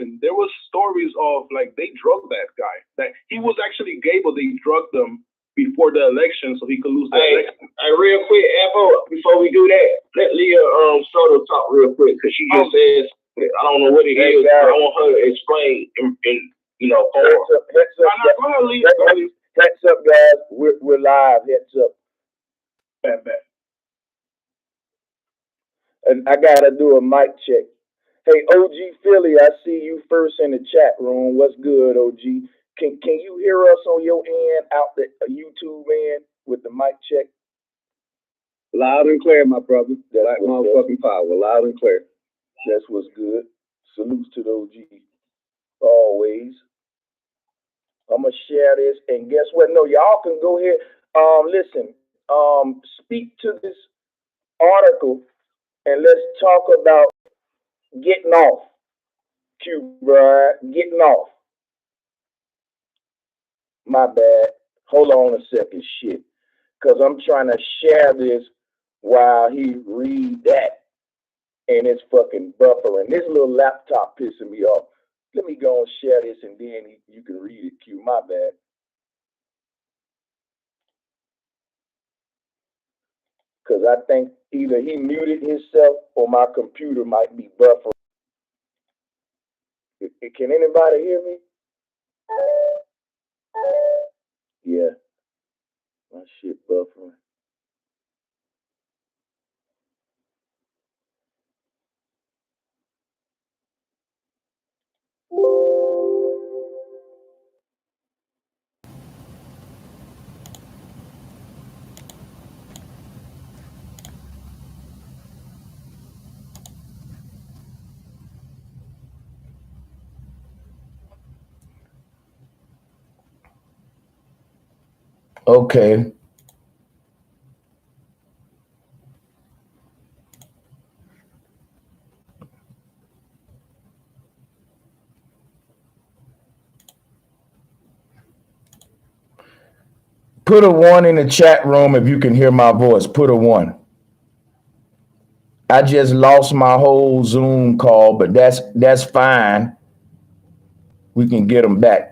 happened. There was stories of like they drugged that guy. That he was actually gay, but they drugged him before the election so he could lose the election. Hey, real quick, Evo, before we do that, let Leah Soto talk real quick because she just says I don't know what it is, but I want her to explain in form. Heads up, guys. We're live. Heads up. Bad. And I gotta do a mic check. Hey, OG Philly, I see you first in the chat room. What's good, OG? Can you hear us on your end out the YouTube end with the mic check? Loud and clear, my brother. That's motherfucking power. Loud and clear. That's what's good. Salutes to the OG. Always. I'm gonna share this, and guess what? No, y'all can go ahead. Listen. Speak to this article, and let's talk about getting off. Q, bro, getting off. My bad. Hold on a second, shit, because I'm trying to share this while he read that, and it's fucking buffering. This little laptop pissing me off. Let me go and share this, and then you can read it, Q. My bad. Because I think either he muted himself or my computer might be buffering. Can anybody hear me? Yeah. My shit buffering. Okay. Put a 1 in the chat room if you can hear my voice. Put a 1. I just lost my whole Zoom call, but that's fine. We can get them back.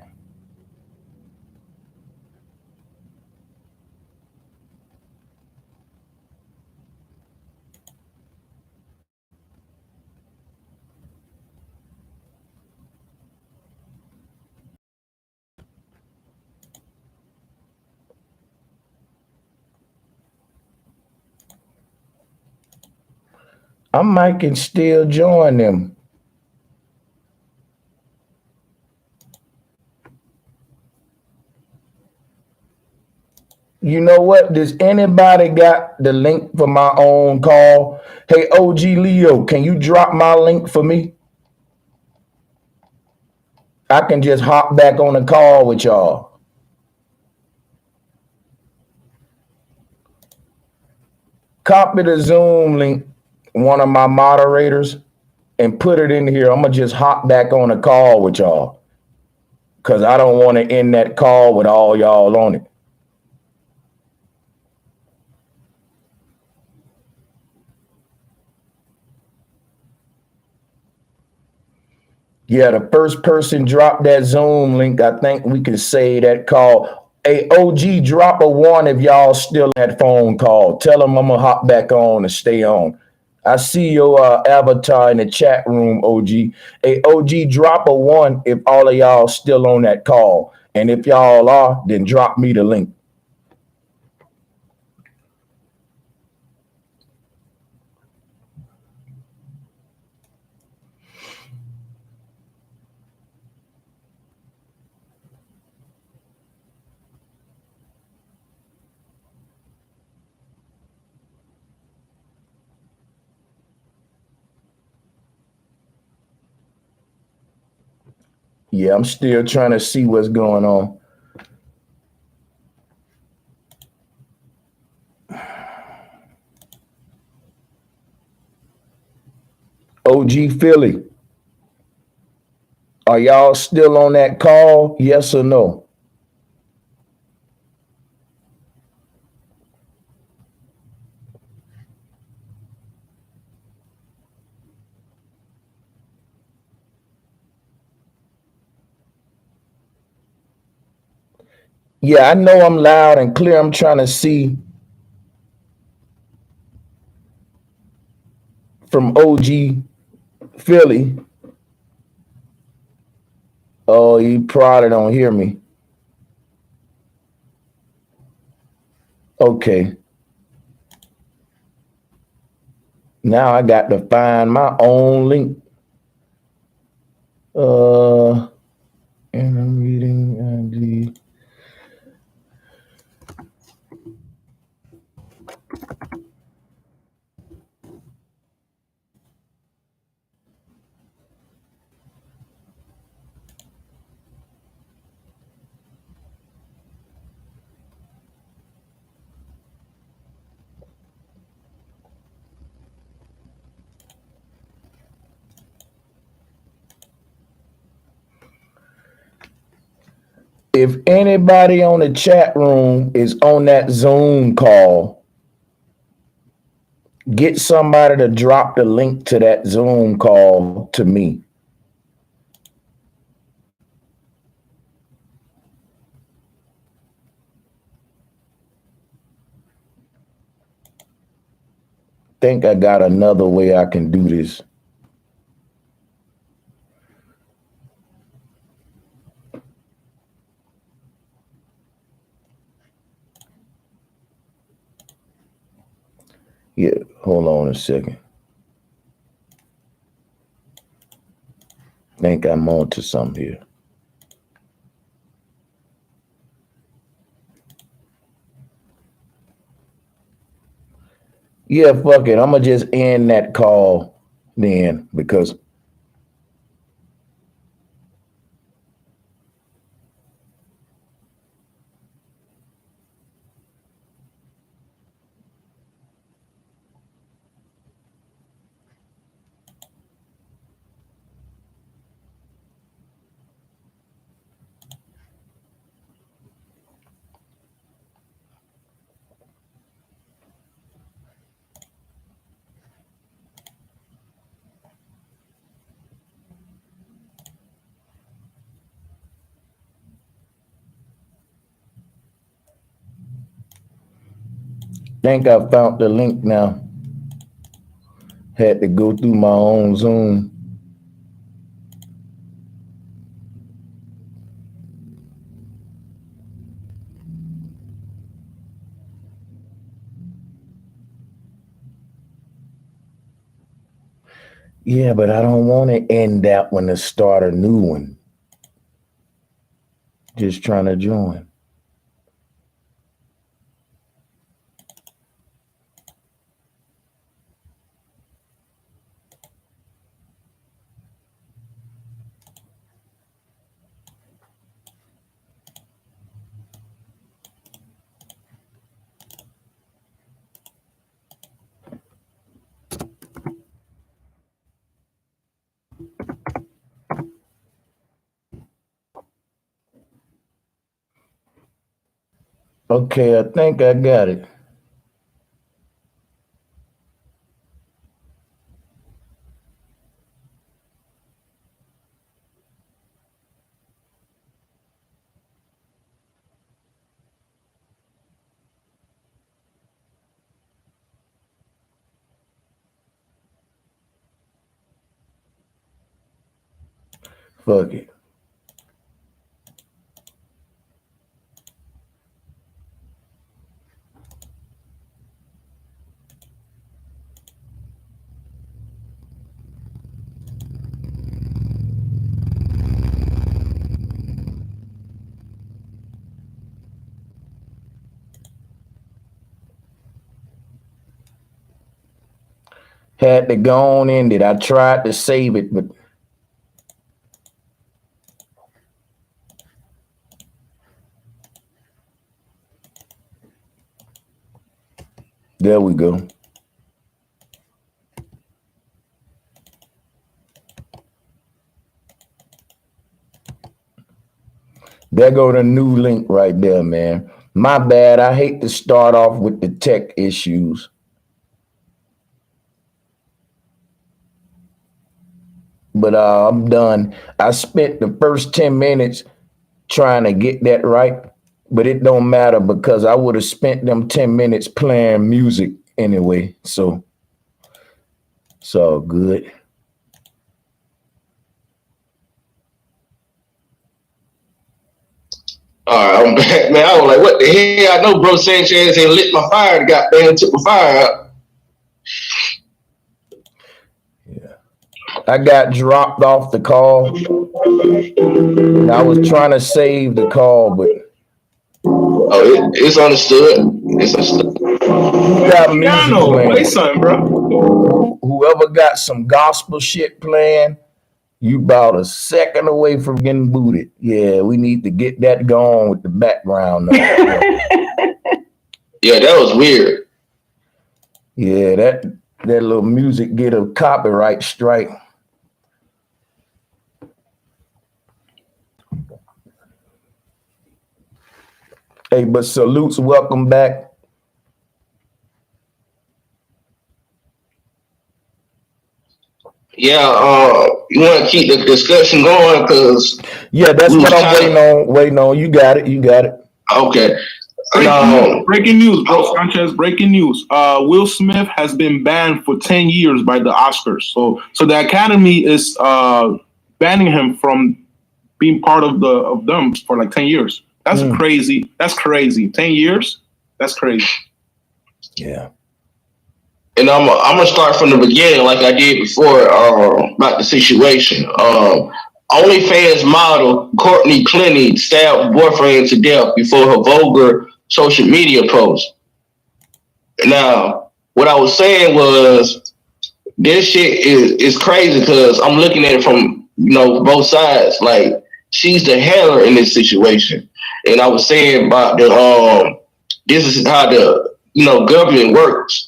I might can still join them. You know what? Does anybody got the link for my own call? Hey, OG Leo, can you drop my link for me? I can just hop back on the call with y'all. Copy the Zoom link, one of my moderators, and put it in here. I'm going to just hop back on the call with y'all because I don't want to end that call with all y'all on it. Yeah, the first person drop that Zoom link, I think we can say that call. Hey, OG, drop a 1 if y'all still at phone call. Tell them I'm going to hop back on and stay on. I see your avatar in the chat room, OG. Hey, OG, drop a 1 if all of y'all still on that call. And if y'all are, then drop me the link. Yeah, I'm still trying to see what's going on. OG Philly, are y'all still on that call? Yes or no? Yeah, I know I'm loud and clear. I'm trying to see from OG Philly. Oh, you probably don't hear me. Okay. Now I got to find my own link. And I'm reading the if anybody on the chat room is on that Zoom call, get somebody to drop the link to that Zoom call to me. Think I got another way I can do this. Yeah, hold on a second. Think I'm on to something here. Yeah, fuck it. I'm gonna just end that call then because think I found the link now. Had to go through my own Zoom. Yeah, but I don't want to end that one to start a new one. Just trying to join. Okay, I think I got it. Fuck it. Had to go on in it. I tried to save it, but there we go. There go the new link right there, man. My bad. I hate to start off with the tech issues. But I'm done. I spent the first 10 minutes trying to get that right. but it don't matter because I would have spent them 10 minutes playing music anyway. So it's all good. All right, I'm back, man. I was like, what the hell? I know bro Sanchez ain't lit my fire. Goddamn, took my fire out. I got dropped off the call. And I was trying to save the call, but it's understood. It's understood. who got music playing? Play something, bro. Whoever got some gospel shit playing, you about a second away from getting booted. Yeah, we need to get that going with the background. Yeah, that was weird. Yeah, that little music get a copyright strike. Hey, but salutes, welcome back. Yeah, you want to keep the discussion going because yeah, that's what I'm waiting on. You got it. Okay. Breaking news, bro. Sanchez. Breaking news. Will Smith has been banned for 10 years by the Oscars. So the Academy is banning him from being part of them for like 10 years. That's crazy. That's crazy. 10 years? That's crazy. Yeah. And I'm gonna start from the beginning, like I did before, about the situation. OnlyFans model Courtney Clenny stabbed boyfriend to death before her vulgar social media post. Now, what I was saying was this shit is crazy because I'm looking at it from both sides. Like she's the handler in this situation, and I was saying about the this is how the government works.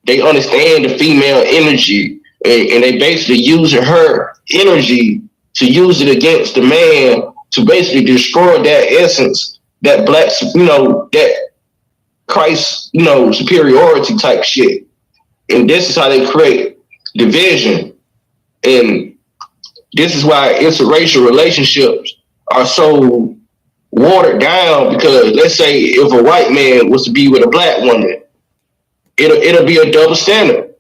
They understand the female energy, and they basically using her energy to use it against the man to basically destroy that essence, that black, that Christ, superiority type shit. And this is how they create division. And this is why interracial relationships are so watered down, because let's say if a white man was to be with a black woman, it'll be a double standard.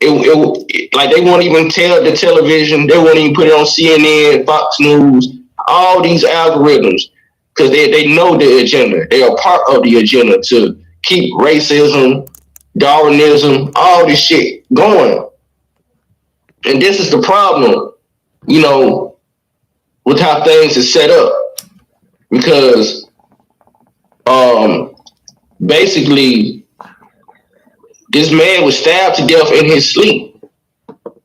Like they won't even tell the television, they won't even put it on CNN, Fox News, all these algorithms, because they know the agenda. They are part of the agenda to keep racism, Darwinism, all this shit going. And this is the problem, with how things are set up. Because basically this man was stabbed to death in his sleep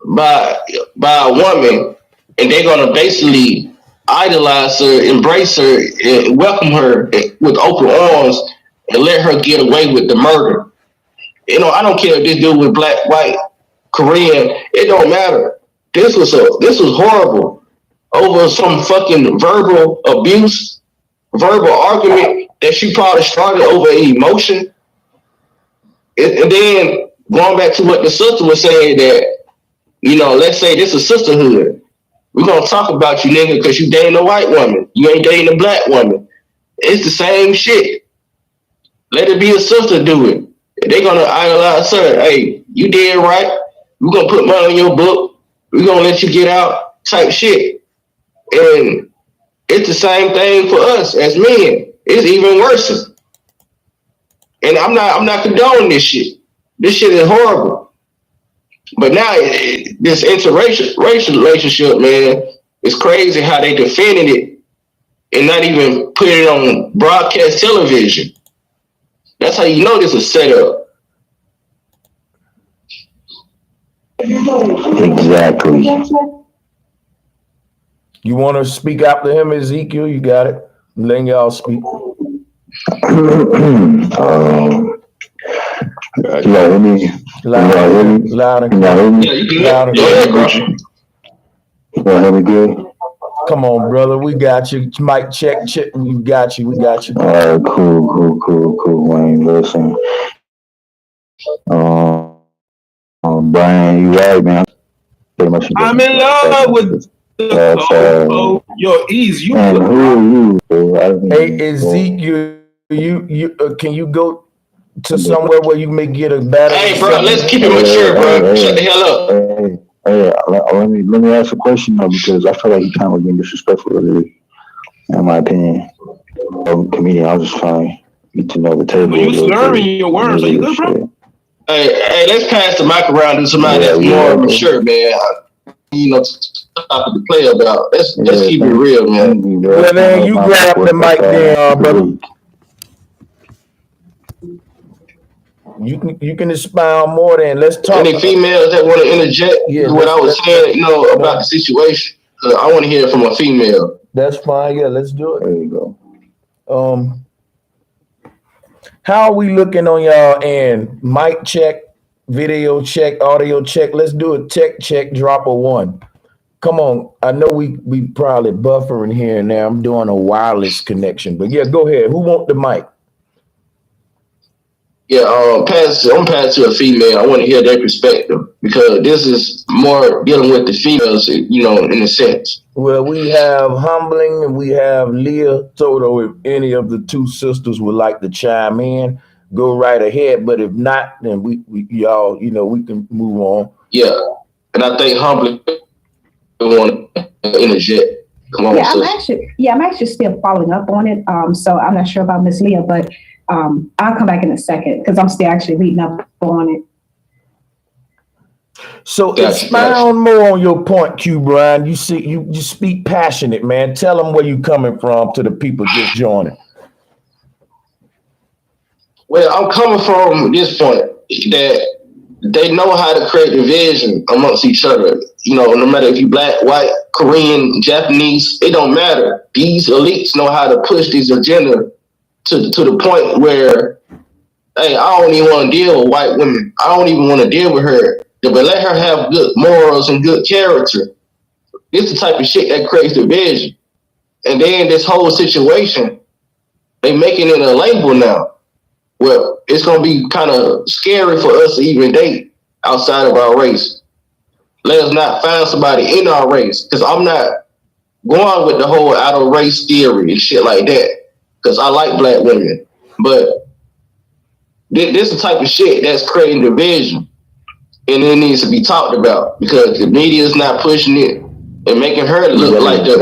by a woman, and they're gonna basically idolize her, embrace her, and welcome her with open arms and let her get away with the murder. I don't care if this dude was black, white, Korean, it don't matter. This was horrible over some fucking verbal abuse, verbal argument that she probably started over emotion. And then going back to what the sister was saying, that let's say this is sisterhood. We're gonna talk about you, nigga, because you dating a white woman. You ain't dating a black woman. It's the same shit. Let it be a sister do it. They're gonna idolize her. Hey, you did right. We're gonna put money on your book. We're gonna let you get out, type shit. And it's the same thing for us as men. It's even worse. And I'm not condoning this shit. This shit is horrible. But now this interracial relationship, man, it's crazy how they defended it and not even put it on broadcast television. That's how you know this is set up. Exactly. You want to speak after him, Ezekiel? You got it. Letting y'all speak. Louder. Good. Come on, brother. We got you. Mic check. We got you. All right, cool. Wayne, listen. Brian, you right, man. I'm in love with Yo, Ease, you And good, who bro. are you, bro? I don't Hey, know. Ezekiel, can you go to somewhere where you may get a better Hey, bro, reception? let's keep it mature, bro. Shut the hell up. Let me ask a question though, because I feel like he kind of getting disrespectful of it, in my opinion. Comedian, I was just trying to get to know the table But a you little slurring bit. your words. Are you good, bro? Hey, let's pass the mic around to somebody that's more mature, man. You know, topic to play about. Let's keep it real, man. Well, then you grab the mic there, brother. You can expound more than let's talk. Any females that want to interject what I was saying, about the situation? I want to hear it from a female. That's fine. Yeah, let's do it. There you go. How are we looking on y'all end? Mic check, video check, audio check. Let's do a tech check, drop a 1. Come on. I know we probably buffering here and there. I'm doing a wireless connection, but yeah, go ahead. Who want the mic? Yeah, I'm pass to a female. I want to hear their perspective because this is more dealing with the females, in a sense. Well, we have Humbling and we have Leah Toto. If any of the two sisters would like to chime in, go right ahead. But if not, then we y'all, we can move on. Yeah, and I think Humbling want to interject. Come on, I'm actually still following up on it. So I'm not sure about Miss Leah, but I'll come back in a second because I'm still actually reading up on it. So expound more on your point, Q Brian. You see, you speak passionate, man. Tell them where you coming from to the people just joining. Well, I'm coming from this point that they know how to create division amongst each other. No matter if you black, white, Korean, Japanese, it don't matter. These elites know how to push this agenda to the point where, hey, I don't even want to deal with white women. I don't even want to deal with her. But let her have good morals and good character. It's the type of shit that creates division. And then this whole situation, they making it a label now. Well, it's going to be kind of scary for us to even date outside of our race. Let us not find somebody in our race. Because I'm not going with the whole out of race theory and shit like that. Because I like black women. But this is the type of shit that's creating division. And it needs to be talked about because the media is not pushing it and making her look like the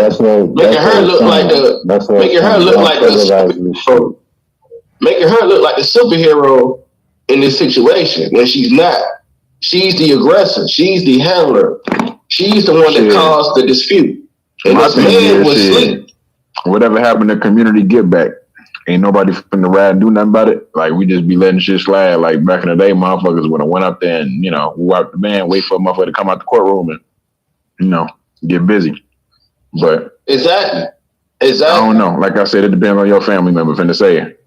superhero in this situation when she's not. She's the aggressor. She's the handler. She's the one that caused the dispute. And this man was asleep. Whatever happened to community get back? Ain't nobody from the ride do nothing about it. Like we just be letting shit slide. Like back in the day, motherfuckers would have went up there and wiped the van, wait for a motherfucker to come out the courtroom and get busy. But exactly. I don't know. Like I said, it depends on your family member. Finna say it.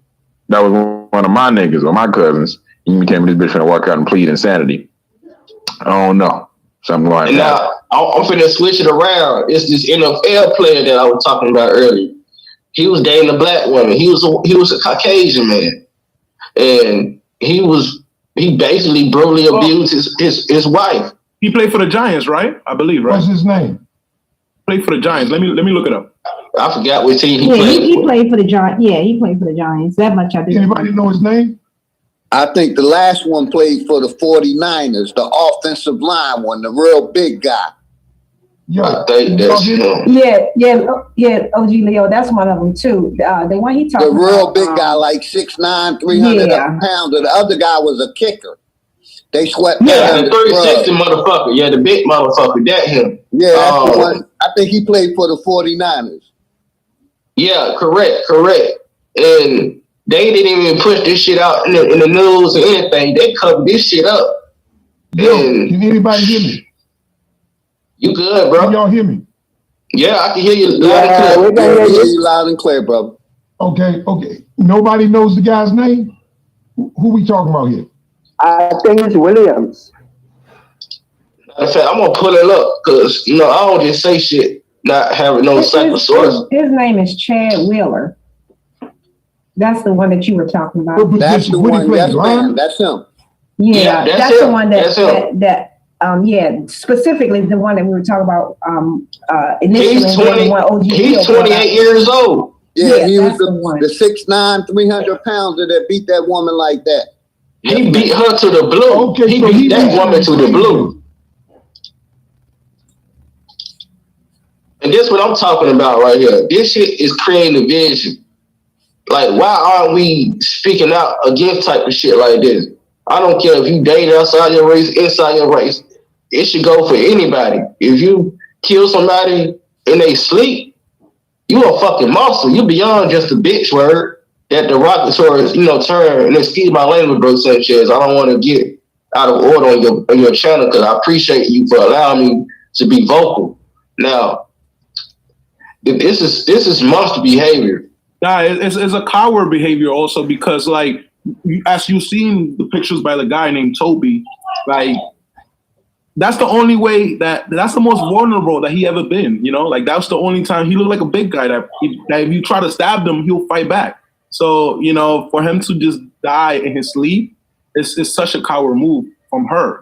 That was one of my niggas or my cousins. He came with this bitch finna walk out and plead insanity. I don't know. Something like that. Now I'm finna switch it around. It's this NFL player that I was talking about earlier. He was dating a black woman. He was a Caucasian man, and he basically brutally abused his wife. He played for the Giants, right? I believe, right? What's his name? Played for the Giants. Let me look it up. I forgot what team he played. He played for the Giants. Yeah, he played for the Giants. That much I did. Anybody know his name? I think the last one played for the 49ers, the offensive line one, the real big guy. Yo, I think that's him. Yeah, OG Leo, that's one of them too. The one he talked about. The real big guy, like 6'9", 300 pounds. The other guy was a kicker. They swept. Yeah, the 360 motherfucker. Yeah, the big motherfucker. That him. Yeah, that's the one. I think he played for the 49ers. Yeah, correct. And they didn't even push this shit out in the news or anything. They covered this shit up. Yo, can anybody hear me? You good, bro? Can y'all hear me? Yeah, I can hear you loud and clear. We can hear you loud and clear, brother. Okay. Nobody knows the guy's name? Who we talking about here? I think it's Williams. In fact, I'm gonna pull it up because I don't just say shit not having no second source. His name is Chad Wheeler. That's the one that you were talking about. That's the one. That's him. Yeah, that's the one that Yeah, specifically the one that we were talking about initially. He's 28 years old. Yeah, he was that's the one. the 6'9", 300 pounder that beat that woman like that. He beat her to the blue. Okay, he so beat that woman to the blue. And this is what I'm talking about right here. This shit is creating a vision. Like, why aren't we speaking out against type of shit like this? I don't care if you date outside your race, inside your race. It should go for anybody. If you kill somebody in their sleep, you a fucking monster. You beyond just a bitch word that the derogatory, term. And excuse my language, bro, Sanchez. I don't want to get out of order on your channel because I appreciate you for allowing me to be vocal. Now, this is monster behavior. Nah, it's a coward behavior also because, like, as you've seen the pictures by the guy named Toby, like, that's the only way that's the most vulnerable that he ever been, like that's the only time he looked like a big guy that if you try to stab him, he'll fight back. So, for him to just die in his sleep, it's such a coward move from her,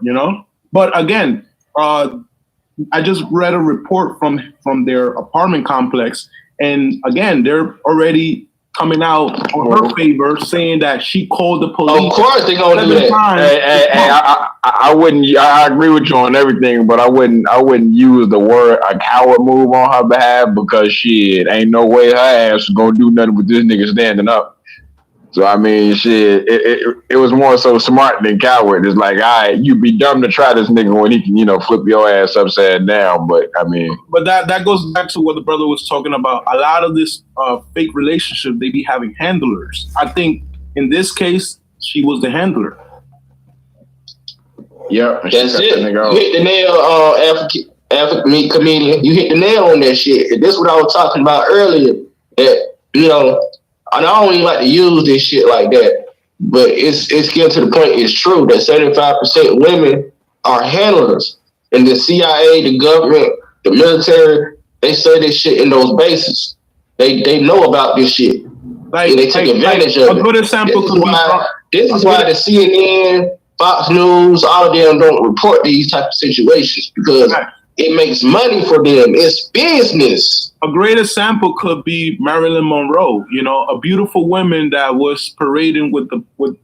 But again, I just read a report from their apartment complex, and again, they're already coming out on her favor, saying that she called the police. Of course, they're gonna do that. I wouldn't. I agree with you on everything, but I wouldn't use the word a coward move on her behalf because shit, ain't no way her ass is gonna do nothing with this nigga standing up. So I mean, shit, it was more so smart than coward. It's like, all right, you'd be dumb to try this nigga when he can, flip your ass upside down. But I mean, but that goes back to what the brother was talking about. A lot of this fake relationship, they be having handlers. I think in this case, she was the handler. Yeah, that's it. You hit the nail, African comedian. You hit the nail on that shit. And this is what I was talking about earlier. That I don't even like to use this shit like that, but it's getting to the point. It's true that 75% women are handlers, and the CIA, the government, the military, they say this shit in those bases. They know about this shit. Like, they take advantage of it. A good example This is why the CNN, Fox News, all of them don't report these type of situations because it makes money for them. It's business. A great example could be Marilyn Monroe. A beautiful woman that was parading with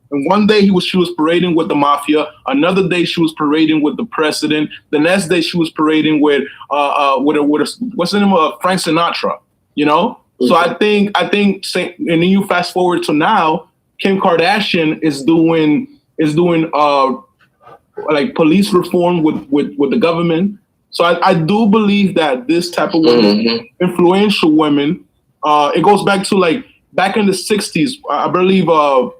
one day she was parading with the mafia. Another day she was parading with the president. The next day she was parading with what's the name of Frank Sinatra. Mm-hmm. So I think, and then you fast forward to now, Kim Kardashian is doing like police reform with the government. So I do believe that this type of women, influential women, it goes back to like back in the 60s. I believe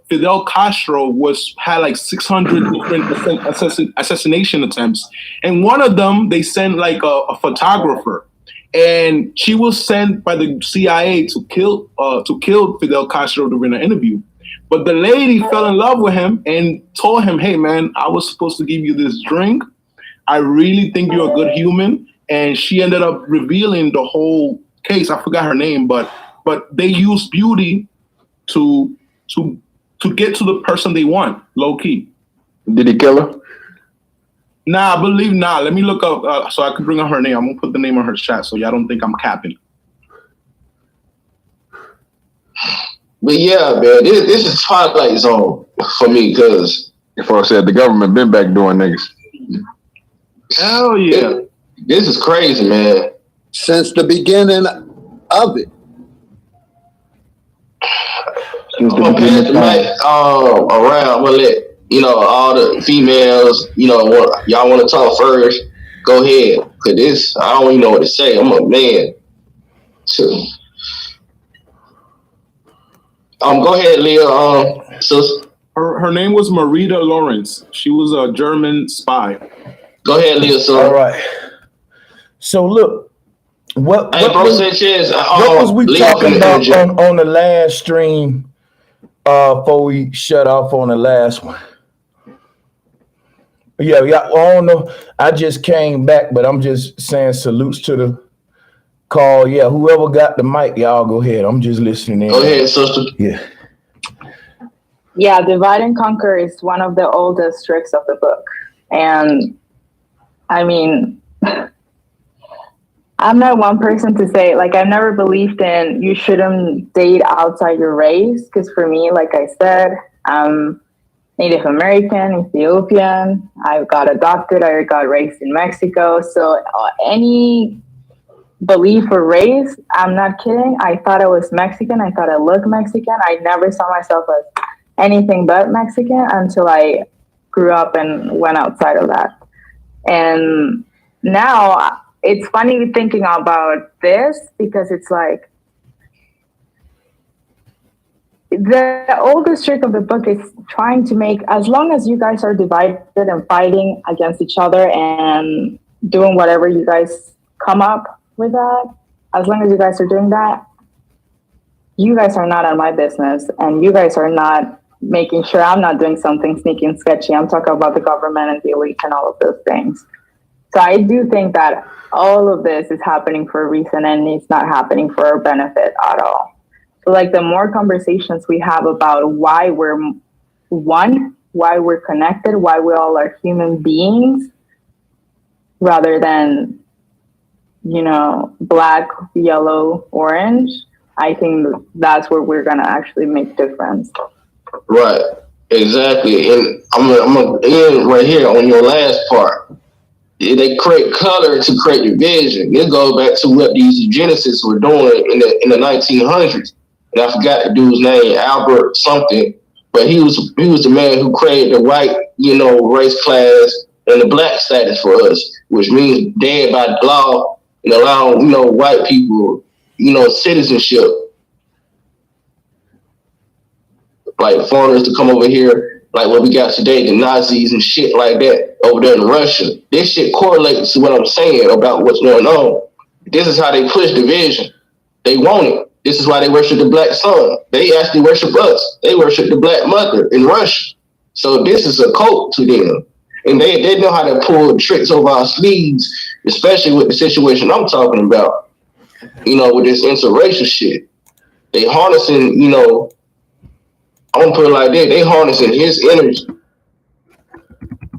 Fidel Castro had like 600 different assassination attempts. And one of them, they sent like a photographer. And she was sent by the CIA to kill Fidel Castro during an interview. But the lady fell in love with him and told him, hey, man, I was supposed to give you this drink. I really think you're a good human. And she ended up revealing the whole case. I forgot her name, but they use beauty to get to the person they want, low key. Did he kill her? Nah, I believe not. Let me look up so I can bring up her name. I'm gonna put the name on her chat so y'all don't think I'm capping. But yeah, man, this is Twilight Zone for me because if I said the government been back doing niggas. Hell yeah. This is crazy, man. Since the beginning of it. I'm gonna pass the mic around. I'm gonna let all the females, y'all want to talk first. Go ahead, cause this I don't even know what to say. I'm a man. So, go ahead, Leah. Sis. Her name was Marita Lawrence. She was a German spy. Go ahead, Leah. All right. So look, what Sanchez, was we talking about on the last stream before we shut off on the last one? Yeah, I don't know. I just came back, but I'm just saying salutes to the call. Yeah, whoever got the mic, y'all go ahead. I'm just listening in. Go ahead, sister. Yeah. Yeah, divide and conquer is one of the oldest tricks of the book. And I mean, I'm not one person to say, like, I've never believed in you shouldn't date outside your race. Because for me, like I said, I'm Native American, Ethiopian. I got adopted. I got raised in Mexico. So any belief or race, I'm not kidding. I thought I was Mexican. I thought I looked Mexican. I never saw myself as anything but Mexican until I grew up and went outside of that. And now it's funny thinking about this because it's like the oldest trick of the book is trying to make, as long as you guys are divided and fighting against each other and doing whatever you guys come up with that, as long as you guys are doing that, you guys are not on my business and you guys are not making sure I'm not doing something sneaky and sketchy. I'm talking about the government and the elite and all of those things. So I do think that all of this is happening for a reason and it's not happening for our benefit at all. So like the more conversations we have about why we're one, why we're connected, why we all are human beings, rather than, you know, black, yellow, orange, I think that's where we're gonna actually make difference. Right, exactly. And I'm gonna end right here on your last part. They create color to create division. It goes back to what these eugenicists were doing in the 1900s. And I forgot the dude's name, Albert something, but he was the man who created the white, you know, race class and the black status for us, which means dead by law and allow, you know, white people, you know, citizenship. Like foreigners to come over here, like what we got today, the Nazis and shit like that over there in Russia. This shit correlates to what I'm saying about what's going on. This is how they push division. They want it. This is why they worship the black sun. They actually worship us. They worship the black mother in Russia. So this is a cult to them. And they know how to pull tricks over our sleeves, especially with the situation I'm talking about. You know, with this interracial shit. They harnessing, you know, I'm gonna put it like that, they harnessing his energy.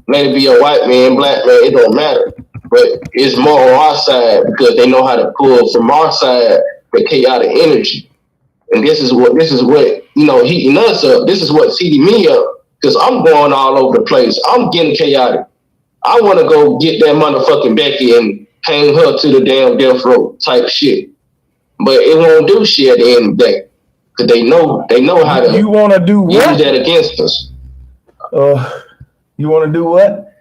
Let it be a white man, black man, it don't matter. But it's more on our side because they know how to pull from our side the chaotic energy. And this is what, you know, heating us up. This is what's heating me up. Because I'm going all over the place. I'm getting chaotic. I want to go get that motherfucking Becky and hang her to the damn death row type shit. But it won't do shit at the end of the day. Because they know how to You want to do what? use that against us. You want to do what?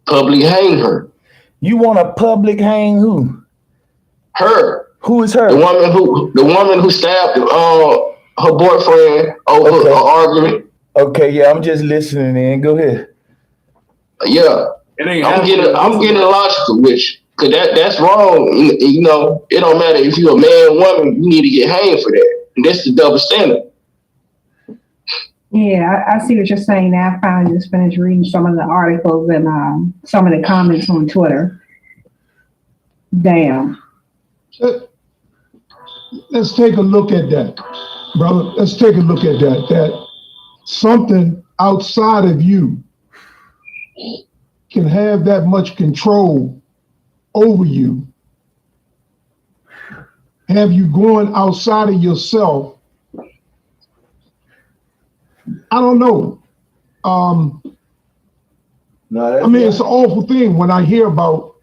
Public hang her. You want to public hang who? Her. Who is her? The woman who stabbed her boyfriend over an argument. Okay, yeah, I'm just listening in. Go ahead. Yeah. I'm getting illogical with you. Cause that's wrong. You know, it don't matter if you're a man, woman, you need to get hanged for that. And that's the double standard. Yeah, I see what you're saying now. I finally just finished reading some of the articles and some of the comments on Twitter. Damn. Let's take a look at that, brother. Let's take a look at that. That something outside of you can have that much control over you, have you going outside of yourself. I don't know. I mean, it's an awful thing when I hear about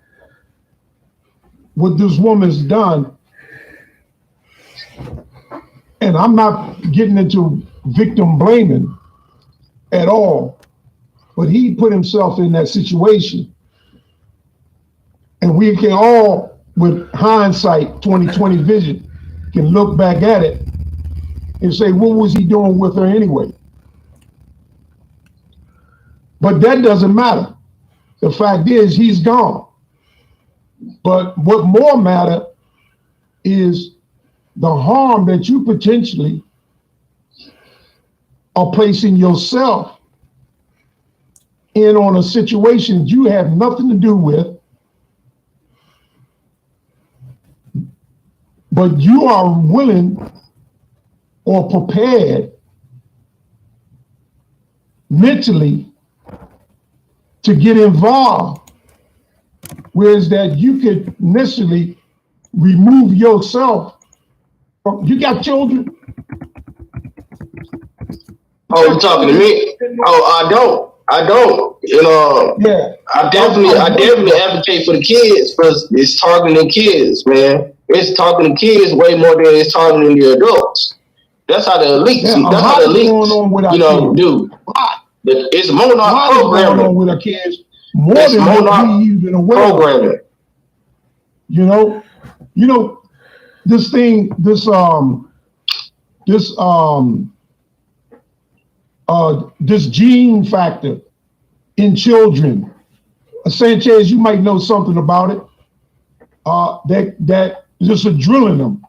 what this woman's done. And I'm not getting into victim blaming at all, but he put himself in that situation. And we can all, with hindsight, 20/20 vision, can look back at it and say, what was he doing with her anyway? But that doesn't matter. The fact is, he's gone. But what more matter is the harm that you potentially are placing yourself in on a situation you have nothing to do with, but you are willing or prepared mentally to get involved whereas that you could necessarily remove yourself from, you got children? Oh, you talking to me? Oh, I don't. You know, Yeah. I definitely advocate for the kids, because it's targeting kids, man. It's targeting kids way more than it's targeting the adults. That's how the elites. Yeah, that's how the elites, going on with our kids. do. It's monarch Going programming. on with our kids more It's than what monarch we even aware of. programming. You know, this thing, this gene factor in children. Sanchez, you might know something about it. That just adrenaline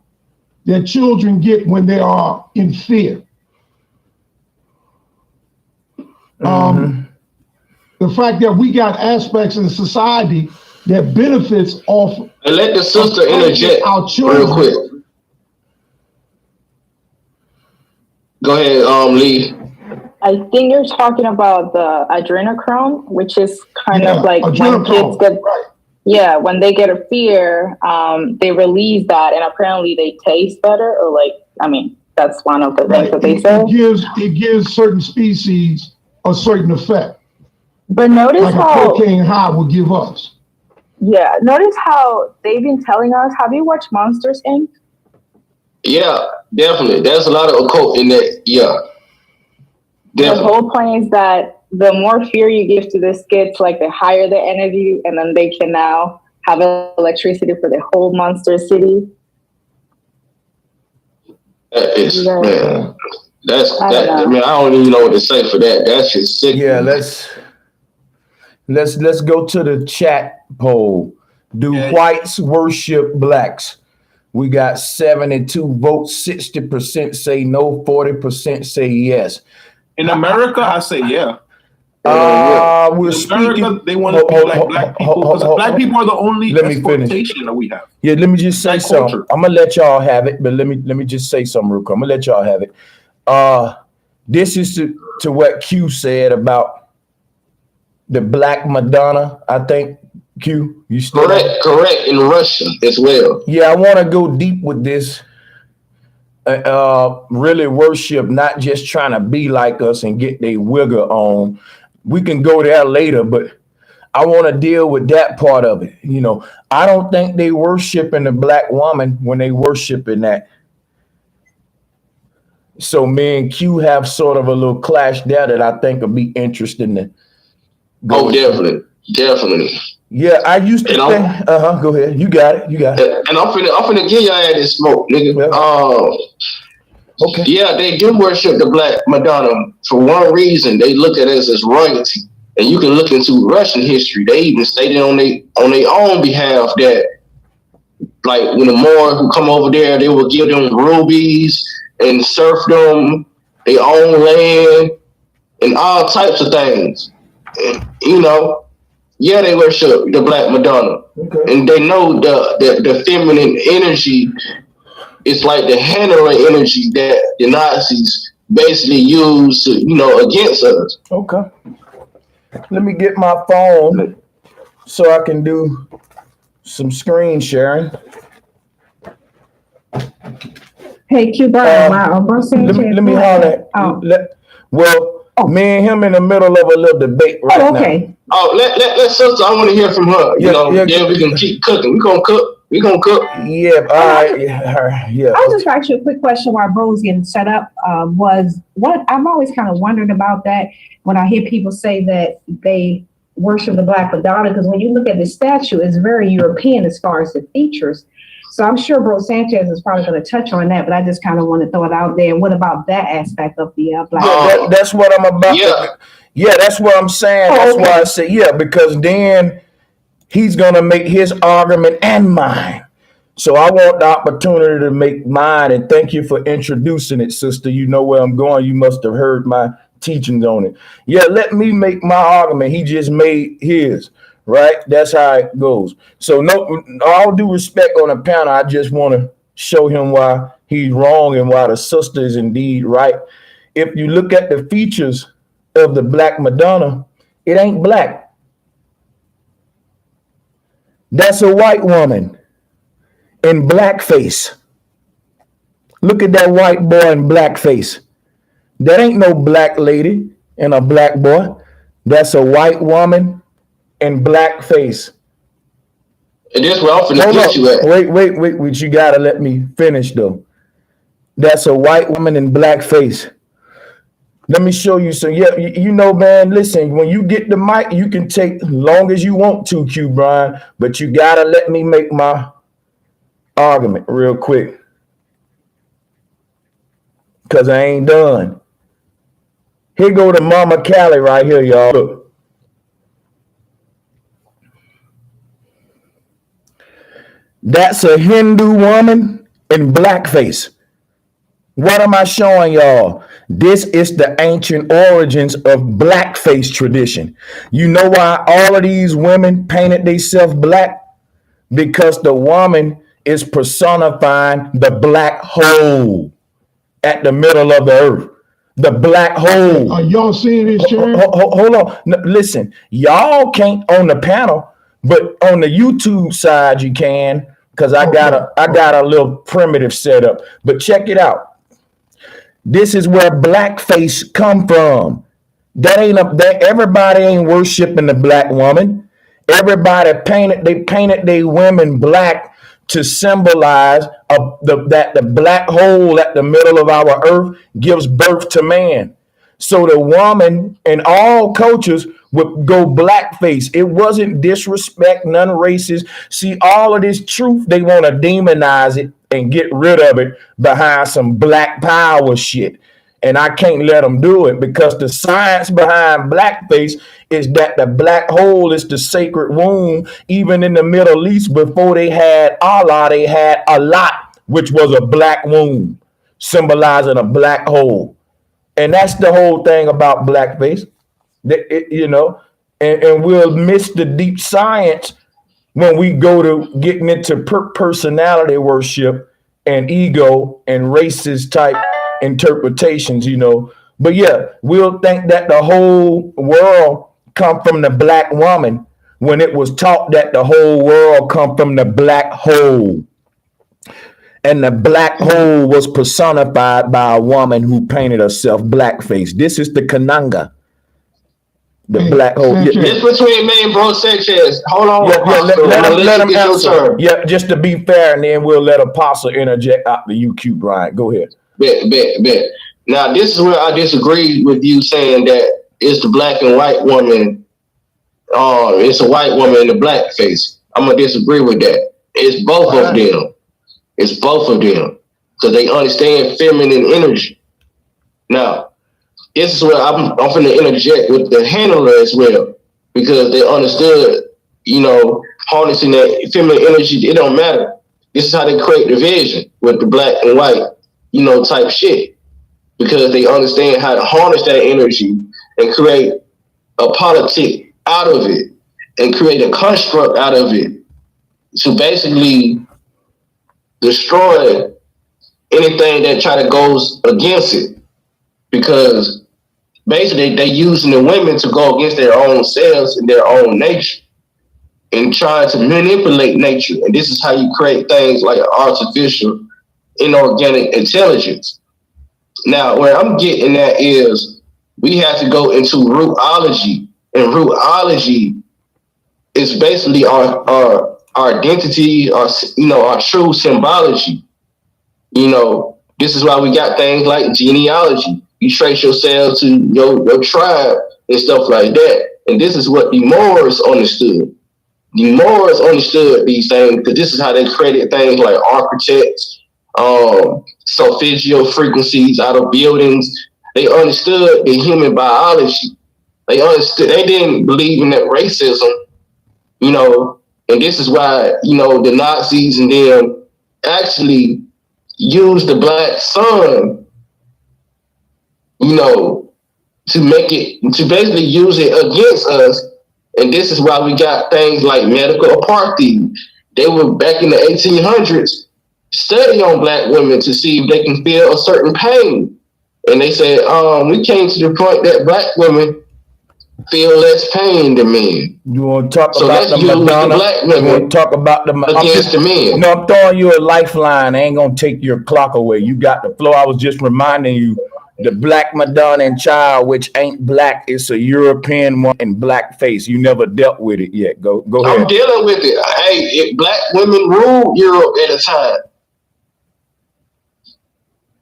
that children get when they are in fear. The fact that we got aspects in society that benefits off. And let the sister interject our children. real quick. Go ahead, Lee. I think you're talking about the adrenochrome, which is kind of like when kids get, when they get a fear, they release that, and apparently they taste better, or like, I mean, that's one of the things that they say. It gives certain species a certain effect. But notice like how a cocaine high will give us. Yeah, notice how they've been telling us. Have you watched Monsters, Inc.? Yeah, definitely. There's a lot of occult in that. Yeah. Definitely. The whole point is that the more fear you give to these kids, like the higher the energy, and then they can now have electricity for the whole monster city. Man, I mean, I don't even know what to say for that. That's just sick. Yeah, let's go to the chat poll. Do whites worship blacks? We got 72 votes. 60% say no. 40% say yes. In America, I say yeah. We're in speaking. America, they want to be like black people, because black people are the only exploitation that we have. Yeah, let me just say something. I'm gonna let y'all have it, but let me just say something real quick. I'm gonna let y'all have it. This is to what Q said about the Black Madonna. I think Q, you still correct in Russia as well. Yeah, I want to go deep with this. Really worship, not just trying to be like us and get their wigger on. We can go there later, but I want to deal with that part of it. You know, I don't think they worshiping the black woman when they worshiping that. So me and Q have sort of a little clash there that I think will be interesting to go. Oh, definitely. Yeah, I used to think. Go ahead. You got it. And I'm finna give y'all this smoke, nigga. Okay. Yeah, they do worship the Black Madonna for one reason. They look at us as royalty, and you can look into Russian history. They even stated on their own behalf that, like, when the Moors who come over there, they will give them rubies and serfdom, their own land, and all types of things. And, you know. Yeah, they worship the Black Madonna, and they know the feminine energy is like the handling energy that the Nazis basically use, against us. Okay. Let me get my phone so I can do some screen sharing. Hey, Q, Bro Sanchez. Let me holler. Me and him in the middle of a little debate right now. Oh, let sister. I want to hear from her. We can keep cooking. We gonna cook. Yeah, all right. Yeah. I'll just ask you a quick question while Bro's getting set up. Was what I'm always kind of wondering about that when I hear people say that they worship the Black Madonna, because when you look at the statue, it's very European as far as the features. So I'm sure Bro Sanchez is probably going to touch on that, but I just kind of want to throw it out there. What about that aspect of the Black? That's what I'm about. Yeah, that's what I'm saying. That's why I say because then he's going to make his argument and mine. So I want the opportunity to make mine, and thank you for introducing it, sister. You know where I'm going. You must have heard my teachings on it. Yeah, let me make my argument. He just made his. Right? That's how it goes. So no, all due respect on the panel, I just want to show him why he's wrong and why the sister is indeed right. If you look at the features of the Black Madonna, it ain't black. That's a white woman in blackface. Look at that white boy in blackface. That ain't no black lady and a black boy. That's a white woman in blackface. And that's where I'm finna get you at. Wait. You gotta let me finish though. That's a white woman in blackface. Let me show you some. Yeah, you know, man, listen, when you get the mic, you can take long as you want to, Q Brian, but you gotta let me make my argument real quick. Cause I ain't done. Here go to Mama Callie right here, y'all. Look. That's a Hindu woman in blackface. What am I showing y'all? This is the ancient origins of blackface tradition. You know why all of these women painted themselves black? Because the woman is personifying the black hole at the middle of the earth. The black hole. Are y'all seeing this, Sharon? Hold on. No, listen, y'all can't on the panel, but on the YouTube side you can, because I got a little primitive setup. But check it out. This is where blackface come from. Everybody ain't worshiping the black woman. Everybody painted their women black to symbolize that the black hole at the middle of our earth gives birth to man. So the woman in all cultures would go blackface. It wasn't disrespect, none racist. See, all of this truth, they want to demonize it and get rid of it behind some black power shit. And I can't let them do it because the science behind blackface is that the black hole is the sacred womb. Even in the Middle East, before they had Allah, they had Allah, which was a black womb, symbolizing a black hole. And that's the whole thing about blackface, and we'll miss the deep science when we go to getting into personality worship and ego and racist type interpretations, But yeah, we'll think that the whole world come from the black woman when it was taught that the whole world come from the black hole. And the black hole was personified by a woman who painted herself blackface. This is the Kananga. The black hole. This between me and Bro Sanchez. Hold on. Let him answer. Yeah, just to be fair, and then we'll let Apostle interject after you, Q Brian. Go ahead. Bet. Now, this is where I disagree with you saying that it's the black and white woman. It's a white woman in the blackface. I'm going to disagree with that. It's both of them. It's both of them. Because they understand feminine energy. Now, this is where I'm going to interject with the handler as well. Because they understood, harnessing that feminine energy, it don't matter. This is how they create division with the black and white, type shit. Because they understand how to harness that energy and create a politic out of it and create a construct out of it to basically destroy anything that try to goes against it. Because basically they using the women to go against their own selves and their own nature and trying to manipulate nature. And this is how you create things like artificial inorganic intelligence. Now, where I'm getting at is we have to go into rootology, and rootology is basically our identity, our true symbology. This is why we got things like genealogy. You trace yourself to your tribe and stuff like that. And this is what the Moors understood. The Moors understood these things because this is how they created things like architects, solfeggio frequencies out of buildings. They understood the human biology. They didn't believe in that racism, and this is why, the Nazis and them actually used the black sun, to basically use it against us. And this is why we got things like medical apartheid. They were back in the 1800s study on black women to see if they can feel a certain pain. And they said, we came to the point that black women feel less pain than men. You want to talk So about let's the deal with the Madonna? black You want women to talk about the against the men. No, I'm throwing you a lifeline. I ain't gonna take your clock away. You got the floor. I was just reminding you, the black Madonna and child, which ain't black, it's a European one in blackface. You never dealt with it yet. Go ahead. I'm dealing with it. Hey, if black women ruled Europe at a time.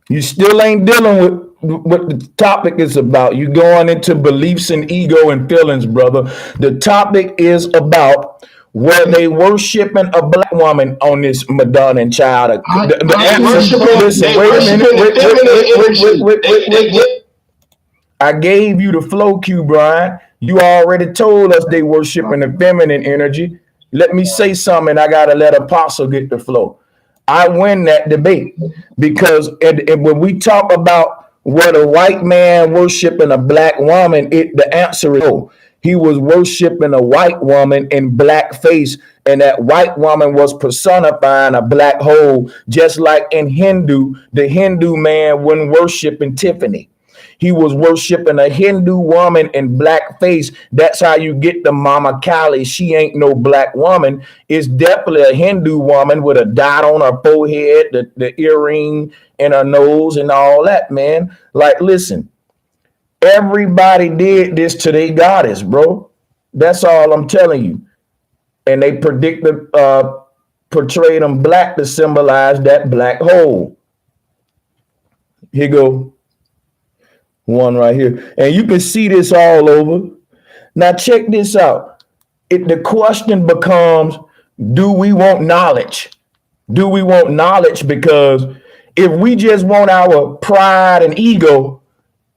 You still ain't dealing with what the topic is about. You going into beliefs and ego and feelings, brother. The topic is about were they worshiping a black woman on this Madonna and child? The answer, listen, wait a minute. I gave you the flow cue, Brian. You already told us they worshiping the feminine energy. Let me say something. I gotta let Apostle get the flow. I win that debate because when we talk about what a white man worshiping a black woman, the answer is no. He was worshiping a white woman in blackface, and that white woman was personifying a black hole, just like in Hindu, the Hindu man wasn't worshiping Tiffany. He was worshiping a Hindu woman in blackface. That's how you get the Mama Kali. She ain't no black woman. It's definitely a Hindu woman with a dot on her forehead, the earring in her nose and all that, man. Like, listen, everybody did this to their goddess, bro. That's all I'm telling you. And they portrayed them black to symbolize that black hole. Here go. One right here. And you can see this all over. Now check this out. The question becomes, do we want knowledge? Do we want knowledge? Because if we just want our pride and ego,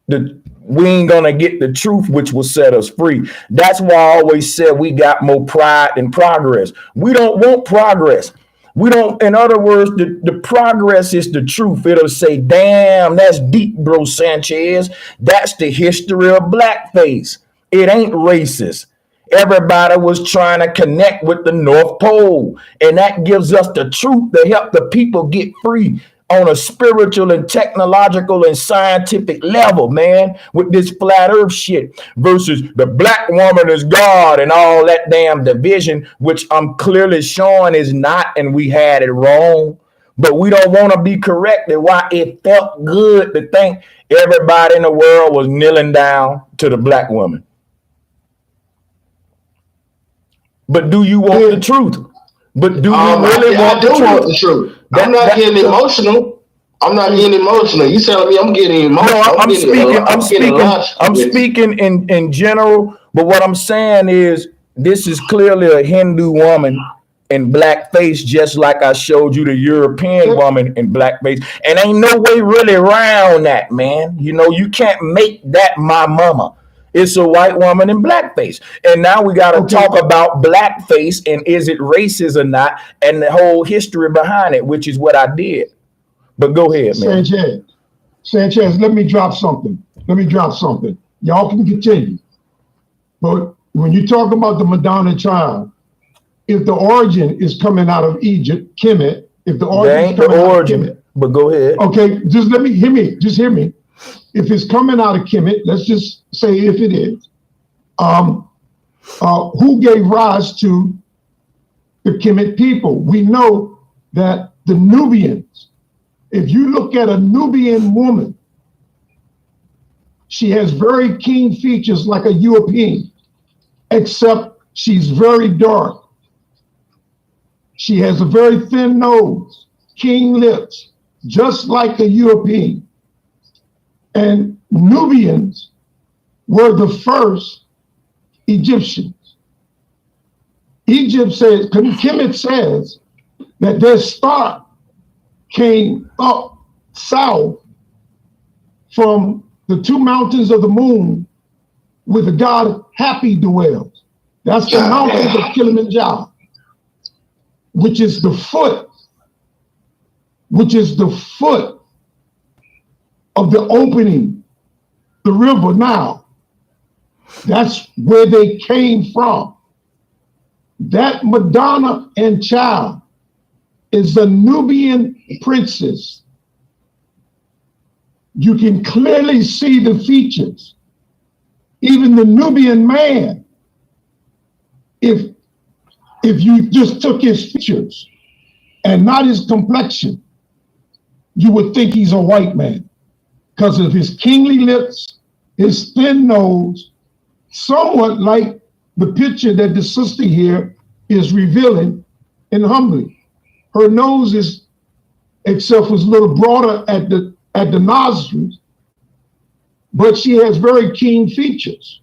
we ain't gonna get the truth, which will set us free. That's why I always said we got more pride than progress. We don't want progress. We don't, in other words, the progress is the truth. It'll say, damn, that's deep, bro, Sanchez. That's the history of blackface. It ain't racist. Everybody was trying to connect with the North Pole. And that gives us the truth to help the people get free on a spiritual and technological and scientific level, man, with this flat earth shit versus the black woman is God and all that damn division, which I'm clearly showing is not, and we had it wrong. But we don't want to be corrected. Why? It felt good to think everybody in the world was kneeling down to the black woman. But do you want the truth? But do you really want the truth? I'm not getting emotional. I'm not getting emotional. You telling me I'm getting emotional? No, I'm speaking in general. But what I'm saying is, this is clearly a Hindu woman in blackface, just like I showed you the European woman in blackface. And ain't no way really around that, man. You know, you can't make that my mama. It's a white woman in blackface. And now we got to talk about blackface and is it racist or not, and the whole history behind it, which is what I did. But go ahead, man. Sanchez, let me drop something. Y'all can continue. But when you talk about the Madonna child, if the origin is coming out of Egypt, Kemet, if the origin is coming out of Kemet, but go ahead. Okay, just hear me. If it's coming out of Kemet, let's just say if it is, who gave rise to the Kemet people? We know that the Nubians, if you look at a Nubian woman, she has very keen features like a European, except she's very dark. She has a very thin nose, keen lips, just like a European. And Nubians were the first Egyptians. Kemet says that their star came up south from the two mountains of the moon where the god Happy dwells. That's the mountains of Kilimanjaro, which is the foot of the opening, the river Nile. That's where they came from. That Madonna and child is a Nubian princess. You can clearly see the features. Even the Nubian man, if you just took his features and not his complexion, you would think he's a white man because of his kingly lips, his thin nose, somewhat like the picture that the sister here is revealing in Humbly. Her nose is, except was a little broader at the nostrils, but she has very keen features.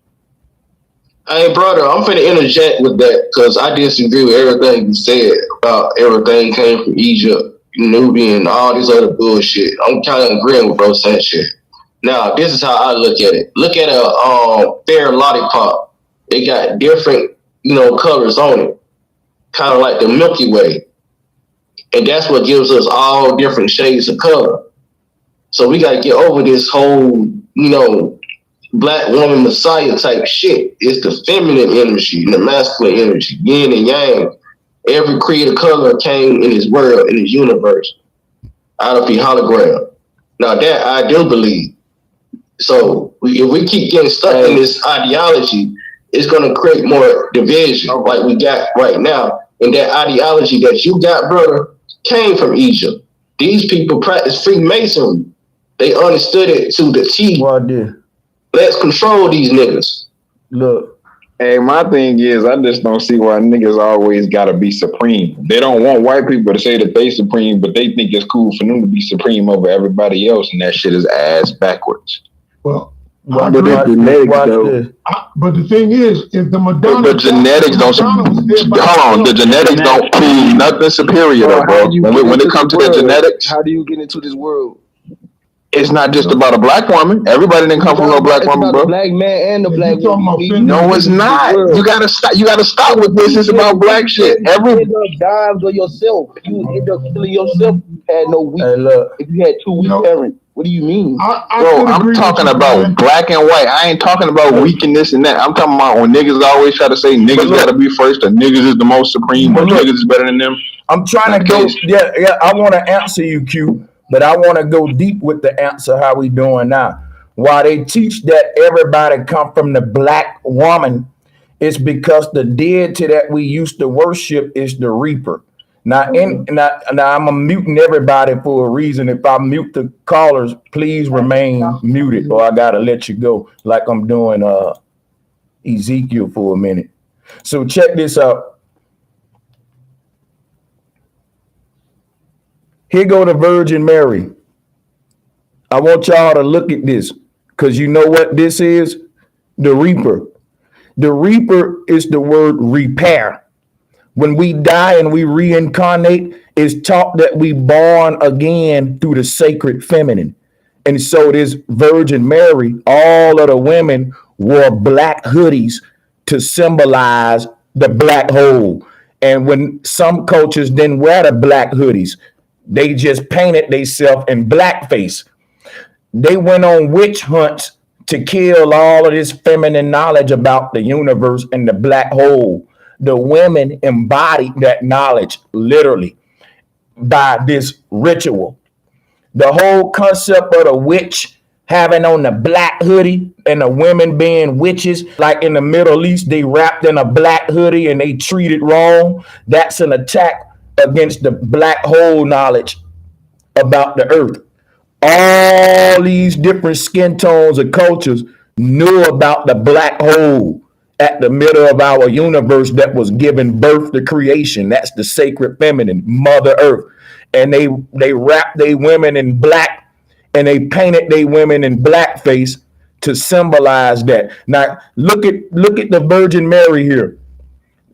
Hey, brother, I'm finna interject with that because I disagree with everything you said about everything came from Egypt, Nubian, all this other bullshit. I'm kind of agreeing with Bro Sanchez. Now, this is how I look at it. Look at a fair lollipop. They got different, colors on it, kind of like the Milky Way. And that's what gives us all different shades of color. So we got to get over this whole, black woman messiah type shit. It's the feminine energy and the masculine energy, yin and yang. Every creative color came in his world, in his universe, out of the hologram. Now that I do believe. So if we keep getting stuck in this ideology, it's going to create more division like we got right now. And that ideology that you got, brother, came from Egypt. These people practice Freemasonry. They understood it to the T. Well, I did. Let's control these niggas. Look. Hey, my thing is, I just don't see why niggas always gotta be supreme. They don't want white people to say that they supreme, but they think it's cool for them to be supreme over everybody else, and that shit is ass backwards. Well, but the genetics, though. But the thing is, if the Madonna, the genetics don't. Hold on, the genetics don't prove nothing superior, though, bro. When it comes to the genetics, how do you get into this world? It's not just about a black woman. Everybody didn't come from no black woman, bro. The black man and the black woman. No, it's not. You gotta stop. You gotta stop with this. It's about black shit. You end up dying for yourself. You end up killing yourself. You had no weak. Hey, look. If you had two weak parents, what do you mean? Bro, I'm talking about black and white. I ain't talking about weak and this and that. I'm talking about when niggas always try to say niggas gotta be first, or niggas is the most supreme, or niggas is better than them. I'm trying to go. Yeah. I want to answer you, Q. But I want to go deep with the answer how we doing now. Why they teach that everybody come from the black woman, it's because the deity that we used to worship is the reaper. Now I'm muting everybody for a reason. If I mute the callers, please remain muted, or I gotta let you go like I'm doing Ezekiel for a minute. So check this out. Here go the Virgin Mary. I want y'all to look at this because you know what this is? The Reaper. The Reaper is the word repair. When we die and we reincarnate, it's taught that we born again through the sacred feminine. And so this Virgin Mary, all of the women wore black hoodies to symbolize the black hole. And when some cultures didn't wear the black hoodies, they just painted themselves in blackface. They went on witch hunts to kill all of this feminine knowledge about the universe and the black hole. The women embodied that knowledge literally by this ritual. The whole concept of the witch having on the black hoodie and the women being witches, like in the Middle East, they wrapped in a black hoodie and they treated wrong. That's an attack against the black hole knowledge about the earth. All these different skin tones of cultures knew about the black hole at the middle of our universe that was giving birth to creation. That's the sacred feminine, Mother Earth. And they wrapped their women in black and they painted their women in blackface to symbolize that. Now look at the Virgin Mary here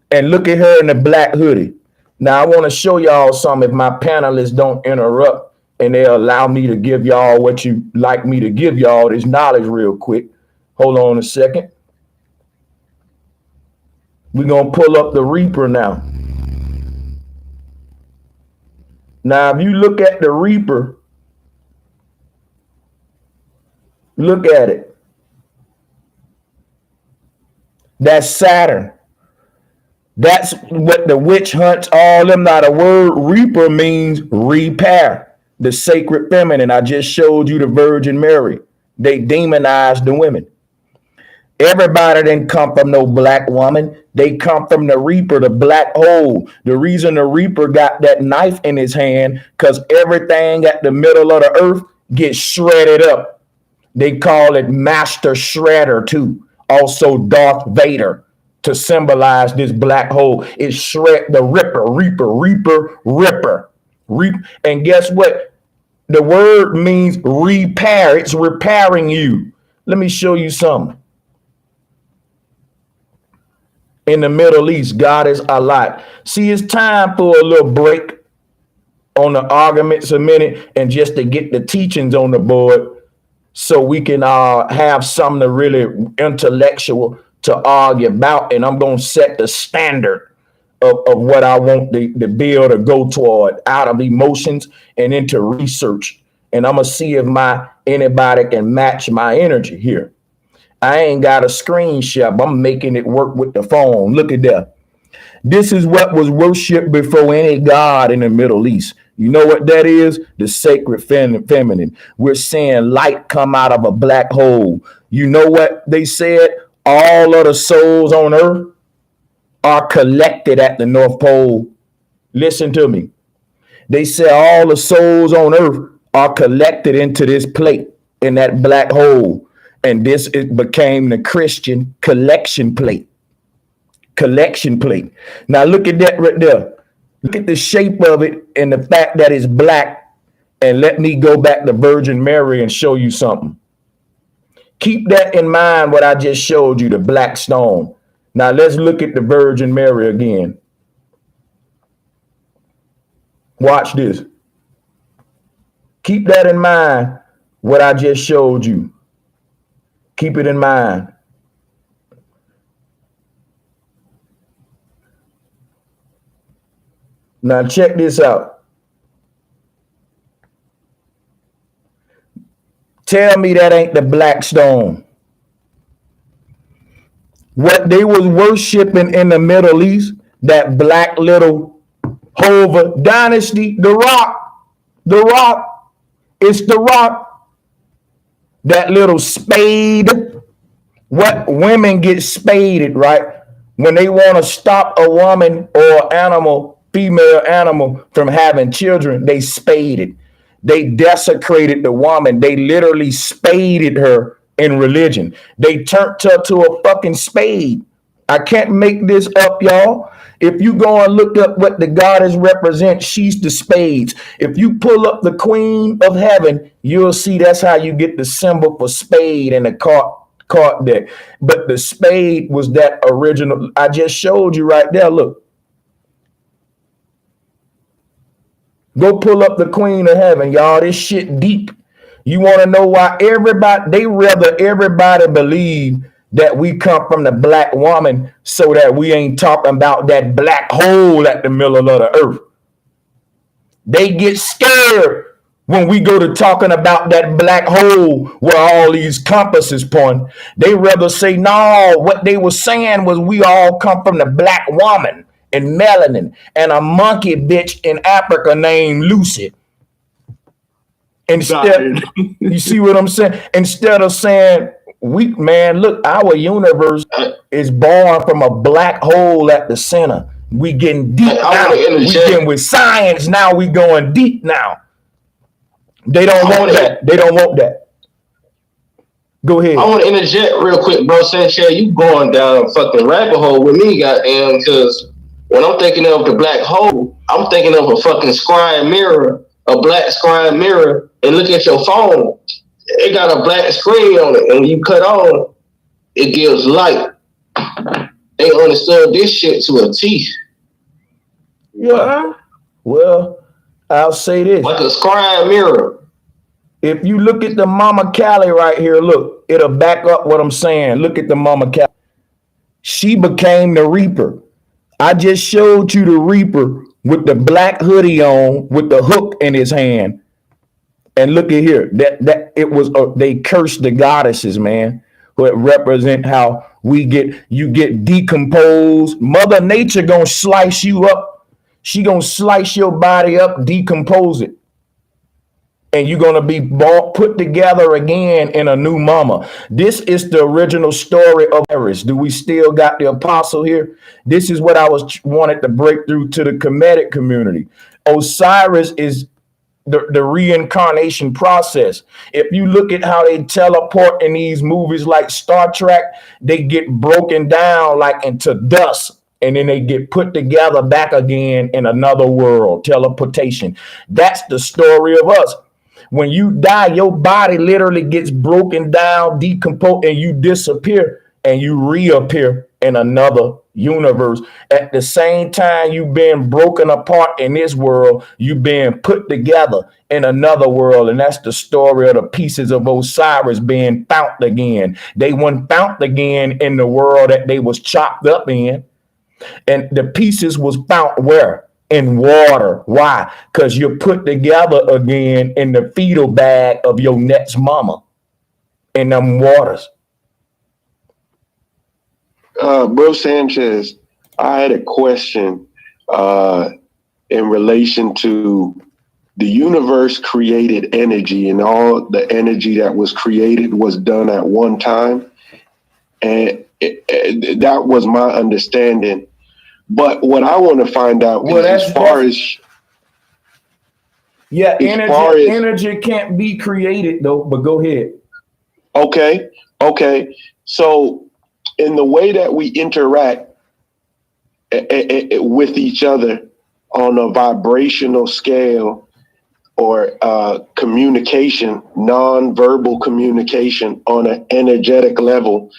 and look at her in the black hoodie. Now, I want to show y'all some if my panelists don't interrupt and they allow me to give y'all what you like me to give y'all this knowledge real quick. Hold on a second. We're going to pull up the Reaper now. Now, if you look at the Reaper, look at it. That's Saturn. That's what the witch hunts, all them. Now the word reaper means repair, the sacred feminine. I just showed you the Virgin Mary. They demonized the women. Everybody didn't come from no black woman. They come from the reaper, the black hole. The reason the reaper got that knife in his hand, because everything at the middle of the earth gets shredded up. They call it Master Shredder too. Also Darth Vader, to symbolize this black hole. It shred the ripper. And guess what? The word means repair. It's repairing you. Let me show you something. In the Middle East, God is a lot. See, it's time for a little break on the arguments a minute and just to get the teachings on the board so we can have something really intellectual to argue about. And I'm going to set the standard of what I want the bill to go toward, out of emotions and into research. And I'm going to see if anybody can match my energy here. I ain't got a screen share, but I'm making it work with the phone. Look at that. This is what was worshipped before any god in the Middle East. You know what that is? The sacred feminine. We're seeing light come out of a black hole. You know what they said? All of the souls on earth are collected at the North Pole. Listen to me. They said all the souls on earth are collected into this plate in that black hole. And it became the Christian collection plate. Now look at that right there. Look at the shape of it and the fact that it's black. And let me go back to Virgin Mary and show you something. Keep that in mind, what I just showed you, the black stone. Now let's look at the Virgin Mary again. Watch this. Keep that in mind, what I just showed you. Keep it in mind. Now check this out. Tell me that ain't the black stone. What they was worshiping in the Middle East, that black little Hova dynasty, the rock, it's the rock. That little spade, what women get spaded, right? When they want to stop a woman or animal, female animal, from having children, they spaded. They desecrated the woman. They literally spaded her in religion. They turned her to a fucking spade. I can't make this up, y'all. If you go and look up what the goddess represents, she's the spades. If you pull up the Queen of Heaven, you'll see that's how you get the symbol for spade in the card deck. But the spade was that original. I just showed you right there. Look. Go pull up the Queen of Heaven, y'all. This shit deep. You want to know why they rather everybody believe that we come from the black woman so that we ain't talking about that black hole at the middle of the earth. They get scared when we go to talking about that black hole where all these compasses point. They rather say, no, what they were saying was we all come from the black woman and melanin and a monkey bitch in Africa named Lucy. Instead, you see what I'm saying? Instead of saying, look, our universe is born from a black hole at the center. We getting deep now. We getting with science now. We going deep now. They don't want that. They don't want that. Go ahead. I want to interject real quick, bro. Sanchez, you going down a fucking rabbit hole with me, goddamn, because when I'm thinking of the black hole, I'm thinking of a fucking scrying mirror, a black scrying mirror, and look at your phone. It got a black screen on it, and when you cut on, it gives light. They understood this shit to a T. Yeah. Well, I'll say this. Like a scrying mirror. If you look at the Mama Callie right here, look, it'll back up what I'm saying. Look at the Mama Callie. She became the Reaper. I just showed you the Reaper with the black hoodie on, with the hook in his hand. And look at here, they cursed the goddesses, man, who represent how you get decomposed. Mother Nature gonna slice you up. She gonna slice your body up, decompose it. and you're going to be put together again in a new mama. This is the original story of Osiris. Do we still got the apostle here? This is what I wanted to break through to the Kemetic community. Osiris is the reincarnation process. If you look at how they teleport in these movies like Star Trek, they get broken down like into dust, and then they get put together back again in another world. Teleportation. That's the story of us. When you die, your body literally gets broken down, decomposed, and you disappear, and you reappear in another universe. At the same time you've been broken apart in this world, you've been put together in another world. And that's the story of the pieces of Osiris being found again. They weren't found again in the world that they was chopped up in. And the pieces was found where? In water. Why? Because you're put together again in the fetal bag of your next mama in them waters. Bro Sanchez, I had a question in relation to the universe created energy, and all the energy that was created was done at one time. And that was my understanding. But what I want to find out is as far as... Yeah, energy can't be created though, but go ahead. Okay. So in the way that we interact with each other on a vibrational scale or communication, non-verbal communication on an energetic level,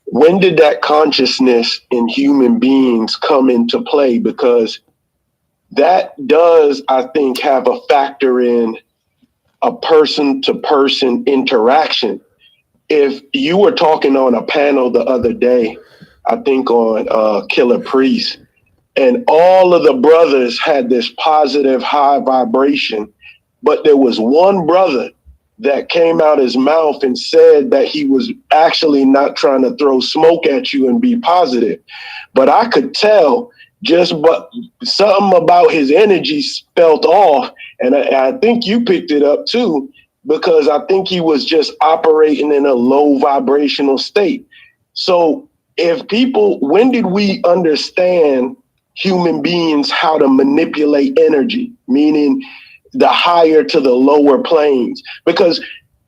when did that consciousness in human beings come into play? Because that does, I think, have a factor in a person-to-person interaction. If you were talking on a panel the other day, I think on Killer Priest, and all of the brothers had this positive high vibration, but there was one brother that came out his mouth and said that he was actually not trying to throw smoke at you and be positive. But I could tell but something about his energy felt off. And I think you picked it up too, because I think he was just operating in a low vibrational state. So when did we understand human beings how to manipulate energy, meaning the higher to the lower planes? Because,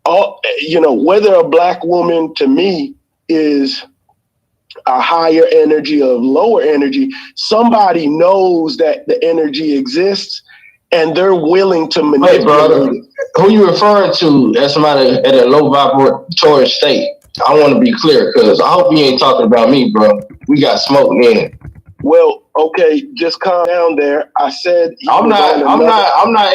whether a black woman to me is a higher energy or lower energy, somebody knows that the energy exists and they're willing to manipulate it. Who you referring to as somebody at a low vibratory state? I want to be clear, because I hope you ain't talking about me, bro. We got smoke in. Well, okay, just calm down there. I said I'm not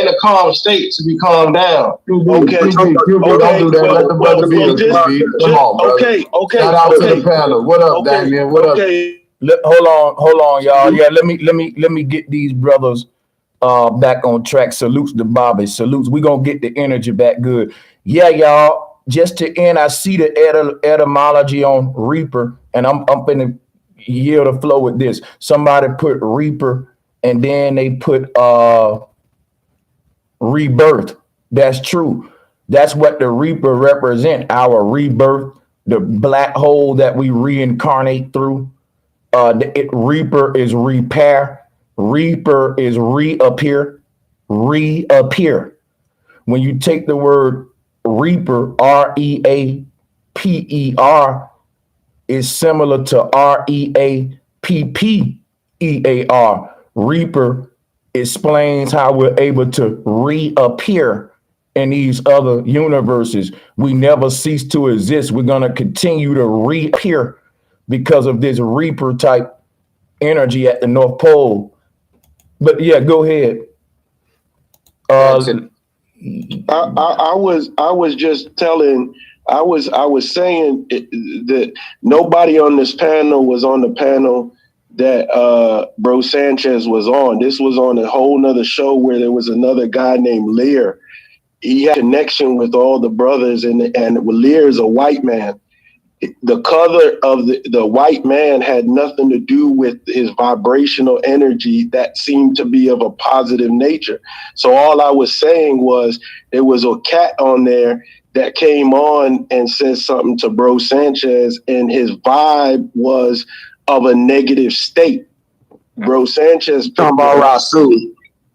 in a calm state to be calmed down. Okay, don't do that. Let the brother be. Come on, brother. Okay. Shout out to the panel. What up, Damien? What up? Hold on, y'all. Yeah, let me get these brothers back on track. Salutes to Bobby. Salutes. We gonna get the energy back good. Yeah, y'all. Just to end, I see the etymology on Reaper, and I'm gonna yield the flow with this. Somebody put Reaper, and then they put rebirth. That's true. That's what the Reaper represent, our rebirth, the black hole that we reincarnate through. Reaper is repair. Reaper is reappear. When you take the word Reaper, R-E-A-P-E-R, is similar to R-E-A-P-P-E-A-R. Reaper explains how we're able to reappear in these other universes. We never cease to exist. We're going to continue to reappear because of this Reaper type energy at the North Pole. But yeah, go ahead. I was just telling. I was saying that nobody on this panel was on the panel that Bro Sanchez was on. This was on a whole nother show where there was another guy named Lear. He had a connection with all the brothers, and Lear is a white man. the color of the white man had nothing to do with his vibrational energy that seemed to be of a positive nature. So all I was saying was there was a cat on there that came on and said something to Bro Sanchez, and his vibe was of a negative state. Bro Sanchez Talking about Rasul.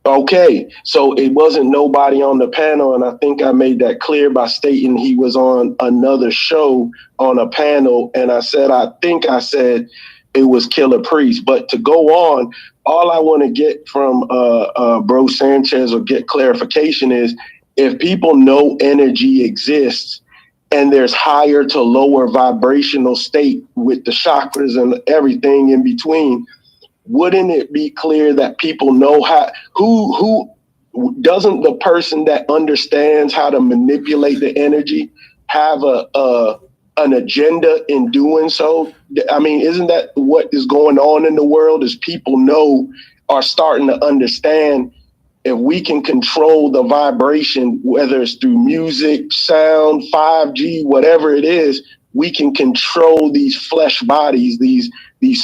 Okay, so it wasn't nobody on the panel, and I think I made that clear by stating he was on another show on a panel, and I said it was Killer Priest. But to go on, all I want to get from Bro Sanchez or get clarification is, if people know energy exists and there's higher to lower vibrational state with the chakras and everything in between, wouldn't it be clear that people know who doesn't the person that understands how to manipulate the energy have an agenda in doing so? I mean, isn't that what is going on in the world? Is people are starting to understand, if we can control the vibration, whether it's through music, sound, 5G, whatever it is, we can control these flesh bodies, these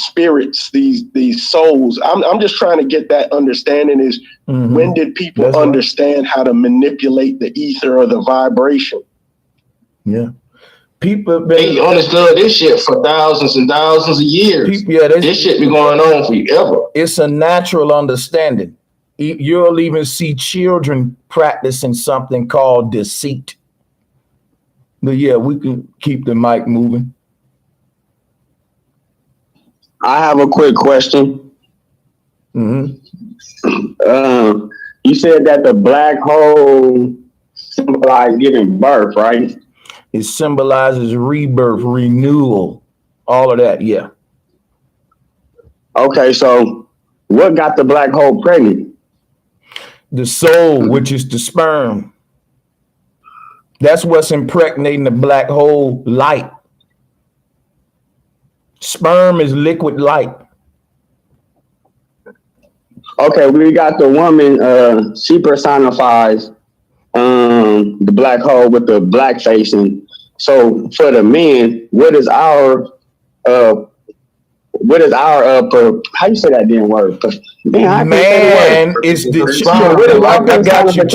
spirits, these souls. I'm just trying to get that understanding is, when did people understand how to manipulate the ether or the vibration? Yeah. People they understood this shit for thousands and thousands of years. This shit been going on forever. It's a natural understanding. You'll even see children practicing something called deceit. But yeah, we can keep the mic moving. I have a quick question. Mm-hmm. You said that the black hole symbolized giving birth, right? It symbolizes rebirth, renewal, all of that. Yeah. Okay, so what got the black hole pregnant? The soul, which is the sperm. That's what's impregnating the black hole, light. Sperm is liquid light. Okay, we got the woman, she personifies the black hole with the black facing. So for the men, what is our how you say that damn word? Man is the sperm. I got you.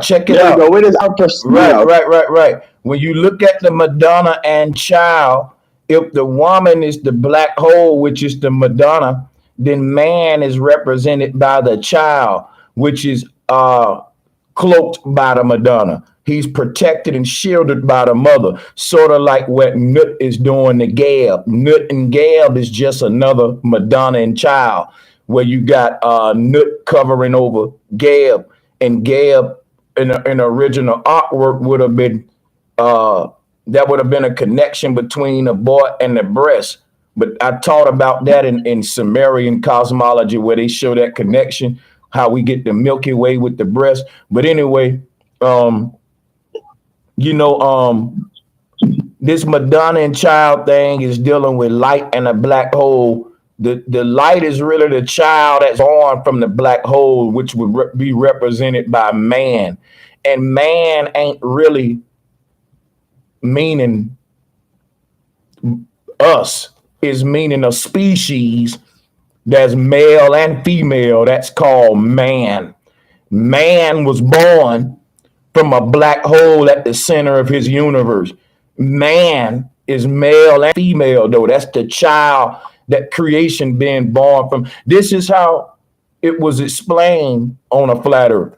Check it out. What is our Right. When you look at the Madonna and child, if the woman is the black hole, which is the Madonna, then man is represented by the child, which is cloaked by the Madonna. He's protected and shielded by the mother, sort of like what Nut is doing to Gab. Nut and Gab is just another Madonna and child, where you got Nut covering over Gab, and Gab in original artwork would have been that would have been a connection between the boy and the breast. But I taught about that in Sumerian cosmology, where they show that connection, how we get the Milky Way with the breast. But anyway, this Madonna and child thing is dealing with light and a black hole. The light is really the child that's born from the black hole, which would be represented by man. And man ain't really meaning us, is meaning a species that's male and female. That's called man. Man was born from a black hole at the center of his universe. Man is male and female, though. That's the child, that creation being born from. This is how it was explained on a flat earth.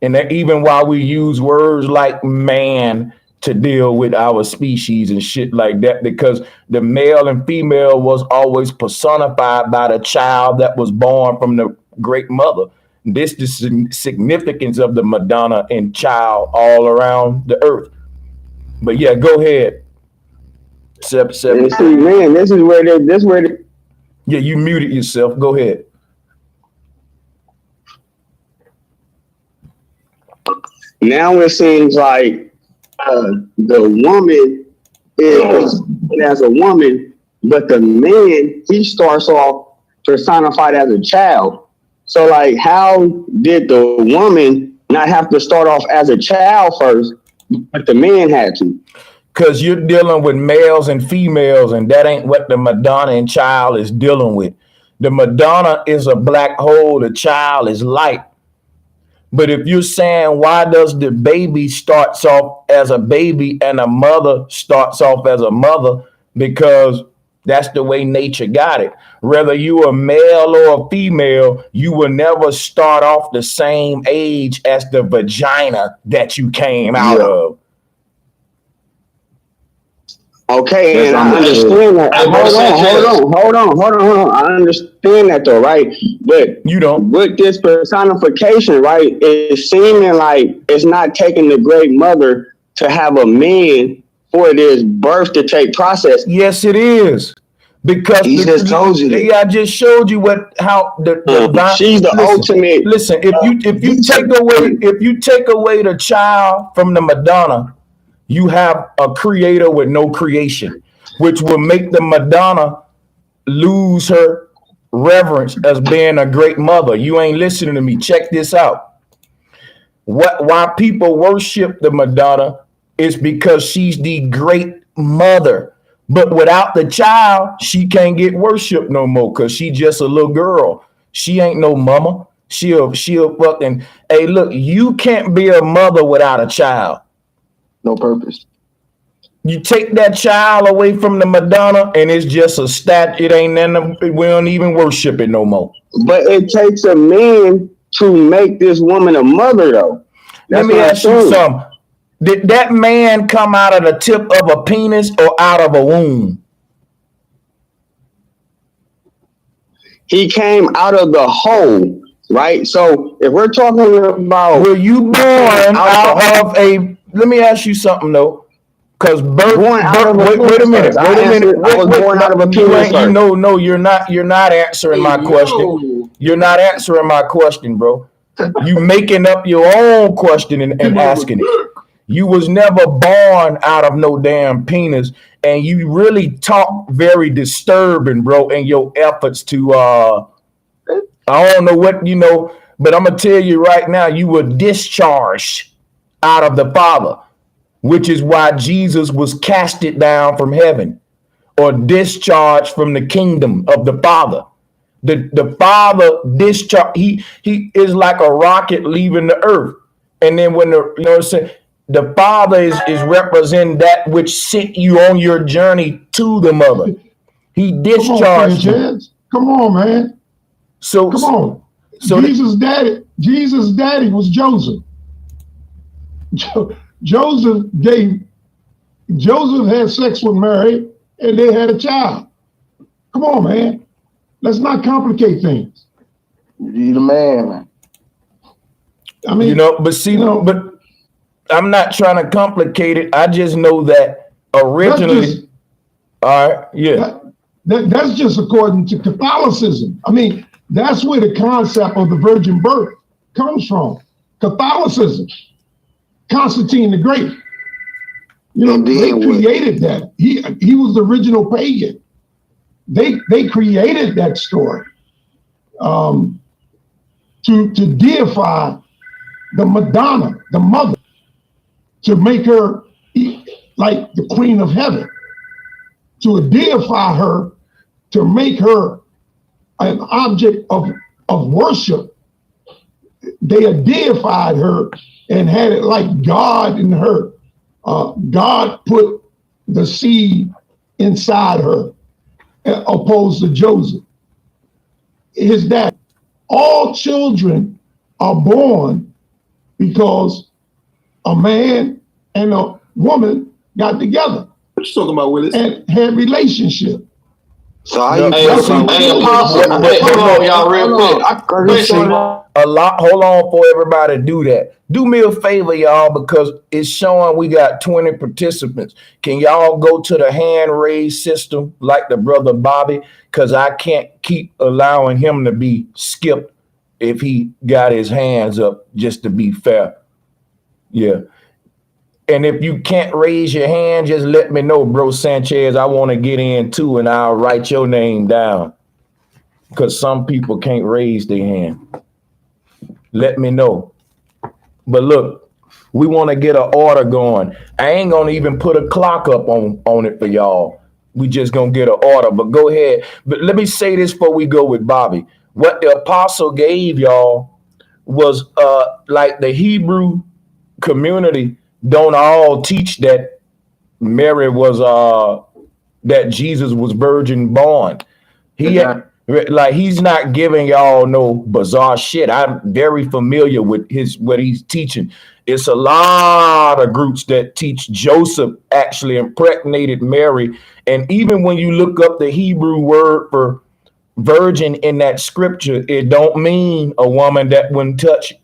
And that even while we use words like man to deal with our species and shit like that, because the male and female was always personified by the child that was born from the great mother. This is the significance of the Madonna and child all around the earth. But yeah, go ahead. See, man, this is where yeah, you muted yourself. Go ahead. Now it seems like the woman is as a woman, but the man, he starts off personified as a child. So like, how did the woman not have to start off as a child first, but the man had to? because you're dealing with males and females, and that ain't what the Madonna and child is dealing with. The Madonna is a black hole, the child is light. But if you're saying, why does the baby starts off as a baby and a mother starts off as a mother? Because that's the way nature got it. Whether you a male or a female, you will never start off the same age as the vagina that you came out of. Okay, and I understand that. Hold on. I understand that though, right? But you don't. With this personification, right, it's seeming like it's not taking the great mother to have a man for this birth to take process. Yes, it is. Because he just told you that. Yeah, I just showed you how she's the ultimate. Listen, if you take away the child from the Madonna, you have a creator with no creation, which will make the Madonna lose her reverence as being a great mother. You ain't listening to me. Check this out. Why people worship the Madonna is because she's the great mother. But without the child, she can't get worshiped no more because she just a little girl. She ain't no mama. She'll fucking, hey, look, you can't be a mother without a child. No purpose. You take that child away from the Madonna and it's just a stat. It ain't nothing. We don't even worship it no more. But it takes a man to make this woman a mother, though. Let me ask you something. Did that man come out of the tip of a penis or out of a womb? He came out of the hole, right? So if we're talking about, were you born out of a? Let me ask you something though, because birth. Wait a minute. I was born out of a penis. No, you're not. You're not answering my question. You're not answering my question, bro. You making up your own question and asking it. You was never born out of no damn penis, and you really talk very disturbing, bro, in your efforts to I don't know what but I'm gonna tell you right now, you were discharged out of the Father, which is why Jesus was casted down from heaven or discharged from the kingdom of the Father. The Father discharged, he is like a rocket leaving the earth. And then when the Father is representing that which sent you on your journey to the mother. He discharged you. Come on, man. So Jesus' daddy was Joseph. Joseph had sex with Mary and they had a child. Come on, man. Let's not complicate things. You're the man. I mean, but I'm not trying to complicate it. I just know that originally, all right, yeah. That's just according to Catholicism. I mean, that's where the concept of the virgin birth comes from. Catholicism. Constantine the Great. They created that. He was the original pagan. They created that story to deify the Madonna, the mother, to make her like the queen of heaven, to deify her, to make her an object of worship. They had deified her and had it like God in her. God put the seed inside her, opposed to Joseph. His dad. All children are born because a man and a woman got together. What you talking about, Willis? And had relationship. So how you hold on, y'all, real quick. Hold on for everybody to do that. Do me a favor, y'all, because it's showing we got 20 participants. Can y'all go to the hand raise system like the brother Bobby? Because I can't keep allowing him to be skipped if he got his hands up, just to be fair. Yeah. And if you can't raise your hand, just let me know, bro Sanchez. I want to get in too, and I'll write your name down. Because some people can't raise their hand. Let me know. But look, We want to get an order going. I ain't gonna even put a clock up on it for y'all. We just gonna get an order. But go ahead. But let me say this before we go with Bobby. What the apostle gave y'all was like the Hebrew community don't all teach that Mary was that Jesus was virgin born. He's not giving y'all no bizarre shit. I'm very familiar with what he's teaching. It's a lot of groups that teach Joseph actually impregnated Mary. And even when you look up the Hebrew word for virgin in that scripture, it don't mean a woman that wouldn't touch it.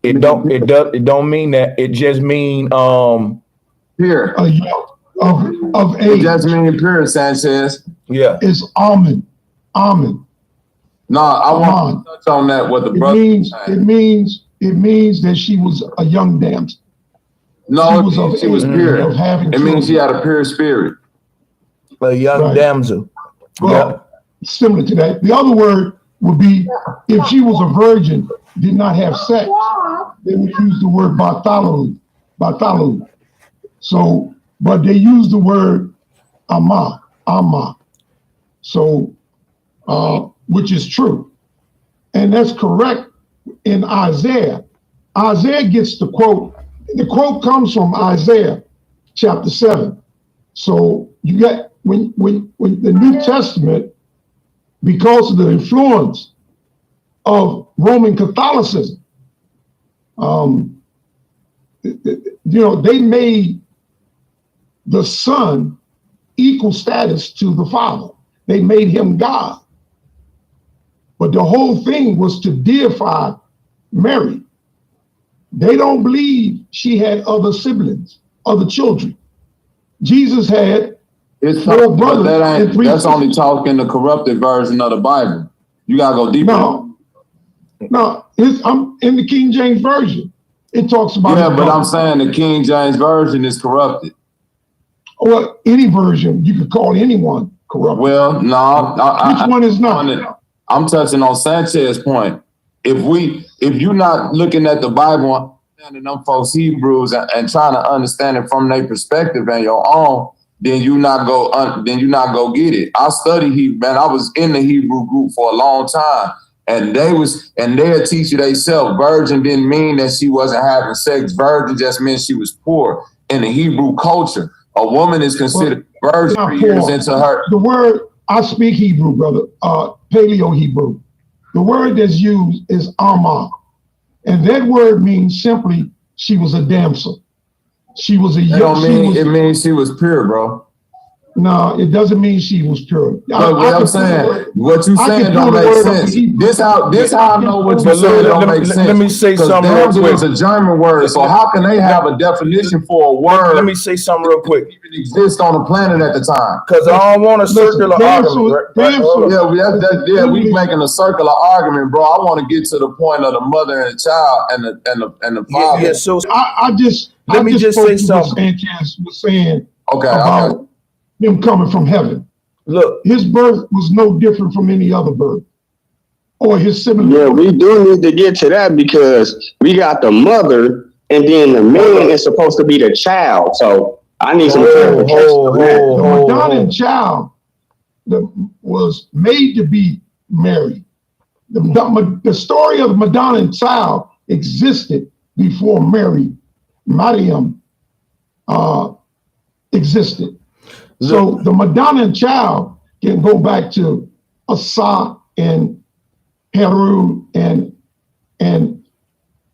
It don't mean that. It just mean pure. Of age. It just mean pure, Sanchez. Yeah. It's almond. No, I want to touch on that. What the brother it means that she was a young damsel. No, she was pure. It means she had a pure spirit. A young damsel. Well, similar to that. The other word would be if she was a virgin, did not have sex, they would use the word Bartholomew. So, but they use the word Amma. So, which is true. And that's correct in Isaiah. Isaiah gets the quote. The quote comes from Isaiah chapter 7. So you got when the New Testament, because of the influence of Roman Catholicism, they made the Son equal status to the Father. They made him God. But the whole thing was to deify Mary. They don't believe she had other siblings, other children. Jesus had four brothers and three sisters. That's only talking the corrupted version of the Bible. You gotta go deeper. No, I'm in the King James Version. It talks about. Yeah, but I'm saying the King James Version is corrupted. Well, any version, you could call anyone corrupted. Well, no. Which one is not? I'm touching on Sanchez's point. If you're not looking at the Bible, understanding them folks Hebrews and trying to understand it from their perspective and your own, then you not go get it. I studied Hebrew, man. I was in the Hebrew group for a long time, and they'll teach you themselves. Virgin didn't mean that she wasn't having sex. Virgin just meant she was poor. In the Hebrew culture, a woman is considered virgin 3 years into her. The word, I speak Hebrew, brother, Paleo Hebrew. The word that's used is Amma. And that word means simply she was a damsel. She was a young. It means she was pure, bro. No, it doesn't mean she was pure. But what I'm saying, what you saying don't make sense. This how I know what you saying don't make sense. Let me say something real quick. It's a German word, so how can they have a definition for a word? Let me say something real quick. Even exist on the planet at the time. Because I don't want a circular argument. We making a circular argument, bro. I want to get to the point of the mother and the child and the father. Yeah, so let me just say something. Sanchez was saying about him coming from heaven. Look, his birth was no different from any other birth, or his sibling. Yeah, we do need to get to that because we got the mother, and then the man is supposed to be the child. So I need some clarification on that. The Madonna child was made to be married. The story of the Madonna child existed before Mariam existed. So the Madonna child can go back to Asa and Heru and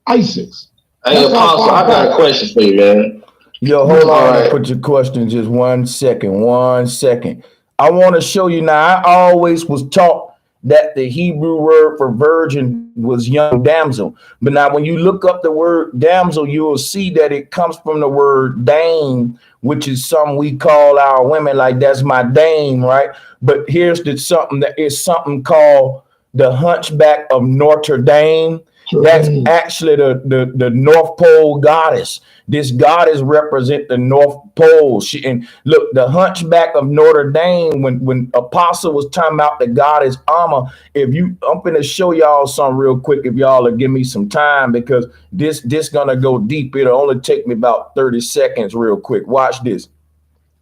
Isis. Hey, Apostle, I got a question for you, man. Yo, hold on. Put your question just 1 second. 1 second. I want to show you now. I always was taught that the Hebrew word for virgin was young damsel. But now when you look up the word damsel, you will see that it comes from the word dame, which is something we call our women, like that's my dame, right? But here's something that is something called the Hunchback of Notre Dame. That's actually the North Pole goddess. This goddess represents the North Pole. And look, the Hunchback of Notre Dame, when Apostle was talking about the goddess Amma, I'm gonna show y'all something real quick if y'all will give me some time, because this gonna go deep. It'll only take me about 30 seconds real quick. Watch this.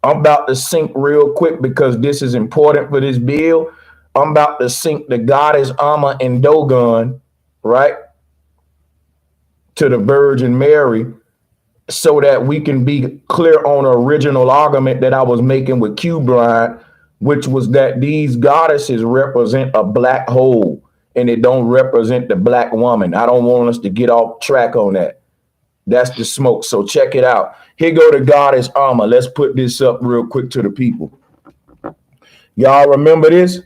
I'm about to sync real quick because this is important for this bill. I'm about to sync the goddess Amma and Dogon, right, to the Virgin Mary, so that we can be clear on the original argument that I was making with Q Bryant, which was that these goddesses represent a black hole and it don't represent the black woman. I don't want us to get off track on that. That's the smoke. So check it out. Here go the goddess Amma. Let's put this up real quick to the people. Y'all remember this?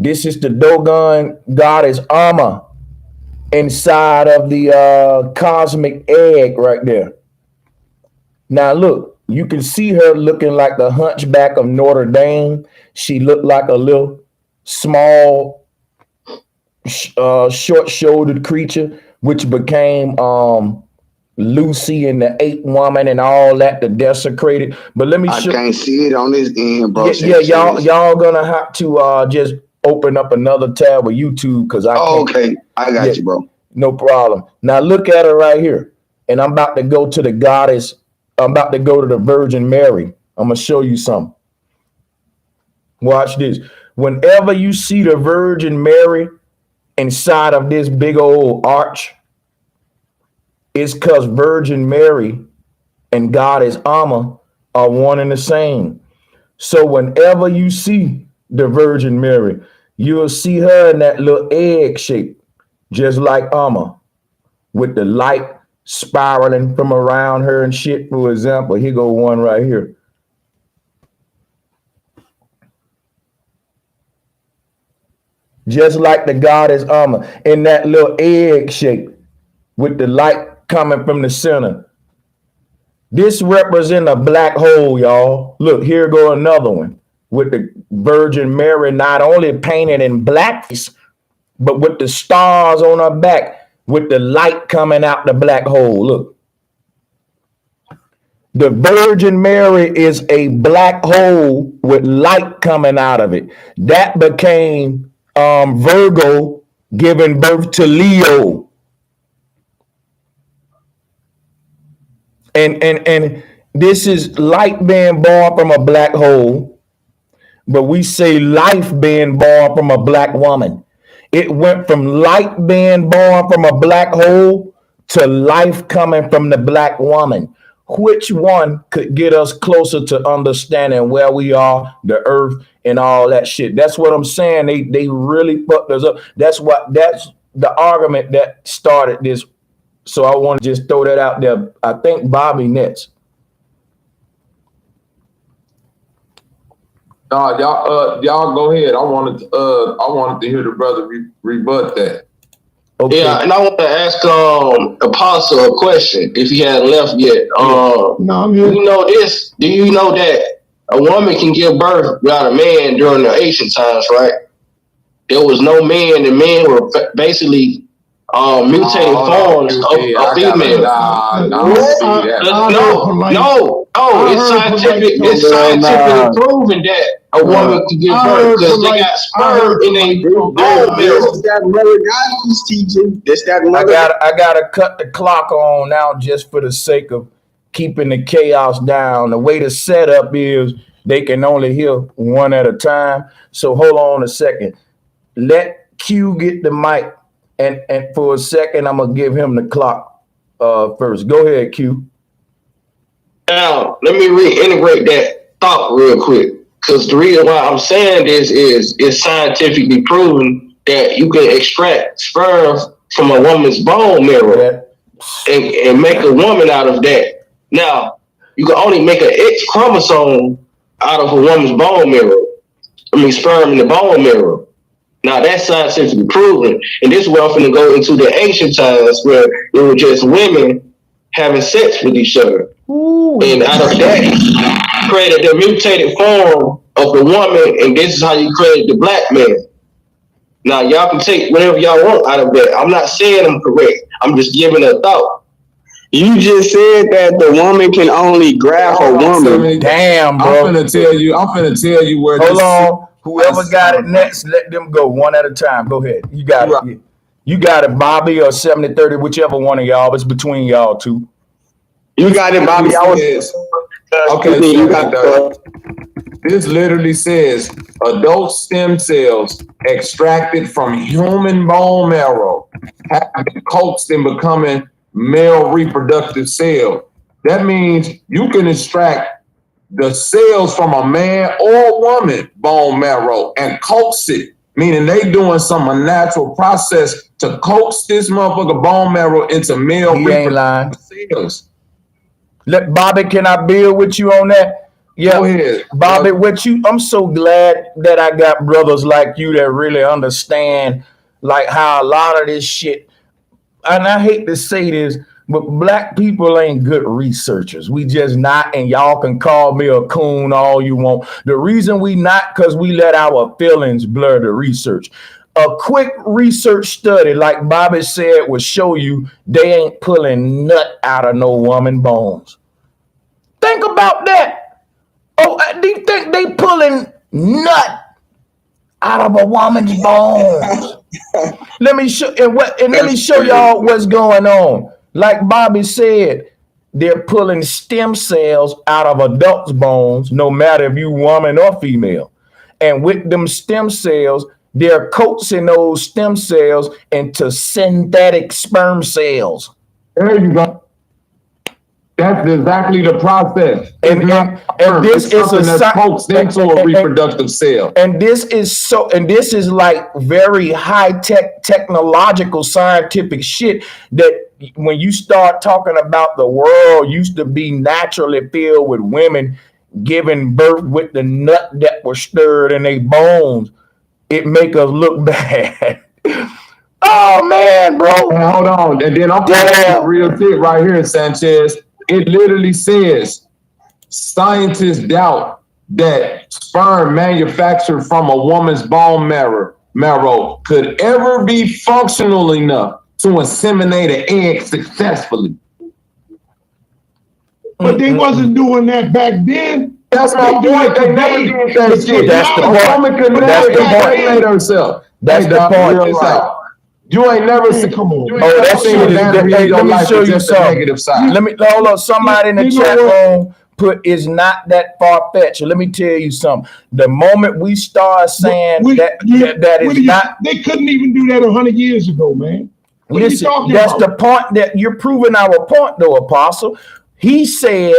This is the Dogon goddess Amma inside of the cosmic egg right there. Now look, you can see her looking like the Hunchback of Notre Dame. She looked like a little small, short-shouldered creature, which became Lucy and the Ape Woman and all that, the desecrated. But let me show. I can't see it on this end, bro. Yeah, y'all gonna have to just open up another tab with YouTube, because I can't. Okay, I got you, bro. No problem. Now look at her right here. And I'm about to go to the goddess. I'm about to go to the Virgin Mary. I'm gonna show you something. Watch this. Whenever you see the Virgin Mary inside of this big old arch, it's because Virgin Mary and Goddess Amma are one and the same. So whenever you see the Virgin Mary, you'll see her in that little egg shape, just like Amma, with the light spiraling from around her and shit. For example, here go one right here. Just like the goddess Amma in that little egg shape with the light coming from the center. This represents a black hole, y'all. Look, here go another one with the Virgin Mary not only painted in blackface, but with the stars on her back, with the light coming out the black hole. Look. The Virgin Mary is a black hole with light coming out of it. That became Virgo, giving birth to Leo. And this is light being born from a black hole, but we say life being born from a black woman. It went from light being born from a black hole to life coming from the black woman. Which one could get us closer to understanding where we are, the earth, and all that shit? That's what I'm saying. They really fucked us up. That's the argument that started this. So I want to just throw that out there. I think Bobby next. Y'all go ahead. I wanted to hear the brother rebut that. Okay. Yeah, and I want to ask Apostle a question if he hadn't left yet. No, I'm here. You know this? Do you know that a woman can give birth without a man during the ancient times, right? There was no man, and men were basically mutating forms of females. No, it's scientific. It's scientifically proven that a woman can give birth because they got sperm in their bone marrow. That mother God's teaching. I gotta cut the clock on now just for the sake of keeping the chaos down. The way the setup is, they can only hear one at a time. So hold on a second. Let Q get the mic. And for a second, I'm going to give him the clock first. Go ahead, Q. Now, let me reintegrate that thought real quick. Because the reason why I'm saying this is it's scientifically proven that you can extract sperm from a woman's bone marrow and make a woman out of that. Now, you can only make an X chromosome out of a woman's bone marrow. Sperm in the bone marrow. Now that's scientifically proven, and this is where I'm going to go into the ancient times where it was just women having sex with each other. Ooh. And out of that, created the mutated form of the woman, and this is how you created the black man. Now y'all can take whatever y'all want out of that. I'm not saying I'm correct. I'm just giving a thought. You just said that the woman can only grab a woman. Damn, bro. I'm finna tell you where Hold this. on. Whoever got it next, let them go one at a time. Go ahead. You got it. You got it, Bobby, or 70-30, whichever one of y'all. It's between y'all two. You got it, Bobby. Okay, so you got this literally says adult stem cells extracted from human bone marrow have been coaxed in becoming male reproductive cell. That means you can extract the cells from a man or woman bone marrow and coax it, meaning they doing some unnatural process to coax this motherfucker bone marrow into male reproductive cells. Let Bobby, can I build with you on that? Yeah, go ahead, Bobby. With you, I'm so glad that I got brothers like you that really understand, like how a lot of this shit. And I hate to say this, but black people ain't good researchers. We just not, and y'all can call me a coon all you want. The reason we not, because we let our feelings blur the research. A quick research study, like Bobby said, will show you they ain't pulling nut out of no woman bones. Think about that. Oh, do you think they pulling nut out of a woman's bones? Let me show let me show y'all what's going on. Like Bobby said, they're pulling stem cells out of adults' bones, no matter if you woman or female. And with them stem cells, they're coaxing those stem cells into synthetic sperm cells. There you go. That's exactly the process. And this is that's coaxed into a reproductive cell. And this is like very high-tech technological scientific shit that when you start talking about the world used to be naturally filled with women giving birth with the nut that was stirred in their bones, it make us look bad. Oh man, bro. Hold on. And then I'm putting real shit right here, Sanchez. It literally says scientists doubt that sperm manufactured from a woman's bone marrow could ever be functional enough to inseminate an egg successfully. But they wasn't doing that back then. That's my point. They never did that shit. That's the point. A woman could never impregnate herself. That's the point. You ain't never seen. Come on. Oh, that shit is. Let me show you something. Let me hold on. Somebody in the chat room put is not that far fetched. Let me tell you something. The moment we start saying that is not, they couldn't even do that 100 years ago, man. Listen, that's the point that you're proving our point, though, Apostle. He said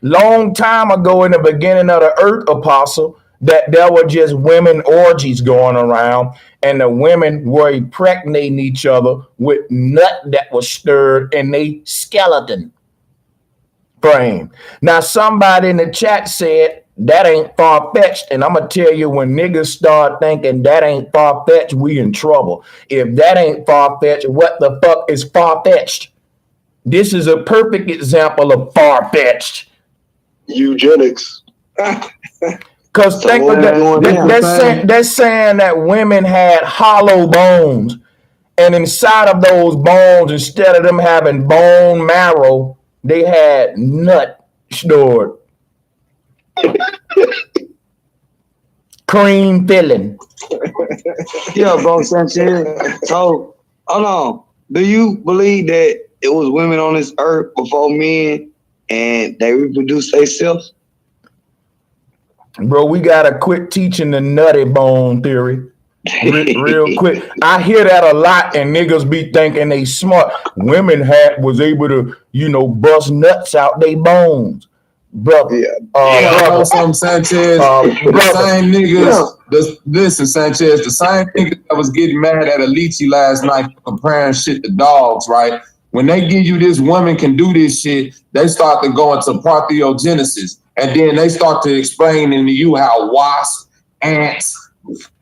long time ago in the beginning of the earth, Apostle, that there were just women orgies going around, and the women were impregnating each other with nut that was stirred in their skeleton frame. Now, somebody in the chat said that ain't far-fetched, and I'm going to tell you, when niggas start thinking that ain't far-fetched, we in trouble. If that ain't far-fetched, what the fuck is far-fetched? This is a perfect example of far-fetched. Eugenics. Because think of that. That's saying that women had hollow bones, and inside of those bones, instead of them having bone marrow, they had nut stored. Cream filling. Yeah, bro, Sanchez. So, hold on. Do you believe that it was women on this earth before men and they reproduced themselves? Bro, we gotta quit teaching the nutty bone theory. Real quick. I hear that a lot, and niggas be thinking they smart. Women was able to, bust nuts out they bones. Brother. Some Sanchez, the same niggas. Listen, Sanchez, the same niggas that was getting mad at Alici last night for comparing shit to dogs, right? When they give you this woman can do this shit, they start to go into parthenogenesis. And then they start to explain to you how wasps, ants,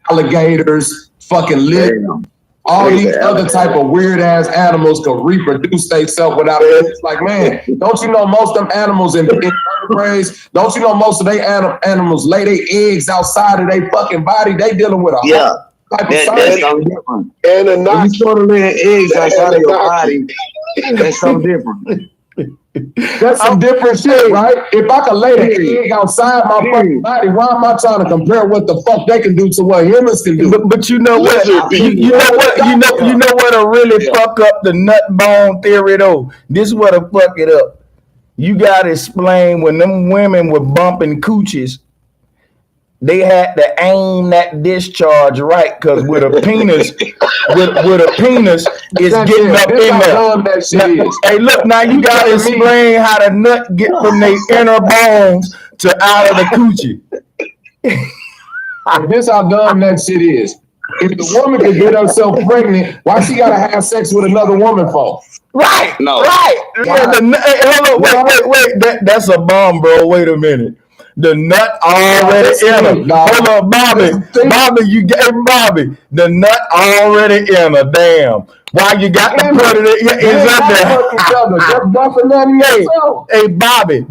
alligators, fucking lizards, all these other type of weird ass animals can reproduce themselves without it. It's like, man, don't you know most of them animals in vertebrates? Don't you know most of they animals lay their eggs outside of their fucking body? They dealing with a That's something different. And a If notch. you start letting eggs outside of your body, that's something different. That's some different shit, right? If I can lay the egg outside my fucking body, why am I trying to compare what the fuck they can do to what humans can do? But you know what? You know what'll really fuck up the nut bone theory though? This what'll fuck it up. You gotta explain when them women were bumping coochies, they had to aim that discharge right, because with a penis, with a penis, it's getting up in there. Now, hey, look, now you gotta explain how the nut get from their inner bones to out of the coochie. This how dumb that shit is. If the woman can get herself pregnant, why she gotta have sex with another woman for? Right, No. right. Yeah, hold on, wait. That's a bomb, bro. Wait a minute. The nut already in her. Hold on, Bobby, you get Bobby. The nut already in her. Damn. Why you got to put it in? It's up there. Hey, Bobby,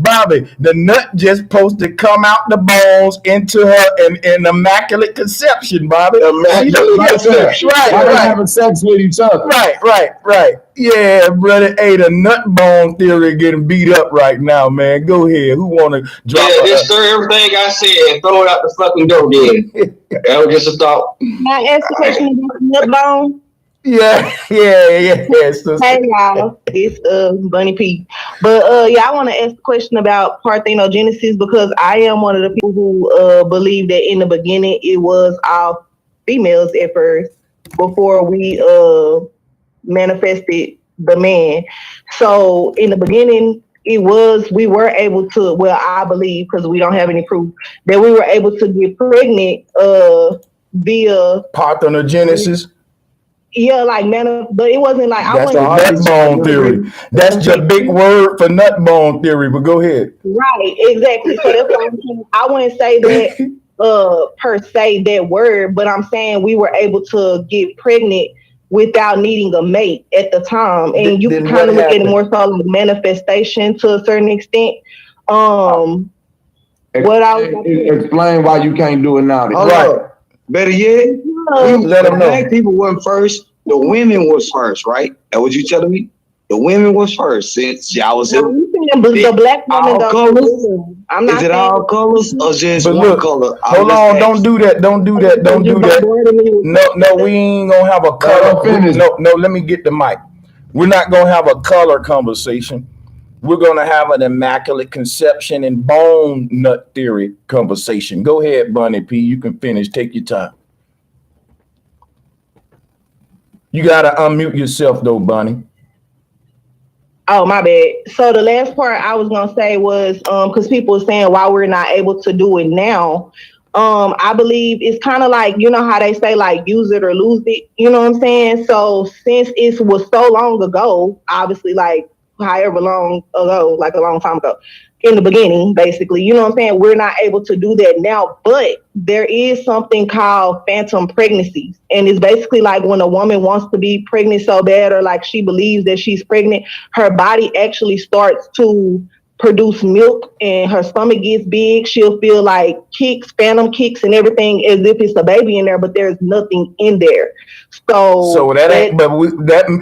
the nut just supposed to come out the bones into her in immaculate conception, Bobby. Immaculate conception. Right. Having sex with each other. Right. Yeah, brother. Hey, the nut bone theory getting beat up right now, man. Go ahead. Who want to drop? Yeah, just stir everything I said and throw it out the fucking door then. That was just a thought. Can I ask a question about the nut bone? Yeah. Hey y'all, it's Bunny P. But yeah, I want to ask a question about parthenogenesis, because I am one of the people who believe that in the beginning it was all females at first before we manifested the man. So in the beginning we were able to, well, I believe, because we don't have any proof, that we were able to get pregnant via parthenogenesis. Yeah, like but it wasn't like that's the nut bone theory. That's just a big word for nut bone theory. But go ahead. Right, exactly. So that's what I'm saying. I wouldn't say that per se that word, but I'm saying we were able to get pregnant without needing a mate at the time, and you can kind of look at it more so like manifestation to a certain extent. Explain why you can't do it now. Right. Better yet, let them know. Black people weren't first. The women was first, right? That what you telling me? The women was first, since y'all was the black woman. All colors. I'm not. Is it all colors or just one color? Hold on, don't do that. No, we ain't gonna have a color. No, let me get the mic. We're not gonna have a color conversation. We're gonna have an immaculate conception and bone nut theory conversation. Go ahead, Bunny P. You can finish. Take your time. You gotta unmute yourself though, Bunny. Oh, my bad. So the last part I was gonna say was because people were saying why we're not able to do it now. I believe it's kind of like, you know how they say like use it or lose it. You know what I'm saying? So since it was so long ago, obviously like however long ago, like a long time ago, in the beginning, basically, you know what I'm saying? We're not able to do that now, but there is something called phantom pregnancies. And it's basically like when a woman wants to be pregnant so bad, or like she believes that she's pregnant, her body actually starts to produce milk and her stomach gets big. She'll feel like kicks, phantom kicks and everything as if it's a baby in there, but there's nothing in there. So that ain't, but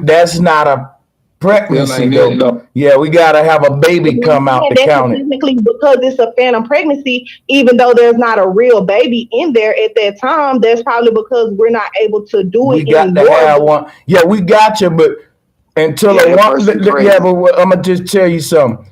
that's not a pregnancy though. Yeah, we gotta have a baby come out to count it. Technically, because it's a phantom pregnancy, even though there's not a real baby in there at that time, that's probably because we're not able to do it. We got to have one. Yeah, we got you, but until but I'm gonna just tell you something.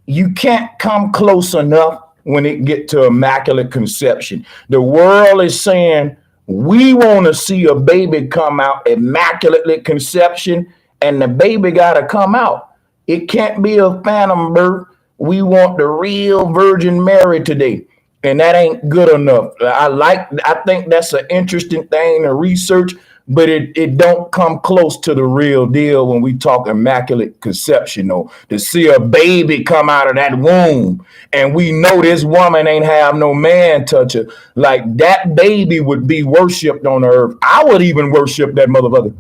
You can't come close enough when it get to immaculate conception. The world is saying we want to see a baby come out immaculately conception. And the baby gotta come out. It can't be a phantom birth. We want the real Virgin Mary today. And that ain't good enough. I think that's an interesting thing to research, but it don't come close to the real deal when we talk immaculate conception, though. To see a baby come out of that womb, and we know this woman ain't have no man touch her, like that baby would be worshipped on the earth. I would even worship that motherfucker.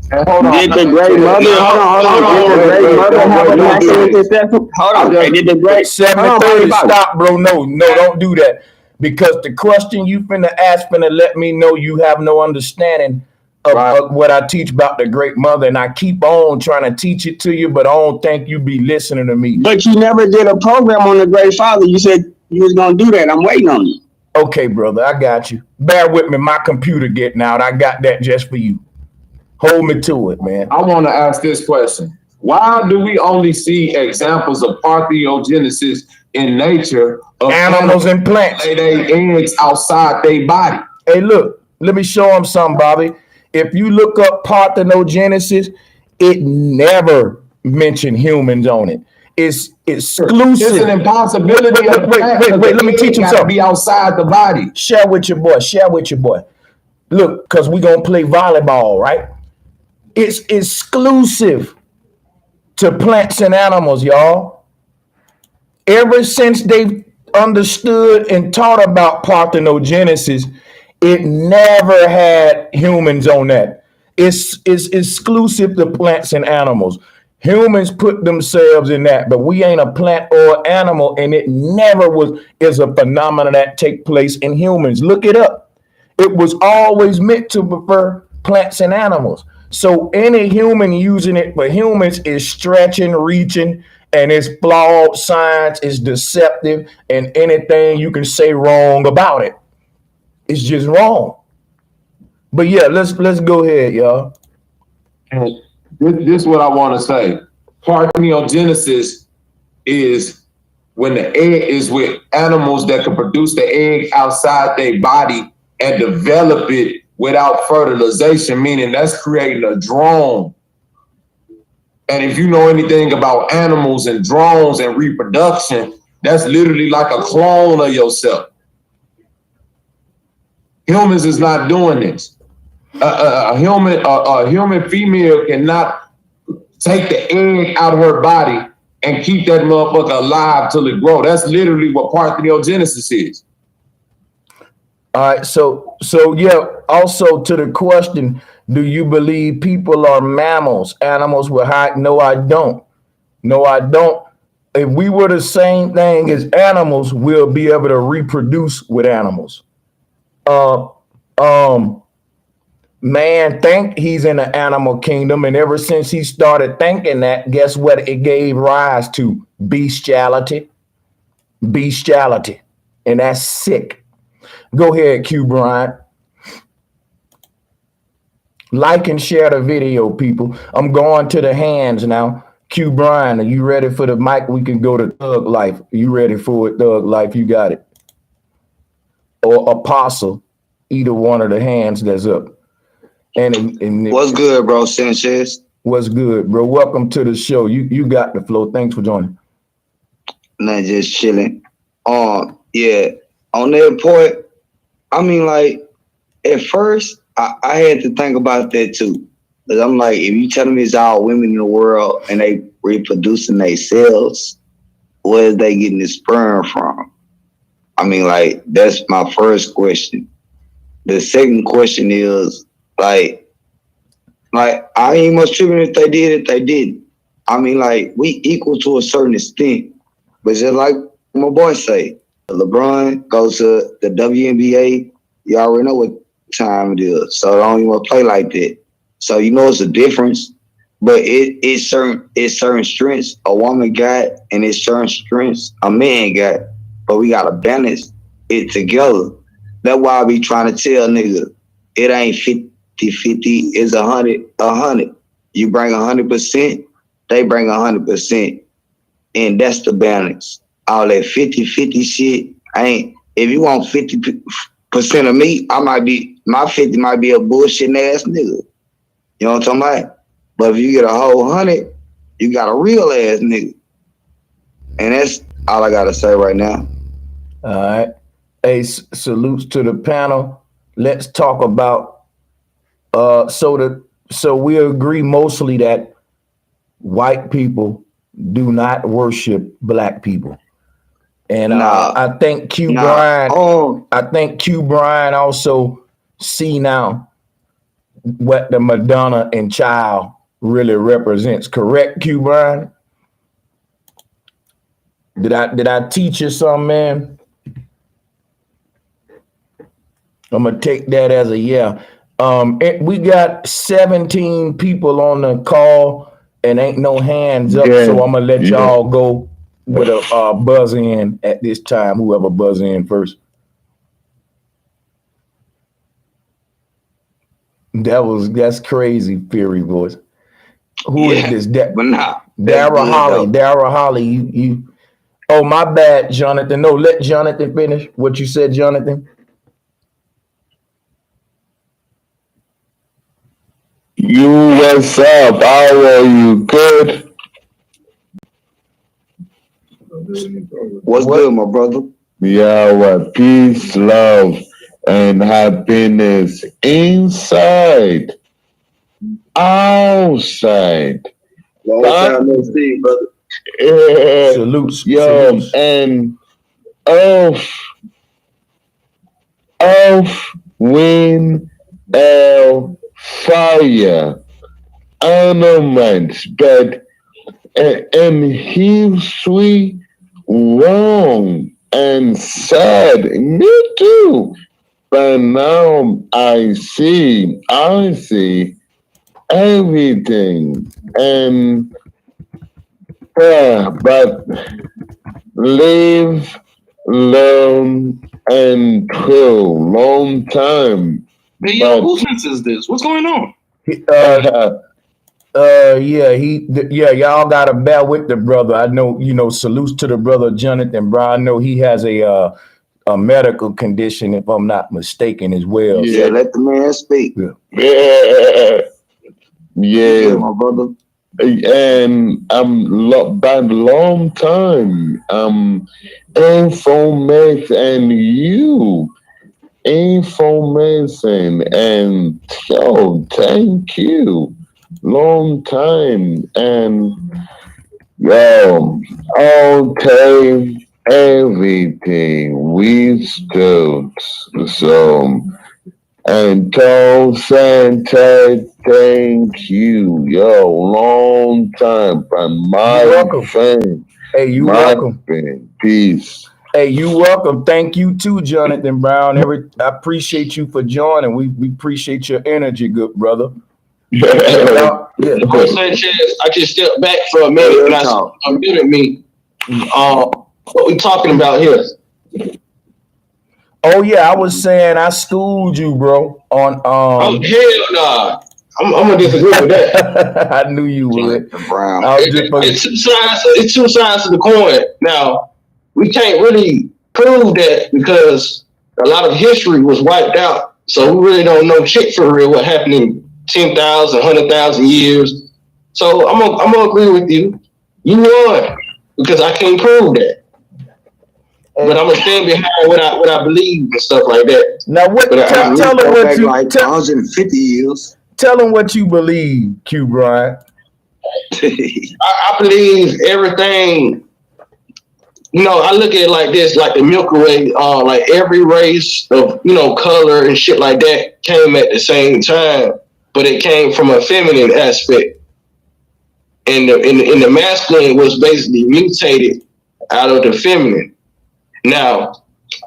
Hold on. Did the great mother? Hold on. Did the great mother have a immaculate conception? Hold on. Did the great 7:30? Stop, bro. No, don't do that. because the question you finna ask finna let me know you have no understanding of what I teach about the great mother, and I keep on trying to teach it to you, but I don't think you be listening to me. But you never did a program on the great father. You said you was gonna do that. I'm waiting on you. Okay, brother, I got you. Bear with me, my computer getting out. I got that just for you. Hold me to it, man. I want to ask this question. Why do we only see examples of parthenogenesis in nature of animals and plants? Lay their eggs outside their body. Hey, look, let me show them something, Bobby. If you look up parthenogenesis, it never mentioned humans on it. It's exclusive. It's an impossibility. Wait, let me teach you something. Be outside the body. Share with your boy. Look, because we're going to play volleyball, right? It's exclusive to plants and animals, y'all. Ever since they understood and taught about parthenogenesis, it never had humans on that. It's exclusive to plants and animals. Humans put themselves in that, but we ain't a plant or animal, and it never is a phenomenon that take place in humans. Look it up. It was always meant to prefer plants and animals. So any human using it for humans is stretching, reaching, and it's flawed science, is deceptive, and anything you can say wrong about it, it's just wrong. But yeah, let's go ahead, y'all. This is what I want to say. Parthenogenesis is when the egg is with animals that can produce the egg outside their body and develop it without fertilization, meaning that's creating a drone. And if you know anything about animals and drones and reproduction, that's literally like a clone of yourself. Humans is not doing this. A human female cannot take the egg out of her body and keep that motherfucker alive till it grows. That's literally what parthenogenesis is. All right, so yeah, also to the question, do you believe people are mammals, animals with height? No, I don't. If we were the same thing as animals, we'll be able to reproduce with animals. Man think he's in the animal kingdom, and ever since he started thinking that, guess what it gave rise to? Bestiality, and that's sick. Go ahead, Q Bryant. Like and share the video, people. I'm going to the hands now. Q Bryant, are you ready for the mic? We can go to Thug Life. You ready for it, Thug Life? You got it. Or Apostle, either one of the hands that's up. And what's good, bro, Sanchez? What's good, bro? Welcome to the show. You got the flow. Thanks for joining. Not just chilling. Yeah, on that point, I mean, like, at first, I had to think about that too. Because I'm like, if you telling me it's all women in the world and they reproducing themselves, where is they getting the sperm from? I mean, like, that's my first question. The second question is, like I ain't much tripping if they did, if they didn't. I mean, like, we equal to a certain extent. But just like my boy say, LeBron goes to the WNBA, you already know what time it is. So I don't even want to play like that. So you know it's a difference, but it's certain strengths a woman got, and it's certain strengths a man got. But we gotta balance it together. That's why I be trying to tell niggas, it ain't 50-50, it's 100-100. You bring 100%, they bring 100%. And that's the balance. All that 50-50 shit, if you want 50% of me, my 50 might be a bullshit ass nigga. You know what I'm talking about? But if you get a whole 100, you got a real ass nigga. And that's all I gotta say right now. All right. Hey, salutes to the panel. Let's talk about so we agree mostly that white people do not worship black people. And I think Q Brian also see now what the Madonna and child really represents. Correct, Q Brian? Did I teach you something, man? I'm gonna take that as a yeah. We got 17 people on the call and ain't no hands up, so I'm gonna let y'all go with a buzz in at this time. Whoever buzz in first. That's crazy, Fury voice. Who is this? Dara Holly. Dara Holly. You. Oh, my bad, Jonathan. No, let Jonathan finish what you said, Jonathan. You, what's up? How are you? Good? What's good, my brother? Yeah, well, peace, love, and happiness inside, outside. Long time no see, brother. Salutes. Yo, and wind, air, fire, elements, but and he's sweet, wrong, and sad. Me too. But now I see everything, and but live, learn, and true. Long time. Hey, yo, whose sense is this? What's going on? Y'all gotta bear with the brother. I know, salutes to the brother Jonathan Brown. I know he has a medical condition, if I'm not mistaken, as well. Yeah, let the man speak. Yeah, my brother. And by long time, information, and so thank you, long time, and okay, everything we stood, so. And tell Sanchez, thank you. Yo, long time. And my friend. Hey, you welcome. Friend. Peace. Hey, you welcome. Thank you too, Jonathan Brown. I appreciate you for joining. We appreciate your energy, good brother. Sanchez, I just stepped back for a minute and I'm muted me. What we talking about here? Oh yeah, I was saying I schooled you, bro. On Oh hell nah. I'm gonna disagree with that. I knew you would. Brown. It's two sides to the coin. Now we can't really prove that because a lot of history was wiped out. So we really don't know shit for real what happened in 10,000, 100,000 years. So I'm gonna agree with you. You won because I can't prove that. But I'm gonna stand behind what I believe and stuff like that. Now, tell them what you like 150 years. Tell them what you believe, Q Bryant. I believe everything. I look at it like this, like the Milky Way. Like every race of color and shit like that came at the same time, but it came from a feminine aspect, and the masculine was basically mutated out of the feminine. Now,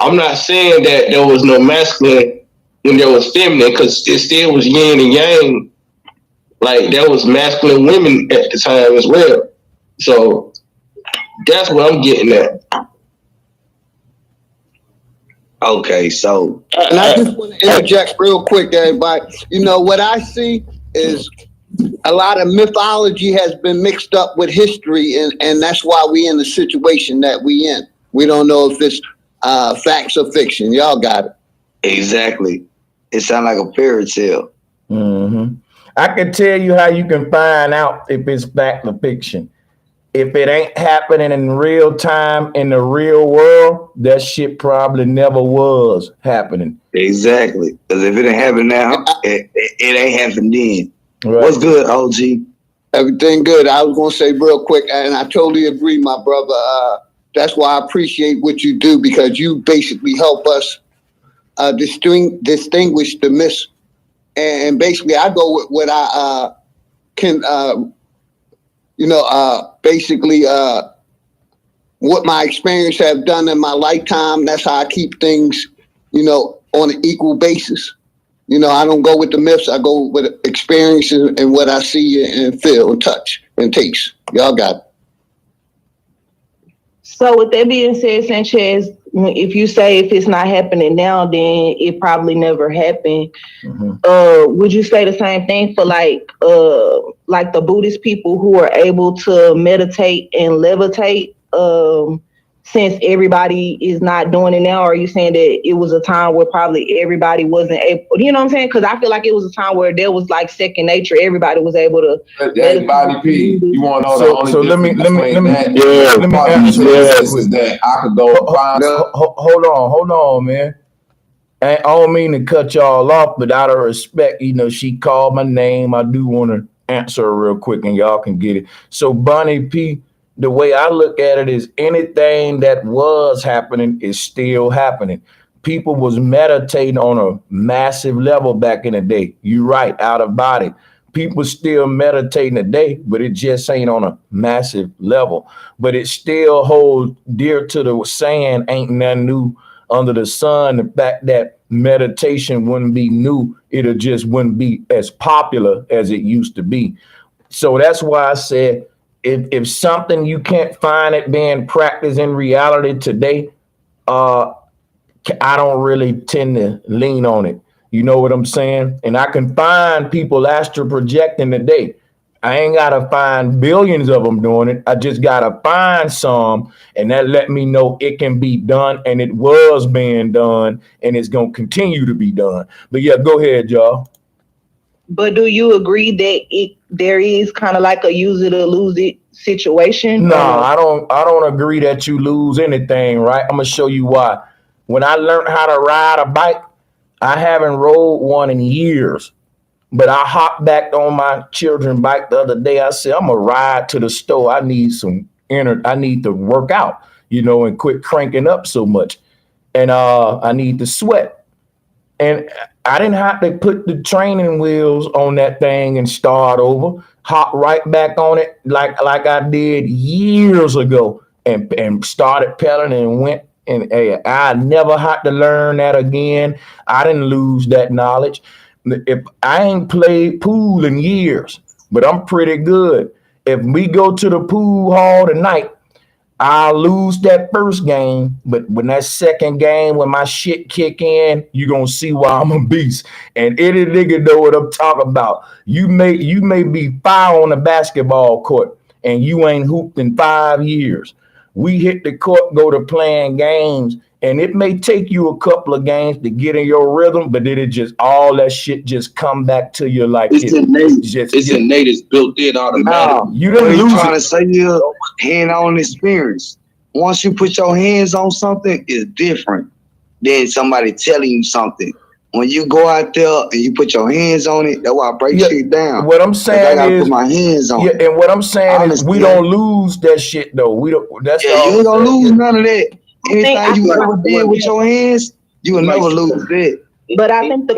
I'm not saying that there was no masculine when there was feminine, because it still was yin and yang. Like, there was masculine women at the time as well. So, that's what I'm getting at. Okay, so. And I just want to interject real quick, everybody. What I see is a lot of mythology has been mixed up with history, and that's why we in the situation that we in. We don't know if it's facts or fiction. Y'all got it. Exactly. It sounds like a fairy tale. Mm-hmm. I can tell you how you can find out if it's fact or fiction. If it ain't happening in real time in the real world, that shit probably never was happening. Exactly. Because if it ain't happening now, it ain't happened then. Right. What's good, OG? Everything good. I was going to say real quick, and I totally agree, my brother. That's why I appreciate what you do, because you basically help us distinguish the myths. And basically, I go with what I can, basically what my experience have done in my lifetime. That's how I keep things, on an equal basis. You know, I don't go with the myths. I go with experiences and what I see and feel and touch and taste. Y'all got it. So with that being said, Sanchez, if you say if it's not happening now, then it probably never happened. Would you say the same thing for like the Buddhist people who are able to meditate and levitate? Since everybody is not doing it now, or are you saying that it was a time where probably everybody wasn't able, you know what I'm saying? Because I feel like it was a time where there was like second nature. Everybody was able to. Hey, Body P, you want to know the only difference between that? Let me answer this is that I could go find. Hold on, man. I don't mean to cut y'all off, but out of respect, you know, she called my name. I do want to answer her real quick, and y'all can get it. So, Bonnie P, the way I look at it is anything that was happening is still happening. People was meditating on a massive level back in the day. You're right, out of body. People still meditating today, but it just ain't on a massive level. But it still holds dear to the saying, ain't nothing new under the sun. The fact that meditation wouldn't be new, it'll just wouldn't be as popular as it used to be. So that's why I said, if something you can't find it being practiced in reality today, I don't really tend to lean on it. You know what I'm saying? And I can find people astral projecting today. I ain't got to find billions of them doing it. I just got to find some, and that let me know it can be done, and it was being done, and it's going to continue to be done. But yeah, go ahead, y'all. But do you agree that there is kind of like a use it or lose it situation? No, I don't agree that you lose anything, right? I'm gonna show you why. When I learned how to ride a bike, I haven't rode one in years, but I hopped back on my children's bike the other day. I said, I'm gonna ride to the store. I need to work out, you know, and quit cranking up so much. And I need to sweat. And I didn't have to put the training wheels on that thing and start over, hop right back on it like I did years ago and started pedaling and went. And hey, I never had to learn that again. I didn't lose that knowledge. If I ain't played pool in years, but I'm pretty good. If we go to the pool hall tonight, I'll lose that first game, but when that second game, when my shit kick in, you're gonna see why I'm a beast. And any nigga know what I'm talking about. You may be foul on the basketball court and you ain't hooped in 5 years. We hit the court, go to playing games, and it may take you a couple of games to get in your rhythm, but then it just all that shit just come back to you like it's innate. It's innate. It's built in automatically. You didn't lose trying to say you hand-on experience. Once you put your hands on something, it's different than somebody telling you something. When you go out there and you put your hands on it, that's why I break shit down. What I'm saying I gotta is, put my hands on it. And what I'm saying is, we don't lose that shit though. We don't. That's you ain't gonna lose none of that. Anything you ever did with your hands, you will never lose that. But I think the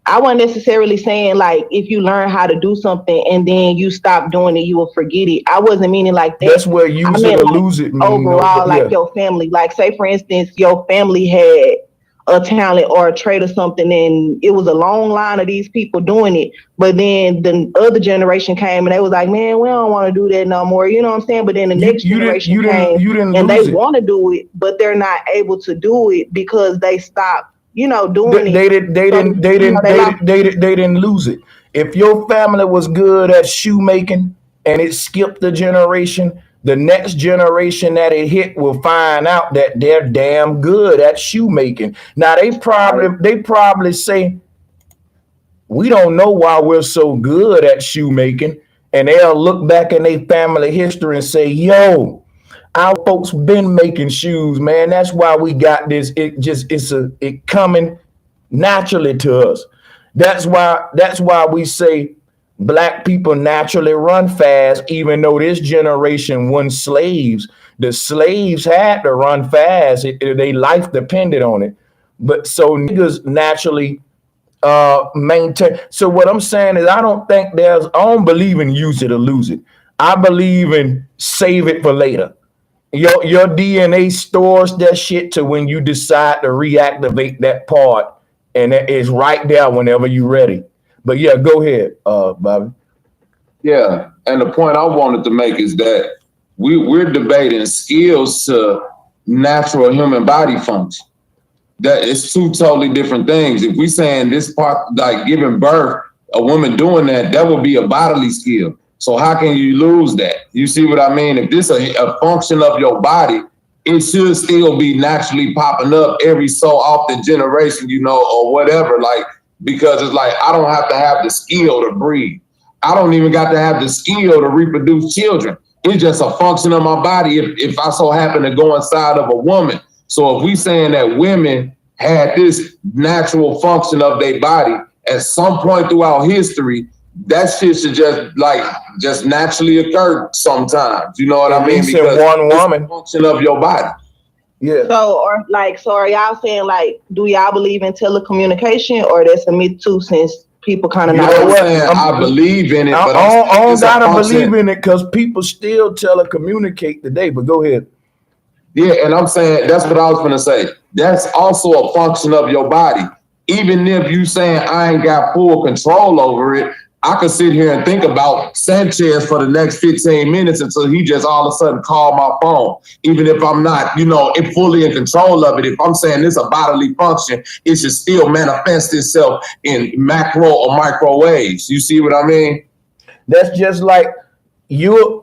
I wasn't necessarily saying like if you learn how to do something and then you stop doing it, you will forget it. I wasn't meaning like that. That's where use it or lose it. Overall, like your family, like say for instance, your family had a talent or a trait or something, and it was a long line of these people doing it. But then the other generation came and they was like, man, we don't want to do that no more. You know what I'm saying? But then the next generation came and they want to do it, but they're not able to do it because they stopped, you know, doing it. They didn't lose it. If your family was good at shoemaking and it skipped the generation, the next generation that it hit will find out that they're damn good at shoemaking. Now they probably say, we don't know why we're so good at shoemaking, and they'll look back in their family history and say, yo, our folks been making shoes, man. That's why we got this. It coming naturally to us. That's why we say Black people naturally run fast, even though this generation wasn't slaves. The slaves had to run fast. Their life depended on it. But so niggas naturally maintain. So what I'm saying is I don't believe in use it or lose it. I believe in save it for later. Your DNA stores that shit to when you decide to reactivate that part, and it is right there whenever you're ready. But yeah, go ahead, Bobby. Yeah, and the point I wanted to make is that we're debating skills to natural human body function. That it's two totally different things. If we saying this part, like giving birth, a woman doing that, that would be a bodily skill. So how can you lose that? You see what I mean? If this is a function of your body, it should still be naturally popping up every so often generation, you know, or whatever. Like, because it's like, I don't have to have the skill to breathe. I don't even got to have the skill to reproduce children. It's just a function of my body if I so happen to go inside of a woman. So if we saying that women had this natural function of their body at some point throughout history, that shit should just naturally occur sometimes. You know what I mean? Because one woman, it's a function of your body. Yeah. So are y'all saying like, do y'all believe in telecommunication, or that's a myth too? Since people kind of know what I'm saying? I believe in it, but I don't gotta believe in it because people still telecommunicate today. But go ahead. Yeah, and I'm saying that's what I was gonna say. That's also a function of your body. Even if you saying I ain't got full control over it, I could sit here and think about Sanchez for the next 15 minutes until he just all of a sudden called my phone. Even if I'm not, you know, fully in control of it, if I'm saying this is a bodily function, it should still manifest itself in macro or micro ways. You see what I mean? That's just like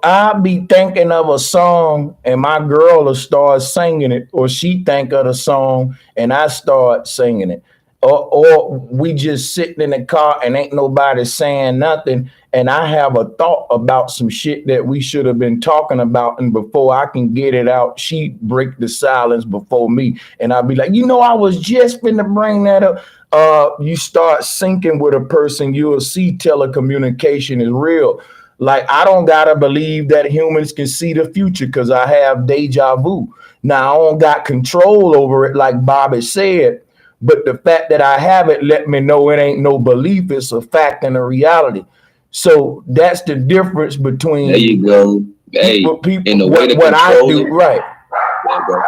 I'll be thinking of a song and my girl will start singing it, or she think of the song and I start singing it. Or we just sitting in the car and ain't nobody saying nothing, and I have a thought about some shit that we should have been talking about, and before I can get it out, she break the silence before me, and I'll be like, you know, I was just finna bring that up. You start syncing with a person, you'll see telecommunication is real. Like, I don't gotta believe that humans can see the future because I have deja vu. Now, I don't got control over it like Bobby said, but the fact that I have it let me know it ain't no belief, it's a fact and a reality. So that's the difference between there you go. Hey, people and the way to what I control do, it, right. yeah, bro.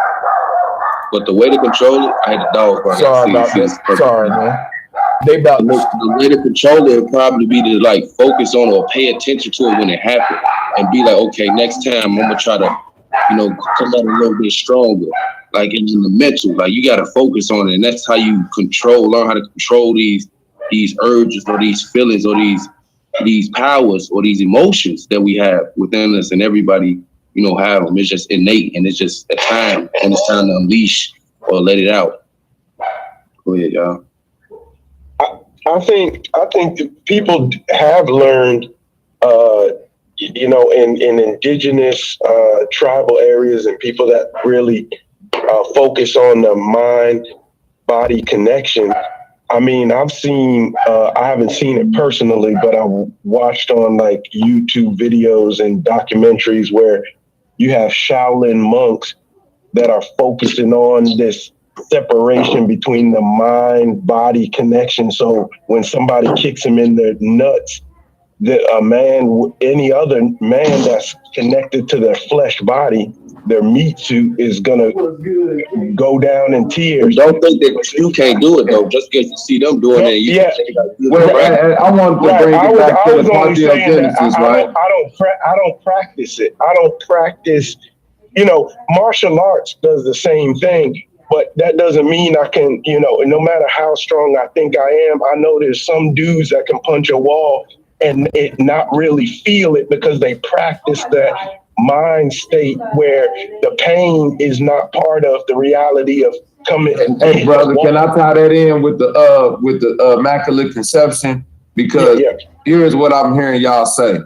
But the way to control it, I had a dog bark. Sorry about that. Sorry, man. They about the way to control it would probably be to like focus on or pay attention to it when it happens, and be like, okay, next time I'm gonna try to, you know, come out a little bit stronger. Like in the mental, like you gotta focus on it, and that's how you learn how to control these urges or these feelings or these powers or these emotions that we have within us, and everybody, you know, have them. It's just innate, and it's just a time, and it's time to unleash or let it out. Go ahead, y'all. I think the people have learned, you know, in indigenous tribal areas and people that really focus on the mind-body connection. I mean, I've seen, I haven't seen it personally, but I watched on like YouTube videos and documentaries where you have Shaolin monks that are focusing on this separation between the mind-body connection. So when somebody kicks them in their nuts, any other man that's connected to their flesh body, their meat suit is gonna go down in tears. Don't think that you can't do it though. Just because you see them doing it, you yeah. I wanted to bring it back to the parthenogenics, right? I don't practice it. I don't practice. You know, martial arts does the same thing, but that doesn't mean I can. You know, no matter how strong I think I am, I know there's some dudes that can punch a wall and it not really feel it because they practice that mind state where the pain is not part of the reality of coming. Hey, brother, can I tie that in with the Immaculate Conception? Because here's what I'm hearing y'all say.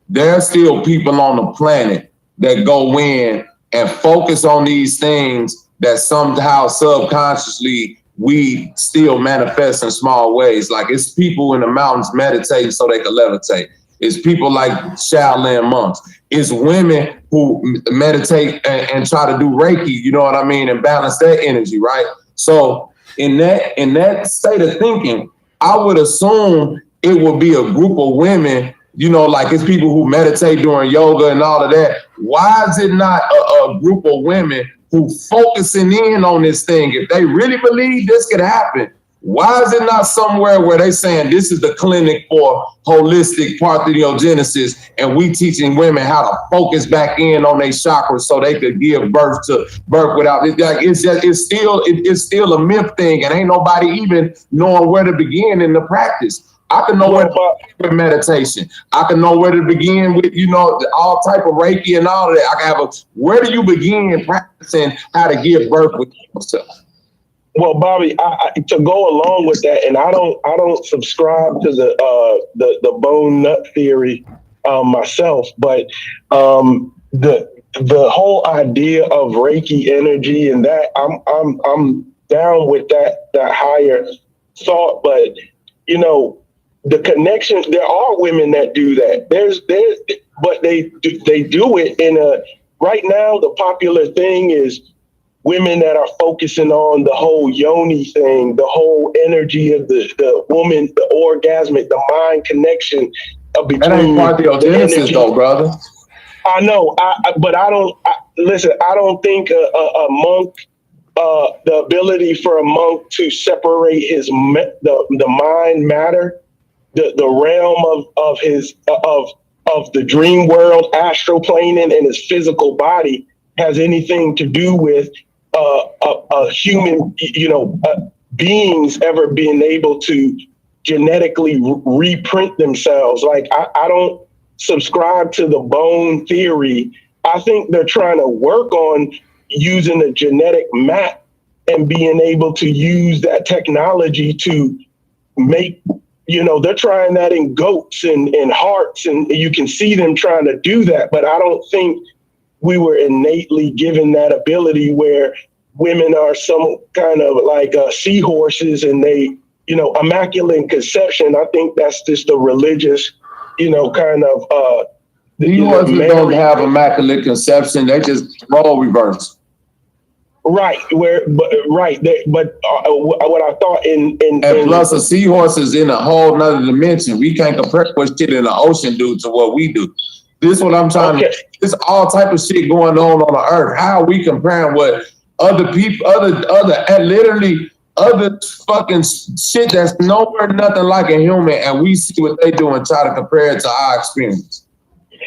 There's still people on the planet that go in and focus on these things that somehow subconsciously we still manifest in small ways. Like it's people in the mountains meditating so they can levitate. It's people like Shaolin monks. It's women who meditate and try to do Reiki, you know what I mean, and balance their energy, right? So in that state of thinking, I would assume it would be a group of women you know, like it's people who meditate during yoga and all of that. Why is it not a group of women who focusing in on this thing? If they really believe this could happen, why is it not somewhere where they saying this is the clinic for holistic parthenogenesis and we teaching women how to focus back in on their chakras so they could give birth without it? Like it's still a myth thing, and ain't nobody even knowing where to begin in the practice. I can know where to begin with meditation. I can know where to begin with, you know, all type of Reiki and all of that. I can have where do you begin practicing how to give birth with yourself? Well, Bobby, to go along with that, and I don't subscribe to the bone nut theory myself, but the whole idea of Reiki energy and that I'm down with that higher thought, but you know, the connections, there are women that do that. But they do it in right now the popular thing is women that are focusing on the whole yoni thing, the whole energy of the woman, the orgasmic, the mind connection between. That ain't parthenogenesis though, brother. I know, but I don't listen. I don't think a monk, the ability for a monk to separate the mind matter, the realm of his of the dream world, astral planing, and his physical body has anything to do with a human, beings ever being able to genetically reprint themselves. Like I don't subscribe to the bone theory. I think they're trying to work on using a genetic map and being able to use that technology to make, they're trying that in goats and hearts, and you can see them trying to do that. But I don't think we were innately given that ability where women are some kind of like seahorses and they, immaculate conception. I think that's just a religious, kind of. Seahorses don't have immaculate conception. They just role reverse. Right. But what I thought in plus a seahorse is in a whole nother dimension. We can't compare what shit in the ocean do to what we do. This is what I'm trying to. There's all type of shit going on the earth. How are we comparing what other people, other fucking shit that's nowhere nothing like a human, and we see what they do and try to compare it to our experience?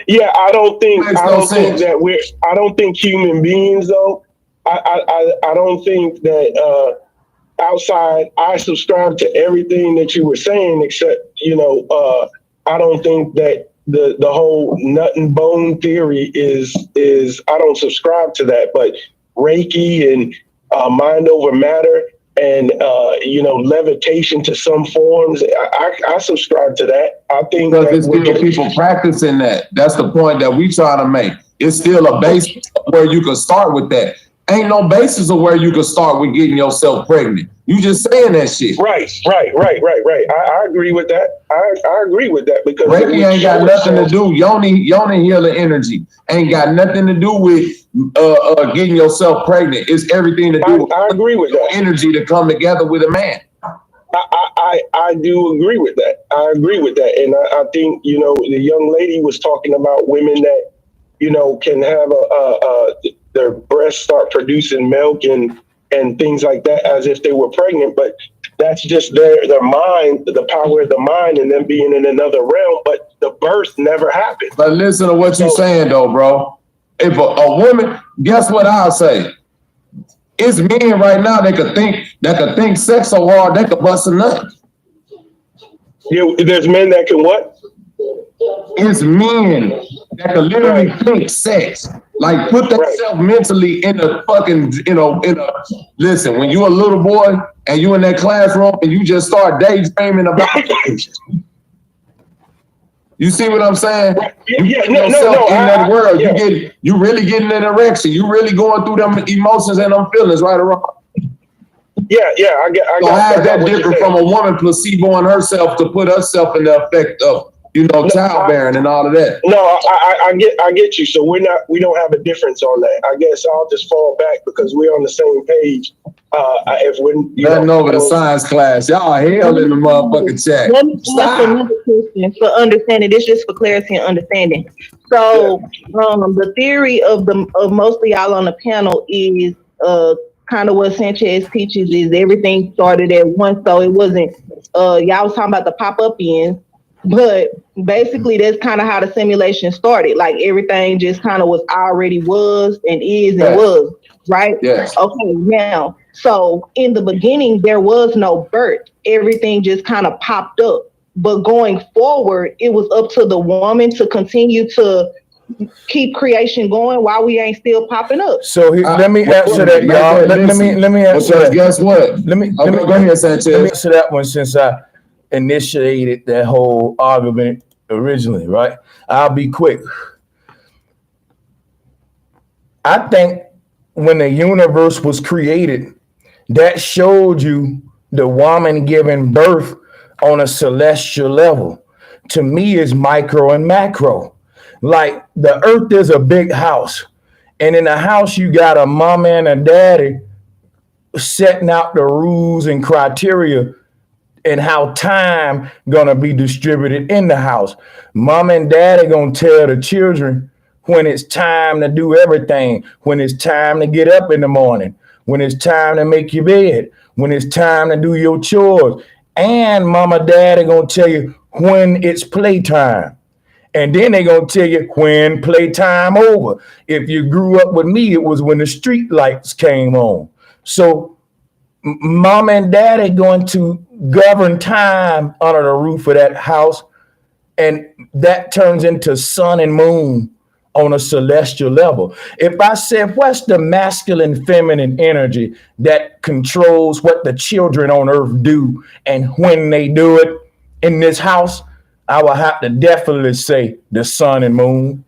Yeah, I don't think human beings though. I don't think that outside. I subscribe to everything that you were saying, except I don't think that the whole nut and bone theory is I don't subscribe to that. But Reiki and mind over matter and levitation to some forms, I subscribe to that. I think because there's still people practicing that. That's the point that we try to make. It's still a basis where you can start with that. Ain't no basis of where you can start with getting yourself pregnant. You just saying that shit. Right. I agree with that. I agree with that because Reiki ain't got nothing to do. Yoni healing energy ain't got nothing to do with getting yourself pregnant. It's everything to do with I agree with that. Energy to come together with a man. I do agree with that. I agree with that. And I think, the young lady was talking about women that, can have their breasts start producing milk and things like that as if they were pregnant. But that's just their mind, the power of the mind and them being in another realm. But the birth never happened. But listen to what you're saying though, bro. If a woman, guess what I'll say? It's men right now that could think sex so hard they could bust a nut. Yeah, there's men that can what? It's men that can literally think sex. Like put themselves mentally in a fucking, listen, when you're a little boy and you in that classroom and you just start daydreaming about things. You see what I'm saying? You put yourself in that world. Yeah. You really getting an erection. You really going through them emotions and them feelings, right or wrong. Yeah, I so how is that different from a woman placeboing herself to put herself in the effect of childbearing and all of that. No, I get you. So we don't have a difference on that. I guess I'll just fall back because we're on the same page. If when nothing over the science class, y'all hell in the motherfucking chat. Let me ask another question for understanding. This just for clarity and understanding. So, the theory of most of y'all on the panel is kind of what Sanchez teaches is everything started at once. So it wasn't y'all was talking about the pop-up-ins, but basically that's kind of how the simulation started. Like everything just kind of was already was and is and was, right? Yes. Okay, now, so in the beginning, there was no birth. Everything just kind of popped up. But going forward, it was up to the woman to continue to keep creation going while we ain't still popping up. So let me answer that, y'all. Let me answer that. Guess what? Let me go ahead, Sanchez. Let me answer that one since I initiated that whole argument originally, right? I'll be quick. I think when the universe was created, that showed you the woman giving birth on a celestial level. To me, is micro and macro. Like the earth is a big house, and in the house you got a mama and a daddy setting out the rules and criteria and how time gonna be distributed in the house. Mom and daddy gonna tell the children when it's time to do everything, when it's time to get up in the morning, when it's time to make your bed, when it's time to do your chores, and mama, daddy gonna tell you when it's playtime. And then they gonna tell you when playtime over. If you grew up with me, it was when the street lights came on. So mom and daddy going to govern time under the roof of that house, and that turns into sun and moon on a celestial level. If I said, what's the masculine feminine energy that controls what the children on earth do and when they do it in this house, I will have to definitely say the sun and moon.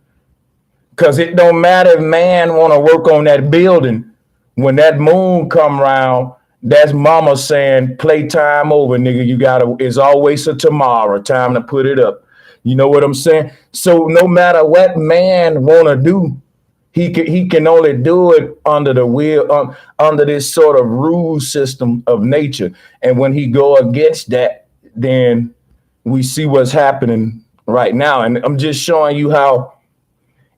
Because it don't matter if man want to work on that building. When that moon come around, that's mama saying, playtime over, nigga. You gotta, it's always a tomorrow, time to put it up. You know what I'm saying? So no matter what man want to do, he can only do it under the will, under this sort of rule system of nature. And when he go against that, then we see what's happening right now. And I'm just showing you how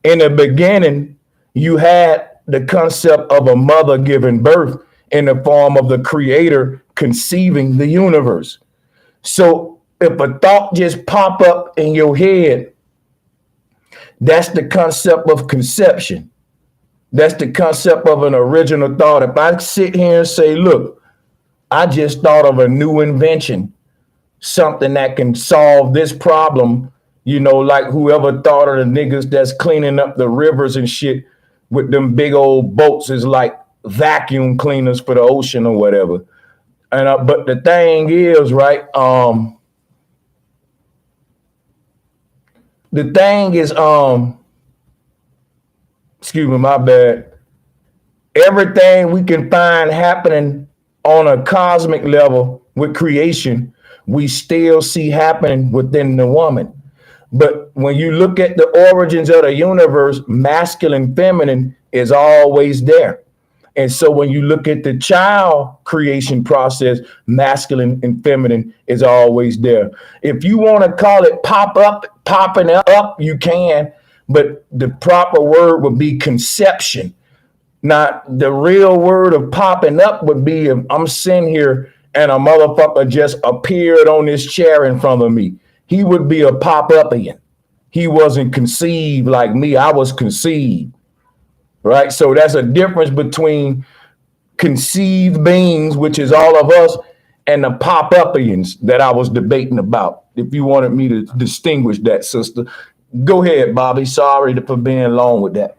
in the beginning, you had the concept of a mother giving birth in the form of the creator conceiving the universe. So if a thought just pop up in your head, that's the concept of conception. That's the concept of an original thought. If I sit here and say, look, I just thought of a new invention, something that can solve this problem, you know, like whoever thought of the niggas that's cleaning up the rivers and shit with them big old boats is like vacuum cleaners for the ocean or whatever. And but the thing is, right, the thing is, excuse me, my bad. Everything we can find happening on a cosmic level with creation, we still see happening within the woman. But when you look at the origins of the universe, masculine, feminine is always there. And so when you look at the child creation process, masculine and feminine is always there. If you want to call it popping up, you can, but the proper word would be conception. Now, the real word of popping up would be if I'm sitting here and a motherfucker just appeared on this chair in front of me. He would be a pop-up-ian. He wasn't conceived like me. I was conceived, right? So that's a difference between conceived beings, which is all of us, and the pop-up-ians that I was debating about. If you wanted me to distinguish that, sister. Go ahead, Bobby. Sorry for being long with that.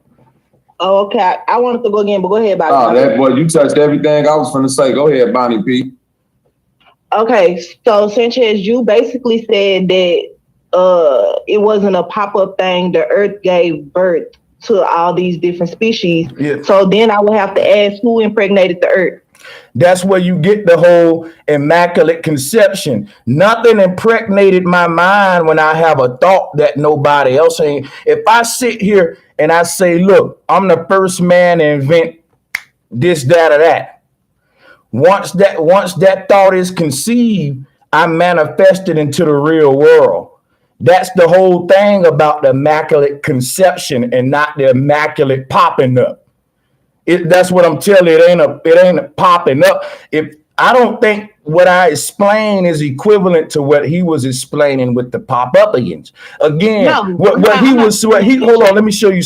Oh, okay. I wanted to go again, but go ahead, Bobby. Oh, that boy, you touched everything I was finna say. Go ahead, Bonnie P. Okay, so Sanchez, you basically said that it wasn't a pop-up thing. The earth gave birth to all these different species. Yeah. So then I would have to ask who impregnated the earth. That's where you get the whole immaculate conception. Nothing impregnated my mind when I have a thought that nobody else ain't. If I sit here and I say, look, I'm the first man to invent this, that, or that. Once that thought is conceived, I manifest it into the real world. That's the whole thing about the immaculate conception and not the immaculate popping up. That's what I'm telling you. It ain't a popping up. If I don't think what I explain is equivalent to what he was explaining with the pop up against. Again, hold on, let me show you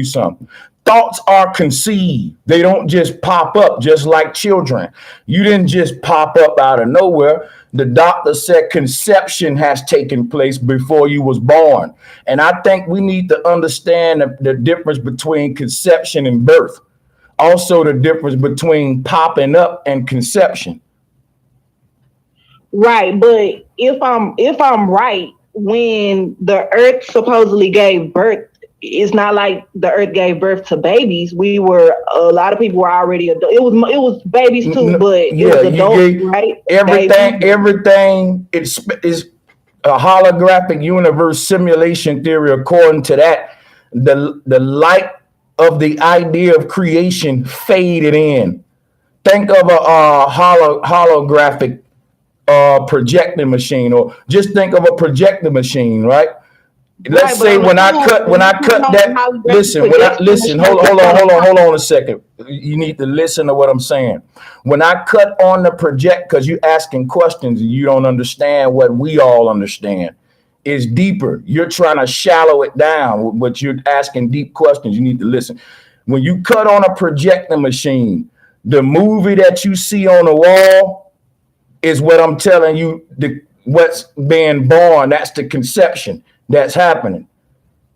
something. Thoughts are conceived. They don't just pop up just like children. You didn't just pop up out of nowhere. The doctor said conception has taken place before you was born. And I think we need to understand the difference between conception and birth. Also the difference between popping up and conception. Right, but if I'm right, when the earth supposedly gave birth, it's not like the earth gave birth to babies. A lot of people were already adult. It was babies too, but it was adults, right? Everything is a holographic universe simulation theory. According to that, the light of the idea of creation faded in. Think of a holographic projecting machine, or just think of a projector machine, right? Let's say when I cut that. Listen. Hold on a second. You need to listen to what I'm saying. When I cut on the project, because you're asking questions and you don't understand what we all understand. It's deeper. You're trying to shallow it down, but you're asking deep questions. You need to listen. When you cut on a projector machine, the movie that you see on the wall is what I'm telling you. What's being born. That's the conception that's happening.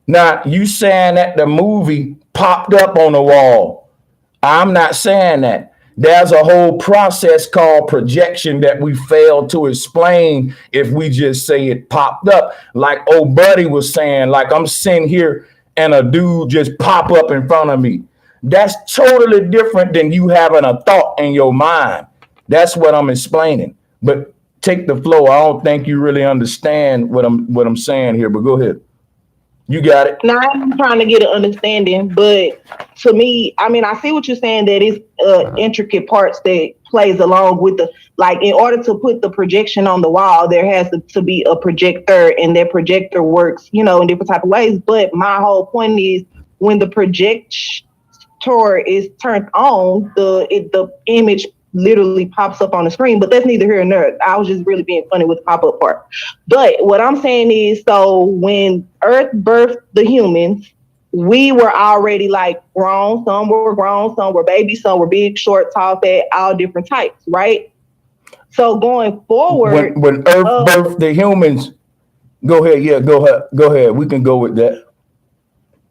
Now, you saying that the movie popped up on the wall. I'm not saying that. There's a whole process called projection that we fail to explain if we just say it popped up. Like old buddy was saying, like I'm sitting here and a dude just pop up in front of me. That's totally different than you having a thought in your mind. That's what I'm explaining. But take the flow. I don't think you really understand what I'm saying here, but go ahead. You got it. Now I'm trying to get an understanding, but to me, I mean, I see what you're saying, that it's intricate parts that plays along with in order to put the projection on the wall, there has to be a projector, and that projector works, in different type of ways. But my whole point is, when the projector is turned on, the image literally pops up on the screen. But that's neither here nor there. I was just really being funny with the pop-up part. But what I'm saying is, so when Earth birthed the humans, we were already like grown. Some were babies, some were big, short, tall, fat, all different types, right? So going forward, when Earth birthed the humans, go ahead. Yeah, go ahead. We can go with that.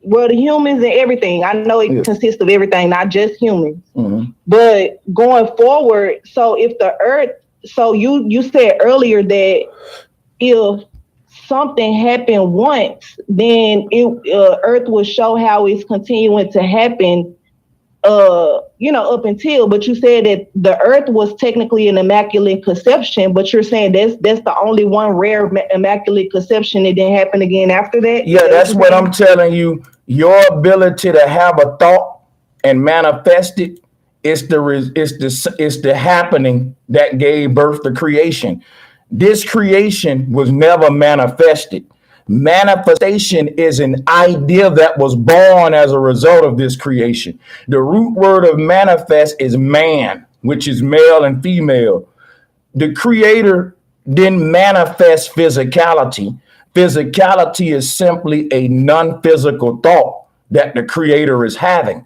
Well, the humans and everything. I know it consists of everything, not just humans. Mm-hmm. But going forward, so if the earth, so you said earlier that if something happened once, then Earth will show how it's continuing to happen, up until. But you said that the Earth was technically an immaculate conception, but you're saying that's the only one rare immaculate conception. It didn't happen again after that. Yeah, that's what I'm telling you. Your ability to have a thought and manifest it is the happening that gave birth to creation. This creation was never manifested. Manifestation is an idea that was born as a result of this creation. The root word of manifest is man, which is male and female. The creator didn't manifest physicality. Physicality is simply a non-physical thought that the creator is having.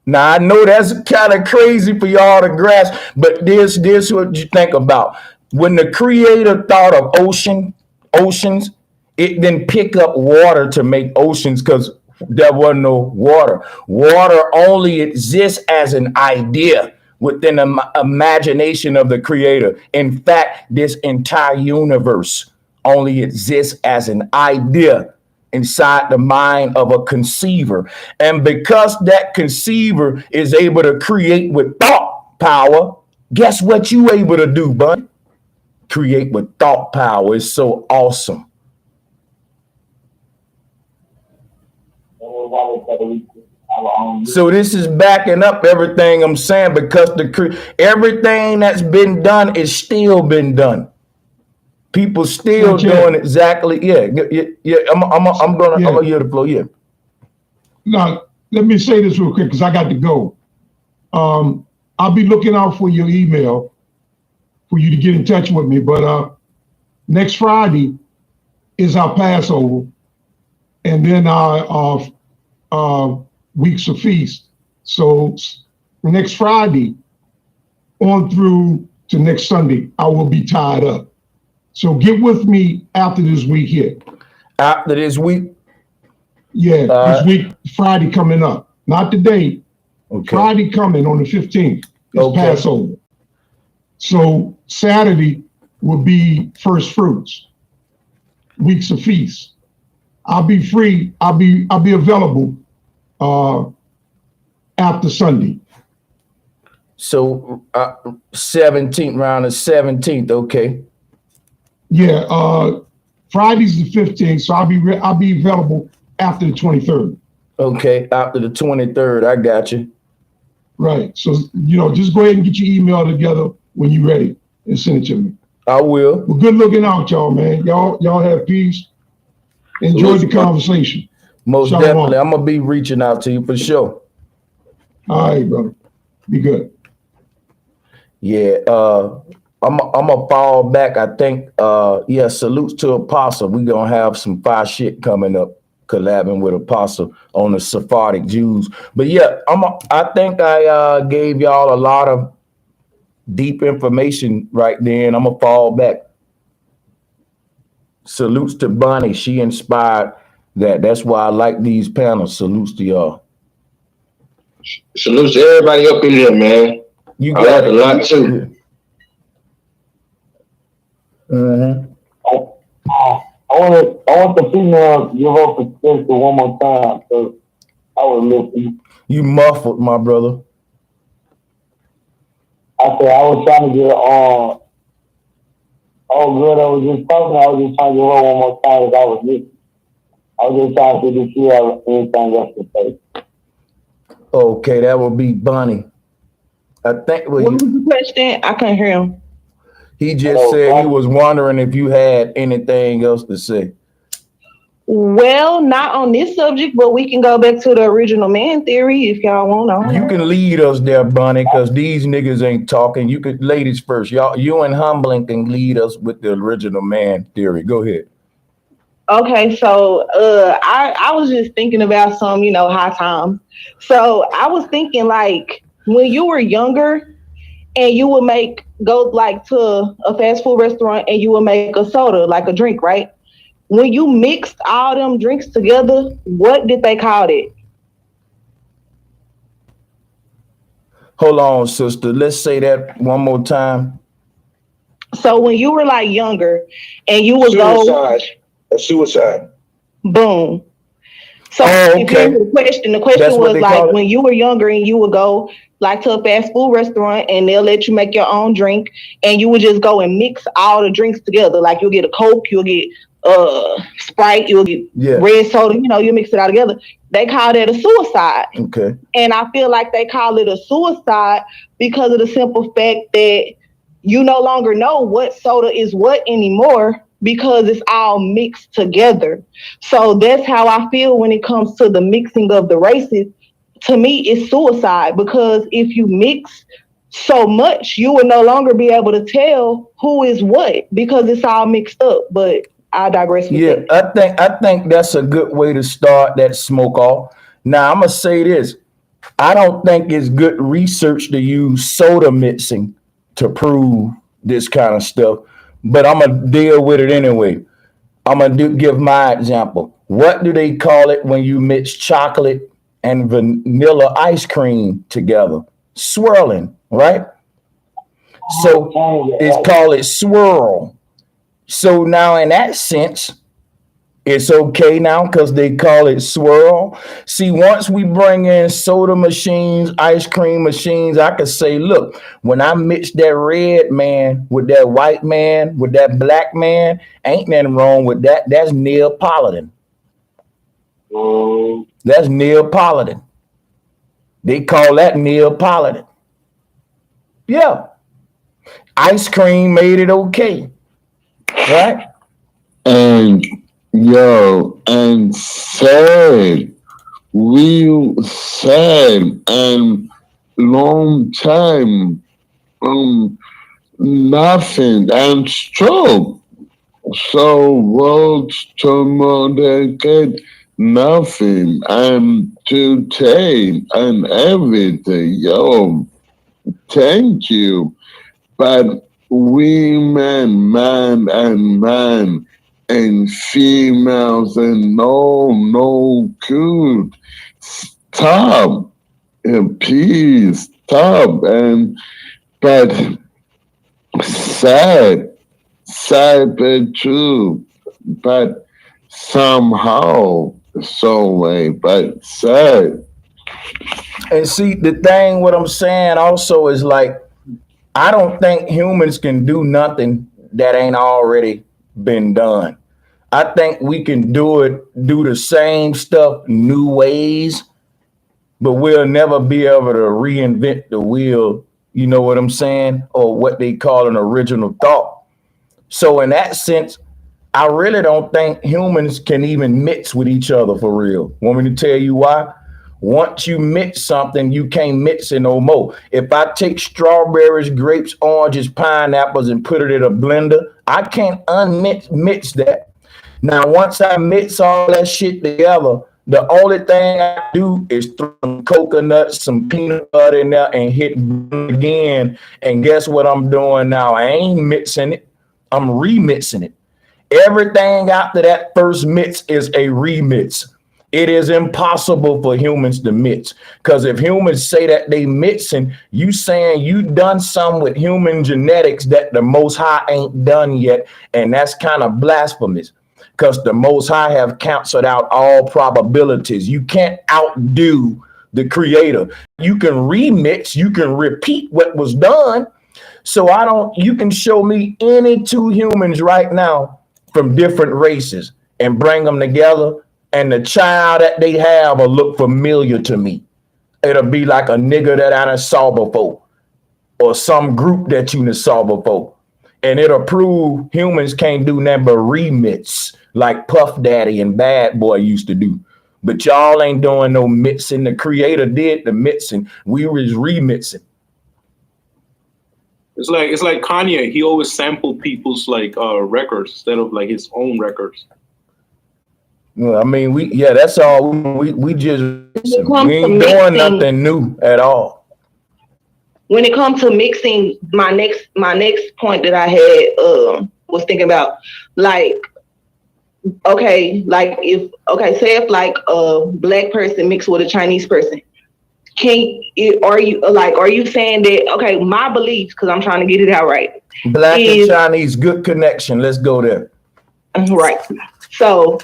Now, I know that's kind of crazy for y'all to grasp, but this what you think about. When the creator thought of oceans, it didn't pick up water to make oceans because there was no water. Water only exists as an idea within the imagination of the creator. In fact, this entire universe only exists as an idea inside the mind of a conceiver. And because that conceiver is able to create with thought, power. Guess what you able to do, bud? Create with thought power. It's so awesome. So this is backing up everything I'm saying, because everything that's been done is still been done. People still doing exactly. Yeah. I'm gonna hear the flow. Yeah. Now, let me say this real quick because I got to go. I'll be looking out for your email for you to get in touch with me. But next Friday is our Passover, and then our weeks of feast. So next Friday on through to next Sunday, I will be tied up. So get with me after this week here. After this week? Yeah, this week, Friday coming up. Not today. Okay. Friday coming on the 15th. It's Passover. So Saturday will be first fruits, weeks of feast. I'll be free. I'll be available after Sunday. So 17th, around the 17th, okay. Yeah, Friday's the 15th, so I'll be available after the 23rd. Okay, after the 23rd, I got you. Right. So just go ahead and get your email together when you're ready and send it to me. I will. Well, good looking out, y'all, man. Y'all have peace. Enjoy the conversation. Most definitely. I'm gonna be reaching out to you for sure. All right, brother. Be good. Yeah, I'm gonna fall back. I think salutes to Apostle. We're gonna have some fire shit coming up, collabing with Apostle on the Sephardic Jews. But yeah, I think I gave y'all a lot of deep information right there, and I'm gonna fall back. Salutes to Bonnie. She inspired that. That's why I like these panels. Salutes to y'all. Salutes to everybody up in here, man. You got a lot too. Mm-hmm. I want the female to give up the Spencer one more time, because I was listening. You muffled, my brother. I said I was trying to get on. Oh, good. I was just talking. I was just trying to give her one more time as I was listening. I was just trying to see if she have anything else to say. Okay, that would be Bonnie. I think. What was the question? I couldn't hear him. He just said he was wondering if you had anything else to say. Well, not on this subject, but we can go back to the original man theory if y'all want to. You can lead us there, Bonnie, because these niggas ain't talking. You could, ladies first. You and Humbling can lead us with the original man theory. Go ahead. Okay, so I was just thinking about some, high times. So I was thinking, like, when you were younger and you would go like to a fast food restaurant and you would make a soda, like a drink, right? When you mixed all them drinks together, what did they call it? Hold on, sister. Let's say that one more time. So when you were like younger and you would Suicide. Boom. So if you remember the question was like when you were younger and you would go like to a fast food restaurant and they'll let you make your own drink and you would just go and mix all the drinks together. Like you'll get a Coke, you'll get Sprite, you'll get red soda, you mix it all together. They call that a suicide. Okay. And I feel like they call it a suicide because of the simple fact that you no longer know what soda is what anymore because it's all mixed together. So that's how I feel when it comes to the mixing of the races. To me, it's suicide because if you mix so much, you will no longer be able to tell who is what because it's all mixed up. But I digress. I think that's a good way to start that smoke off. Now I'm gonna say this: I don't think it's good research to use soda mixing to prove this kind of stuff, but I'm gonna deal with it anyway. I'm gonna give my example. What do they call it when you mix chocolate and vanilla ice cream together? Swirling, right? So it's called it swirl. So now in that sense, It's okay now because they call it swirl. See, once we bring in soda machines, ice cream machines, I could say, look, when I mix that red man with that white man, with that black man, ain't nothing wrong with that. That's Neapolitan. That's Neapolitan. They call that Neapolitan. Yeah. Ice cream made it okay. Right? And yo, and said, we said, and long time, nothing, and stroke. So words to get nothing, and today, and everything, yo, thank you. But women, man, and females, and no good. Stop, please stop. And but sad but true. But somehow, some way, but sad. And see, the thing, what I'm saying also is like, I don't think humans can do nothing that ain't already been done. I think we can do the same stuff new ways, but we'll never be able to reinvent the wheel, you know what I'm saying? Or what they call an original thought. So in that sense, I really don't think humans can even mix with each other for real. Want me to tell you why? Once you mix something, you can't mix it no more. If I take strawberries, grapes, oranges, pineapples, and put it in a blender, I can't mix that. Now, once I mix all that shit together, the only thing I do is throw some coconuts, some peanut butter in there and hit again. And guess what I'm doing now? I ain't mixing it. I'm remixing it. Everything after that first mix is a remix. It is impossible for humans to mix. Because if humans say that they mixing, you saying you done some with human genetics that the Most High ain't done yet. And that's kind of blasphemous. Because the Most High have canceled out all probabilities. You can't outdo the Creator. You can remix, you can repeat what was done. So you can show me any two humans right now from different races and bring them together, and the child that they have will look familiar to me. It'll be like a nigga that I done saw before, or some group that you done saw before. And it'll prove humans can't do nothing but remix like Puff Daddy and Bad Boy used to do. But y'all ain't doing no mixing. The Creator did the mixing. We was remixing. It's like Kanye. He always sampled people's records instead of like his own records. Well, I mean, that's all. We just we ain't doing nothing new at all. When it comes to mixing, my next point that I had was thinking about, like, say if like a black person mixed with a Chinese person, are you saying that, okay, my beliefs, because I'm trying to get it out right. Black and Chinese, good connection. Let's go there. Right. So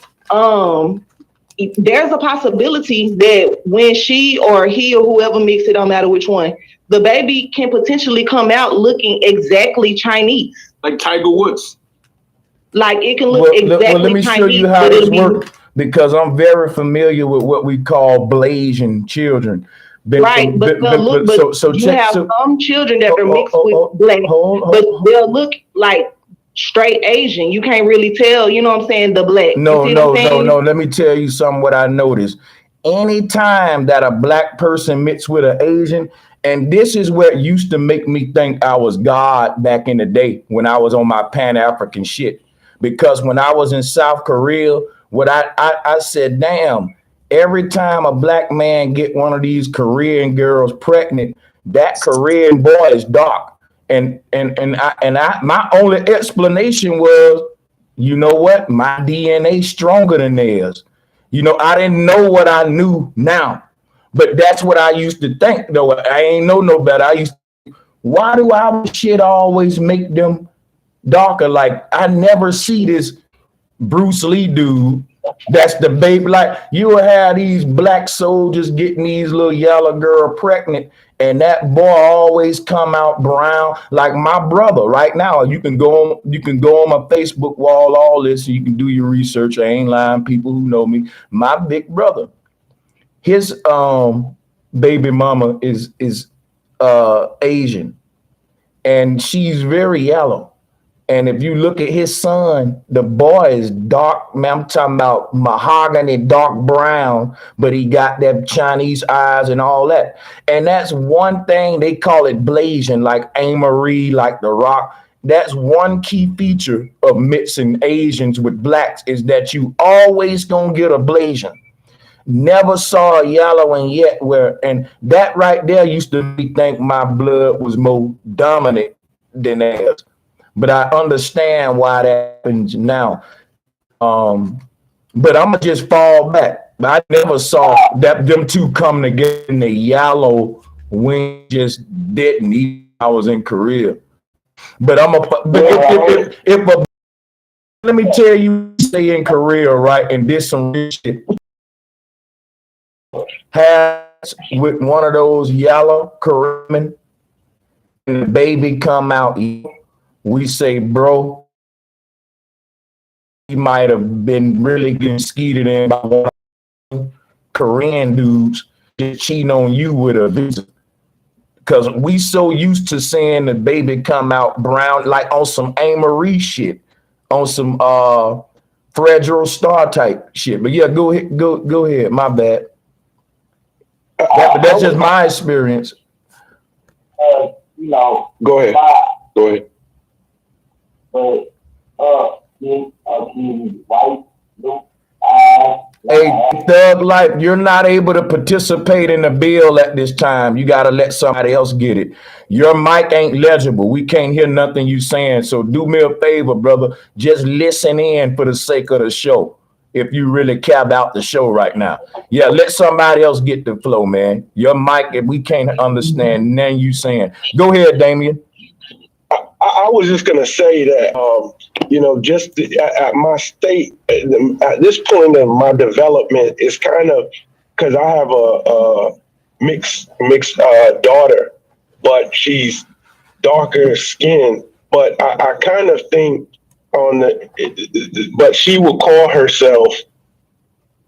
there's a possibility that when she or he or whoever mix it, don't matter which one, the baby can potentially come out looking exactly Chinese. Like Tiger Woods. Like it can look exactly Chinese. Well, let me show you how this works, because I'm very familiar with what we call Blasian children. Right, but you have some children that are mixed with black, but they'll look like straight Asian. You can't really tell, you know what I'm saying, the black. No. Let me tell you something, what I noticed. Anytime that a black person mixed with an Asian, and this is what used to make me think I was God back in the day when I was on my Pan-African shit. Because when I was in South Korea, what I said, damn, every time a black man get one of these Korean girls pregnant, that Korean boy is dark. And my only explanation was, you know what? My DNA stronger than theirs. You know, I didn't know what I knew now, but that's what I used to think, though. I ain't know no better. Why do our shit always make them darker? Like, I never see this Bruce Lee dude That's the baby. Like you will have these black soldiers getting these little yellow girl pregnant, and that boy always come out brown. Like my brother right now. You can go on my Facebook wall, all this, and you can do your research. I ain't lying, people who know me. My big brother, his baby mama is Asian, and she's very yellow. And if you look at his son, the boy is dark, man, I'm talking about mahogany, dark brown, but he got them Chinese eyes and all that. And that's one thing, they call it blazing, like Amory, like The Rock. That's one key feature of mixing Asians with blacks, is that you always gonna get a blazing. Never saw a yellowing yet and that right there used to make me think my blood was more dominant than theirs. But I understand why that happens now. But I'm gonna just fall back. I never saw that them two come together in the yellow wing, just didn't. Even I was in Korea. But if let me tell you, stay in Korea, right, and did some rich shit. Has with one of those yellow Korean, and the baby come out, we say, bro, he might have been really getting skeeted in by one of Korean dudes that cheating on you with a visa. Because we so used to seeing the baby come out brown, like on some Amory shit, on some Fragile Star type shit. But yeah, go ahead. My bad. That's just my experience. Go ahead. Go ahead. Hey, Thug Life, you're not able to participate in the bill at this time. You got to let somebody else get it. Your mic ain't legible. We can't hear nothing you saying. So do me a favor, brother. Just listen in for the sake of the show. If you really care about the show right now. Yeah, let somebody else get the flow, man. Your mic, if we can't understand nothing you saying. Go ahead, Damien. I was just going to say that, just at my state, at this point of my development, is kind of, because I have a mixed daughter, but she's darker skinned. But I kind of think but she will call herself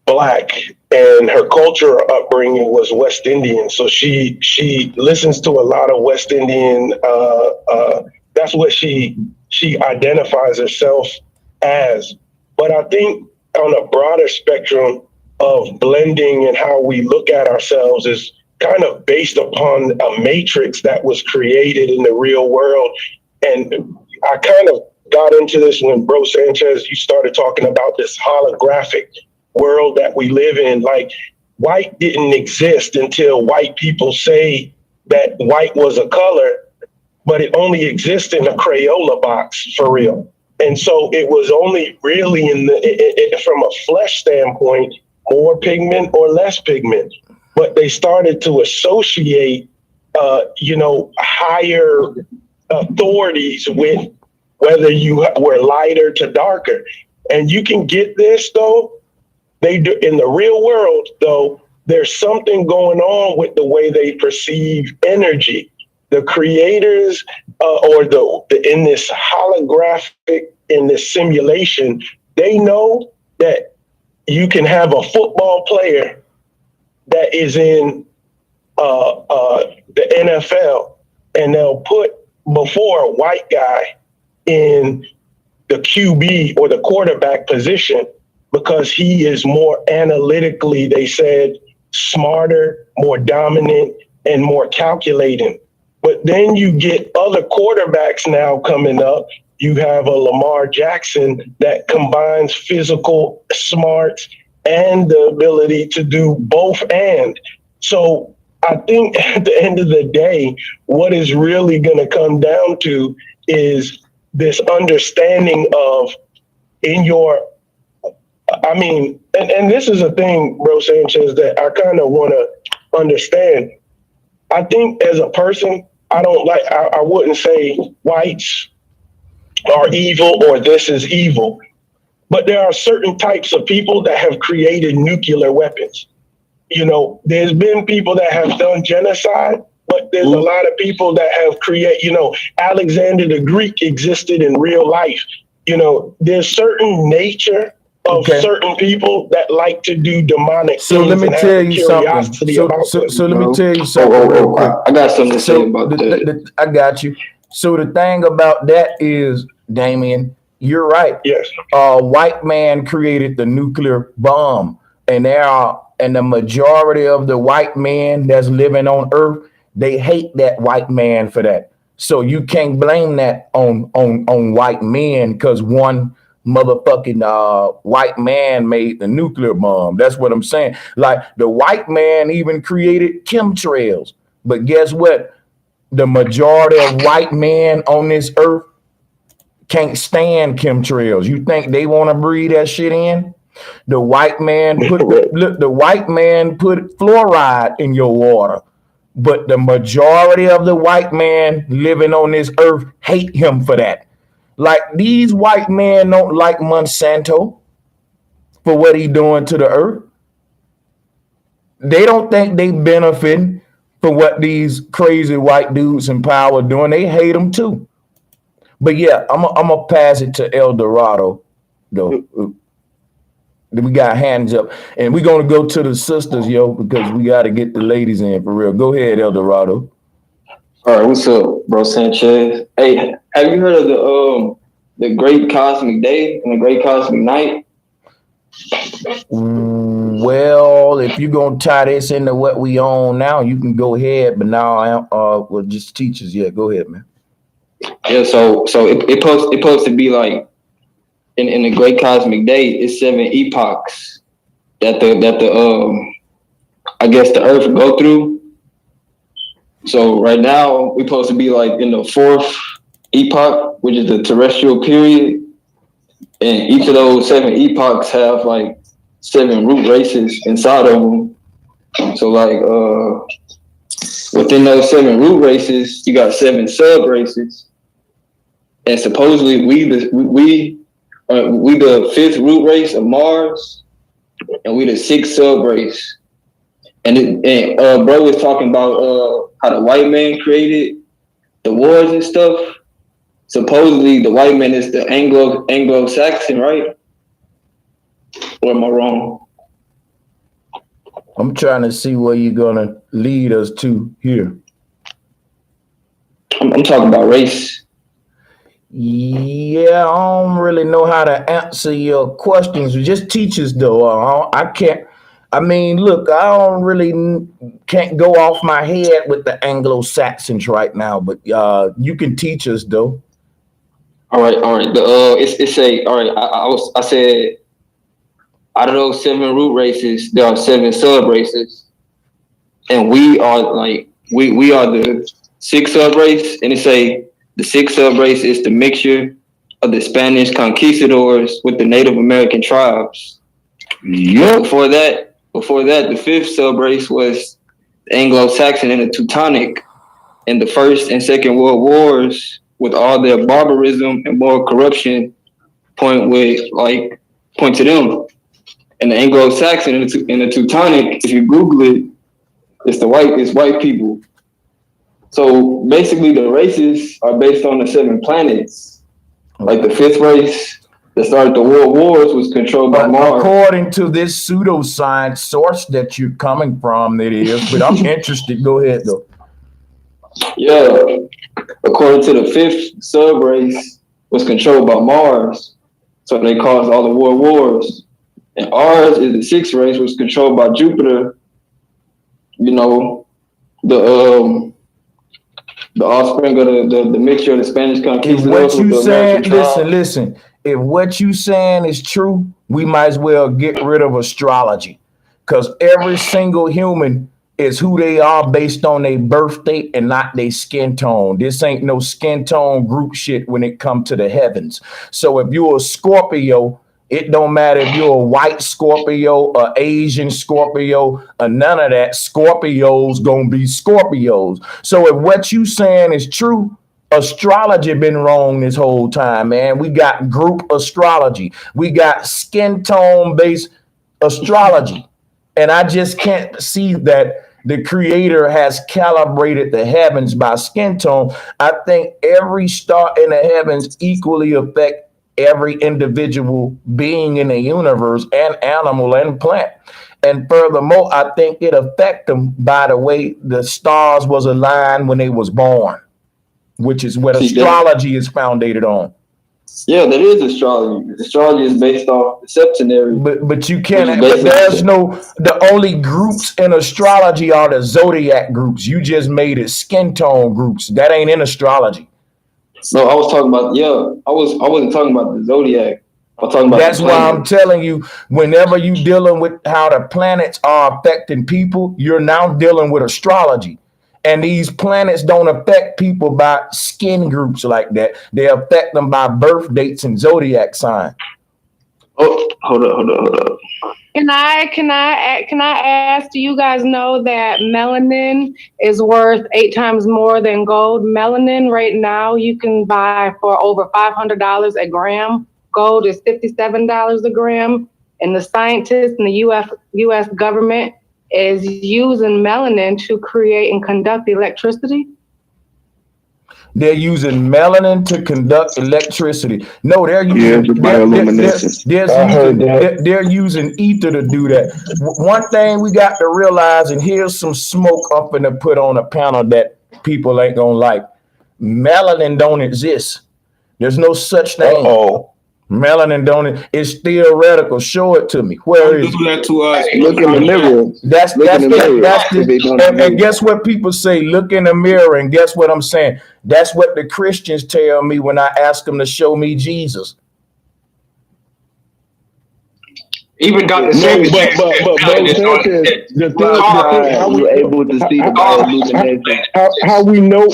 Black, and her cultural upbringing was West Indian. So she listens to a lot of West Indian. That's what she identifies herself as. But I think on a broader spectrum of blending and how we look at ourselves is kind of based upon a matrix that was created in the real world. And I kind of got into this when Bro Sanchez, you started talking about this holographic world that we live in. Like, white didn't exist until white people say that white was a color, but it only exists in a Crayola box for real. And so it was only really from a flesh standpoint, more pigment or less pigment. But they started to associate, higher authorities with whether you were lighter to darker. And you can get this, though. They do in the real world, though, there's something going on with the way they perceive energy. The creators in this holographic, in this simulation, they know that you can have a football player that is in the NFL, and they'll put before a white guy in the QB or the quarterback position because he is more analytically, they said, smarter, more dominant, and more calculating. But then you get other quarterbacks now coming up. You have a Lamar Jackson that combines physical smarts and the ability to do both and. So I think at the end of the day, what is really going to come down to is this understanding of and this is a thing, Bro Sanchez, that I kind of want to understand. I think as a person, I wouldn't say whites are evil or this is evil. But there are certain types of people that have created nuclear weapons. You know, there's been people that have done genocide, but there's a lot of people that have created, you know, Alexander the Greek existed in real life. You know, there's certain nature of certain people that like to do demonic So things let me and tell have you curiosity something. about them. So let me tell you something real quick. I got something to say about that. I got you. So the thing about that is, Damien, you're right. Yes. White man created the nuclear bomb, and the majority of the white men that's living on Earth, they hate that white man for that. So you can't blame that on white men because one motherfucking white man made the nuclear bomb. That's what I'm saying. Like the white man even created chemtrails, but guess what? The majority of white men on this earth can't stand chemtrails. You think they want to breathe that shit in? The white man put the white man put fluoride in your water, but the majority of the white man living on this earth hate him for that. Like these white men don't like Monsanto for what he doing to the earth. They don't think they benefiting for what these crazy white dudes in power doing. They hate them too. But yeah, I'm gonna pass it to El Dorado, though. We got hands up, and we're gonna go to the sisters, yo, because we got to get the ladies in for real. Go ahead, El Dorado. All right, what's up, bro Sanchez? Hey, have you heard of the Great Cosmic Day and the Great Cosmic Night? Well, if you're gonna tie this into what we own now, you can go ahead. But now, well, just teachers. Yeah, go ahead, man. Yeah, so it supposed to be like in the Great Cosmic Day, it's 7 epochs that the I guess the Earth go through. So right now we're supposed to be like in the 4th epoch, which is the terrestrial period, and each of those 7 epochs have like 7 root races inside of them. So like within those 7 root races, you got 7 sub races, and supposedly we the 5th root race of Mars, and we the 6th sub race. And bro was talking about how the white man created the wars and stuff. Supposedly the white man is the Anglo-Saxon, right? Or am I wrong? I'm trying to see where you're gonna lead us to here. I'm talking about race. Yeah, I don't really know how to answer your questions. Just teachers, though. I can't. I mean, look, I don't really can't go off my head with the Anglo-Saxons right now, but you can teach us, though. All right. It's a all right. I said out of those 7 root races, there are 7 sub races, and we are like we are the 6th sub race, and it's the 6th sub race is the mixture of the Spanish conquistadors with the Native American tribes. Yeah. Before that, the 5th sub race was the Anglo-Saxon and the Teutonic. In the First and Second World Wars, with all their barbarism and moral corruption, point to them. And the Anglo-Saxon and the Teutonic, if you Google it, it's white people. So basically, the races are based on the 7 planets. Like the 5th race that started the World Wars was controlled by Mars. According to this pseudoscience source that you're coming from, it is. But I'm interested. Go ahead, though. Yeah, according to the 5th sub race was controlled by Mars, so they caused all the world wars. And ours is the 6th race was controlled by Jupiter. You know, the offspring of the mixture of the Spanish conquistadors with the American tribes. Listen. If what you saying is true, we might as well get rid of astrology, because every single human is who they are based on their birth date and not their skin tone. This ain't no skin tone group shit when it comes to the heavens. So if you're a Scorpio, it don't matter if you're a white Scorpio, or Asian Scorpio, or none of that. Scorpios gonna be Scorpios. So if what you saying is true, Astrology been wrong this whole time, man. We got group astrology. We got skin tone based astrology. And I just can't see that the creator has calibrated the heavens by skin tone. I think every star in the heavens equally affect every individual being in the universe and animal and plant. And furthermore, I think it affect them by the way the stars was aligned when they was born, which is what astrology is founded on. Yeah, that is astrology. Astrology is based off the septenary. But you can't. But there's no. The only groups in astrology are the zodiac groups. You just made it skin tone groups. That ain't in astrology. No, I was talking about. Yeah, I wasn't talking about the zodiac. I'm talking about. That's why I'm telling you. Whenever you dealing with how the planets are affecting people, you're now dealing with astrology. And these planets don't affect people by skin groups like that. They affect them by birth dates and zodiac sign. Oh, hold up. Can I ask, do you guys know that melanin is worth 8 times more than gold? Melanin right now you can buy for over $500 a gram. Gold is $57 a gram. And the scientists in the U.S. government is using melanin to create and conduct electricity. They're using melanin to conduct electricity. No, they're using they're using ether to do that. One thing we got to realize, and here's some smoke I'm gonna put on a panel that people ain't gonna like. Melanin don't exist. There's no such thing. Melanin don't. It's theoretical. Show it to me. Where is that to us? Look in the mirror. And guess what people say? Look in the mirror. And guess what I'm saying? That's what the Christians tell me when I ask them to show me Jesus. Even Dr. Sanchez. But Sanchez, the thing how we able to see the how we know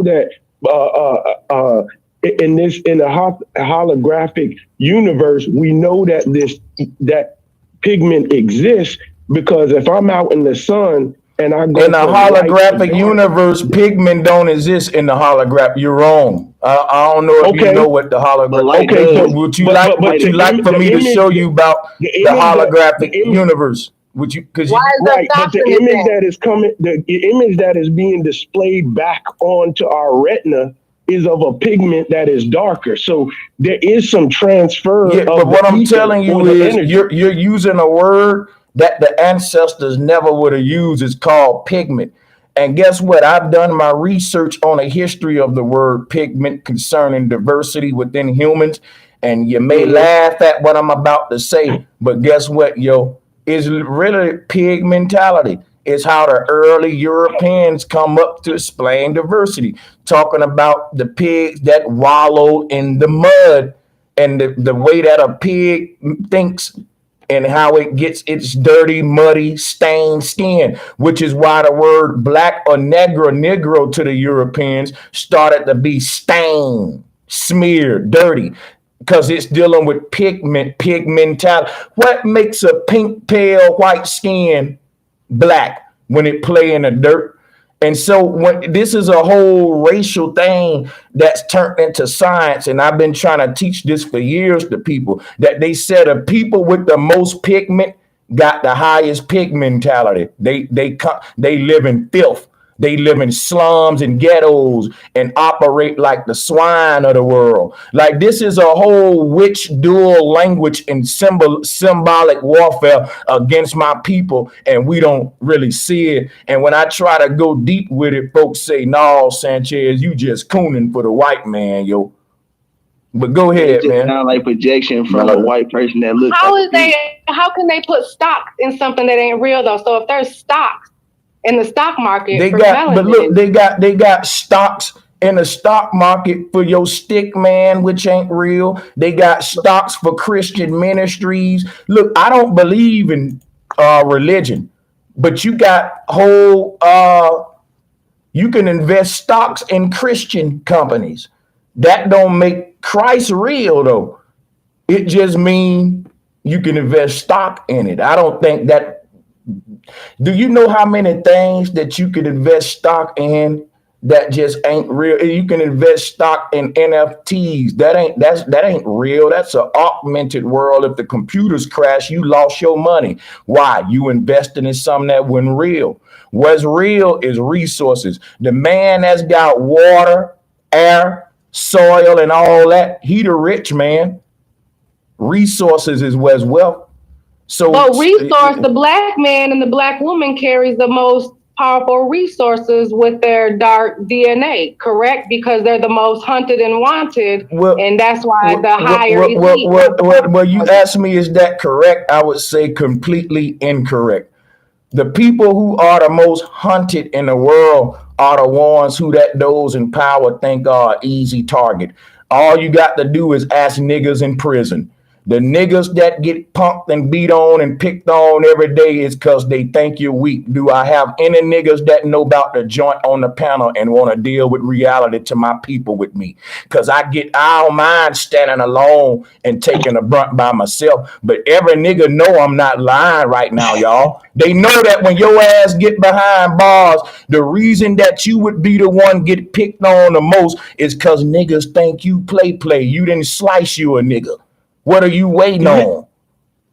that in a holographic universe, we know that pigment exists because if I'm out in the sun and I go in a holographic universe, pigment don't exist in the holograph. You're wrong. I don't know if you know what the holographic. Okay, would you like for me to show you about the holographic universe? Would you? Because right, but the image that is coming, the image that is being displayed back onto our retina is of a pigment that is darker. So there is some transfer. Yeah, but what I'm telling you is you're using a word that the ancestors never would have used. It's called pigment. And guess what? I've done my research on a history of the word pigment concerning diversity within humans. And you may laugh at what I'm about to say, but guess what, yo? It's really pig mentality. It's how the early Europeans come up to explain diversity, talking about the pigs that wallow in the mud and the way that a pig thinks and how it gets its dirty, muddy, stained skin, which is why the word black or negro to the Europeans started to be stained, smeared, dirty, because it's dealing with pigmentality. What makes a pink, pale, white skin black when it play in the dirt? And so when this is a whole racial thing that's turned into science, and I've been trying to teach this for years to people, that they said the people with the most pigment got the highest pigmentality. They live in filth. They live in slums and ghettos and operate like the swine of the world. Like this is a whole witch dual language and symbolic warfare against my people, and we don't really see it. And when I try to go deep with it, folks say, "No, Sanchez, you just cooning for the white man, yo." But go ahead, man. Sound like projection from a white person that looks. How can they put stocks in something that ain't real though? So if there's stocks in the stock market, they got stocks in the stock market for your stick man, which ain't real. They got stocks for Christian ministries. Look, I don't believe in religion, but you got whole you can invest stocks in Christian companies. That don't make Christ real though. It just means you can invest stock in it. I don't think that. Do you know how many things that you could invest stock in that just ain't real. You can invest stock in NFTs. That ain't real. That's an augmented world. If the computers crash, you lost your money. Why? You invested in something that wasn't real. What's real is resources. The man that's got water, air, soil, and all that, he the rich man. Resources is what's wealth. So the black man and the black woman carries the most powerful resources with their dark DNA, correct? Because they're the most hunted and wanted, and that's why the higher elite. Well, you asked me, is that correct? I would say completely incorrect. The people who are the most hunted in the world are the ones who those in power think are easy target. All you got to do is ask niggas in prison. The niggas that get punked and beat on and picked on every day is because they think you're weak. Do I have any niggas that know about the joint on the panel and want to deal with reality to my people with me? Because I don't mind standing alone and taking a brunt by myself. But every nigga know I'm not lying right now, y'all. They know that when your ass get behind bars, the reason that you would be the one get picked on the most is because niggas think you play. You didn't slice you a nigga. What are you waiting on?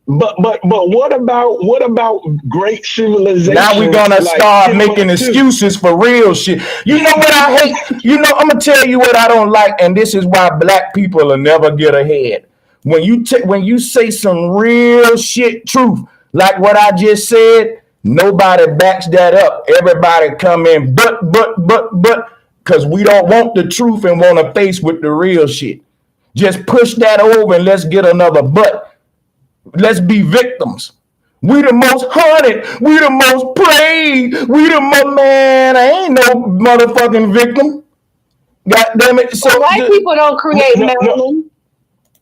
But what about great civilization? Now we're gonna start making excuses for real shit. You know what I hate? You know, I'm gonna tell you what I don't like, and this is why black people will never get ahead. When you say some real shit truth, like what I just said, nobody backs that up. Everybody come in, but, because we don't want the truth and want to face with the real shit. Just push that over and let's get another butt. Let's be victims. We the most haunted. We the most prayed. We the most, man, I ain't no motherfucking victim. God damn it. So white people don't create melanin.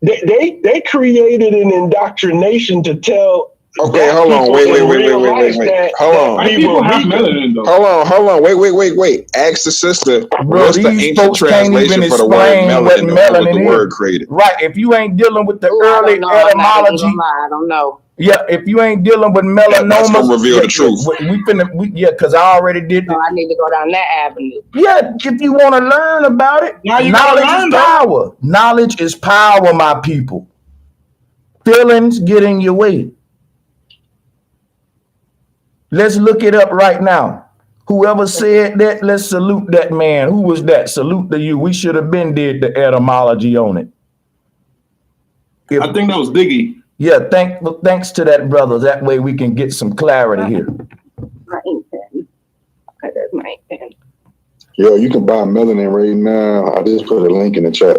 They created an indoctrination to tell. Okay, hold on. Wait. Hold on. People have melanin though. Hold on. Wait. Ask the sister. Bro, what's the ancient translation for the word melanin? What the word created? Right. If you ain't dealing with the early etymology, I don't know. Yeah, if you ain't dealing with melanoma, that's gonna reveal the truth. Because I already did. So I need to go down that avenue. Yeah, if you want to learn about it, knowledge is power. Knowledge is power, my people. Feelings get in your way. Let's look it up right now. Whoever said that, let's salute that man. Who was that? Salute to you. We should have been did the etymology on it. I think that was Diggy. Yeah, thanks to that, brother. That way we can get some clarity here. My ink pen. Okay, there's my ink pen. Yo, you can buy melanin right now. I just put a link in the chat.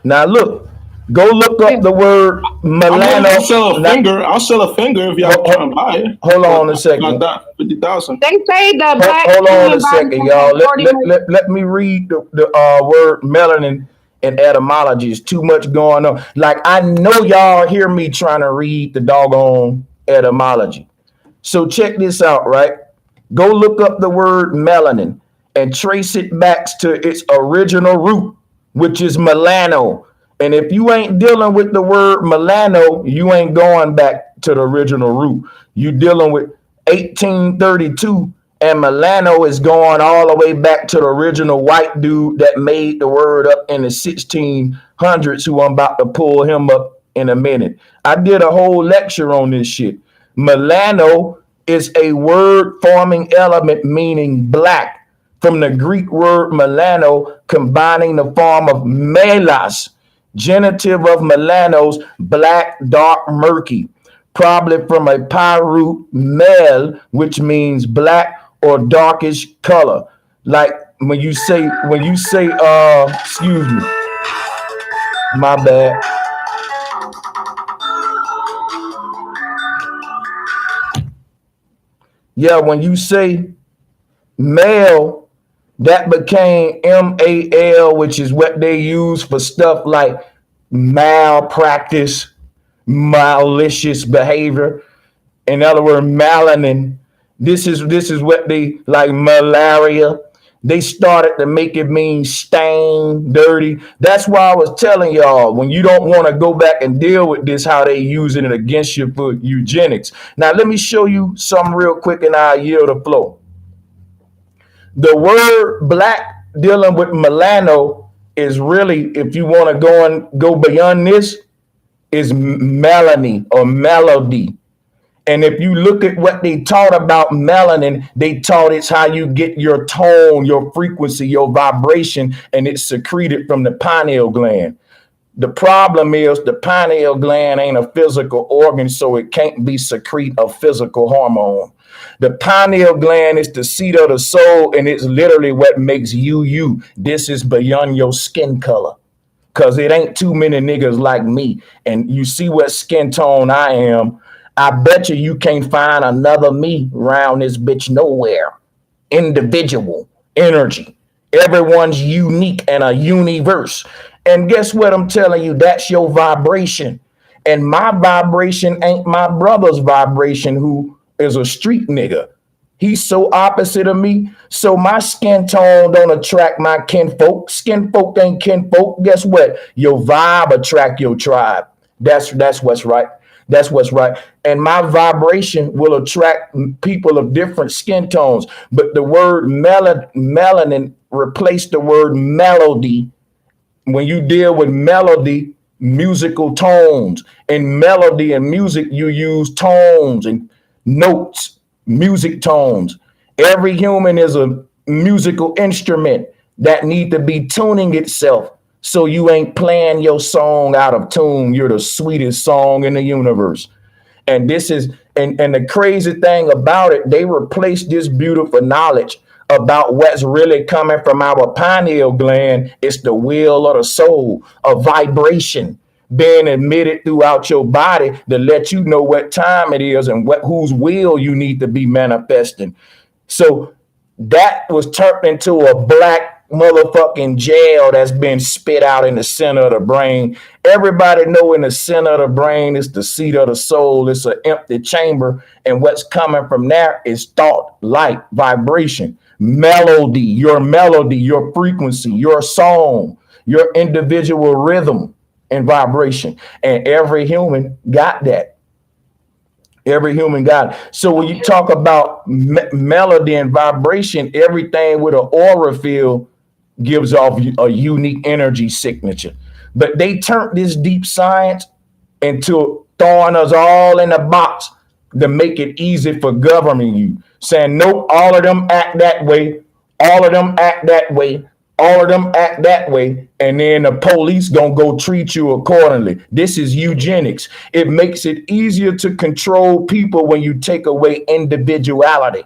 Now look, go look up the word melano. I'll sell a finger if y'all trying to buy it. Hold on a second. 50,000. They say the black. Hold on a second, y'all. Let me read the word melanin. And etymology is too much going on. Like, I know y'all hear me trying to read the doggone etymology. So check this out, right? Go look up the word melanin and trace it back to its original root, which is melano. And if you ain't dealing with the word melano, you ain't going back to the original root. You dealing with 1832. And Milano is going all the way back to the original white dude that made the word up in the 1600s, who I'm about to pull him up in a minute. I did a whole lecture on this shit. Milano is a word forming element meaning black, from the Greek word Milano, combining the form of melas, genitive of Milanos, black, dark, murky, probably from a Pi root mel, which means black or darkish color. Like when you say, excuse me, my bad. Yeah, when you say male, that became MAL, which is what they use for stuff like malpractice, malicious behavior. In other words, melanin. This is what they like, malaria. They started to make it mean stain, dirty. That's why I was telling y'all, when you don't want to go back and deal with this, how they using it against you for eugenics. Now, let me show you something real quick and I'll yield the floor. The word black dealing with melano is really, if you want to go beyond this, is melanie or melody. And if you look at what they taught about melanin, they taught it's how you get your tone, your frequency, your vibration, and it's secreted from the pineal gland. The problem is the pineal gland ain't a physical organ, so it can't be secrete a physical hormone. The pineal gland is the seat of the soul, and it's literally what makes you you. This is beyond your skin color, because it ain't too many niggas like me. And you see what skin tone I am. I bet you can't find another me around this bitch nowhere. Individual energy. Everyone's unique and a universe. And guess what I'm telling you? That's your vibration. And my vibration ain't my brother's vibration, who is a street nigga. He's so opposite of me. So my skin tone don't attract my kinfolk. Skin folk ain't kinfolk. Guess what? Your vibe attract your tribe. That's what's right. That's what's right. And my vibration will attract people of different skin tones. But the word melanin replaced the word melody. When you deal with melody, musical tones. In melody and music, you use tones and notes, music tones. Every human is a musical instrument that need to be tuning itself. So you ain't playing your song out of tune. You're the sweetest song in the universe. And this is, and the crazy thing about it, they replaced this beautiful knowledge about what's really coming from our pineal gland. It's the will of the soul, a vibration being emitted throughout your body to let you know what time it is and whose will you need to be manifesting. So that was turned into a black motherfucking jail that's been spit out in the center of the brain. Everybody know in the center of the brain is the seat of the soul. It's an empty chamber, and what's coming from there is thought, light, vibration, melody, your frequency, your song, your individual rhythm and vibration. And every human got that. Every human got it. So when you talk about melody and vibration, everything with an aura field gives off a unique energy signature. But they turned this deep science into throwing us all in a box to make it easy for governing you. Saying, nope, all of them act that way. All of them act that way. All of them act that way. And then the police gonna go treat you accordingly. This is eugenics. It makes it easier to control people when you take away individuality.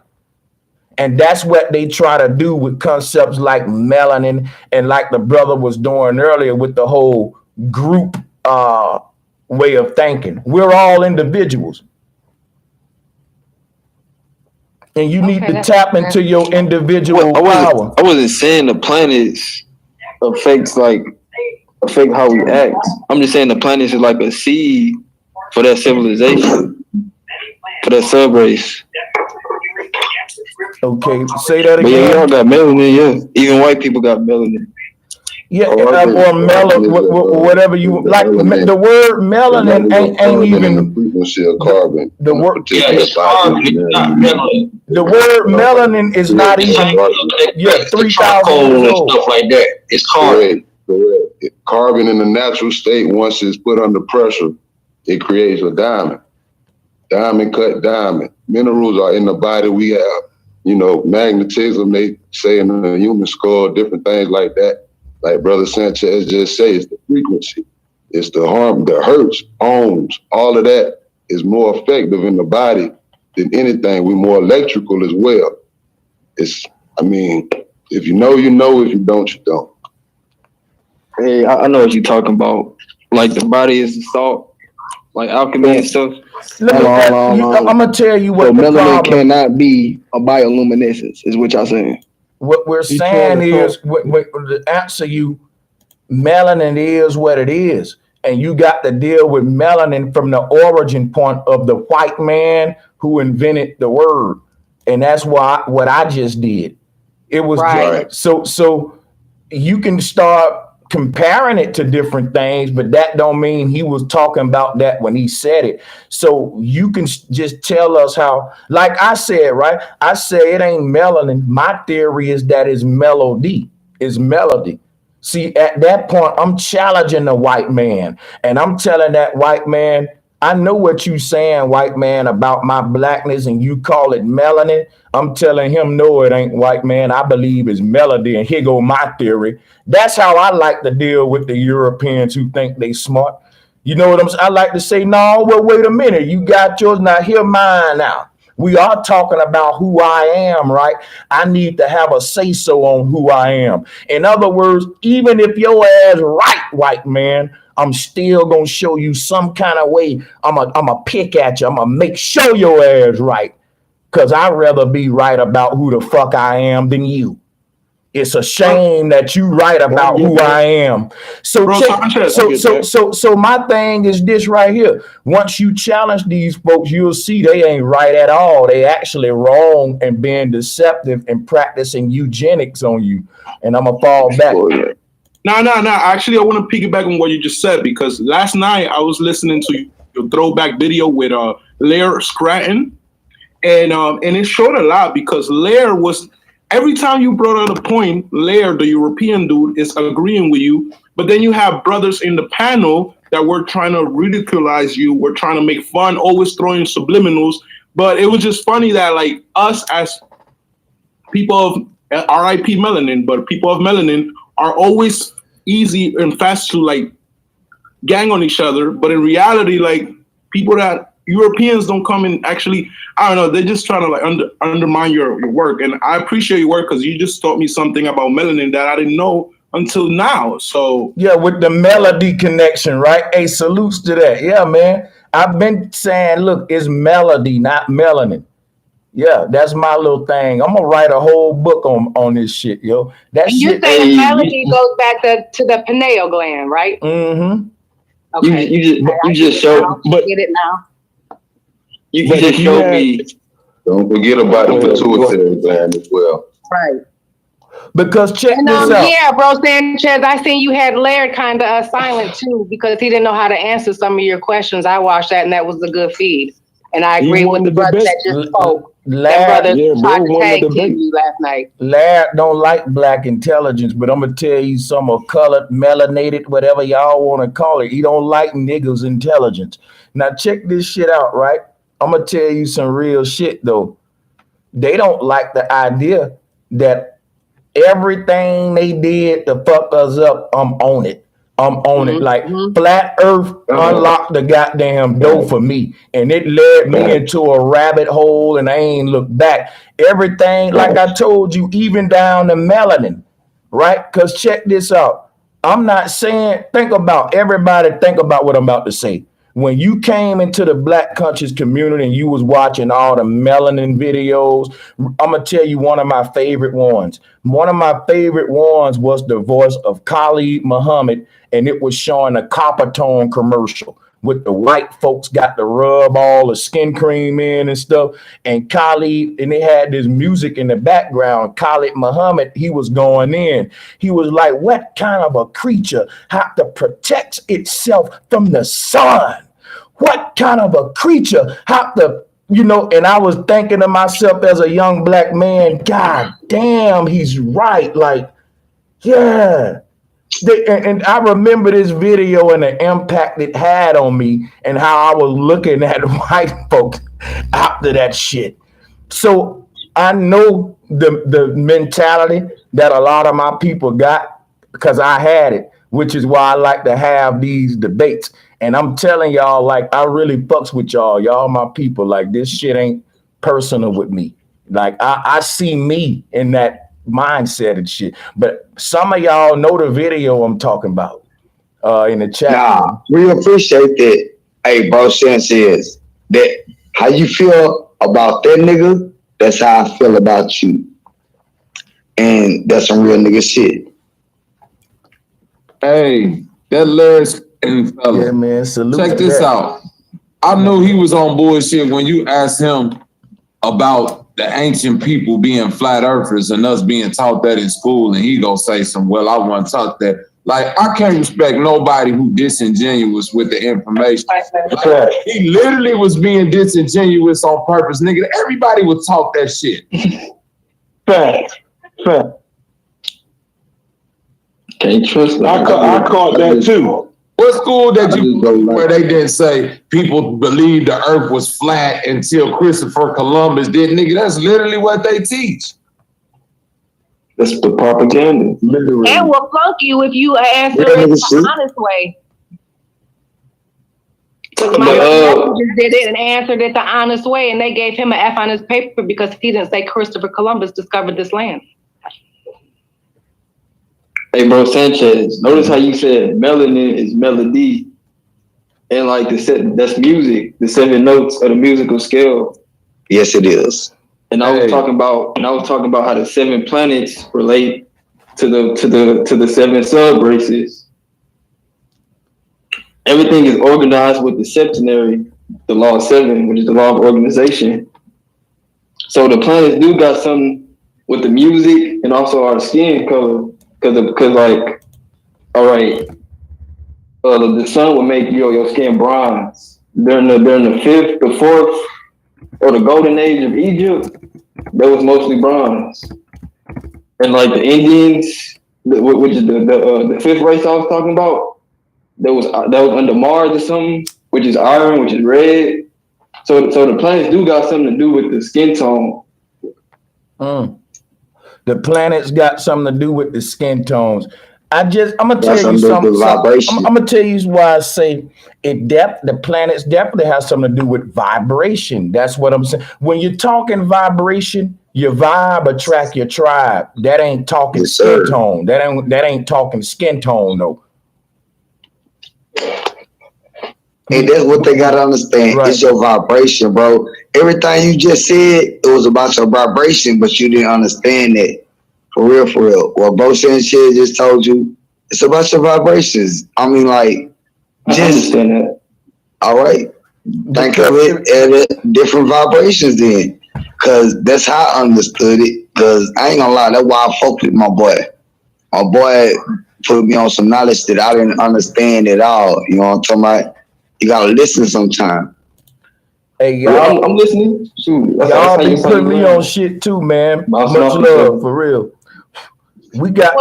And that's what they try to do with concepts like melanin, and like the brother was doing earlier with the whole group way of thinking. We're all individuals. And you need to tap into your individual power. I wasn't saying the planets affect how we act. I'm just saying the planets is like a seed for that civilization, for that subrace. Okay, say that again. But yeah, y'all got melanin, yeah. Even white people got melanin. Yeah, or whatever you like. The word melanin ain't even the frequency of carbon. The word, it's carbon, it's not melanin. The word melanin is not even 3,000 years old. Stuff like that. It's carbon. Correct. Carbon in the natural state, once it's put under pressure, it creates a diamond. Diamond cut diamond. Minerals are in the body. We have, magnetism, they say in the human skull, different things like that. Like Brother Sanchez just said, it's the frequency. It's the harm, the hertz, ohms, all of that is more effective in the body than anything. We're more electrical as well. If you know, you know. If you don't, you don't. Hey, I know what you're talking about. Like the body is the salt, like alchemy and stuff. I'm gonna tell you what so the melanin problem cannot be a bioluminescence, is what y'all saying. What we're saying is, to answer you, melanin is what it is. And you got to deal with melanin from the origin point of the white man who invented the word. And that's what I just did. It was right. So you can start comparing it to different things, but that don't mean he was talking about that when he said it. So you can just tell us how, like I said, right? I say it ain't melanin. My theory is that it's melody. It's melody. See, at that point, I'm challenging the white man, and I'm telling that white man, I know what you saying, white man, about my blackness, and you call it melanin. I'm telling him, no, it ain't, white man. I believe it's melody, and here go my theory. That's how I like to deal with the Europeans who think they smart. You know what I'm saying? I like to say, no, well, wait a minute. You got yours, now hear mine now. We are talking about who I am, right? I need to have a say-so on who I am. In other words, even if your ass right, white man, I'm still gonna show you some kind of way. I'm a pick at you. I'm gonna make sure your ass right. Cause I'd rather be right about who the fuck I am than you. It's a shame that you write about who I am. So, so my thing is this right here. Once you challenge these folks, you'll see they ain't right at all. They actually wrong and being deceptive and practicing eugenics on you. And I'm gonna fall back. No. Actually, I want to piggyback on what you just said, because last night I was listening to your throwback video with Lair Scranton, and it showed a lot, because Lair was, every time you brought out a point, Lair, the European dude, is agreeing with you. But then you have brothers in the panel that were trying to ridiculize you, were trying to make fun, always throwing subliminals. But it was just funny that, like, us as people of RIP melanin, but people of melanin are always easy and fast to, like, gang on each other. But in reality, like, people that Europeans don't come and actually, I don't know, they're just trying to, like, undermine your work. And I appreciate your work, because you just taught me something about melanin that I didn't know until now. So yeah, with the melody connection, right? Hey, salutes to that. Yeah, man. I've been saying, look, it's melody, not melanin. Yeah, that's my little thing. I'm gonna write a whole book on this shit, yo. That and shit. You're saying melody goes back to the pineal gland, right? Mm-hmm. Okay. You just showed, but get it now. You just showed me. Don't forget about the pituitary gland as well. Right. Because check this out. Yeah, bro, Sanchez, I seen you had Laird kind of silent too, because he didn't know how to answer some of your questions. I watched that, and that was a good feed. And I agree with the brother that just spoke. That brother tried to tag team you last night. Laird don't like black intelligence, but I'm gonna tell you some of colored, melanated, whatever y'all want to call it. He don't like niggas' intelligence. Now check this shit out, right? I'm gonna tell you some real shit though. They don't like the idea that everything they did to fuck us up, I'm on it. I'm on it. Like flat earth unlocked the goddamn door for me, and it led me into a rabbit hole, and I ain't looked back. Everything, like I told you, even down to melanin, right? Because check this out. I'm not saying, think about what I'm about to say. When you came into the Black conscious community and you was watching all the melanin videos, I'm going to tell you one of my favorite ones. One of my favorite ones was the voice of Khalid Muhammad, and it was showing a copper tone commercial with the white folks got to rub all the skin cream in and stuff. And Khalid, and they had this music in the background. Khalid Muhammad, he was going in. He was like, what kind of a creature have to protect itself from the sun? What kind of a creature have to, you know, and I was thinking to myself as a young black man, God damn, he's right. Like, yeah. And I remember this video and the impact it had on me and how I was looking at white folks after that shit. So I know the mentality that a lot of my people got because I had it, which is why I like to have these debates. And I'm telling y'all, like, I really fucks with y'all. Y'all my people. Like, this shit ain't personal with me. Like, I see me in that mindset and shit. But some of y'all know the video I'm talking about in the chat. Nah, we appreciate that. Hey, bro, Sanchez, that how you feel about that nigga, that's how I feel about you. And that's some real nigga shit. Hey, that lyrics and fella. Yeah, man, salute. Check this out. I know he was on bullshit when you asked him about the ancient people being flat earthers and us being taught that in school, and he gonna say some, well, I wasn't taught that. Like, I can't respect nobody who disingenuous with the information. Like, he literally was being disingenuous on purpose, nigga. Everybody would talk that shit. Fact. Can't trust them. I caught that too. What school that you where they didn't say people believed the earth was flat until Christopher Columbus did? Nigga, that's literally what they teach. That's the propaganda. Literally. And will flunk you if you answer it the honest way. Because my just did it and answered it the honest way, and they gave him an F on his paper because he didn't say Christopher Columbus discovered this land. Hey, bro, Sanchez, notice how you said melanin is melody, and like that's music, the 7 notes of the musical scale. Yes, it is. And I was talking about how the 7 planets relate to the 7 sub races. Everything is organized with the septenary, the law of 7, which is the law of organization. So the planets do got something with the music and also our skin color. Because like, all right, the sun will make your skin bronze. During the 5th, the 4th, or the golden age of Egypt, that was mostly bronze. And like the Indians, which is the 5th race I was talking about, that was under Mars or something, which is iron, which is red. So the planets do got something to do with the skin tone. The planets got something to do with the skin tones. I'm gonna tell you something. I'm gonna tell you why I say the planets definitely have something to do with vibration. That's what I'm saying. When you're talking vibration, your vibe attract your tribe. That ain't talking skin tone. That ain't talking skin tone though. And that's what they gotta understand. Right. It's your vibration, bro. Everything you just said, it was about your vibration, but you didn't understand that. For real. What Bro Sanchez just told you, it's about your vibrations. I mean, like, just understand that. All right. Think of it at different vibrations then. Cause that's how I understood it. Cause I ain't gonna lie, that's why I focused with my boy. My boy put me on some knowledge that I didn't understand at all. You know what I'm talking about? You gotta listen sometime. Hey, y'all, I'm listening. Shoot, y'all be putting me on shit too, man. Much love, for real. We got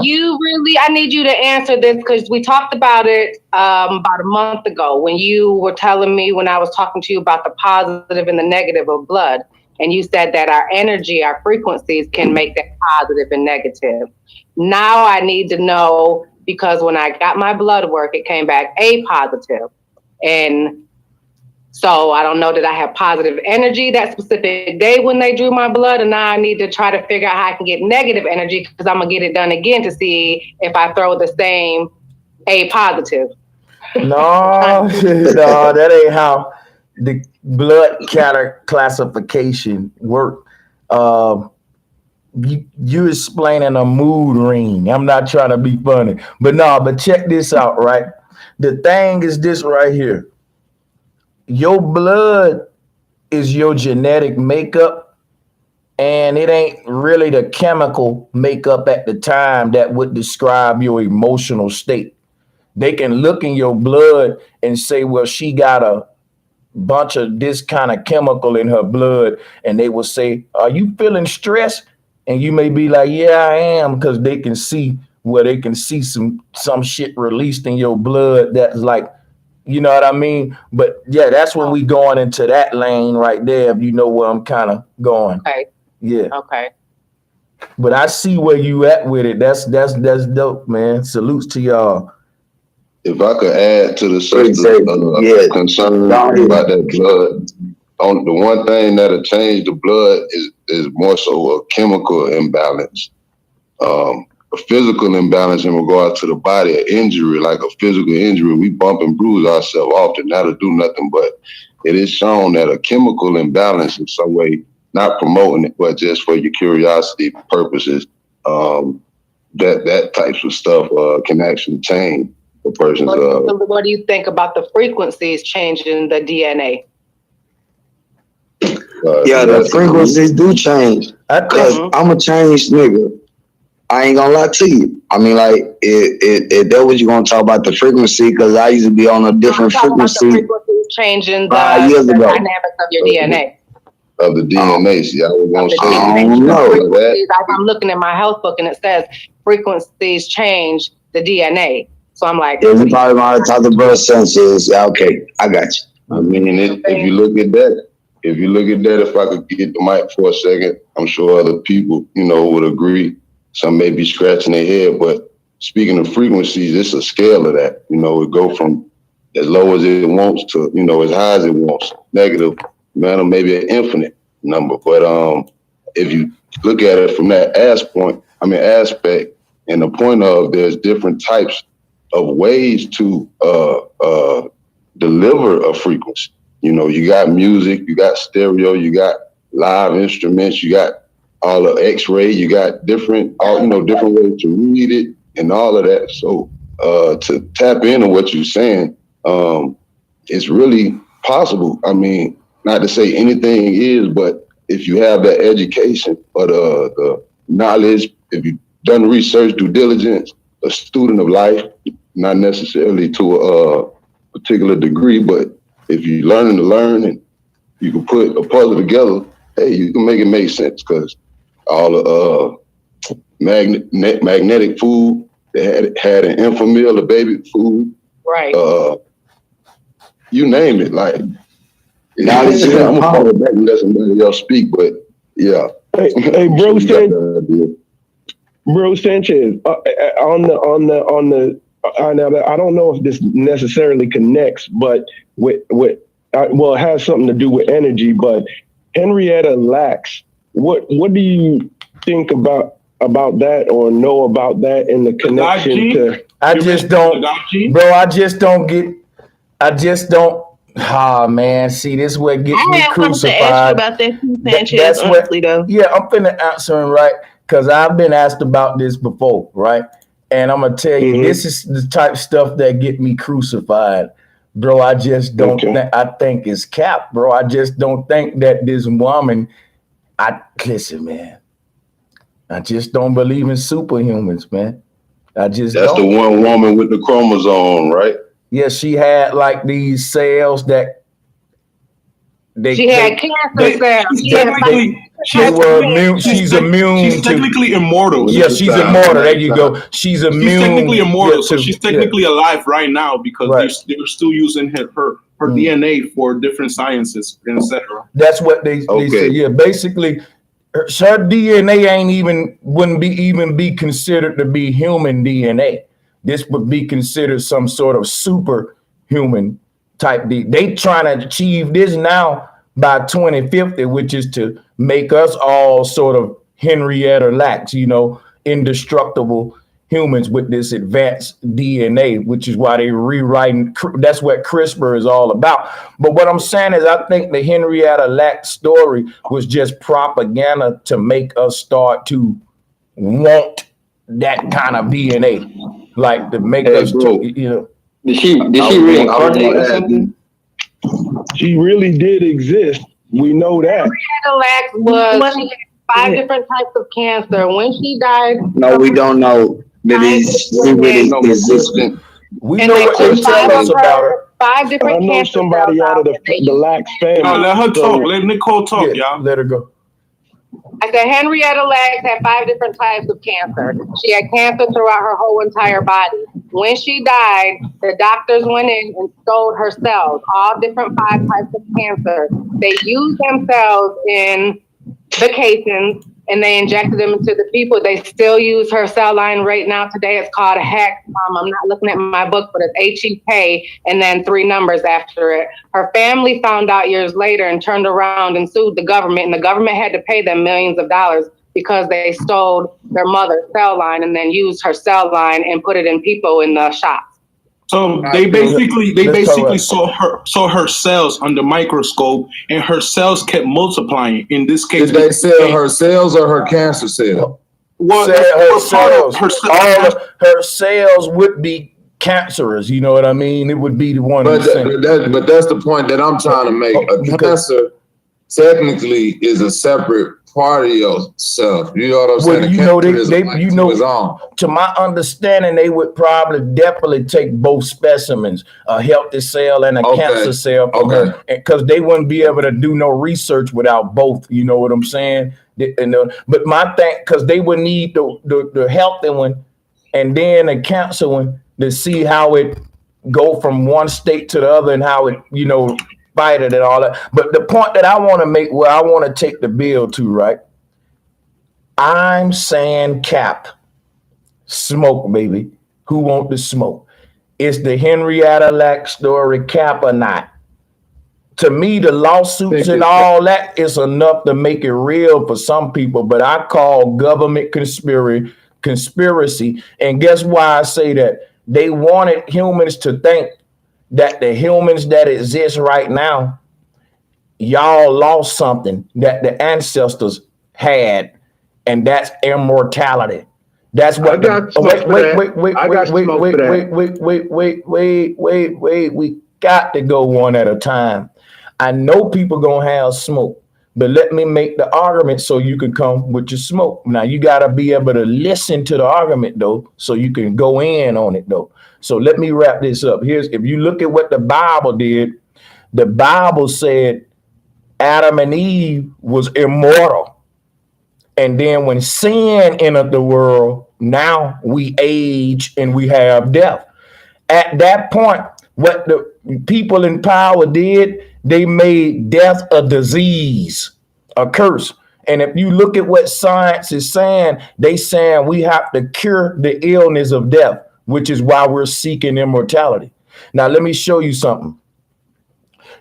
you really, I need you to answer this because we talked about it about a month ago when you were telling me, when I was talking to you about the positive and the negative of blood. And you said that our energy, our frequencies can make that positive and negative. Now I need to know, because when I got my blood work, it came back A positive. And so I don't know that I have positive energy that specific day when they drew my blood. And now I need to try to figure out how I can get negative energy because I'm going to get it done again to see if I throw the same A positive. No, that ain't how the blood classification work. You explaining a mood ring. I'm not trying to be funny, but check this out, right? The thing is this right here. Your blood is your genetic makeup, and it ain't really the chemical makeup at the time that would describe your emotional state. They can look in your blood and say, well, she got a bunch of this kind of chemical in her blood, and they will say, are you feeling stressed? And you may be like, yeah, I am, because they can see some shit released in your blood that's like, you know what I mean? But yeah, that's when we going into that lane right there, if you know where I'm kind of going. Okay. Yeah. Okay. But I see where you at with it. That's dope, man. Salutes to y'all. If I could add to the sister's concern about that blood, on the one thing that'll change the blood is more so a chemical imbalance. A physical imbalance in regard to the body, an injury, like a physical injury, we bump and bruise ourselves often. That'll do nothing, but it is shown that a chemical imbalance in some way, not promoting it, but just for your curiosity purposes, that types of stuff can actually change a person's. What do you think about the frequencies changing the DNA? The frequencies do change. Because I'm a changed nigga. I ain't gonna lie to you. I mean, like, if that was you gonna talk about the frequency, because I used to be on a different frequency changing 5 years the ago. dynamics of your DNA. Of the DNA, see, I was gonna say I don't know. Frequencies, I'm looking at my health book and it says frequencies change the DNA. So I'm like, Yeah, you probably want to talk to Bro Sanchez. Yeah, okay, I got you. I mean, if you look at that, if I could get the mic for a second, I'm sure other people, would agree. Some may be scratching their head, but speaking of frequencies, it's a scale of that. It go from as low as it wants to, as high as it wants. Negative, man, maybe an infinite number. But if you look at it from that aspect, and the point of there's different types of ways to deliver a frequency. You got music, you got stereo, you got live instruments, you got all the X-ray, you got different ways to read it and all of that. So to tap into what you're saying, it's really possible. I mean, not to say anything is, but if you have that education or the knowledge, if you've done research, due diligence, a student of life, not necessarily to a particular degree, but if you're learning to learn and you can put a puzzle together, hey, you can make it make sense, because all the magnetic food, they had an inframeal, a baby food, right? You name it. Like, I'm gonna call it back and let somebody else speak, but yeah. Hey, Bro Sanchez, I don't know if this necessarily connects, but it has something to do with energy. But Henrietta Lacks, what do you think about that, or know about that in the connection to? I just don't, bro. Ah, man. See, this is what gets me crucified. I have about that too, Sanchez, That's honestly, though. Yeah, I'm finna answer him, right? Because I've been asked about this before, right? And I'm gonna tell you, this is the type of stuff that get me crucified, bro. I just don't think. I think it's cap, bro. I just don't think that this woman. Listen, man. I just don't believe in superhumans, man. That's the one woman with the chromosome, right? Yeah, she had like these cells that she had cancer cells. She's immune. She's technically immortal. Yeah, she's immortal. There you go. She's immune. She's technically immortal, so she's technically alive right now, because they're still using her DNA for different sciences, etc. That's what they say. Yeah, basically, her DNA wouldn't be considered to be human DNA. This would be considered some sort of superhuman type. They trying to achieve this now by 2050, which is to make us all sort of Henrietta Lacks, indestructible humans with this advanced DNA, which is why they rewriting. That's what CRISPR is all about. But what I'm saying is, I think the Henrietta Lacks story was just propaganda to make us start to want that kind of DNA, like to make us, Did she reincarnate or something? She really did exist. We know that. Henrietta Lacks she had 5 different types of cancer. When she died, no, we don't know. That she really existed. We know what they tell us about her. 5 different cancer. I know somebody out of the Lacks family. No, let her talk. Let Nicole talk, y'all. Let her go. I said Henrietta Lacks had 5 different types of cancer. She had cancer throughout her whole entire body. When she died, the doctors went in and stole her cells, all different 5 types of cancer. They used them cells in the casings and they injected them into the people. They still use her cell line right now. Today it's called HEK. I'm not looking at my book, but it's HEK and then 3 numbers after it. Her family found out years later and turned around and sued the government, and the government had to pay them millions of dollars because they stole their mother's cell line and then used her cell line and put it in people in the shops. So they basically saw her cells under microscope, and her cells kept multiplying. In this case, did they sell her cells or her cancer cell? Well, her cells would be cancerous. You know what I mean? It would be the one. But that's the point that I'm trying to make. A cancer technically is a separate part of yourself. You know what I'm saying? Well, you know, to my understanding, they would probably definitely take both specimens, a healthy cell and a cancer cell, because they wouldn't be able to do no research without both. You know what I'm saying? But my thing, because they would need the healthy one and then the cancer one to see how it go from one state to the other and how it, you know, fight it and all that. But the point that I want to make, where I want to take the bill to, right? I'm saying cap. Smoke, baby. Who want to smoke? Is the Henrietta Lack story cap or not? To me, the lawsuits and all that is enough to make it real for some people, but I call government conspiracy. And guess why I say that? They wanted humans to think that the humans that exist right now, y'all lost something that the ancestors had, and that's immortality. That's what wait. We got to go one at a time. I know people gonna have smoke, but let me make the argument so you can come with your smoke. Now you gotta be able to listen to the argument though, so you can go in on it though. So let me wrap this up. If you look at what the Bible did, the Bible said Adam and Eve was immortal. And then when sin entered the world, now we age and we have death. At that point, what the people in power did, they made death a disease, a curse. And if you look at what science is saying, they saying we have to cure the illness of death, which is why we're seeking immortality. Now, let me show you something.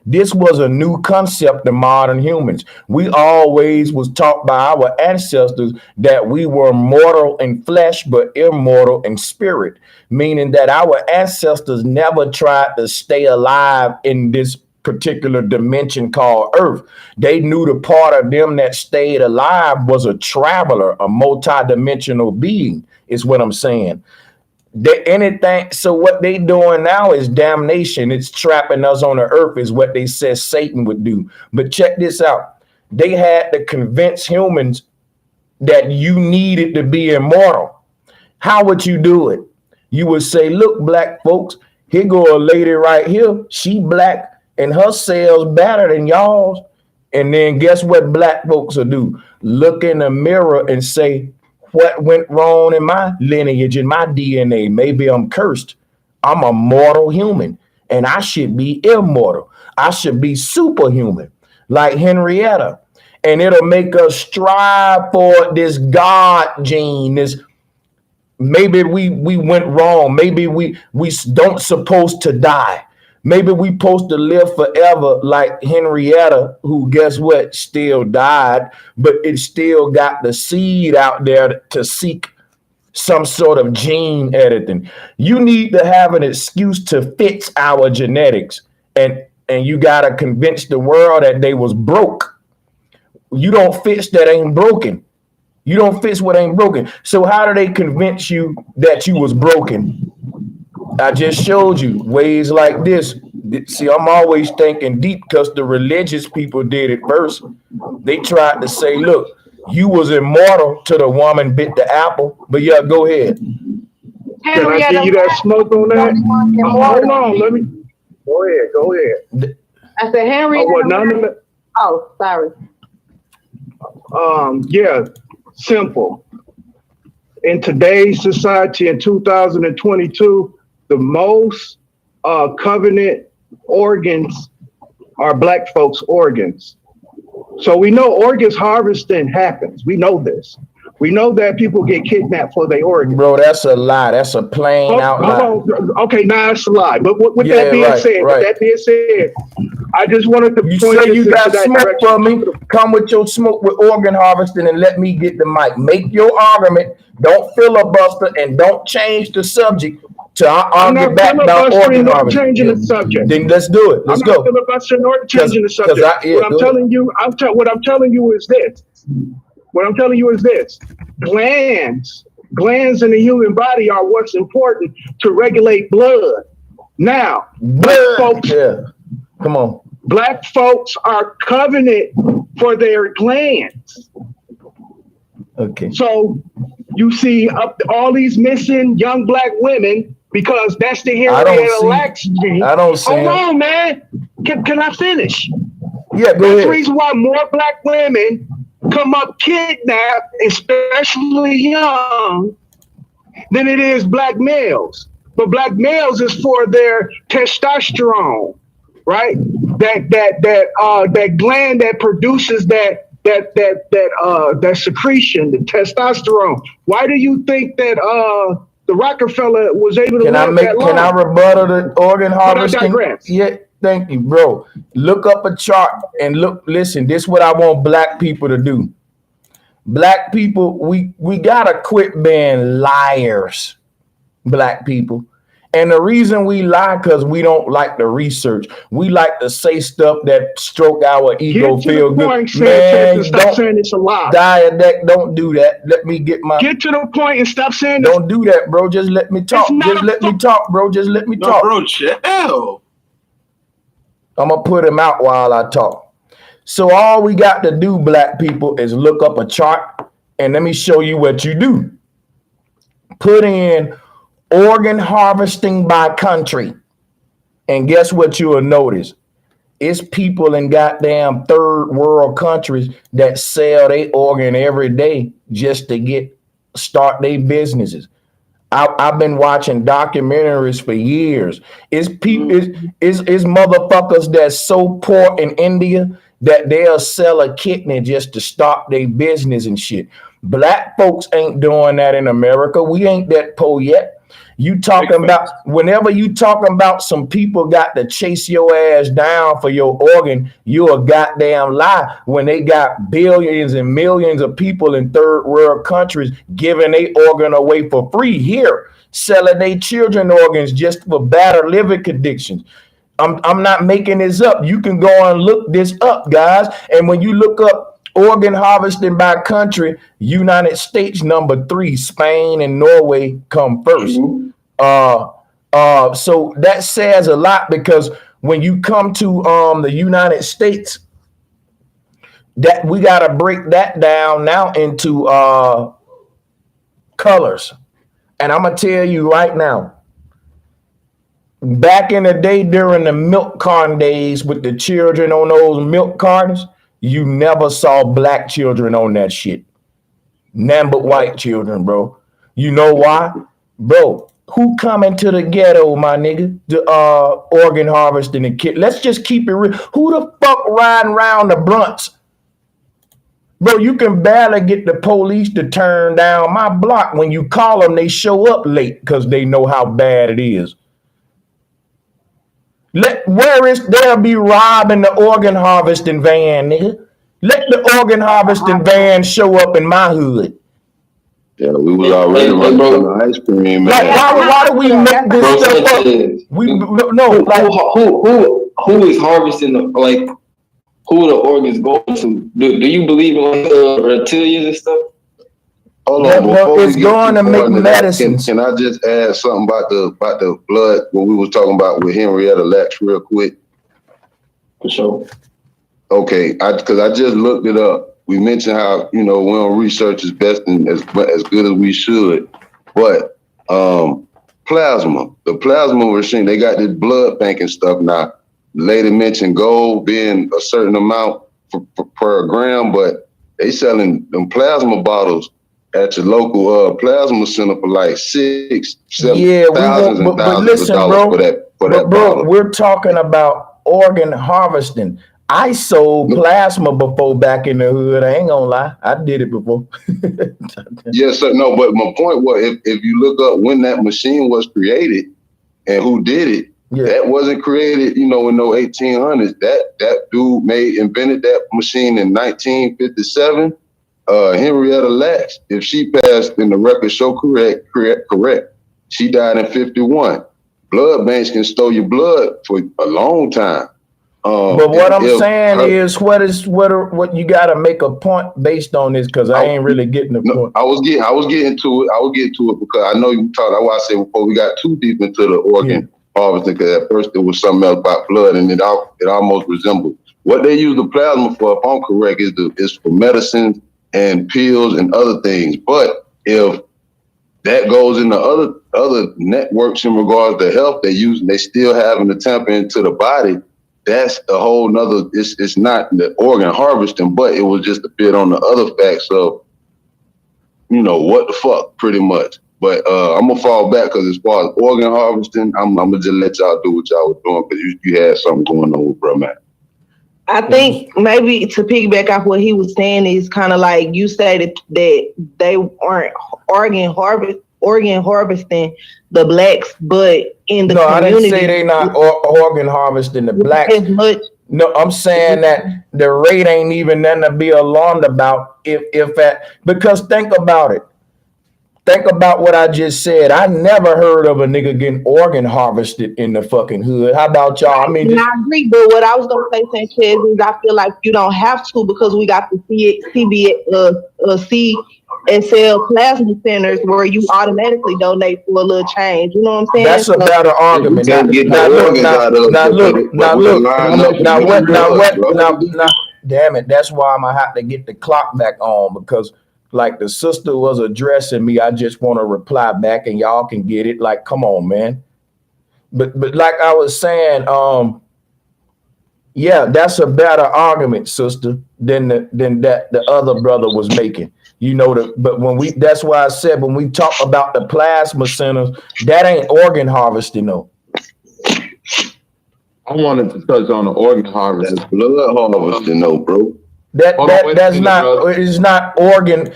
This was a new concept to modern humans. We always was taught by our ancestors that we were mortal in flesh, but immortal in spirit, meaning that our ancestors never tried to stay alive in this particular dimension called Earth. They knew the part of them that stayed alive was a traveler, a multi-dimensional being, is what I'm saying. So what they doing now is damnation. It's trapping us on the earth, is what they said Satan would do. But check this out. They had to convince humans that you needed to be immortal. How would you do it? You would say, look, black folks, here go a lady right here. She black and her cells better than y'all's. And then guess what black folks will do? Look in the mirror and say, what went wrong in my lineage, in my DNA? Maybe I'm cursed. I'm a mortal human and I should be immortal. I should be superhuman like Henrietta. And it'll make us strive for this God gene. This maybe we went wrong. Maybe we don't supposed to die. Maybe we supposed to live forever like Henrietta, who guess what, still died, but it still got the seed out there to seek some sort of gene editing. You need to have an excuse to fix our genetics, and you gotta convince the world that they was broke. You don't fix that ain't broken. You don't fix what ain't broken. So how do they convince you that you was broken? I just showed you ways like this. See, I'm always thinking deep because the religious people did it first. They tried to say, look, you was immortal till the woman bit the apple. But yeah, go ahead. Can I give you that smoke on that? Hold on, let me. Go ahead. I said, Henrietta. Oh, sorry. Yeah, simple. In today's society in 2022, the most covenant organs are black folks' organs. So we know organs harvesting happens. We know this. We know that people get kidnapped for their organs. Bro, that's a lie. That's a plain out lie. Okay, now it's a lie. But with that being said, I just wanted to you point say you got smoke direction. for me. Come with your smoke with organ harvesting and let me get the mic. Make your argument. Don't filibuster and don't change the subject to argue back about organ harvesting. Changing the subject. Then let's do it. Let's go. I'm not filibustering or changing the subject. What I'm telling you is this. What I'm telling you is this. Glands in the human body are what's important to regulate blood. Now, black folks, come on. Black folks are covenant for their glands. Okay. So you see all these missing young black women because that's the Henrietta Lacks gene. I don't see. Hold on, man. Can I finish? Yeah, go That's ahead. the reason why more black women come up kidnapped, especially young, than it is black males. But black males is for their testosterone, right? That gland that produces that secretion, the testosterone. Why do you think that the Rockefeller was able to live that long? Can I rebuttal the organ harvesting? But I digress. Yeah, thank you, bro. Look up a chart and listen, this is what I want black people to do. Black people, we gotta quit being liars, black people. And the reason we lie, because we don't like the research. We like to say stuff that stroke our ego, feel good. Man, stop saying it's a lie. Diadeck, don't do that. Let me get my... Get to the point and stop saying Don't do that, bro. Just let me talk. Just let me talk, bro. Just let me talk. Bro, chill. I'm going to put him out while I talk. So all we got to do, black people, is look up a chart, and let me show you what you do. Put in organ harvesting by country. And guess what you will notice? It's people in goddamn third world countries that sell their organ every day just to start their businesses. I've been watching documentaries for years. It's people, it's motherfuckers that's so poor in India that they'll sell a kidney just to start their business and shit. Black folks ain't doing that in America. We ain't that poor yet. You talking about, whenever you talking about some people got to chase your ass down for your organ, you a goddamn lie when they got billions and millions of people in third world countries giving their organ away for free here, selling their children organs just for better living conditions. I'm not making this up. You can go and look this up, guys. And when you look up organ harvesting by country, United States #3, Spain and Norway come first. So that says a lot, because when you come to the United States, that we got to break that down now into colors. And I'm gonna tell you right now, back in the day during the milk carton days with the children on those milk cartons, you never saw black children on that shit. None but white children, bro. You know why? Bro, who coming to the ghetto, my nigga? The organ harvesting and kid. Let's just keep it real. Who the fuck riding around the blunts? Bro, you can barely get the police to turn down my block. When you call them, they show up late because they know how bad it is. They'll be robbing the organ harvesting van, nigga. Let the organ harvesting van show up in my hood. Yeah, we was already running from the ice cream, man. Like, why do we make this stuff up? Who is harvesting who the organs go to? Do you believe in reptilians and stuff? Hold on, before it's going to make medicines. Can I just add something about the blood? What we was talking about with Henrietta Lacks, real quick. For sure. Okay, because I just looked it up. We mentioned how we don't research as best and as good as we should, but plasma, the plasma machine, they got this blood bank and stuff now. The lady mentioned gold being a certain amount per gram, but they selling them plasma bottles at your local plasma center for like thousands and thousands of dollars for that bottle. We're talking about organ harvesting. I sold plasma before back in the hood. I ain't gonna lie, I did it before. Yes, sir. No, but my point was, if you look up when that machine was created and who did it, that wasn't created, in no 1800s. That dude invented that machine in 1957. Henrietta Lacks, if she passed in the record show correct, she died in 51. Blood banks can store your blood for a long time. But what I'm saying is, what you got to make a point based on this, because I ain't really getting the point. I was getting to it because I know you talked. That's why I said before we got too deep into the organ harvesting, because at first it was something else about blood, and it almost resembled what they use the plasma for. If I'm correct, is for medicines and pills and other things. But if that goes into other networks in regards to health, they still having to tap into the body. That's a whole nother, it's not the organ harvesting, but it was just a bit on the other facts of, what the fuck, pretty much. But I'm gonna fall back because as far as organ harvesting, I'm gonna just let y'all do what y'all was doing because you had something going on with bro, man. I think maybe to piggyback off what he was saying is kind of like you said that they aren't organ harvesting the blacks, but in the community. I didn't say they not organ harvesting the blacks. As much. No, I'm saying that the rate ain't even nothing to be alarmed about. Because think about it. Think about what I just said. I never heard of a nigga getting organ harvested in the fucking hood. How about y'all? I mean, I agree, but what I was gonna say, Sanchez, is I feel like you don't have to because we got the CSL plasma centers where you automatically donate for a little change. You know what I'm saying? That's a better argument. Now, damn it. That's why I'm gonna have to get the clock back on because. Like the sister was addressing me, I just want to reply back and y'all can get it. Like, come on, man. But like I was saying, yeah, that's a better argument, sister, than that the other brother was making. But that's why I said when we talk about the plasma centers, that ain't organ harvesting, though. I wanted to touch on the organ harvesting. That's blood harvesting, though, bro. That's not. It's not organ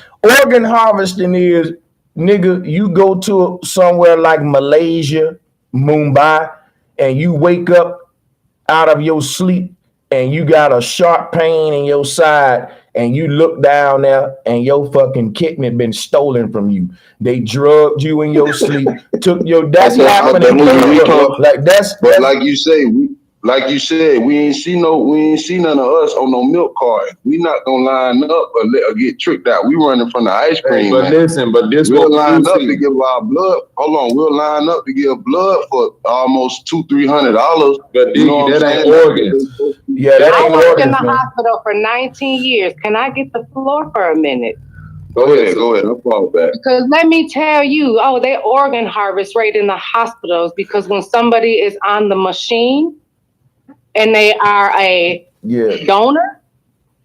harvesting. Is nigga, you go to somewhere like Malaysia, Mumbai, and you wake up out of your sleep and you got a sharp pain in your side, and you look down there and your fucking kidney been stolen from you. They drugged you in your sleep, took your. That's happening. But like you say, we ain't see none of us on no milk cart. We not gonna line up or get tricked out. We running from the ice cream. But we'll line up to give our blood. Hold on, we'll line up to give blood for almost $200-300. But that ain't organs. Yeah, that ain't organs. I worked in the hospital for 19 years. Can I get the floor for a minute? Go ahead. I'll fall back. Because let me tell you, they organ harvest right in the hospitals because when somebody is on the machine. And they are a donor.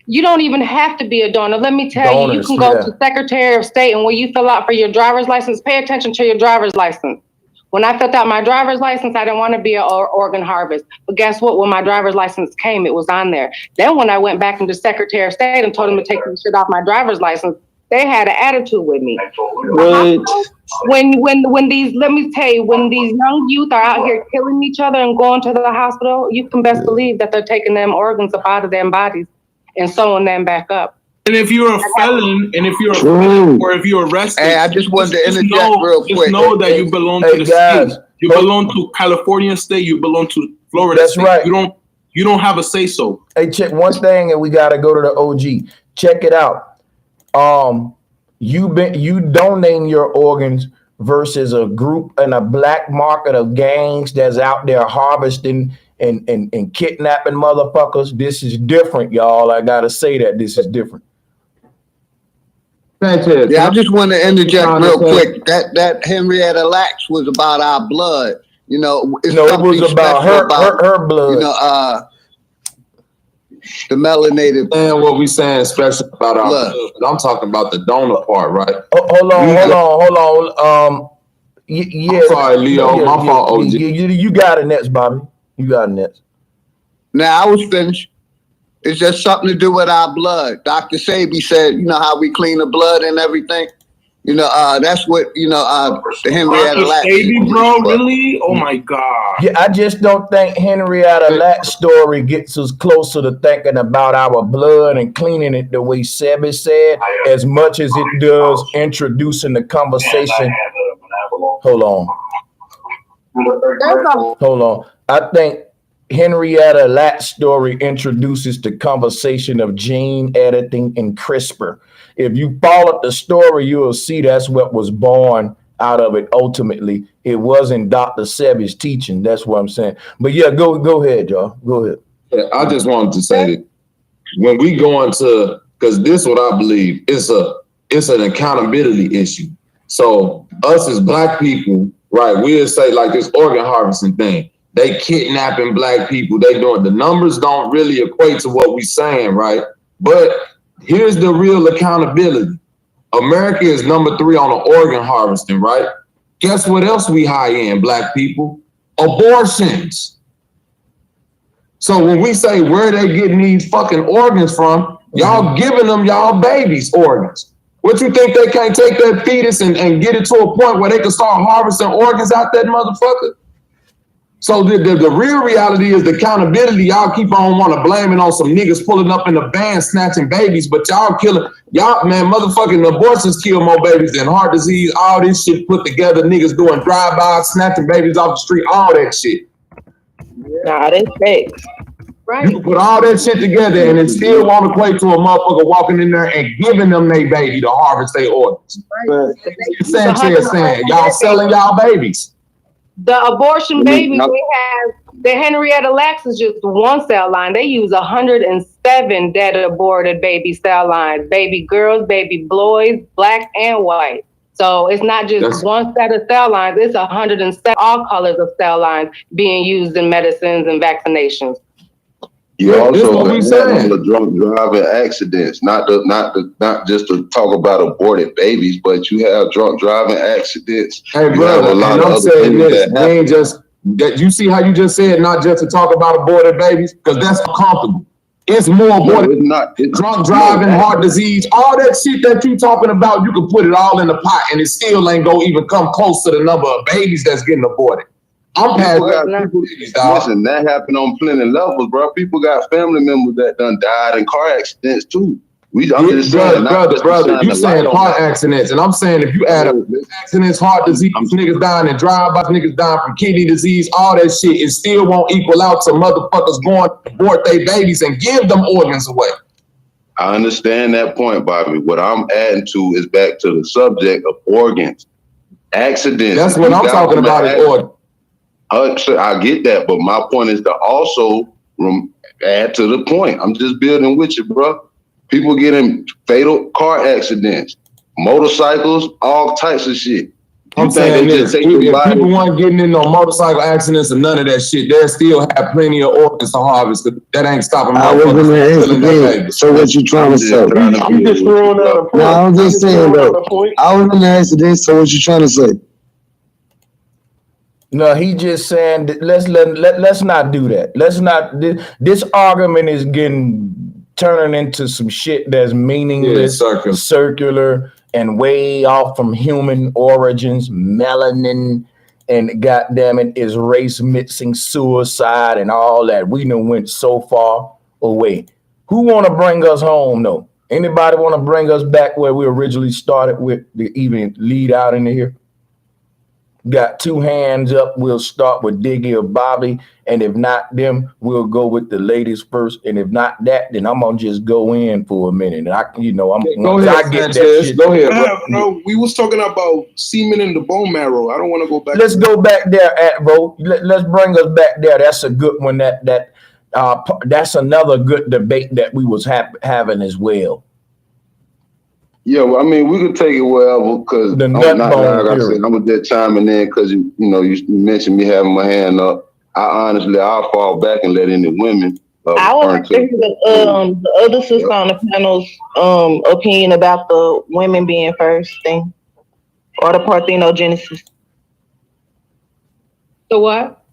You don't even have to be a donor. Let me tell you, you can go to Secretary of State and when you fill out for your driver's license, pay attention to your driver's license. When I filled out my driver's license, I didn't want to be an organ harvest. But guess what? When my driver's license came, it was on there. Then when I went back into Secretary of State and told them to take the shit off my driver's license, they had an attitude with me. When these, let me tell you, when these young youth are out here killing each other and going to the hospital, you can best believe that they're taking them organs up out of their bodies and sewing them back up. And if you're a felon, or if you're arrested, hey, I just wanted to interject real quick. Just know that you belong to the state. You belong to California state. You belong to Florida. That's state. Right. You don't have a say so. Hey, check one thing, and we gotta go to the OG. Check it out. You donating your organs versus a group and a black market of gangs that's out there harvesting and kidnapping motherfuckers. This is different, y'all. I gotta say that this is different. Sanchez, I just want to interject real quick. That Henrietta Lacks was about our blood. It was about her blood. The melanated. And what we saying special about our blood. I'm talking about the donor part, right? Hold on. Yeah. I'm sorry, Leo. My fault, OG. You got it next, Bobby. You got it next. Now I was finished. It's just something to do with our blood. Dr. Sabi said, how we clean the blood and everything. That's what, the Henrietta Lacks. Baby, bro, really? Oh my God. Yeah, I just don't think Henrietta Lacks story gets us closer to thinking about our blood and cleaning it the way Sebi said, as much as it does introducing the conversation. Hold on. I think Henrietta Lacks' story introduces the conversation of gene editing and CRISPR. If you follow the story, you'll see that's what was born out of it ultimately. It wasn't Dr. Sebi's teaching. That's what I'm saying. But yeah, go ahead, y'all. Go ahead. Yeah, I just wanted to say that when we go into because this is what I believe. It's an accountability issue. So us as black people, right, we'll say like this organ harvesting thing. They kidnapping black people. They doing, the numbers don't really equate to what we saying, right? But here's the real accountability. America is number 3 on the organ harvesting, right? Guess what else we high in, black people? Abortions. So when we say where they getting these fucking organs from, y'all giving them y'all babies organs. What you think they can't take that fetus and get it to a point where they can start harvesting organs out that motherfucker? So the real reality is the accountability. Y'all keep on want to blame it on some niggas pulling up in the van snatching babies, but y'all killing, y'all, man, motherfucking abortions kill more babies than heart disease, all this shit put together, niggas doing drive-bys, snatching babies off the street, all that shit. Nah, that's facts. Right. You put all that shit together and it still won't equate to a motherfucker walking in there and giving them their baby to harvest their organs. Right. Sanchez saying, y'all selling y'all babies. The abortion babies we have, the Henrietta Lacks is just one cell line. They use 107 dead aborted baby cell lines. Baby girls, baby boys, black and white. So it's not just one set of cell lines, it's 107 all colors of cell lines being used in medicines and vaccinations. You also got the drunk driving accidents, not just to talk about aborted babies, but you have drunk driving accidents. Hey, brother, and I'm saying this, we ain't just, you see how you just said not just to talk about aborted babies? Because that's uncomfortable. It's more aborted, drunk driving, heart disease, all that shit that you talking about, you can put it all in the pot and it still ain't gonna even come close to the number of babies that's getting aborted. I'm past listen, that happened on plenty levels, bro. People got family members that done died in car accidents too. I'm just saying, brother, you saying car accidents, and I'm saying if you add up accidents, heart disease, niggas dying in drive-bys, niggas dying from kidney disease, all that shit, it still won't equal out to motherfuckers going to abort their babies and give them organs away. I understand that point, Bobby. What I'm adding to is back to the subject of organs. Accidents. That's what I'm talking about is organs. I get that, but my point is to also add to the point. I'm just building with you, bro. People get in fatal car accidents, motorcycles, all types of shit. I'm saying this, if people weren't getting in no motorcycle accidents or none of that shit, they'll still have plenty of organs to harvest. That ain't stopping motherfuckers. So what you trying to say? I'm just throwing out a point. No, I'm just saying though. I was in the accident, so what you trying to say? No, he just saying that let's not do that. Let's not. This argument is turning into some shit that's meaningless, circular, and way off from human origins. Melanin, and goddamn it, is race mixing, suicide, and all that. We done went so far away. Who want to bring us home though? Anybody want to bring us back where we originally started with to even lead out into here? Got 2 hands up. We'll start with Diggy or Bobby. And if not them, we'll go with the ladies first. And if not that, then I'm going to just go in for a minute. And Go ahead, Sanchez. Go ahead, bro. We was talking about semen in the bone marrow. I don't want to go back. Let's go back there, bro. Let's bring us back there. That's a good one. That's another good debate that we was having as well. Yeah, well, I mean, we could take it wherever because I'm not like I said, I'm just chiming in because you mentioned me having my hand up. I'll fall back and let any women. I want to hear the other sister on the panel's opinion about the women being first thing or the parthenogenesis. The what?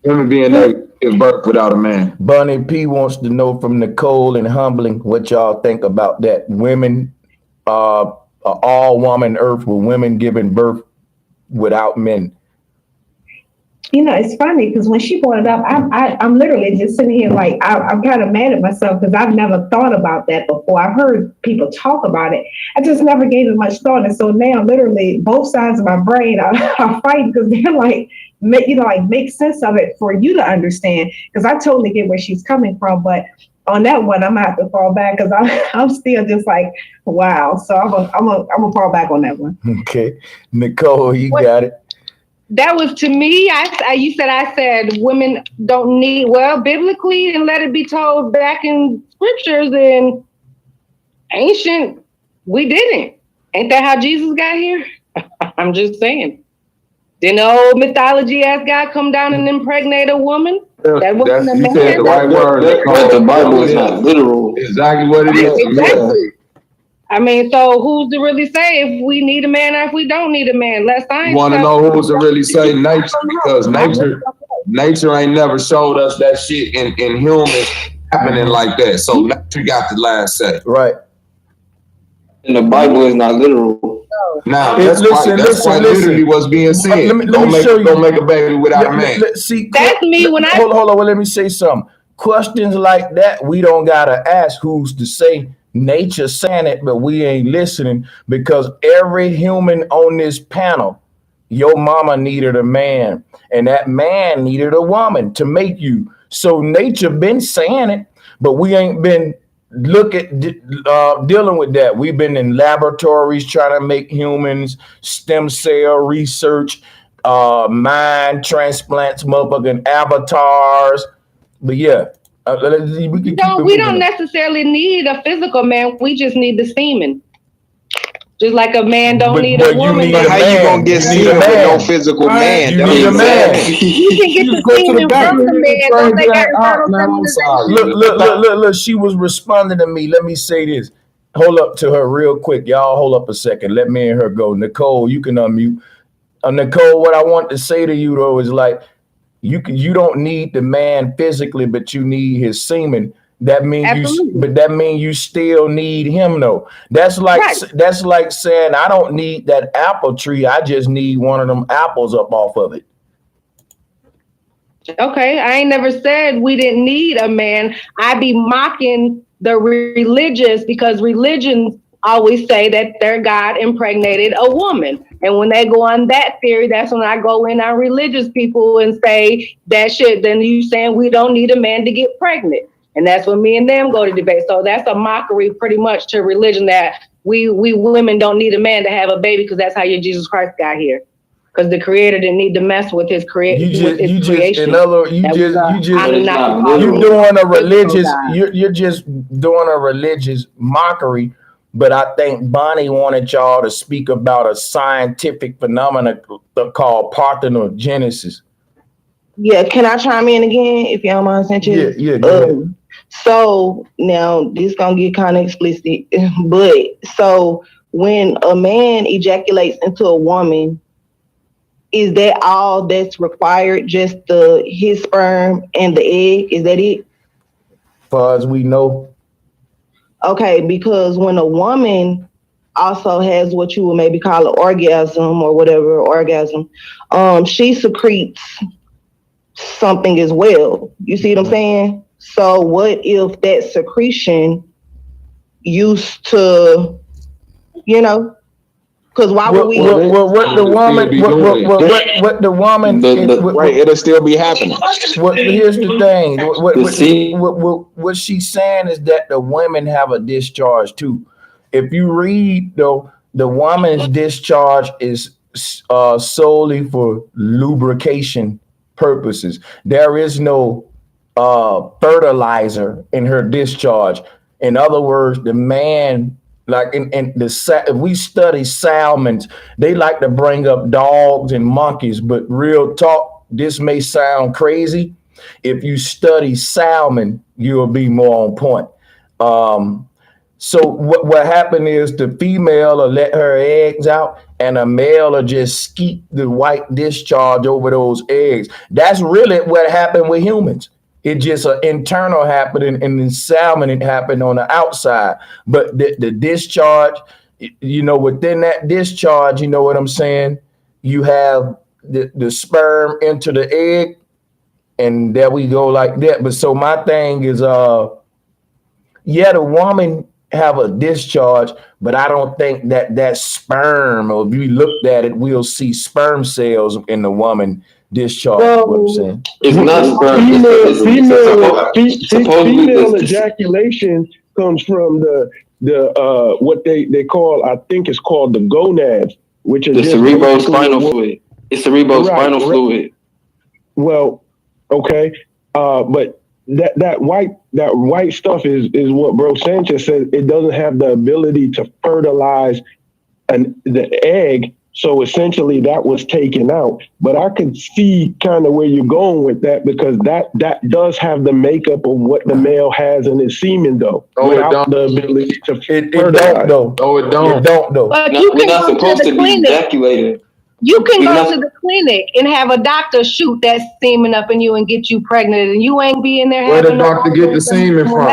Women being give birth without a man. Bunny P wants to know from Nicole and Humbling what y'all think about that. Women, all woman earth with women giving birth without men. You know, it's funny because when she brought it up, I'm literally just sitting here like I'm kind of mad at myself because I've never thought about that before. I've heard people talk about it. I just never gave it much thought, and so now literally both sides of my brain are fighting because they're like, make sense of it for you to understand. Because I totally get where she's coming from, but on that one, I'm gonna have to fall back because I'm still just like, wow. So I'm gonna fall back on that one. Okay, Nicole, you got it. that was to me. I said women don't need, well, biblically, and let it be told back in scriptures and ancient, we didn't. Ain't that how Jesus got here? I'm just saying. Didn't the old mythology ask God come down and impregnate a woman? That wasn't a You man. said the right word. But the Bible is not literal. Exactly what it is. Exactly. I mean, so who's to really say if we need a man or if we don't need a man? Let's You want to know who's to really say nature? Because nature ain't never showed us that shit in humans happening like that. So nature got the last say. Right. And the Bible is not literal. Now that's quite literally what's being said. Don't make a baby without a man. See, that's me when I hold on. Well, let me say something. Questions like that, we don't gotta ask who's to say. Nature saying it, but we ain't listening, because every human on this panel, your mama needed a man, and that man needed a woman to make you. So nature been saying it, but we ain't been dealing with that. We've been in laboratories trying to make humans, stem cell research, mind transplants, motherfucking avatars. But yeah, we don't necessarily need a physical man. We just need the semen. Just like a man don't need a woman. But how you gonna get semen with no physical man? You need a man. You can get the semen from the man. Don't they got Look, she was responding to me. Let me say this. Hold up to her real quick. Y'all hold up a second. Let me and her go. Nicole, you can unmute. Nicole, what I want to say to you though is like, you don't need the man physically, but you need his semen. That means you still need him though. That's like saying I don't need that apple tree. I just need one of them apples up off of it. Okay, I ain't never said we didn't need a man. I be mocking the religious because religions always say that their God impregnated a woman. And when they go on that theory, that's when I go in on religious people and say that shit. Then you saying we don't need a man to get pregnant. And that's when me and them go to debate. So that's a mockery pretty much to religion that we women don't need a man to have a baby because that's how your Jesus Christ got here. Because the creator didn't need to mess with his creation. You're doing a religious mockery. But I think Bonnie wanted y'all to speak about a scientific phenomenon called parthenogenesis. Yeah, can I chime in again if you don't mind, Sanchez? Yeah, go ahead. So now this gonna get kind of explicit, but so when a man ejaculates into a woman, is that all that's required? Just his sperm and the egg? Is that it? As far as we know. Okay, because when a woman also has what you would maybe call an orgasm or whatever orgasm, she secretes something as well. You see what I'm saying? So what if that secretion used to, because why would we? What the woman? Right, it'll still be happening. Here's the thing. What she's saying is that the women have a discharge too. If you read though, the woman's discharge is solely for lubrication purposes. There is no fertilizer in her discharge. In other words, the man, like if we study salmons, they like to bring up dogs and monkeys, but real talk, this may sound crazy. If you study salmon, you'll be more on point. So what happened is the female will let her eggs out and a male will just skeet the white discharge over those eggs. That's really what happened with humans. It's just an internal happening, and in salmon it happened on the outside. But the discharge, within that discharge, you know what I'm saying? You have the sperm into the egg, and there we go like that. But so my thing is, the woman have a discharge, but I don't think that sperm, or if we looked at it, we'll see sperm cells in the woman discharge. What I'm saying. It's not sperm. Female ejaculation comes from the what they call, I think it's called the gonads, which are the cerebrospinal fluid. It's cerebrospinal fluid. Well, okay, but that white stuff is what Bro Sanchez said. It doesn't have the ability to fertilize the egg. So essentially that was taken out. But I could see kind of where you're going with that, because that does have the makeup of what the male has in his semen, though. Without the ability to fertilize. No, it don't. But you can go to the clinic. You can go to the clinic and have a doctor shoot that semen up in you and get you pregnant, and you ain't be in there Where having the doctor get the semen from?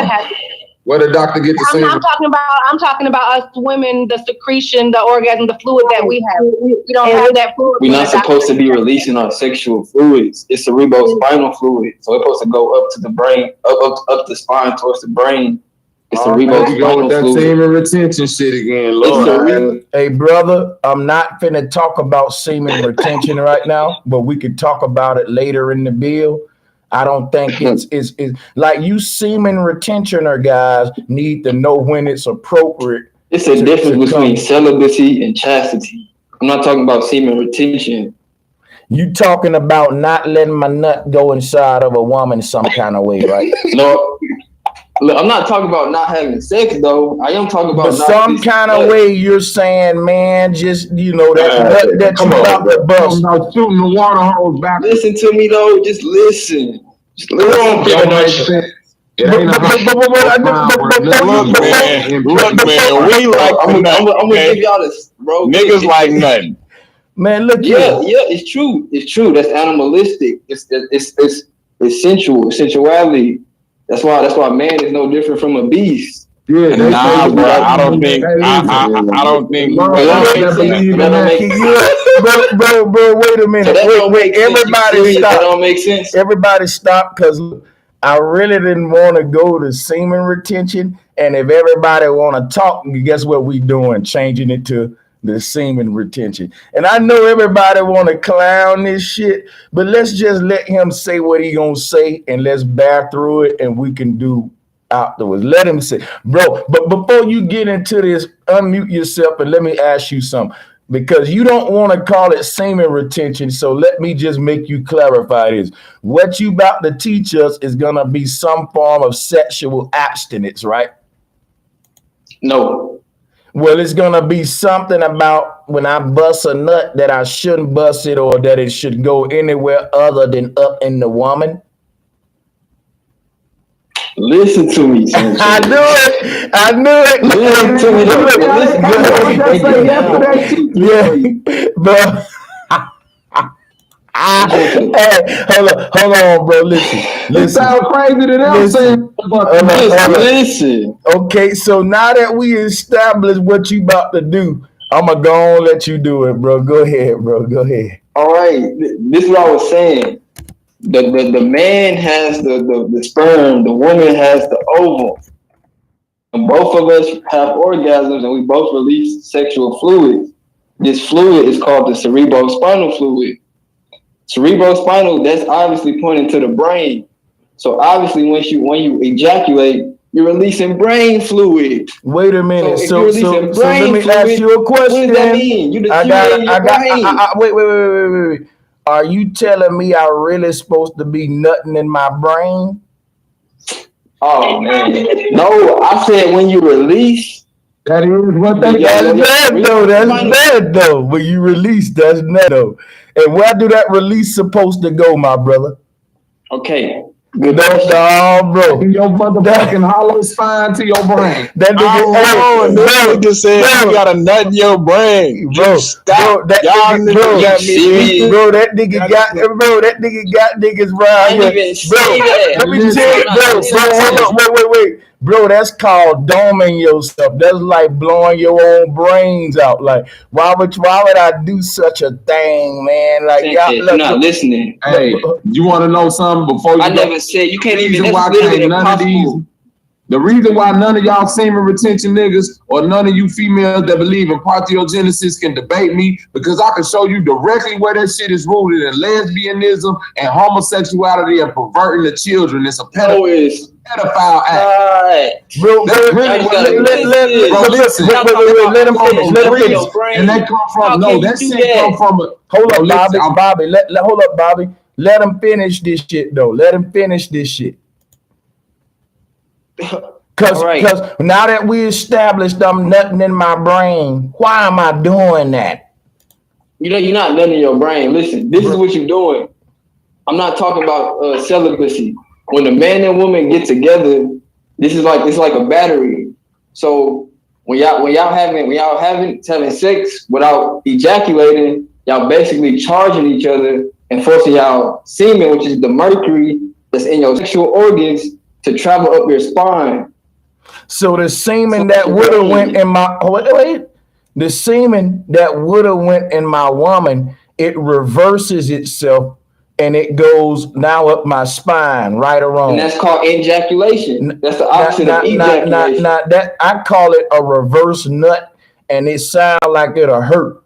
Where the doctor get the semen? I'm talking about us women, the secretion, the orgasm, the fluid that we have. We don't have that fluid. We're not supposed to be releasing our sexual fluids. It's cerebrospinal fluid, so it's supposed to go up to the brain, up the spine towards the brain. It's cerebrospinal that fluid. semen retention shit again, Lord. Hey, brother, I'm not finna talk about semen retention right now, but we could talk about it later in the bill. I don't think it's like you semen retentioner guys need to know when it's appropriate. It's a difference between celibacy and chastity. I'm not talking about semen retention. You talking about not letting my nut go inside of a woman some kind of way, right? No, look, I'm not talking about not having sex though. I am talking about some kind of way. You're saying, man, just that you about the bus. About shooting the water hose back. Listen to me though. Just listen. Just listen. It ain't Look, man, we like I'm gonna give y'all this, bro. Niggas like nothing. Man, look. Yeah, it's true. It's true. That's animalistic. It's sensual. Sensuality. That's why man is no different from a beast. Yeah, nah, bro. I don't think. I don't think. Bro, wait a minute. Wait. Everybody stop. That don't make sense. Everybody stop, because I really didn't want to go to semen retention. And if everybody want to talk, guess what we doing? Changing it to the semen retention. And I know everybody want to clown this shit, but let's just let him say what he gonna say, and let's bear through it, and we can do afterwards. Let him say, bro. But before you get into this, unmute yourself and let me ask you something, because you don't want to call it semen retention. So let me just make you clarify this. What you about to teach us is gonna be some form of sexual abstinence, right? No. Well, it's gonna be something about when I bust a nut that I shouldn't bust it, or that it should go anywhere other than up in the woman. Listen to me, Sanchez. I knew it. Listen to me. Yeah, bro. Hold on, bro. Listen. It sounds crazy to them saying. Listen. Okay, so now that we established what you about to do, I'm gonna go on let you do it, bro. Go ahead, bro. Go ahead. All right. This is what I was saying. The man has the sperm, the woman has the ovum. And both of us have orgasms, and we both release sexual fluid. This fluid is called the cerebrospinal fluid. Cerebrospinal, that's obviously pointing to the brain. So obviously when you ejaculate, you're releasing brain fluid. Wait a minute. So let me fluid, ask you a question. What does that mean? Wait. Are you telling me I really supposed to be nutting in my brain? Oh man. No, I said when you release. That is what they That's bad though. When you release, that's bad though. And where do that release supposed to go, my brother? Okay. Good bro. Your motherfucking hollow spine to your brain. That nigga said you got a nut in your brain. Bro, that nigga got niggas right here. Let me tell you, wait. Bro, that's called doming yourself. That's like blowing your own brains out. Like, why would I do such a thing, man? Like, you're not listening. Hey, you want to know something before you? I never said you can't even. That's literally impossible. The reason why none of y'all semen retention niggas or none of you females that believe in parthenogenesis can debate me, because I can show you directly where that shit is rooted in lesbianism and homosexuality and perverting the children. It's a pedophile act. Bro, That's really what it is. Bro, listen. Let him finish. Let him finish. And that come from that shit come from a hold up, Bobby. Hold up, Bobby. Let him finish this shit though. Let him finish this shit. Cause now that we established I'm nutting in my brain, why am I doing that? You know, you're not nutting in your brain. Listen, this is what you're doing. I'm not talking about celibacy. When a man and woman get together, it's like a battery. So when y'all having sex without ejaculating, y'all basically charging each other and forcing y'all semen, which is the mercury that's in your sexual organs, to travel up your spine. So the semen that would have went in my the semen that would have went in my woman, it reverses itself and it goes now up my spine, right or wrong. And that's called ejaculation. That's the opposite of ejaculation. That I call it a reverse nut, and it sounds like it'll hurt.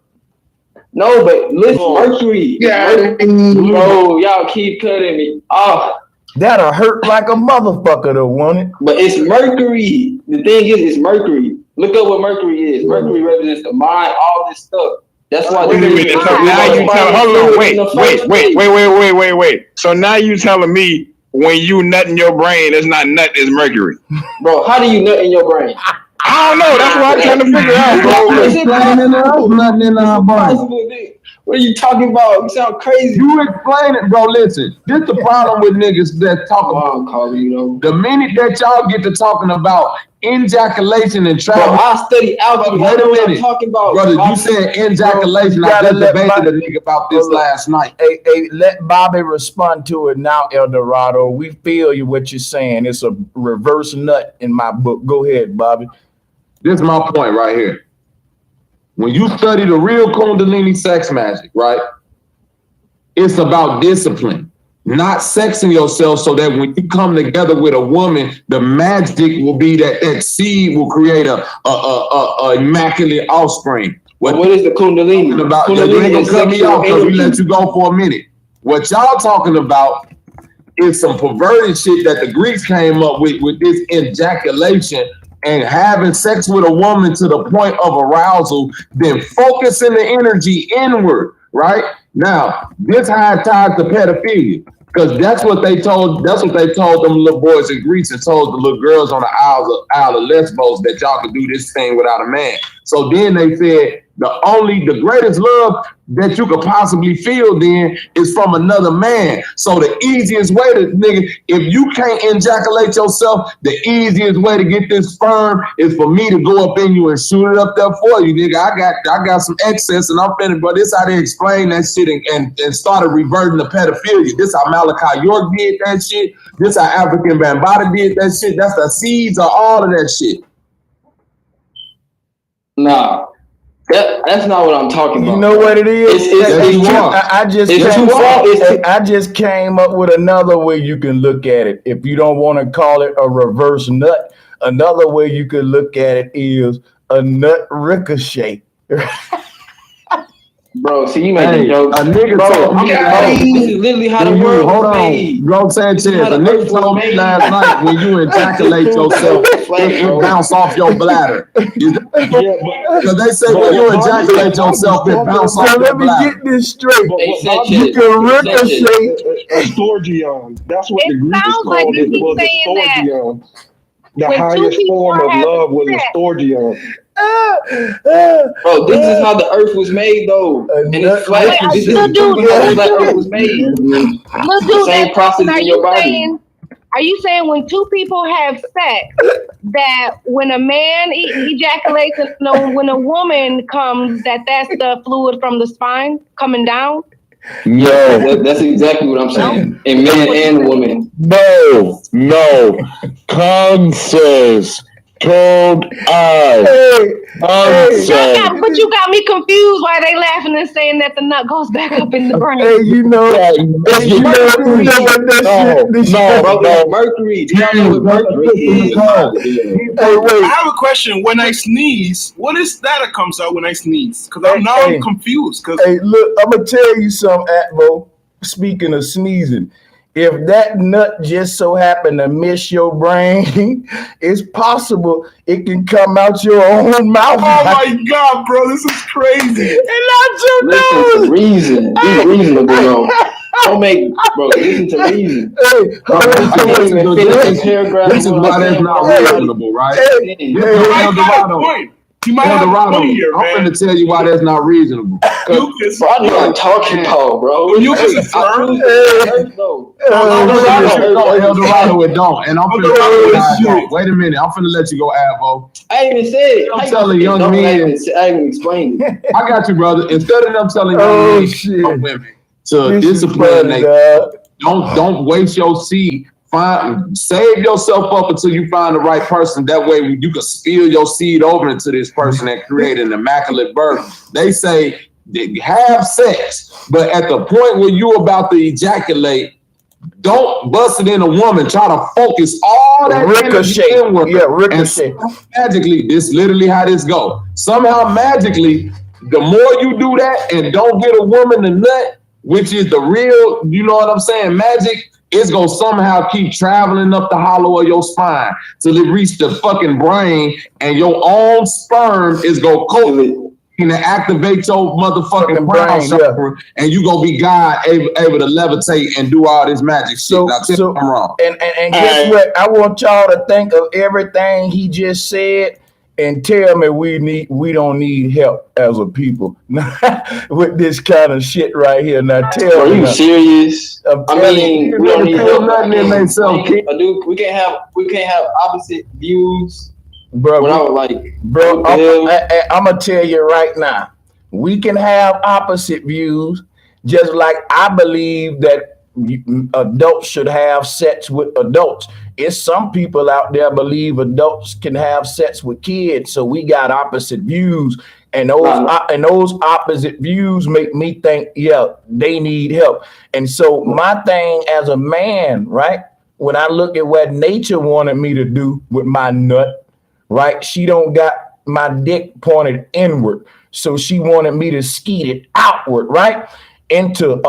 No, but listen, mercury. Bro, y'all keep cutting me off. That'll hurt like a motherfucker though, won't it? But it's mercury. The thing is, it's mercury. Look up what mercury is. Mercury represents the mind, all this stuff. That's why. Wait a minute. So now you telling? Hold on. Wait. So now you telling me when you nut in your brain, it's not nut, it's mercury. Bro, how do you nut in your brain? I don't know. That's what I'm trying to figure out, bro. Nothing in our brain. What are you talking about? You sound crazy. You explain it, bro. Listen, this the problem with niggas that talk about. The minute that y'all get to talking about ejaculation and travel, I study algebra. Wait a minute, I'm talking about, brother. You said ejaculation. I just debated a nigga about this last night. Hey, let Bobby respond to it now, El Dorado. We feel you what you're saying. It's a reverse nut in my book. Go ahead, Bobby. This is my point right here. When you study the real Kundalini sex magic, right? It's about discipline, not sexing yourself so that when you come together with a woman, the magic will be that seed will create a immaculate offspring. What is the Kundalini? About Kundalini is cut me off because we let you go for a minute. What y'all talking about is some perverted shit that the Greeks came up with this ejaculation and having sex with a woman to the point of arousal, then focusing the energy inward, right? Now, this how it ties to pedophilia, because that's what they told them little boys in Greece and told the little girls on the Isle of Lesbos that y'all could do this thing without a man. So then they said the greatest love that you could possibly feel then is from another man. So the easiest way to, nigga, if you can't ejaculate yourself, the easiest way to get this sperm is for me to go up in you and shoot it up there for you, nigga. I got some excess and I'm finna, but this how they explain that shit and started reverting to pedophilia. This how Malachi York did that shit. This how African Bambaataa did that shit. That's the seeds of all of that shit. Nah. That's not what I'm talking about. You know what it is? I just came up with another way you can look at it. If you don't want to call it a reverse nut, another way you could look at it is a nut ricochet. Bro, see, you making jokes. A nigga told me, this is literally how the world hold made. on, bro, Sanchez. A nigga told me last night when you ejaculate yourself, it bounce off your bladder. Because they say when you ejaculate yourself, it bounce off your bladder. Let me get this straight. You can ricochet a storgion. That's what the Greeks called it. Was a storgion. The highest form of love was a storgion. Bro, this is how the earth was made, though. And it's flat. This is how the earth was made. Same process in your body. Are you saying when two people have sex, that when a man ejaculates and when a woman comes, that's the fluid from the spine coming down? No, that's exactly what I'm saying. And man and woman. No. Cum says Cold eyes. But you got me confused why they laughing and saying that the nut goes back up in the brain. Hey, you know what Mercury. Do y'all know what Mercury is? Hey, wait. I have a question. When I sneeze, what is that comes out when I sneeze? Because I'm confused. Hey, look, I'm gonna tell you something, Atmo. Speaking of sneezing, if that nut just so happened to miss your brain, it's possible it can come out your own mouth. Oh my God, bro, this is crazy. And not your nose. Reason. Be reasonable, bro. Don't make, bro. Listen to reason. Hey, this is why that's not reasonable, right? You might have a point here, man. I'm going to tell you why that's not reasonable. Bro, I know what I'm talking about, bro. Lucas is firm. Eldorado, it don't. And I'm finna let you go. Wait a minute. I'm finna let you go, Avo. I ain't even said it. I'm telling young men. I ain't even explained it. I got you, brother. Instead of them telling young men, women to discipline, don't waste your seed. Save yourself up until you find the right person. That way you can spill your seed over into this person and create an immaculate birth. They say have sex, but at the point where you're about to ejaculate, don't bust it in a woman. Try to focus all that ricochet. Ricochet. Magically, this literally how this go. Somehow magically, the more you do that and don't get a woman to nut, which is the real, you know what I'm saying, magic, it's gonna somehow keep traveling up the hollow of your spine till it reach the fucking brain, and your own sperm is gonna coat it and activate your motherfucking brain chakra, and you gonna be God able to levitate and do all this magic shit. Now, tell me I'm wrong. And guess what? I want y'all to think of everything he just said and tell me we don't need help as a people with this kind of shit right here. Now tell me. Are you serious? I mean, we don't need help. We can't have opposite views. Bro, I'm gonna tell you right now, we can have opposite views, just like I believe that adults should have sex with adults. It's some people out there believe adults can have sex with kids, so we got opposite views, and those opposite views make me think, yeah, they need help. And so my thing as a man, right, when I look at what nature wanted me to do with my nut, right, she don't got my dick pointed inward, so she wanted me to skeet it outward, right, into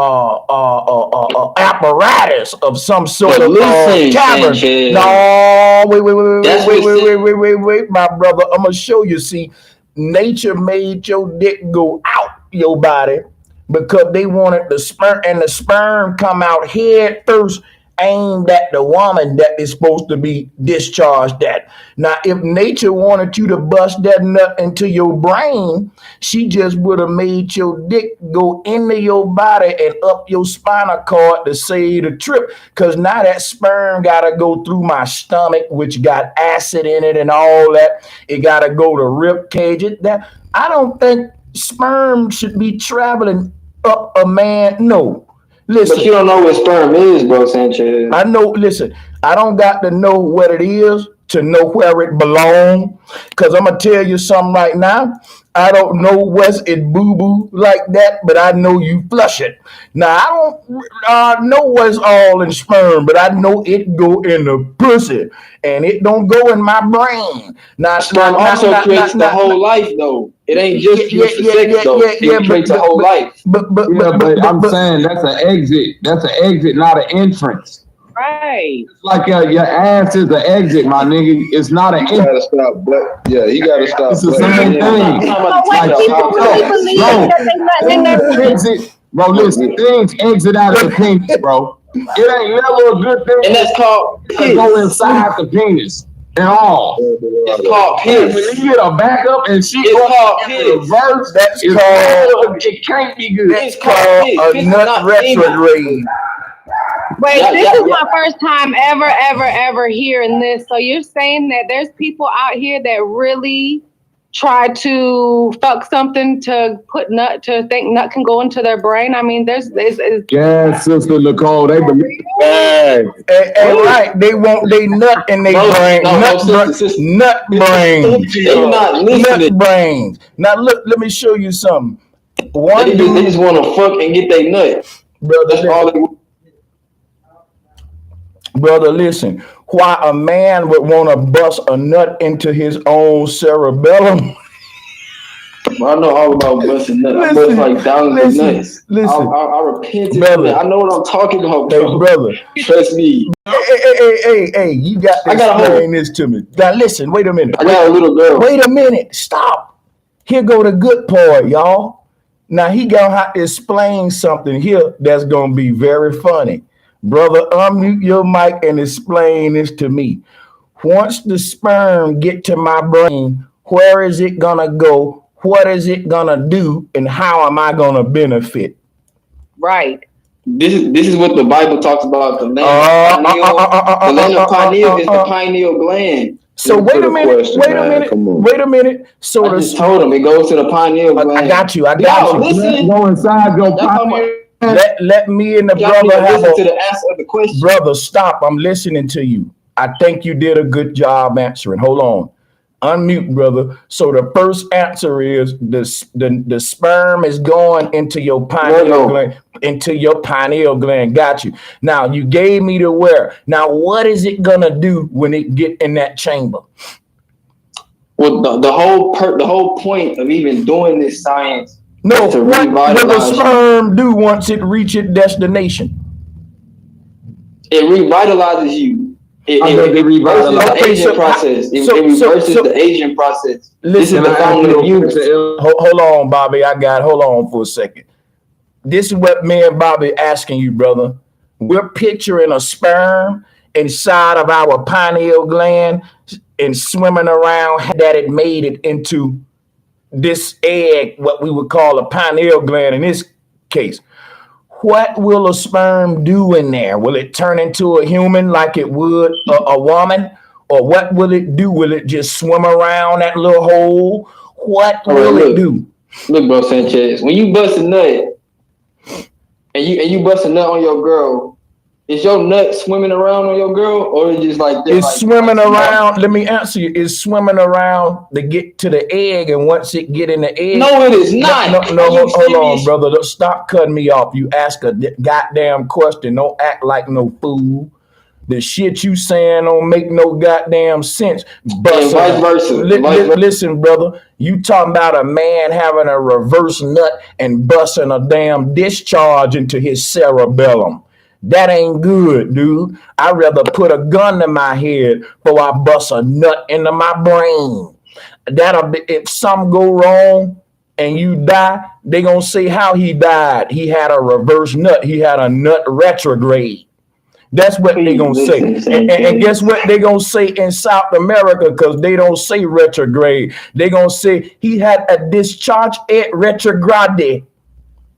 apparatus of some sort of cavern. No, wait, my brother. I'm gonna show you. See, nature made your dick go out your body because they wanted the sperm, and the sperm come out head first, aimed at the woman that is supposed to be discharged at. Now, if nature wanted you to bust that nut into your brain, she just would have made your dick go into your body and up your spinal cord to save the trip. Because now that sperm got to go through my stomach, which got acid in it and all that. It got to go to rib cage. I don't think sperm should be traveling up a man. No. Listen, but you don't know what sperm is, bro, Sanchez. I know. Listen, I don't got to know what it is to know where it belongs. Because I'm going to tell you something right now. I don't know what's in boo-boo like that, but I know you flush it. Now, I don't know what's all in sperm, but I know it go in the pussy, and it don't go in my brain. Now, sperm also creates the whole life, though. It ain't just sex, though. It creates a whole life. But I'm saying that's an exit. That's an exit, not an entrance. Right. It's like your ass is an exit, my nigga. It's not an exit. You gotta stop. He gotta stop. It's the same thing. Bro, listen, things exit out of the penis, bro. It ain't never a good thing. And that's called piss. Go inside the penis at all. It's called piss. When you get a backup and she it's called piss. Reverse, that's called. It can't be good. It's called a nut retrograde. Wait, this is my first time ever hearing this. So you're saying that there's people out here that really try to fuck something to think nut can go into their brain. I mean, there's yeah, Sister Nicole, they believe. Hey, right. They want they nut in their brain. Nut brains. They not listening. Nut brains. Now look, let me show you something. They just want to fuck and get their nut. Brother, listen. Why a man would want to bust a nut into his own cerebellum? I know all about busting nuts. I bust like thousands of nuts. Listen, I repented. brother. I know what I'm talking about, bro. Hey, brother. Trust me. Hey, you got to explain this to me. Now, listen, wait a minute. I got a little girl. Wait a minute. Stop. Here go the good part, y'all. Now, he going to have to explain something here that's going to be very funny. Brother, unmute your mic and explain this to me. Once the sperm get to my brain, where is it going to go? What is it going to do? And how am I going to benefit? Right. This is what the Bible talks about. The land of pineal is the pineal gland. So wait a minute. So I just told him it goes to the pineal gland. I got you. Listen. Go inside your pineal. Let me and the brother have to the answer of the question. Brother, stop. I'm listening to you. I think you did a good job answering. Hold on. Unmute, brother. So the first answer is the sperm is going into your pineal gland. Into your pineal gland. Got you. Now you gave me the where. Now what is it gonna do when it get in that chamber? Well, the whole point of even doing this science. No, what will the sperm do once it reaches destination? It revitalizes you. It reverses the aging process. It reverses the aging process. Listen, this is the fountain of youth. Hold on, Bobby. Hold on for a second. This is what me and Bobby asking you, brother. We're picturing a sperm inside of our pineal gland and swimming around that it made it into this egg, what we would call a pineal gland in this case. What will a sperm do in there? Will it turn into a human like it would a woman? Or what will it do? Will it just swim around that little hole? What will it do? Look, bro, Sanchez, when you bust a nut and you bust a nut on your girl, is your nut swimming around on your girl, or is it just like this? It's swimming around. Let me answer you. It's swimming around to get to the egg, and once it get in the egg, no, it is not. No, hold on, brother. Stop cutting me off. You ask a goddamn question. Don't act like no fool. The shit you saying don't make no goddamn sense. But vice versa. Listen, brother. You talking about a man having a reverse nut and busting a damn discharge into his cerebellum. That ain't good, dude. I'd rather put a gun to my head before I bust a nut into my brain. That'll be, if something go wrong and you die, they gonna say how he died. He had a reverse nut. He had a nut retrograde. That's what they gonna say. And guess what they gonna say in South America? Because they don't say retrograde. They gonna say he had a discharge at retrograde.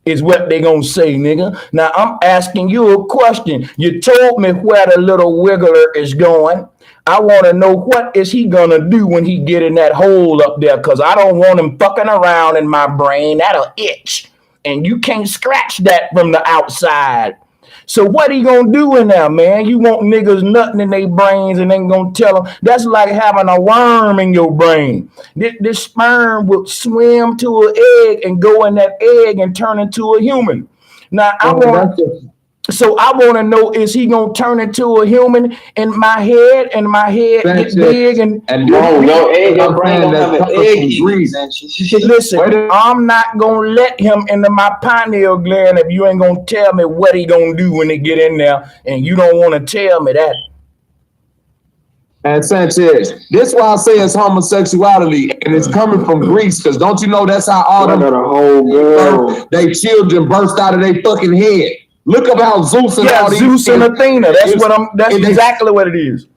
Is what they gonna say, nigga. Now I'm asking you a question. You told me where the little wiggler is going. I want to know what is he gonna do when he get in that hole up there, because I don't want him fucking around in my brain. That'll itch, and you can't scratch that from the outside. So what he gonna do in there, man? You want niggas nutting in their brains and ain't gonna tell them? That's like having a worm in your brain. This sperm will swim to an egg and go in that egg and turn into a human. Now I want to know, is he gonna turn into a human in my head? And my head get big and your egg, your brain don't have an egg. Listen, I'm not gonna let him into my pineal gland if you ain't gonna tell me what he gonna do when he get in there, and you don't want to tell me that. And Sanchez, this why I say it's homosexuality, and it's coming from Greece, because don't you know that's how all them they children burst out of their fucking head. Look up how Zeus and all these Zeus and Athena. That's exactly what it is.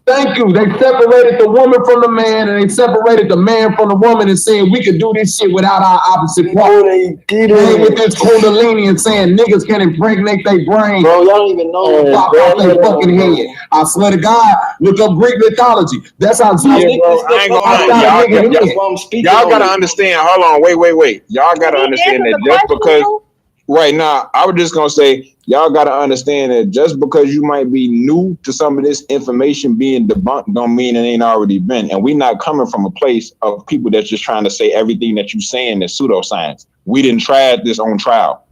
Thank you. They separated the woman from the man, and they separated the man from the woman, and saying we could do this shit without our opposite partner. With this Kundalini and saying niggas can impregnate their brain. Bro, y'all don't even know. Pop off their fucking head. I swear to God, look up Greek mythology. That's how. Yeah, bro, I ain't gonna lie. Y'all gotta understand. Hold on, wait. Y'all gotta understand that just because. Right now, I was just gonna say, y'all gotta understand that just because you might be new to some of this information being debunked, don't mean it ain't already been. And we not coming from a place of people that's just trying to say everything that you saying is pseudoscience. We didn't try this on trial.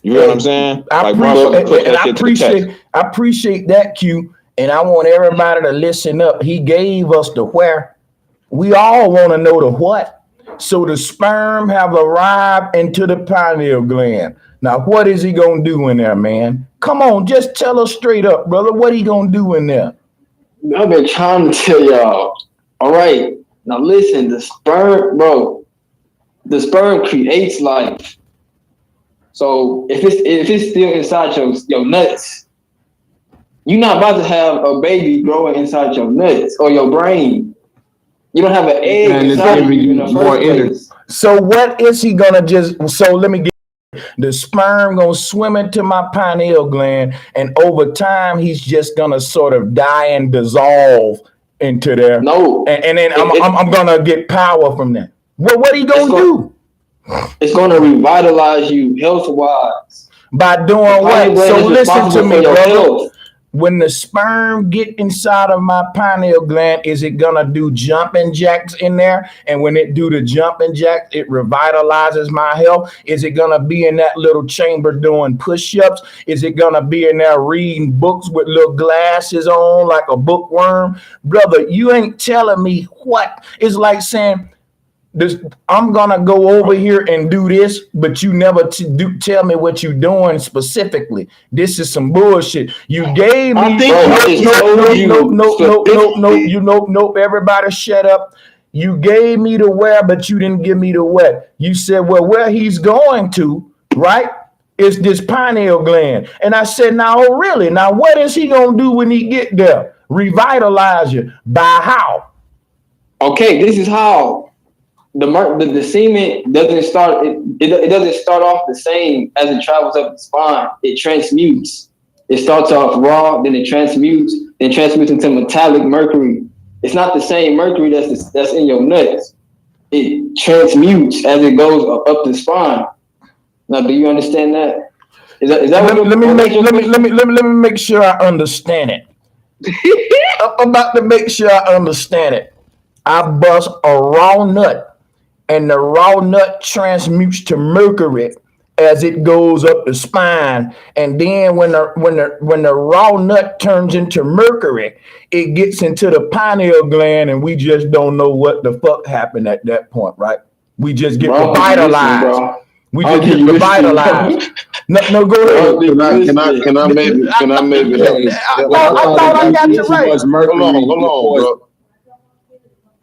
You know what I'm saying? I appreciate that, Q. And I want everybody to listen up. He gave us the where. We all want to know the what. So the sperm have arrived into the pineal gland. Now, what is he gonna do in there, man? Come on, just tell us straight up, brother. What he gonna do in there? I've been trying to tell y'all. All right, now listen. The sperm, bro. The sperm creates life. So if it's still inside your nuts, you're not about to have a baby growing inside your nuts or your brain. You don't have an egg inside you in the first place. So what is he gonna just? So let me get. The sperm gonna swim into my pineal gland, and over time he's just gonna sort of die and dissolve into there. No, and then I'm gonna get power from that. Well, what he gonna do? It's gonna revitalize you health wise by doing what? So listen to me, brother. When the sperm get inside of my pineal gland, is it gonna do jumping jacks in there? And when it do the jumping jacks, it revitalizes my health. Is it gonna be in that little chamber doing push-ups? Is it gonna be in there reading books with little glasses on like a bookworm? Brother, you ain't telling me what. It's like saying, I'm gonna go over here and do this, but you never tell me what you're doing specifically. This is some bullshit. You gave me. Nope. Everybody, shut up. You gave me the where, but you didn't give me the what. You said, well, where he's going to, right, is this pineal gland. And I said, now, oh, really? Now, what is he gonna do when he get there? Revitalize you by how? Okay, this is how. The semen doesn't start. It doesn't start off the same as it travels up the spine. It transmutes. It starts off raw, then it transmutes into metallic mercury. It's not the same mercury that's in your nuts. It transmutes as it goes up the spine. Now, do you understand that? Is that what? Let me make sure I understand it. I'm about to make sure I understand it. I bust a raw nut. And the raw nut transmutes to mercury as it goes up the spine. And then when the raw nut turns into mercury, it gets into the pineal gland, and we just don't know what the fuck happened at that point, right? We just get revitalized. We just get revitalized. No, go ahead. Can I maybe? I thought I got you right. Hold on, bro.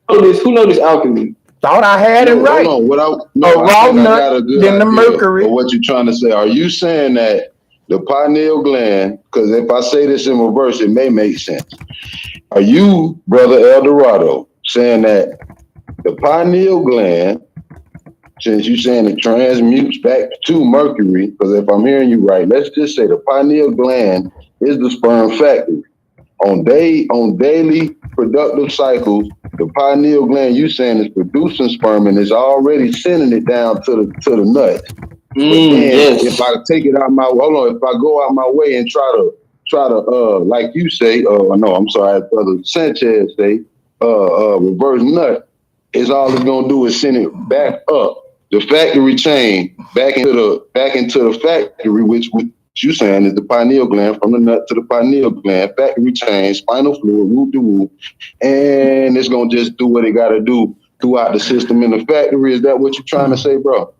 Who knows this alchemy? Thought I had it right. Hold on. Raw nut, then the mercury. What you trying to say? Are you saying that the pineal gland, because if I say this in reverse, it may make sense. Are you, Brother Eldorado, saying that the pineal gland, since you're saying it transmutes back to mercury, because if I'm hearing you right, let's just say the pineal gland is the sperm factory. On daily productive cycles, the pineal gland you saying is producing sperm and is already sending it down to the nut. Yes. If I take it out if I go out my way and try to like you say, Brother Sanchez say, reverse nut, is all it's gonna do is send it back up the factory chain back into the factory, which you saying is the pineal gland, from the nut to the pineal gland, factory chain, spinal fluid, root to root, and it's gonna just do what it gotta do throughout the system in the factory. Is that what you're trying to say, bro?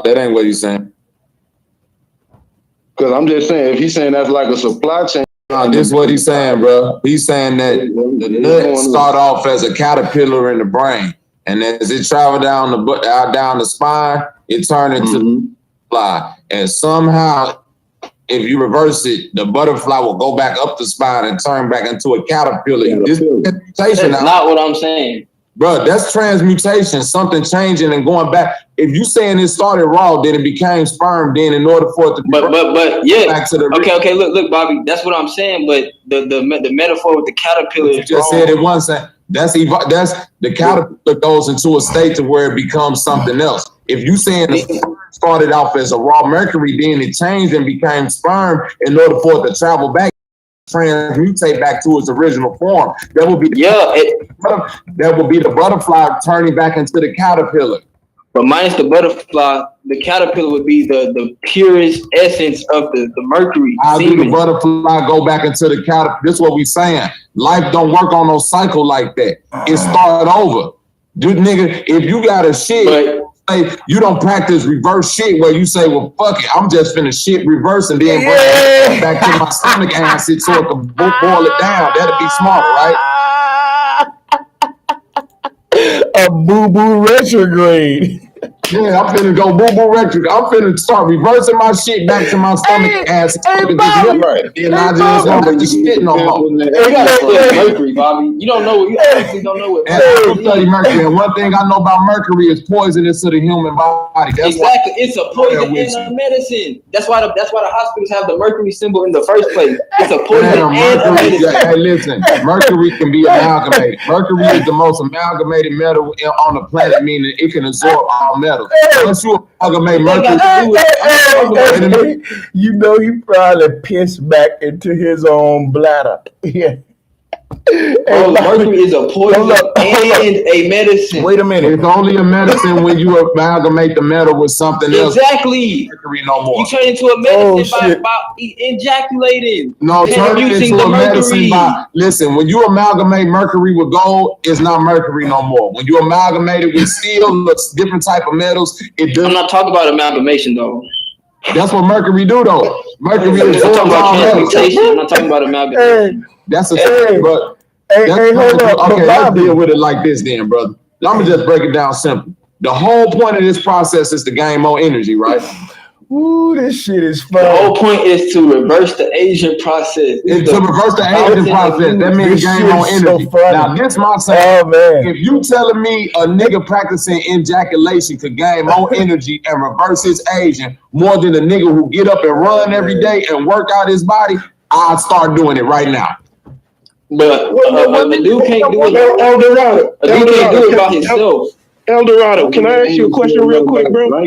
That ain't what he's saying. Because I'm just saying, if he's saying that's like a supply chain. This is what he's saying, bro. He's saying that the nuts start off as a caterpillar in the brain, and as it travel down the spine, it turns into fly, and somehow if you reverse it, the butterfly will go back up the spine and turn back into a caterpillar. This transmutation. That's not what I'm saying. Bro, that's transmutation, something changing and going back. If you saying it started raw, then it became sperm, then in order for it to but yeah. Back to the okay, look, Bobby, that's what I'm saying. But the metaphor with the caterpillar is just said it once. That's the caterpillar goes into a state to where it becomes something else. If you saying it started off as a raw mercury, then it changed and became sperm in order for it to travel back, transmutate back to its original form. That would be that would be the butterfly turning back into the caterpillar. But minus the butterfly, the caterpillar would be the purest essence of the mercury. How do the butterfly go back into the caterpillar? This is what we saying. Life don't work on no cycle like that. It start over. Dude, nigga, if you got a shit, you don't practice reverse shit where you say, well, fuck it, I'm just finna shit reverse and then bring it back to my stomach acid so it can boil it down. That'd be smarter, right? A boo-boo retrograde. Yeah, I'm finna go boo-boo retrograde. I'm finna start reversing my shit back to my stomach acid. And I just don't get the shit no more. You gotta study mercury, Bobby. You don't know. You obviously don't know what mercury is. Study mercury. And one thing I know about mercury is poisonous to the human body. That's exactly. It's a poison in a medicine. That's why the hospitals have the mercury symbol in the first place. It's a poison and a medicine. Hey, listen. Mercury can be amalgamated. Mercury is the most amalgamated metal on the planet, meaning it can absorb all metals. Once you amalgamate mercury, you know he probably pissed back into his own bladder. Yeah. Mercury is a poison and a medicine. Wait a minute. It's only a medicine when you amalgamate the metal with something else. Exactly. Mercury no more. You turn into a medicine by ejaculating. No, turn it into a medicine by, listen, when you amalgamate mercury with gold, it's not mercury no more. When you amalgamate it with steel, different type of metals, it does. I'm not talking about amalgamation though. That's what mercury do though. Mercury is talking about transmutation. I'm not talking about amalgamation. That's a thing, but hold up. Okay, let's deal with it like this then, brother. I'm gonna just break it down simple. The whole point of this process is to gain more energy, right? Ooh, this shit is fun. The whole point is to reverse the aging process. It's to reverse the aging process. That means gain more energy. So now, this my saying. If you telling me a nigga practicing ejaculation could gain more energy and reverse his aging more than a nigga who get up and run every day and work out his body, I'd start doing it right now. But the dude can't do it. Eldorado. A dude can't do it by himself. Eldorado, can I ask you a question real quick, bro? Can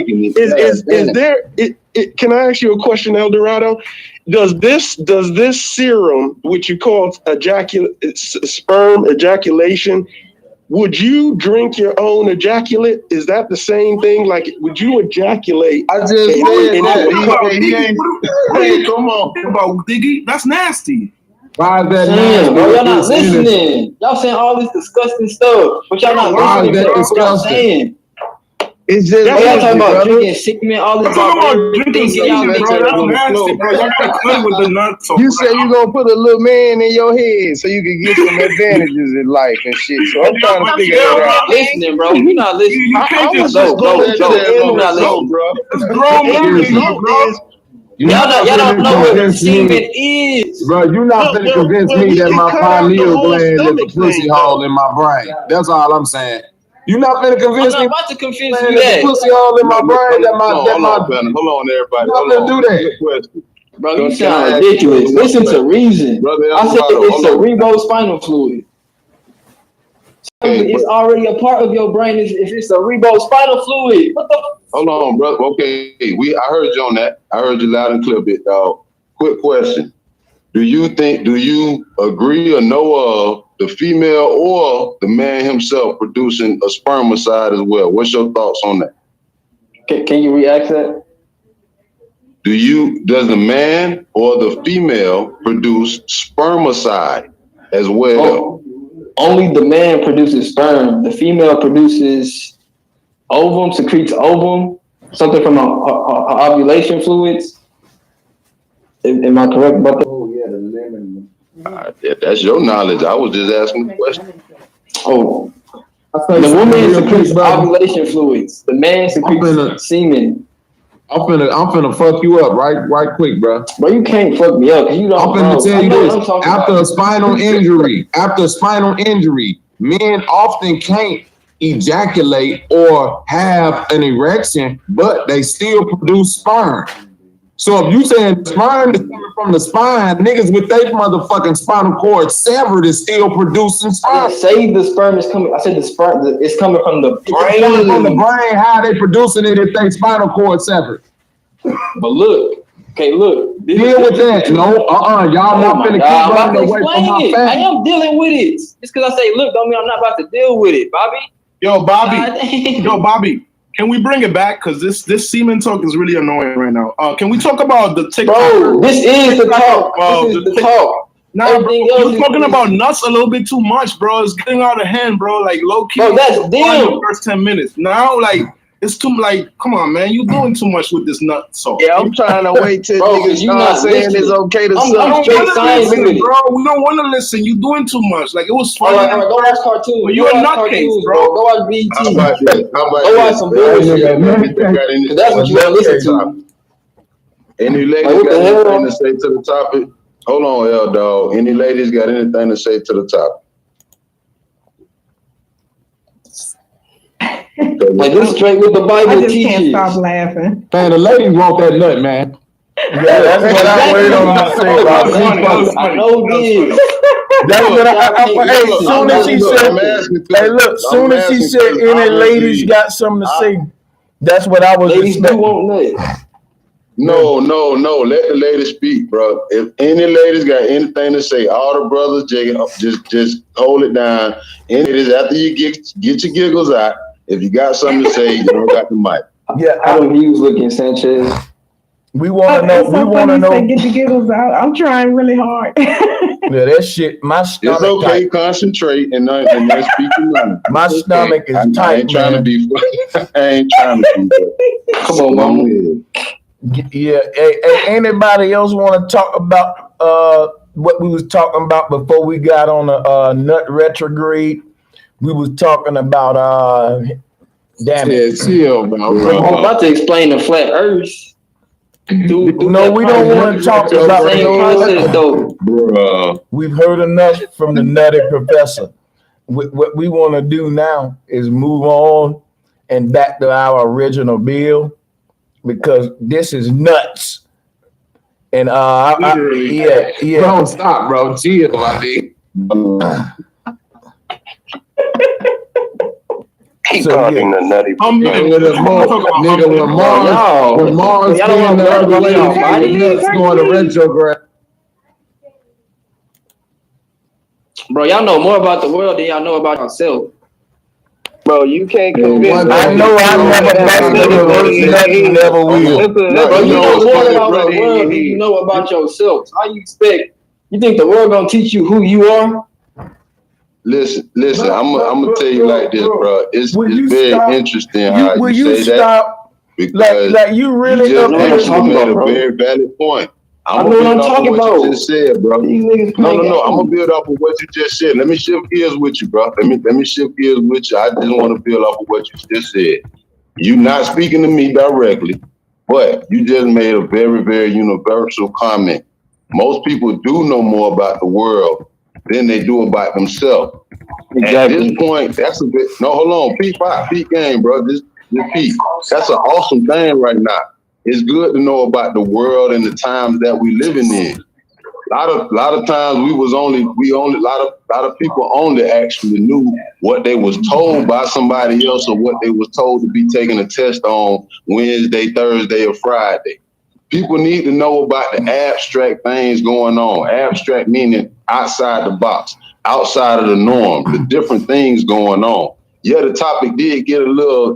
I ask you a question, Eldorado? Does this serum, which you call sperm ejaculation, would you drink your own ejaculate? Is that the same thing? Like, would you ejaculate? I just said that. Hey, come on, about Diggy. That's nasty. Why is that nasty? Bro, y'all not listening. Y'all saying all this disgusting stuff, but y'all not listening to what I'm saying. It's just y'all talking about drinking semen, all this about drinking semen, bro. That's nasty, bro. Y'all gotta play with the nuts. You say you gonna put a little man in your head so you can get some advantages in life and shit. So I'm trying to figure that out. Listening, bro. You're not listening. You can't just go, bro. It's grown men, bro. Y'all don't know what semen is. Bro, you're not gonna convince me that my pineal gland is a pussy hole in my brain. That's all I'm saying. You're not gonna convince me. I'm not about to convince you that. Pussy hole in my brain that my hold on, everybody. I'm not gonna do that. Bro, you sound ridiculous. Listen to reason. I said it's cerebrospinal fluid. It's already a part of your brain. If it's a cerebrospinal fluid, what the? Hold on, brother. Okay, I heard you on that. I heard you loud and clear, bit dog. Quick question: do you agree or know of the female or the man himself producing a spermicide as well? What's your thoughts on that? Can you react that? Does the man or the female produce spermicide as well? Oh, only the man produces sperm. The female produces ovum, secretes ovum, something from ovulation fluids. Am I correct about that? Oh yeah, the lemon. That's your knowledge. I was just asking the question. Oh, the woman secretes ovulation fluids. The man secretes semen. I'm finna fuck you up right quick, bro. But you can't fuck me up. You don't. I'm finna tell you this. After about. a spinal injury, men often can't ejaculate or have an erection, but they still produce sperm. So if you saying sperm is coming from the spine, niggas with their motherfucking spinal cord severed is still producing sperm. I didn't say the sperm is coming. I said the sperm is coming from the brain. It's coming from the brain. How are they producing it if they spinal cord severed? But look. Okay, look. Deal with that. No, y'all not finna keep running away from my fact. I am dealing with it. Just because I say look, don't mean I'm not about to deal with it, Bobby. Yo, Bobby. Can we bring it back? Because this semen talk is really annoying right now. Can we talk about the TikTok? Bro, this is the talk. This is the talk. Nah, bro, you're talking about nuts a little bit too much, bro. It's getting out of hand, bro. Like low key. Bro, that's them. The first 10 minutes. Now, like it's too come on, man. You doing too much with this nut salt. Yeah, I'm trying to wait till niggas start saying it's okay to suck. Bro, we don't want to listen. You doing too much. Like it was funny. All right, go watch cartoons. But you're a nutcase, bro. Go watch BT. How about Go watch some bullshit. That's what you want to listen to. Any ladies got anything to say to the topic? Hold on, L dog. Any ladies got anything to say to the topic? Like this straight with the Bible I just teaches. can't stop laughing. Man, the ladies want that nut, man. Yeah, that's what I waited on to say about I know this. That's what hey, soon as he said, hey, look, soon as he said any ladies got something to say, that's what I was expecting. No. Let the ladies speak, bro. If any ladies got anything to say, all the brothers, just hold it down. Any ladies, after you get your giggles out, if you got something to say, you don't got the mic. Yeah, I don't use looking Sanchez. We want to know. We want to know. Get the giggles out. I'm trying really hard. Yeah, that shit. My stomach. It's okay. Tight. Concentrate and not speak your mind. My stomach is tight. I ain't trying to be. I ain't trying to be. Come on, mama. Yeah. Hey, anybody else want to talk about what we was talking about before we got on a nut retrograde? We was talking about damn it. Chill, man. I'm about to explain the flat earth. No, we don't want to talk about the same process, though. Bro. We've heard enough from the nutty professor. What we want to do now is move on and back to our original bill because this is nuts. And yeah. Don't stop, bro. Chill, I mean. Keep calling the nutty. Nigga, when Mars came to other ladies, going to retrograde. Bro, y'all know more about the world than y'all know about yourself. Bro, you can't convince me. I know I never backstabbed never will. Bro, you know more about the world than you know about yourself. How you expect? You think the world gonna teach you who you are? Listen. I'm gonna tell you like this, bro. It's very interesting how you say stop? that. Because like you really just made a very valid point. I'm gonna build off of what you just said, bro. No. I'm gonna build off of what you just said. Let me shift gears with you, bro. Let me shift gears with you. I just want to build off of what you just said. You not speaking to me directly, but you just made a very, very universal comment. Most people do know more about the world than they do about themselves. Exactly. At this point, that's a bit. No, hold on, peak game, bro. This peak. That's an awesome thing right now. It's good to know about the world and the times that we living in. A lot of times a lot of people only actually knew what they was told by somebody else or what they was told to be taking a test on Wednesday, Thursday, or Friday. People need to know about the abstract things going on. Abstract meaning outside the box, outside of the norm, the different things going on. Yeah, the topic did get a little,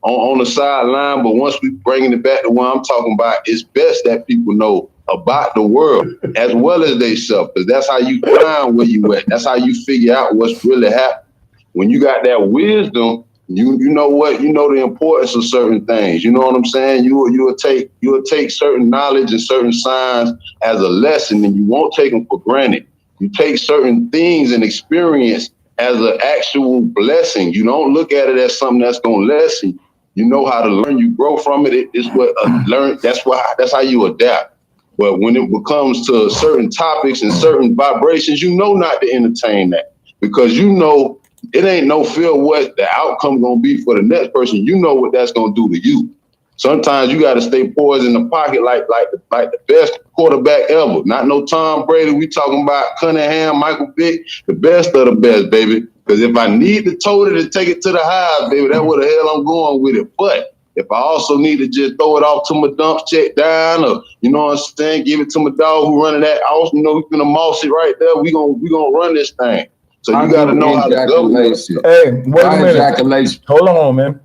on the sideline, but once we bringing it back to what I'm talking about, it's best that people know about the world as well as they self, because that's how you find where you at. That's how you figure out what's really happening. When you got that wisdom, you know the importance of certain things. You know what I'm saying? You'll take certain knowledge and certain signs as a lesson, and you won't take them for granted. You take certain things and experience as an actual blessing. You don't look at it as something that's gonna lessen. You know how to learn. You grow from it. It's what learn. That's how you adapt. But when it becomes to certain topics and certain vibrations, you know not to entertain that, because you know it ain't no fear what the outcome gonna be for the next person. You know what that's gonna do to you. Sometimes you got to stay poised in the pocket like the best quarterback ever. Not no Tom Brady. We talking about Cunningham, Michael Vick, the best of the best, baby. Because if I need to tote it and take it to the highs, baby, that's where the hell I'm going with it. But if I also need to just throw it off to my dumps, check down, or you know what I'm saying, give it to my dog who running that house, you know, we gonna moss it right there. We gonna run this thing. So you got to know how to govern it. Hey, wait a minute. Hold on, man.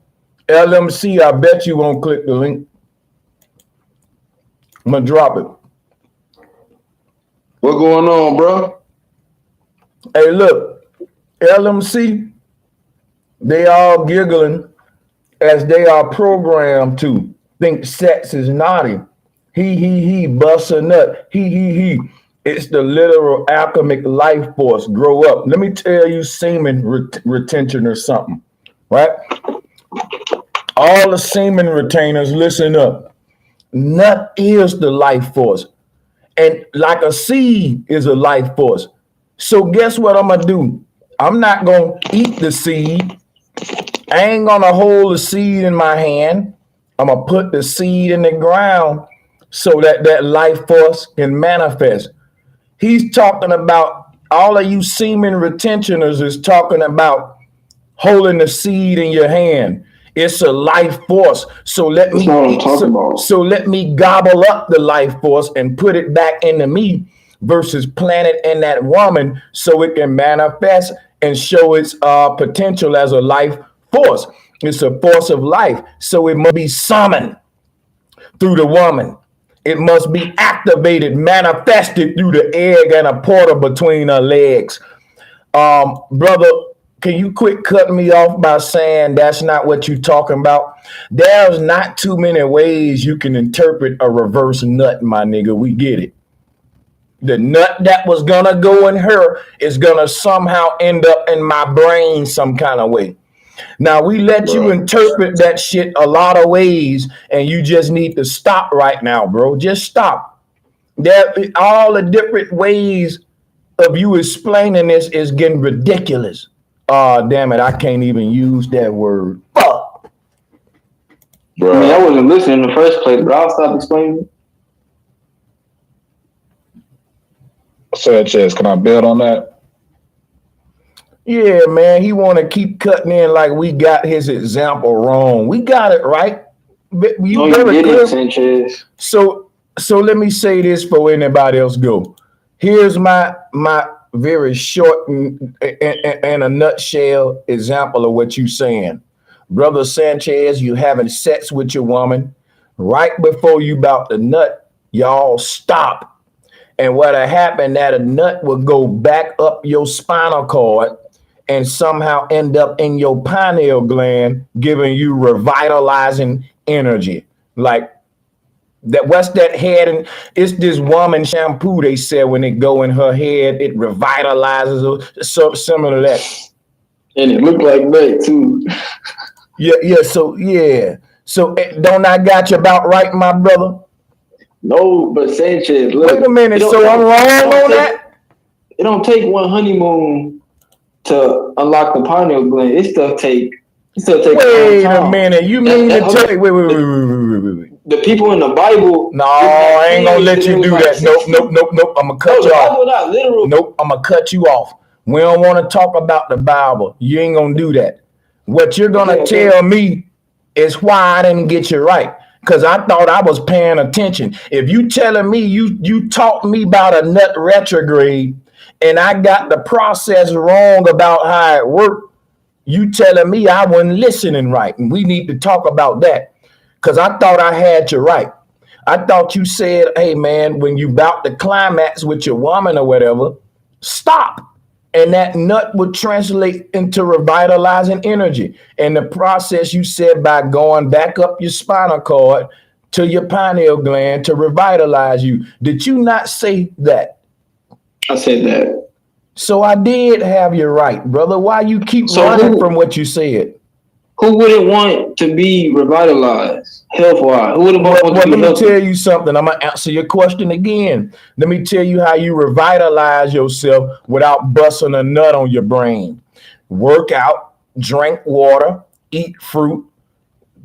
LMC, I bet you won't click the link. I'm gonna drop it. What going on, bro? Hey, look, LMC, they all giggling as they are programmed to think sex is naughty. He, bust a nut. He. It's the literal alchemic life force. Grow up. Let me tell you semen retention or something, right? All the semen retainers, listen up. Nut is the life force. And like a seed is a life force. So guess what I'm going to do? I'm not going to eat the seed. I ain't going to hold the seed in my hand. I'm going to put the seed in the ground so that life force can manifest. He's talking about, all of you semen retentioners is talking about holding the seed in your hand. It's a life force. So let me gobble up the life force and put it back into me versus plant it in that woman so it can manifest and show its potential as a life force. It's a force of life. So it must be summoned through the woman. It must be activated, manifested through the egg and a portal between her legs. Brother, can you quit cutting me off by saying that's not what you're talking about? There's not too many ways you can interpret a reverse nut, my nigga. We get it. The nut that was gonna go in her is gonna somehow end up in my brain some kind of way. Now we let you interpret that shit a lot of ways, and you just need to stop right now, bro. Just stop. There, all the different ways of you explaining this is getting ridiculous. Oh, damn it, I can't even use that word. Fuck. Bro. I mean, I wasn't listening in the first place, but I'll stop explaining. Sanchez, can I build on that? Yeah, man, he want to keep cutting in like we got his example wrong. We got it right. You did it, Sanchez. So let me say this before anybody else go. Here's my very short and a nutshell example of what you saying. Brother Sanchez, you having sex with your woman. Right before you about to nut, y'all stop. And what'll happen, that a nut will go back up your spinal cord and somehow end up in your pineal gland, giving you revitalizing energy. Like that, what's that head? And it's this woman shampoo they said when it go in her head, it revitalizes her, so similar to that. And it looked like that too. So don't I got you about right, my brother? No, but Sanchez, look. Wait a minute, so I'm wrong on that? It don't take one honeymoon to unlock the pineal gland. It still take Wait a minute. You mean to tell me? Wait. The people in the Bible. No, I ain't gonna let you do that. Nope. I'm gonna cut you off. Not literal. Nope, I'm gonna cut you off. We don't want to talk about the Bible. You ain't gonna do that. What you're gonna tell me is why I didn't get you right. Because I thought I was paying attention. If you telling me you taught me about a nut retrograde and I got the process wrong about how it worked, you telling me I wasn't listening right. And we need to talk about that. Because I thought I had you right. I thought you said, hey, man, when you about to climax with your woman or whatever, stop. And that nut would translate into revitalizing energy. And the process you said by going back up your spinal cord to your pineal gland to revitalize you. Did you not say that? I said that. So I did have you right, brother. Why you keep running from what you said? who wouldn't want to be revitalized health-wise? Who wouldn't want to be Let me healthy? tell you something. I'm gonna answer your question again. Let me tell you how you revitalize yourself without busting a nut on your brain. Work out, drink water, eat fruit,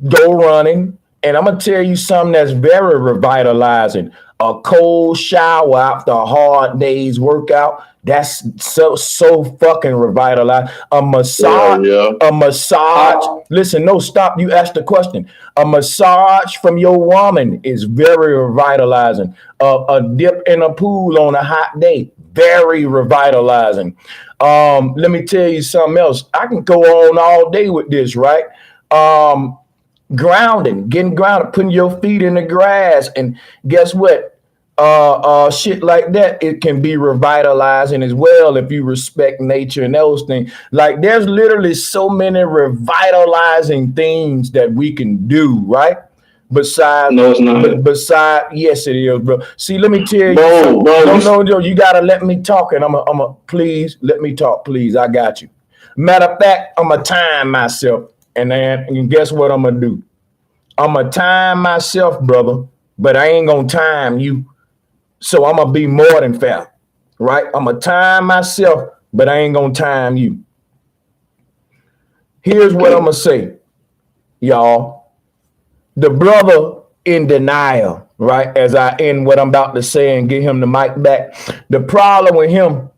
go running, and I'm gonna tell you something that's very revitalizing. A cold shower after a hard day's workout. That's so fucking revitalized. A massage, a massage. Listen, no, stop. You asked the question. A massage from your woman is very revitalizing. A dip in a pool on a hot day, very revitalizing. Let me tell you something else. I can go on all day with this, right? Grounding, getting grounded, putting your feet in the grass, and guess what? Shit like that, it can be revitalizing as well if you respect nature and those things. Like there's literally so many revitalizing things that we can do, right? Besides, no, it's not. Besides, yes, it is, bro. See, let me tell you, bro, no, you gotta let me talk, and I'm a, please let me talk, please. I got you. Matter of fact, I'm gonna time myself, and guess what I'm gonna do? I'm gonna time myself, brother, but I ain't gonna time you. So I'm gonna be more than fair, right? I'm gonna time myself, but I ain't gonna time you. Here's what I'm gonna say, y'all. The brother in denial, right? As I end what I'm about to say and get him the mic back. The problem with him,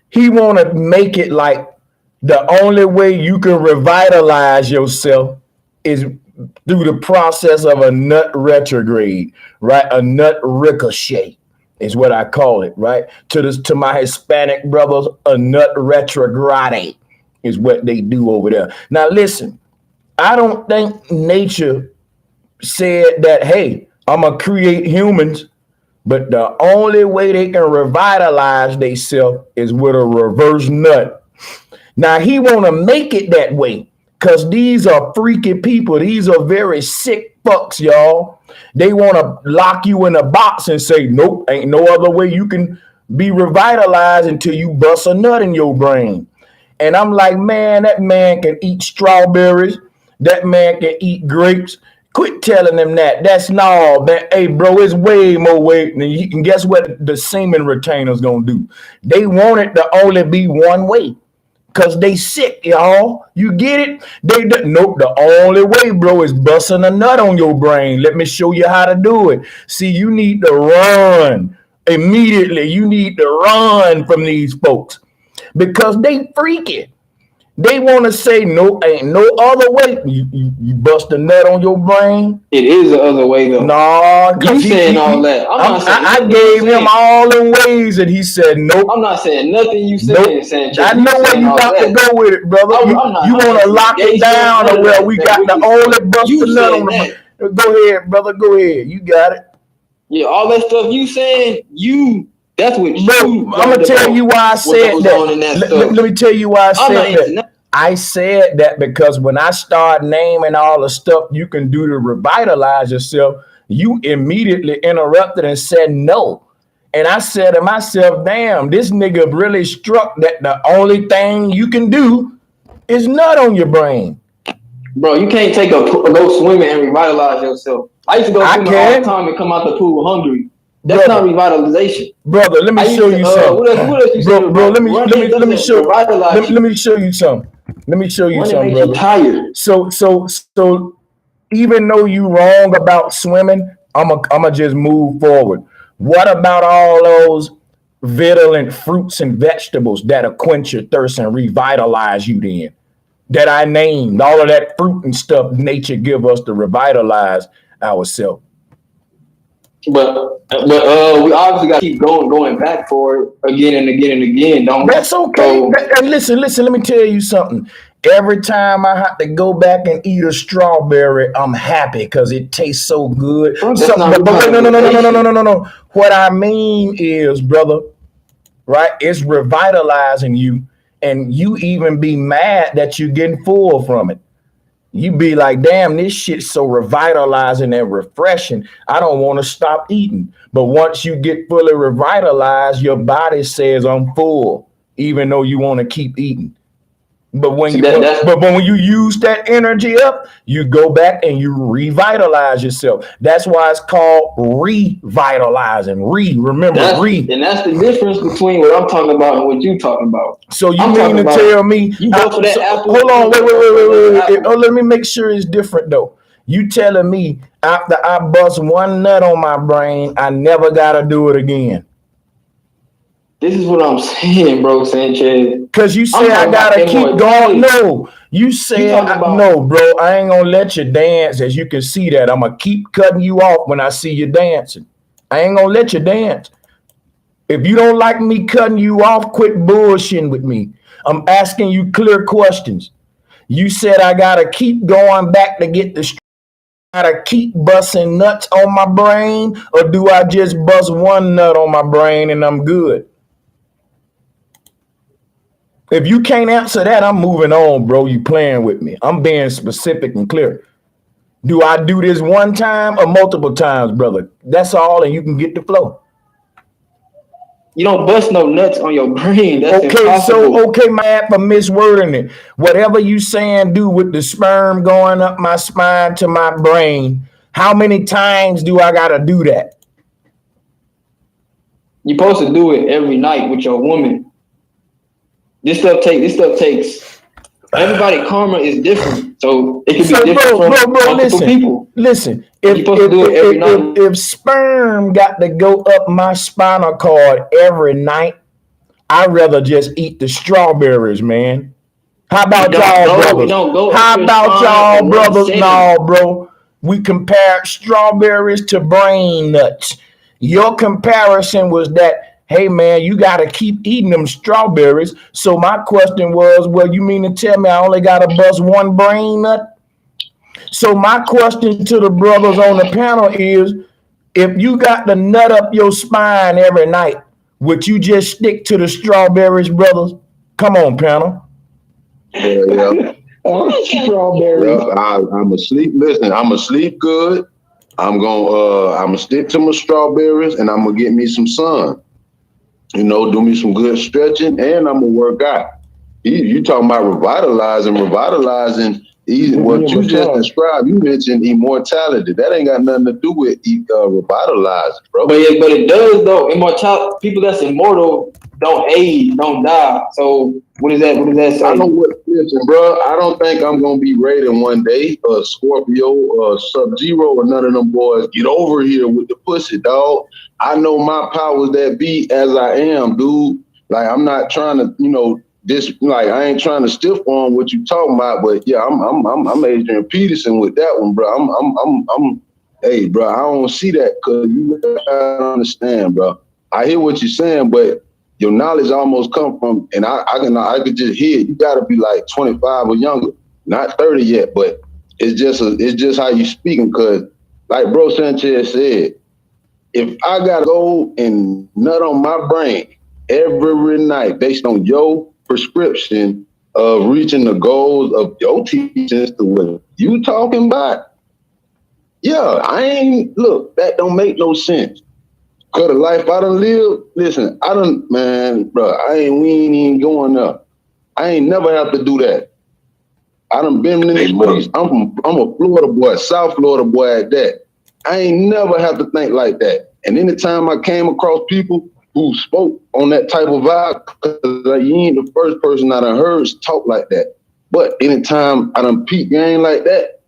he wanna make it like the only way you can revitalize yourself is through the process of a nut retrograde, right? A nut ricochet is what I call it, right? To my Hispanic brothers, a nut retrograde is what they do over there. Now listen, I don't think nature said that, hey, I'm gonna create humans, but the only way they can revitalize themselves is with a reverse nut. Now he wanna make it that way because these are freaky people. These are very sick fucks, y'all. They want to lock you in a box and say, nope, ain't no other way you can be revitalized until you bust a nut in your brain. And I'm like, man, that man can eat strawberries. That man can eat grapes. Quit telling them that. That's no, man. Hey, bro, it's way more weight. And guess what the semen retainer's going to do? They want it to only be one way. Cause they sick, y'all. You get it? Nope. The only way, bro, is busting a nut on your brain. Let me show you how to do it. See, you need to run immediately. You need to run from these folks because they freaky. They want to say no, ain't no other way. You bust a nut on your brain. It is the other way though. No, you saying all that. I gave him all the ways, and he said nope. I'm not saying nothing you saying, Sanchez. I know where you about to go with it, brother. You want to lock it down to where we got the only bust a nut on the brain. Go ahead, brother. Go ahead. You got it. Yeah, all that stuff you saying, that's what you. I'm gonna tell you why I said that. Let me tell you why I said that. I said that because when I start naming all the stuff you can do to revitalize yourself, you immediately interrupted and said no. And I said to myself, damn, this nigga really struck that the only thing you can do is nut on your brain. Bro, you can't go swimming and revitalize yourself. I used to go swimming all the time and come out the pool hungry. That's not revitalization, brother. Let me show you something. What else you bro, let me show. Let me show you something. Let me show you something, brother. Tired. So, even though you wrong about swimming, I'ma just move forward. What about all those vigilant fruits and vegetables that'll quench your thirst and revitalize you? Then that I named all of that fruit and stuff nature give us to revitalize ourselves. But we obviously got to keep going back for it again and again and again. That's okay. And listen. Let me tell you something. Every time I have to go back and eat a strawberry, I'm happy because it tastes so good. No. What I mean is, brother, right? It's revitalizing you, and you even be mad that you're getting full from it. You be like, damn, this shit's so revitalizing and refreshing. I don't want to stop eating. But once you get fully revitalized, your body says I'm full, even though you want to keep eating. But when See, you but when you use that energy up, you go back and you revitalize yourself. That's why it's called revitalizing. Remember, and that's the difference between what I'm talking about and what you talking about. So you mean to tell me you go for that apple? Hold on, wait. Oh, let me make sure it's different though. You telling me after I bust one nut on my brain, I never gotta do it again? This is what I'm saying, bro, Sanchez. Cause you say I gotta keep going. No, you said no, bro. I ain't gonna let you dance. As you can see that, I'm gonna keep cutting you off when I see you dancing. I ain't gonna let you dance. If you don't like me cutting you off, quit bullshitting with me. I'm asking you clear questions. You said I gotta keep going back to get the. Gotta keep busting nuts on my brain, or do I just bust one nut on my brain and I'm good? If you can't answer that, I'm moving on, bro. You playing with me. I'm being specific and clear. Do I do this one time or multiple times, brother? That's all, and you can get the flow. You don't bust no nuts on your brain. That's impossible. My bad for miswording it. Whatever you saying do with the sperm going up my spine to my brain, how many times do I gotta do that? You're supposed to do it every night with your woman. This stuff takes. Everybody karma is different, so it can be different from multiple people. Listen, if sperm got to go up my spinal cord every night, I'd rather just eat the strawberries, man. How about y'all brothers? How about y'all brothers? No, bro. We compared strawberries to brain nuts. Your comparison was that, hey man, you got to keep eating them strawberries. So my question was, well, you mean to tell me I only got to bust one brain nut? So my question to the brothers on the panel is, if you got the nut up your spine every night, would you just stick to the strawberries, brothers? Come on, panel. Yeah. Strawberries. I'm asleep. Listen, I'm asleep good. I'm gonna stick to my strawberries, and I'm gonna get me some sun. You know, do me some good stretching, and I'm gonna work out. You talking about revitalizing? What you just described, you mentioned immortality. That ain't got nothing to do with revitalizing, bro. But it does though. Immortality. People that's immortal don't age, don't die. So what does that say? I know what. Listen, bro. I don't think I'm gonna be Raiden one day, or Scorpio, or Sub-Zero, or none of them boys. Get over here with the pussy, dog. I know my powers that be as I am, dude. Like I'm not trying to, I ain't trying to stiff on what you talking about, but yeah, I'm Adrian Peterson with that one, bro. Hey, bro, I don't see that, cause you gotta understand, bro. I hear what you're saying, but your knowledge almost come from, and I could just hear it. You gotta be like 25 or younger, not 30 yet, but it's just how you speaking, cause like Bro Sanchez said, if I gotta go and nut on my brain every night based on your prescription of reaching the goals of your teachings to what you talking about, yeah, that don't make no sense. Cause the life I done lived, listen, we ain't even going up. I ain't never have to do that. I done been in the streets. I'm a Florida boy, South Florida boy at that. I ain't never have to think like that. And anytime I came across people who spoke on that type of vibe, cause you ain't the first person I done heard talk like that. But anytime I done peep game like that,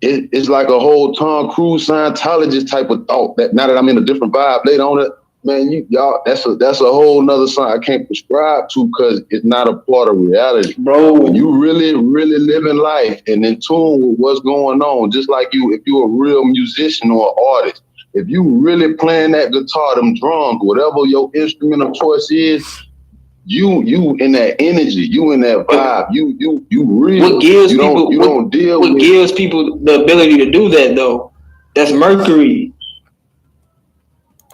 it's like a whole Tom Cruise Scientologist type of thought. That now that I'm in a different vibe later on it, man, y'all, that's a whole nother sign I can't prescribe to, because it's not a part of reality, bro. When you really, really living life and in tune with what's going on, just like if you're a real musician or artist, if you really playing that guitar, them drums, whatever your instrument of choice is, you in that energy, you in that vibe, you real. What gives gives people the ability to do that though? That's Mercury.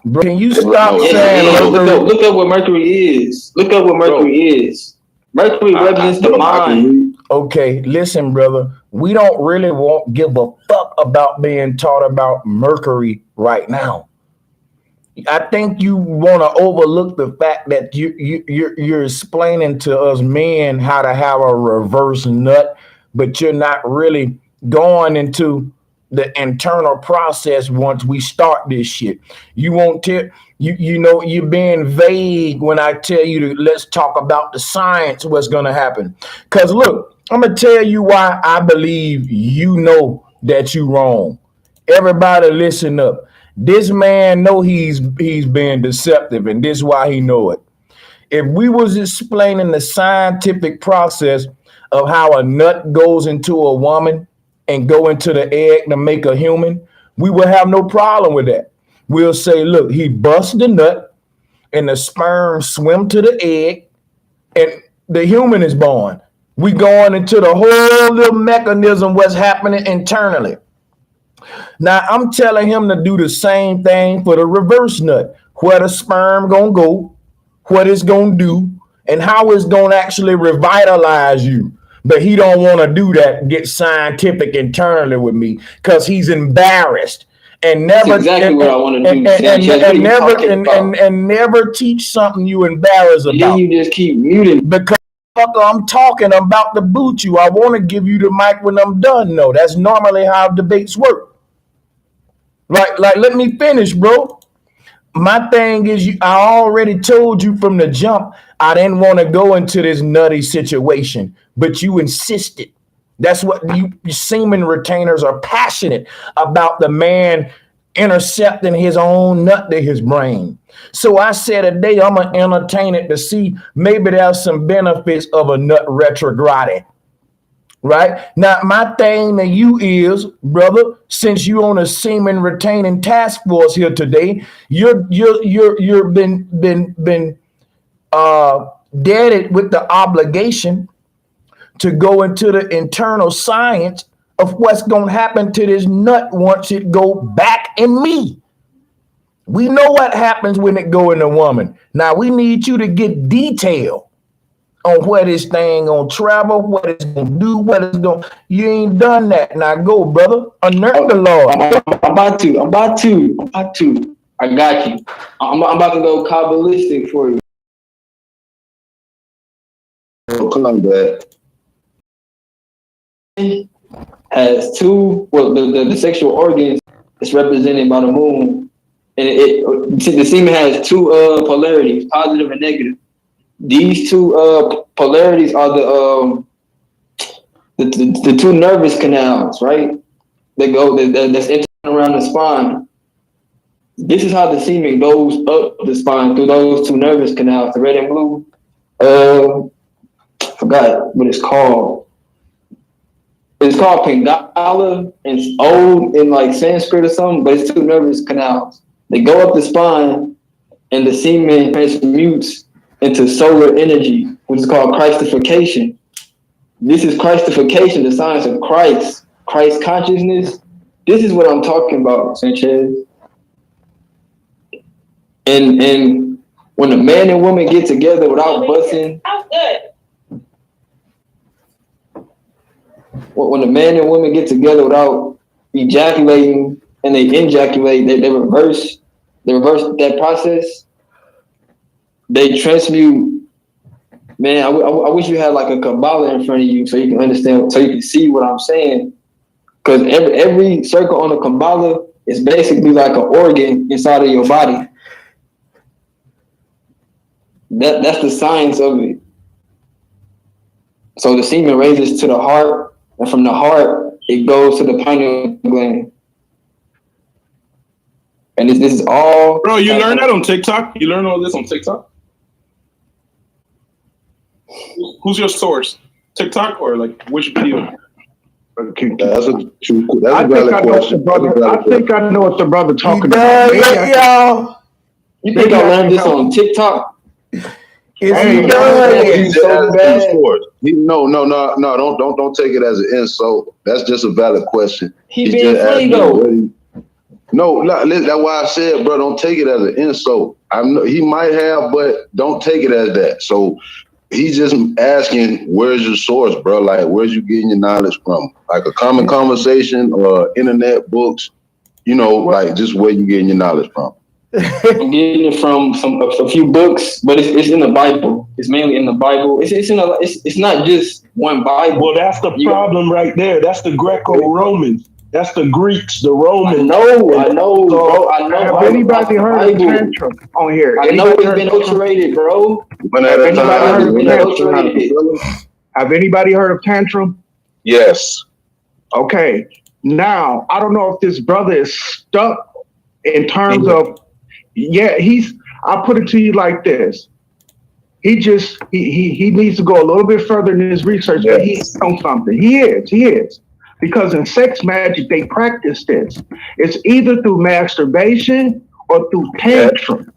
Bro, can you stop saying look up what Mercury is. Look up what Mercury is. Mercury represents the mind. Okay, listen, brother. We don't really give a fuck about being taught about Mercury right now. I think you want to overlook the fact that you're explaining to us men how to have a reverse nut, but you're not really going into the internal process once we start this shit. You won't tell you know you're being vague when I tell you to let's talk about the science, what's gonna happen. Cause look, I'm gonna tell you why I believe you know that you wrong. Everybody listen up. This man know he's being deceptive, and this is why he know it. If we was explaining the scientific process of how a nut goes into a woman and go into the egg to make a human, we would have no problem with that. We'll say, look, he busts the nut and the sperm swim to the egg and the human is born. We going into the whole little mechanism, what's happening internally. Now I'm telling him to do the same thing for the reverse nut, where the sperm gonna go, what it's gonna do, and how it's gonna actually revitalize you. But he don't want to do that, get scientific internally with me, because he's embarrassed and never. That's exactly what I want to do. Sanchez, and never teach something you embarrassed about. Then you just keep muting. Because I'm talking, I'm about to boot you. I want to give you the mic when I'm done. No, that's normally how debates work. Like, let me finish, bro. My thing is, I already told you from the jump, I didn't want to go into this nutty situation, but you insisted. That's what you semen retainers are passionate about, the man intercepting his own nut to his brain. So I said today, I'm going to entertain it to see maybe there's some benefits of a nut retrograde. Right now, my thing to you is, brother, since you on a semen retaining task force here today, you're been deaded with the obligation to go into the internal science of what's gonna happen to this nut once it go back in me. We know what happens when it go in a woman. Now we need you to get detail on where this thing gonna travel, what it's gonna do, what it's gonna. You ain't done that. Now go, brother. Unearth the Lord. I'm about to. I got you. I'm about to go Kabbalistic for you. Come on, Dad. Has two, well, the sexual organs is represented by the moon, and the semen has two polarities, positive and negative. These two polarities are the two nervous canals, right? That's internal around the spine. This is how the semen goes up the spine through those two nervous canals, the red and blue. Forgot what it's called. It's called Pingala, and it's old in like Sanskrit or something, but it's two nervous canals. They go up the spine, and the semen transmutes into solar energy, which is called Christification. This is Christification, the science of Christ consciousness. This is what I'm talking about, Sanchez. And when a man and woman get together without busting, when a man and woman get together without ejaculating and they ejaculate, they reverse that process. They transmute. Man, I wish you had like a Kabbalah in front of you so you can understand, so you can see what I'm saying. Because every circle on the Kabbalah is basically like an organ inside of your body. That's the science of it. So the semen raises to the heart, and from the heart it goes to the pineal gland. And this is all. Bro, you learned that on TikTok? You learned all this on TikTok? Who's your source? TikTok or like which video? That's a valid question. I think I know what the brother talking about. Y'all. You think I learned this on TikTok? No, don't take it as an insult. That's just a valid question. He being funny though. No, that's why I said, bro, don't take it as an insult. He might have, but don't take it as that. So he's just asking, where's your source, bro? Like, where's you getting your knowledge from? Like a common conversation or internet books, like just where you getting your knowledge from. I'm getting it from a few books, but it's in the Bible. It's mainly in the Bible. It's not just one Bible. Well, that's the problem right there. That's the Greco-Romans. That's the Greeks, the Romans. I know, bro. I know. Have anybody heard of tantrum on here? I know it's been alterated, bro. Have anybody heard of tantrum? Yes. Okay. Now, I don't know if this brother is stuck in terms of, I'll put it to you like this. He needs to go a little bit further in his research, but he's on something. He is. Because in sex magic, they practice this. It's either through masturbation or through tantrum.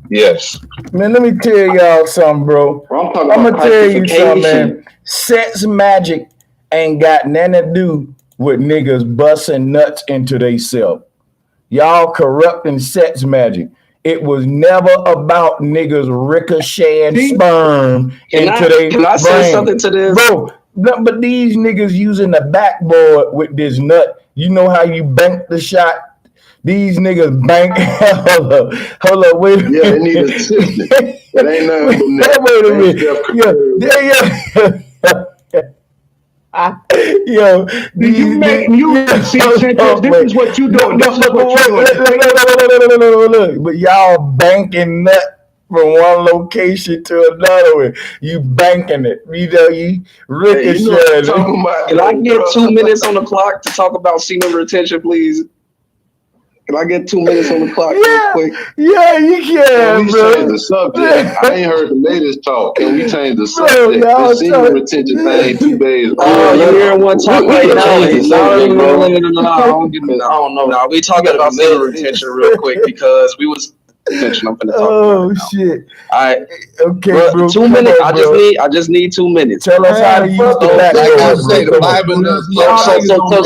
Yes. Man, let me tell y'all something, bro. I'm gonna tell you something, man. Sex magic ain't got nothing to do with niggas busting nuts into theyself. Y'all corrupting sex magic. It was never about niggas ricocheting sperm into their brain. Can I say something to this? Bro, but these niggas using the backboard with this nut. You know how you bank the shot? These niggas bank. Hold up, wait a minute. Yeah, they need assistance. It ain't nothing Wait a minute. Yo, this is what you do. Look, but y'all banking nut from one location to another one. You banking it. You ricocheting. Can I get 2 minutes on the clock to talk about semen retention, please? Can I get 2 minutes on the clock real quick? Yeah, you can, bro. Change the subject. I ain't heard the latest talk. Can we change the subject? This semen retention thing 2 days. Oh, you hearing one talk right now? No, I don't know. No, we talking about semen retention real quick because we was retention. I'm finna talk about it now. Shit. All right. Okay, bro. 2 minutes. I just need 2 minutes. Tell us how to use the backboard.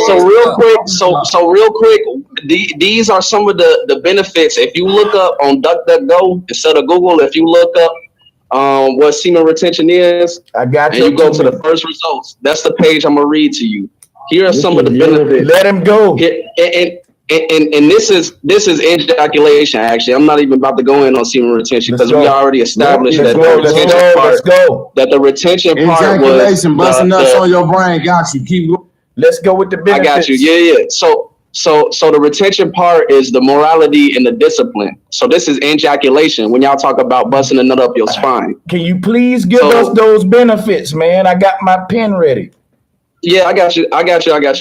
So real quick. So real quick. These are some of the benefits. If you look up on DuckDuckGo instead of Google, if you look up what semen retention is, I got and you go to the first results. That's the page I'm gonna read to you. Here are some of the benefits. Let him go. And this is ejaculation. Actually, I'm not even about to go in on semen retention because we already established that the retention part was busting nuts on your brain. Got you. Keep going. Let's go with the benefits. I got you. Yeah. So the retention part is the morality and the discipline. So this is ejaculation when y'all talk about busting a nut up your spine. Can you please give us those benefits, man? I got my pen ready. Yeah, I got you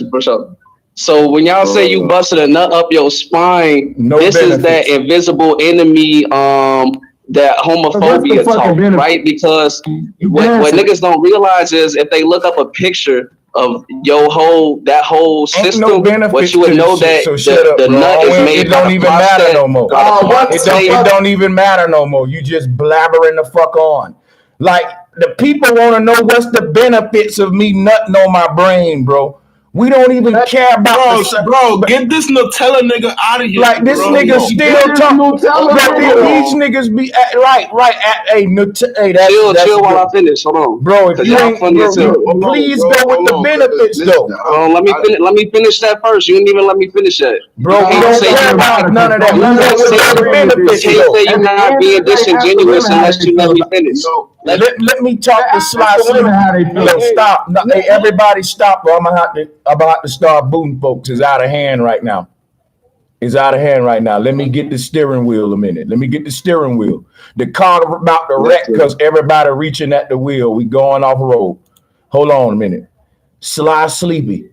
for sure. So when y'all say you busted a nut up your spine, this is that invisible enemy, that homophobia talk, right? Because what niggas don't realize is if they look up a picture of that whole system, what you would know that the nut is made. It don't even matter no more. It don't even matter no more. You just blabbering the fuck on. Like the people want to know what's the benefits of me nutting on my brain, bro. We don't even care about bro. Get this Nutella nigga out of here. Like this nigga still talking. These niggas be right. Chill while I finish. Hold on, bro. If you ain't, please go with the benefits though. Let me finish that first. You didn't even let me finish that, bro. We don't care about none of that. You can't say you're not being disingenuous unless you let me finish. Let me talk to Sly. Stop. No, hey, everybody stop, bro. I'm about to start booting folks. It's out of hand right now. Let me get the steering wheel a minute. The car about to wreck because everybody reaching at the wheel. We going off road. Hold on a minute. Sly Sleepy.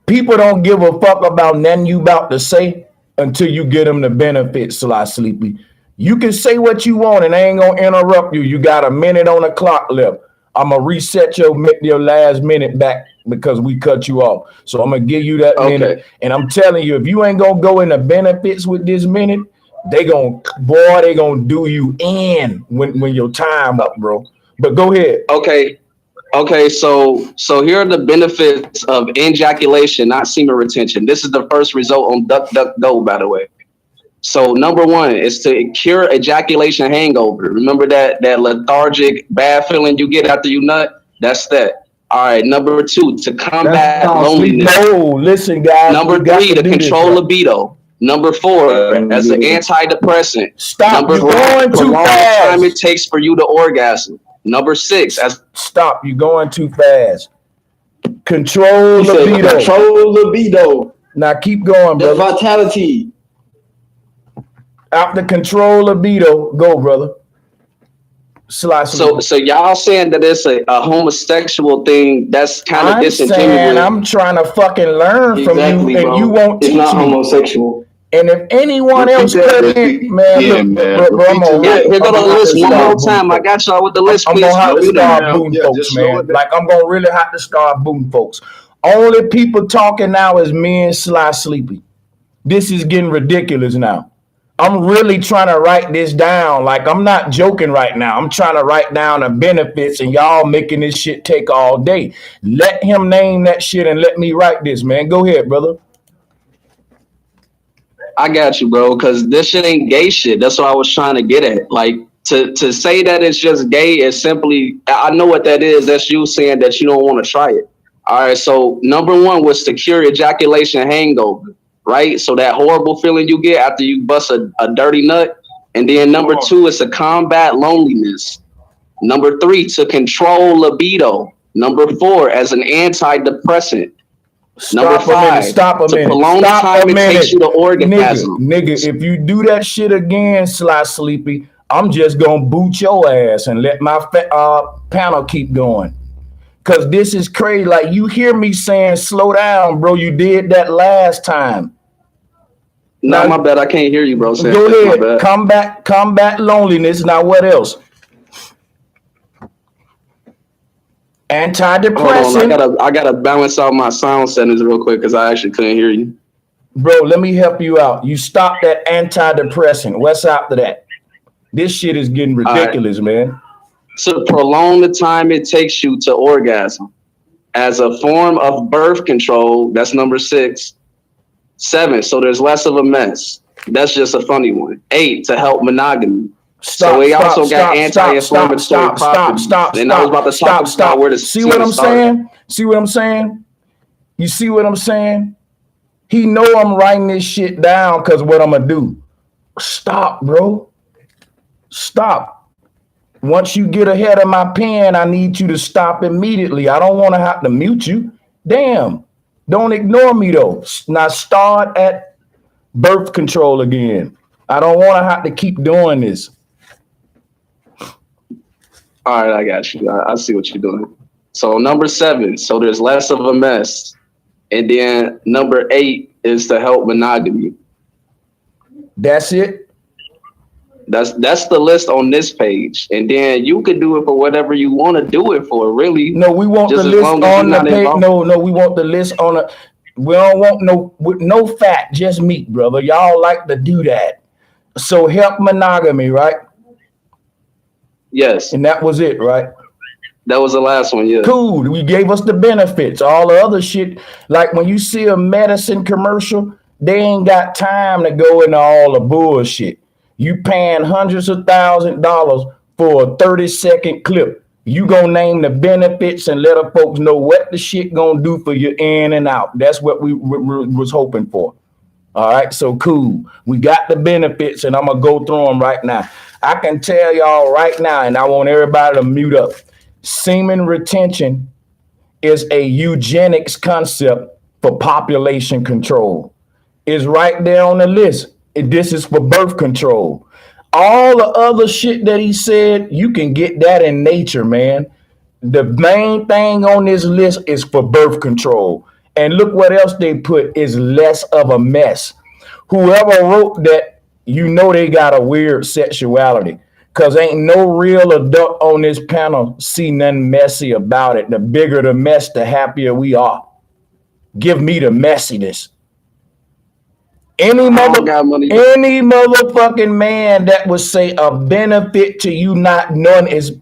People don't give a fuck about nothing you about to say until you get them the benefits, Sly Sleepy. You can say what you want and I ain't gonna interrupt you. You got a minute on the clock left. I'm gonna reset your last minute back because we cut you off. So I'm gonna give you that minute. And I'm telling you, if you ain't gonna go into benefits with this minute, they gonna do you in when your time up, bro. But go ahead. Okay, so here are the benefits of ejaculation, not semen retention. This is the first result on DuckDuckGo, by the way. So number one is to cure ejaculation hangover. Remember that lethargic bad feeling you get after you nut? That's that. All right. Number two, to combat loneliness. No, listen, guys. Number three, to control libido. Number 4, as an antidepressant. Stop. Number You're 5, going too prolong the time it fast. takes for you to orgasm. Number 6, as Stop. You're going too fast. Control He said libido. control libido. Now keep going, The brother. vitality. After control libido, go, brother. Slice. so y'all saying that it's a homosexual thing? That's kind of I'm saying disingenuous. I'm trying to fucking learn from Exactly, you, and bro. you won't It's teach not me. homosexual. And if anyone Repeat else that, cut in, man, yeah, look, man. bro, I'm Repeat gonna Here, that. here go the have to list one start more booting time. I folks. got y'all with the list. I'm Please gonna have to slow down. start booting Yeah, folks, just slow man. it down. Like I'm gonna really have to start booting folks. Only people talking now is me and Sly Sleepy. This is getting ridiculous now. I'm really trying to write this down. Like I'm not joking right now. I'm trying to write down the benefits, and y'all making this shit take all day. Let him name that shit and let me write this, man. Go ahead, brother. I got you, bro, because this shit ain't gay shit. That's what I was trying to get at. Like, to say that it's just gay is simply, I know what that is. That's you saying that you don't want to try it. All right, so number 1 was to cure ejaculation hangover, right? So that horrible feeling you get after you bust a dirty nut. And then number 2 is to combat loneliness. Number 3, to control libido. Number 4, as an antidepressant. Number 5, Stop a to minute. prolong the Stop time a it minute. takes you to orgasm. Nigga, if you do that shit again, Sly Sleepy, I'm just gonna boot your ass and let my panel keep going. Cause this is crazy. Like you hear me saying, slow down, bro. You did that last time. No, Now, my bad. I can't hear you, bro. go My ahead. bad. Combat loneliness. Now what else? Hold on, Antidepressant. I gotta balance out my sound settings real quick because I actually couldn't hear you. Bro, let me help you out. You stop that antidepressant. What's after that? This shit is getting ridiculous, man. To prolong the time it takes you to orgasm as a form of birth control. That's number 6. 7, so there's less of a mess. That's just a funny one. 8, to help monogamy. So we also got anti-inflammatory properties. And I was about to talk about where to see what I'm saying? See what I'm saying? You see what I'm saying? He know I'm writing this shit down because what I'm gonna do. Stop, bro. Stop. Once you get ahead of my pen, I need you to stop immediately. I don't want to have to mute you. Damn. Don't ignore me though. Now start at birth control again. I don't want to have to keep doing this. All right, I got you. I see what you're doing. So number 7, so there's less of a mess. And then number 8 is to help monogamy. That's it. That's the list on this page. And then you could do it for whatever you want to do it for, really. No, we want the list on the page. No, we want the list on the. We don't want no fat, just meat, brother. Y'all like to do that. So help monogamy, right? Yes. And that was it, right? That was the last one, yeah. Cool. We gave us the benefits. All the other shit, like when you see a medicine commercial, they ain't got time to go into all the bullshit. You paying hundreds of $1,000s for a 30-second clip. You gonna name the benefits and let the folks know what the shit gonna do for you in and out. That's what we was hoping for. All right, so cool. We got the benefits, and I'm gonna go through them right now. I can tell y'all right now, and I want everybody to mute up. Semen retention is a eugenics concept for population control. It's right there on the list. This is for birth control. All the other shit that he said, you can get that in nature, man. The main thing on this list is for birth control. And look what else they put is less of a mess. Whoever wrote that, you know they got a weird sexuality. Because ain't no real adult on this panel see nothing messy about it. The bigger the mess, the happier we are. Give me the messiness. Any motherfucking man that would say a benefit to you none is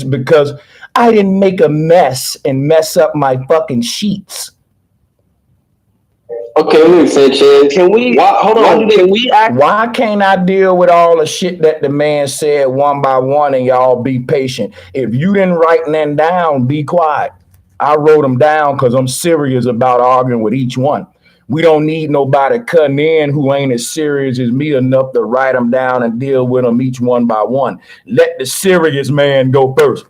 because I didn't make a mess and mess up my fucking sheets. Okay, look, Sanchez. Can we hold on? Can we act? Why can't I deal with all the shit that the man said one by one and y'all be patient? If you didn't write them down, be quiet. I wrote them down because I'm serious about arguing with each one. We don't need nobody cutting in who ain't as serious as me enough to write them down and deal with them each one by one. Let the serious man go first.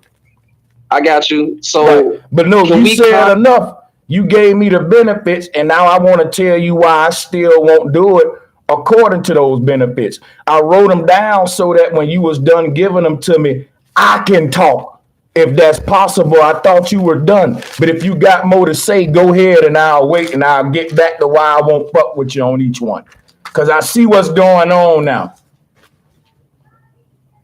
I got you. So, right. But no, you said enough. You gave me the benefits, and now I want to tell you why I still won't do it according to those benefits. I wrote them down so that when you was done giving them to me, I can talk. If that's possible, I thought you were done. But if you got more to say, go ahead and I'll wait and I'll get back to why I won't fuck with you on each one. Because I see what's going on now.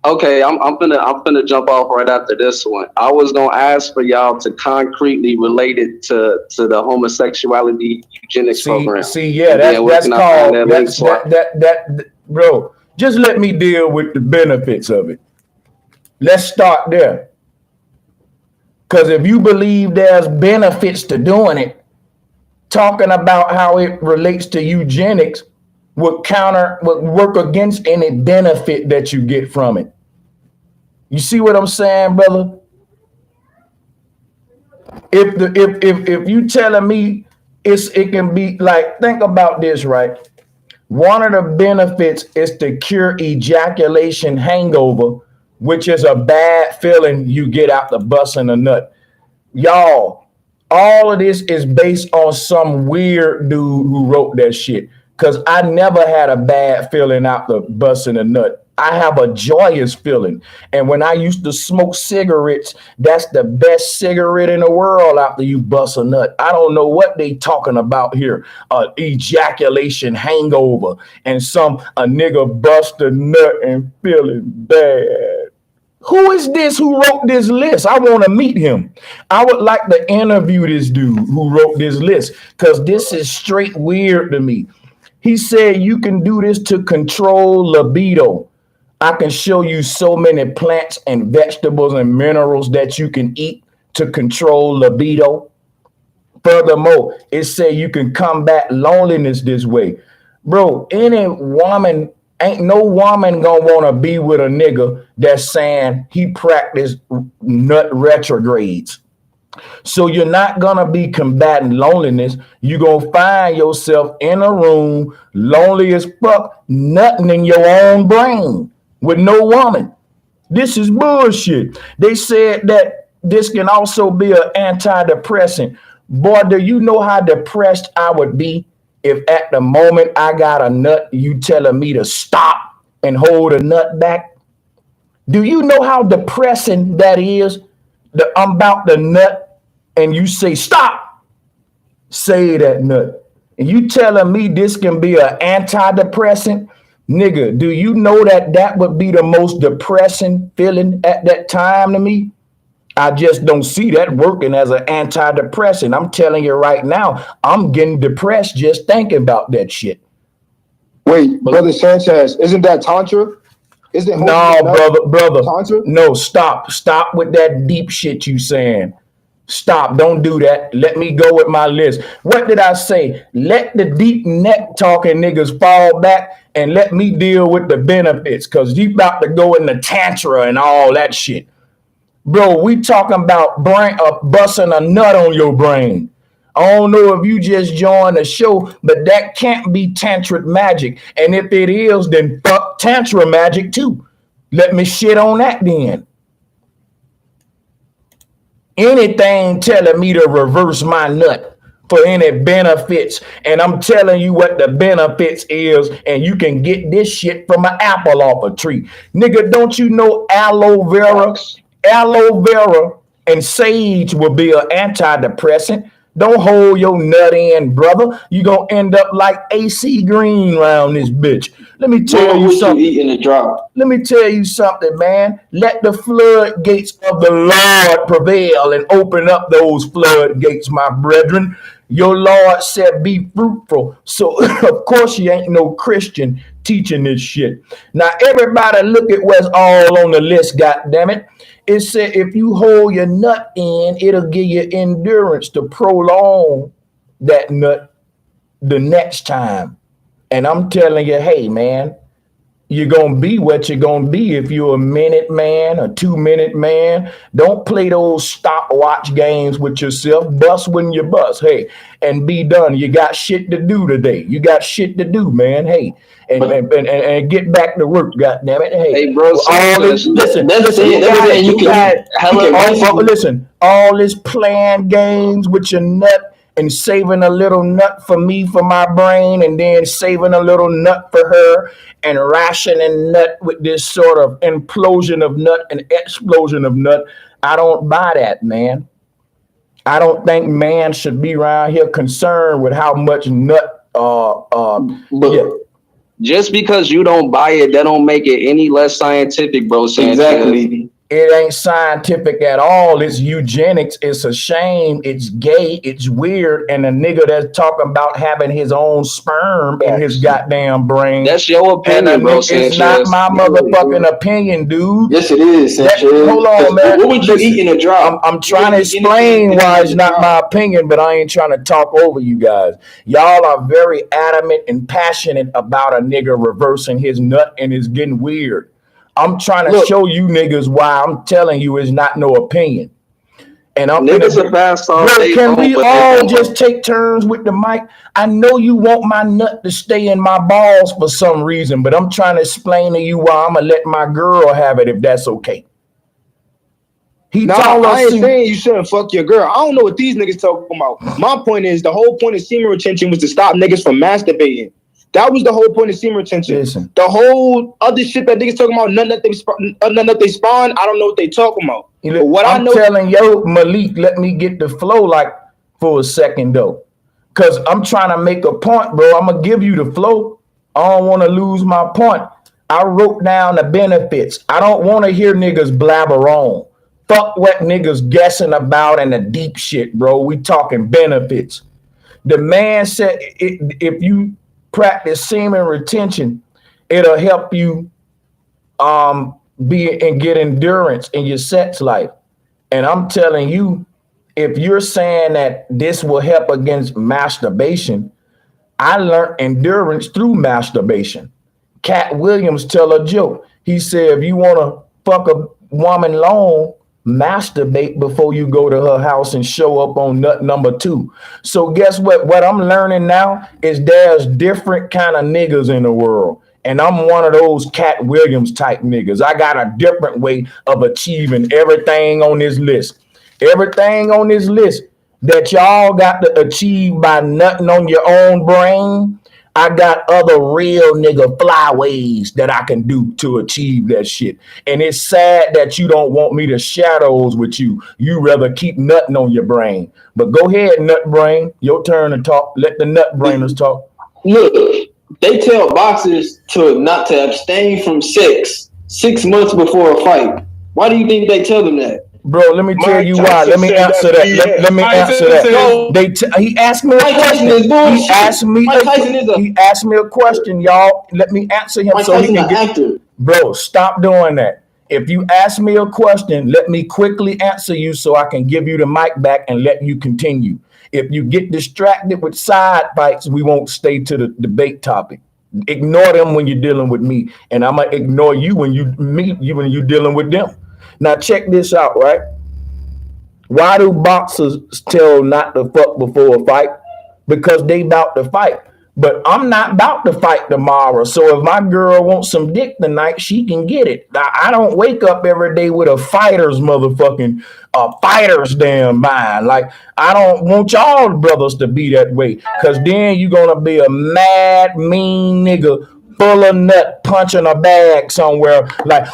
Okay, I'm finna jump off right after this one. I was gonna ask for y'all to concretely relate it to the homosexuality eugenics program. Yeah, that's called that, bro. Just let me deal with the benefits of it. Let's start there. Because if you believe there's benefits to doing it, talking about how it relates to eugenics would work against any benefit that you get from it. You see what I'm saying, brother? If you telling me it can be like, think about this, right? One of the benefits is to cure ejaculation hangover, which is a bad feeling you get after busting a nut. Y'all, all of this is based on some weird dude who wrote that shit. Because I never had a bad feeling after busting a nut. I have a joyous feeling. And when I used to smoke cigarettes, that's the best cigarette in the world after you bust a nut. I don't know what they talking about here. Ejaculation hangover and a nigga bust a nut and feeling bad. Who is this who wrote this list? I want to meet him. I would like to interview this dude who wrote this list because this is straight weird to me. He said you can do this to control libido. I can show you so many plants and vegetables and minerals that you can eat to control libido. Furthermore, it said you can combat loneliness this way. Bro, ain't no woman gonna want to be with a nigga that's saying he practiced nut retrogrades. So you're not gonna be combating loneliness. You're gonna find yourself in a room, lonely as fuck, nothing in your own brain with no woman. This is bullshit. They said that this can also be an antidepressant. Boy, do you know how depressed I would be if at the moment I got a nut, you telling me to stop and hold a nut back? Do you know how depressing that is? I'm about to nut and you say, stop, say that nut. And you telling me this can be an antidepressant? Nigga, do you know that would be the most depressing feeling at that time to me? I just don't see that working as an antidepressant. I'm telling you right now, I'm getting depressed just thinking about that shit. Wait, Brother Sanchez, isn't that Tantra? No, brother. Tantra? No, stop with that deep shit you saying. Stop, don't do that. Let me go with my list. What did I say? Let the deep neck talking niggas fall back and let me deal with the benefits, because you about to go in the tantra and all that shit. Bro, we talking about busting a nut on your brain. I don't know if you just joined the show, but that can't be tantric magic. And if it is, then fuck tantra magic too. Let me shit on that then. Anything telling me to reverse my nut for any benefits. And I'm telling you what the benefits is, and you can get this shit from an apple off a tree. Nigga, don't you know aloe vera and sage will be an antidepressant? Don't hold your nut in, brother. You gonna end up like AC Green around this bitch. Let me tell you something. You eating the drop? Let me tell you something, man. Let the floodgates of the Lord prevail and open up those floodgates, my brethren. Your Lord said be fruitful. So, of course, you ain't no Christian teaching this shit. Now, everybody look at what's all on the list, goddammit. It said if you hold your nut in, it'll give you endurance to prolong that nut the next time. And I'm telling you, hey, man, you're gonna be what you're gonna be. If you're a minute man, a 2-minute man, don't play those stopwatch games with yourself. Bust when you bust, hey, and be done. You got shit to do today. You got shit to do, man. Hey, and get back to work. God damn it. Hey, bro, all this, listen. Listen, all this playing games with your nut and saving a little nut for me for my brain, and then saving a little nut for her, and rationing nut with this sort of implosion of nut and explosion of nut. I don't buy that, man. I don't think man should be around here concerned with how much nut. Just because you don't buy it, that don't make it any less scientific, bro. Sanchez. Exactly. It ain't scientific at all. It's eugenics. It's a shame. It's gay. It's weird. And a nigga that's talking about having his own sperm in his goddamn brain. That's your opinion, bro. It's not my motherfucking opinion, dude. Yes, it is, Sanchez. Hold on, man. What would you eat in a drop? I'm trying to explain why it's not my opinion, but I ain't trying to talk over you guys. Y'all are very adamant and passionate about a nigga reversing his nut, and it's getting weird. I'm trying to show you niggas why I'm telling you it's not no opinion. And I'm niggas are fast on. Can we all just take turns with the mic? I know you want my nut to stay in my balls for some reason, but I'm trying to explain to you why I'm gonna let my girl have it if that's okay. I ain't saying you shouldn't fuck your girl. I don't know what these niggas talking about. My point is the whole point of semen retention was to stop niggas from masturbating. That was the whole point of semen retention. Listen. The whole other shit that niggas talking about, nothing that they spawn, I don't know what they talking about. But what I'm telling yo, Malik, let me get the flow like for a second though. Cause I'm trying to make a point, bro. I'm gonna give you the flow. I don't want to lose my point. I wrote down the benefits. I don't want to hear niggas blabber on. Fuck what niggas guessing about and the deep shit, bro. We talking benefits. The man said if you practice semen retention, it'll help you be and get endurance in your sex life. And I'm telling you, if you're saying that this will help against masturbation, I learned endurance through masturbation. Cat Williams tell a joke. He said, if you want to fuck a woman long, masturbate before you go to her house and show up on nut number 2. So guess what? What I'm learning now is there's different kind of niggas in the world. And I'm one of those Cat Williams type niggas. I got a different way of achieving everything on this list. Everything on this list that y'all got to achieve by nutting on your own brain, I got other real nigga flyways that I can do to achieve that shit. And it's sad that you don't want me to shadows with you. You rather keep nutting on your brain. But go ahead, nut brain. Your turn to talk. Let the nut brainers talk. Look, they tell boxers not to abstain from sex 6 months before a fight. Why do you think they tell them that? Bro, let me tell you why. Let me answer that. Let me answer that. He asked me a question. He asked me a question, y'all. Let me answer him so he can get. Bro, stop doing that. If you ask me a question, let me quickly answer you so I can give you the mic back and let you continue. If you get distracted with side bites, we won't stay to the debate topic. Ignore them when you're dealing with me, and I'm gonna ignore you when you're dealing with them. Now check this out, right? Why do boxers tell not to fuck before a fight? Because they about to fight. But I'm not about to fight tomorrow. So if my girl wants some dick tonight, she can get it. I don't wake up every day with a fighter's damn mind. Like, I don't want y'all brothers to be that way. Because then you're going to be a mad, mean nigga full of nut punching a bag somewhere like,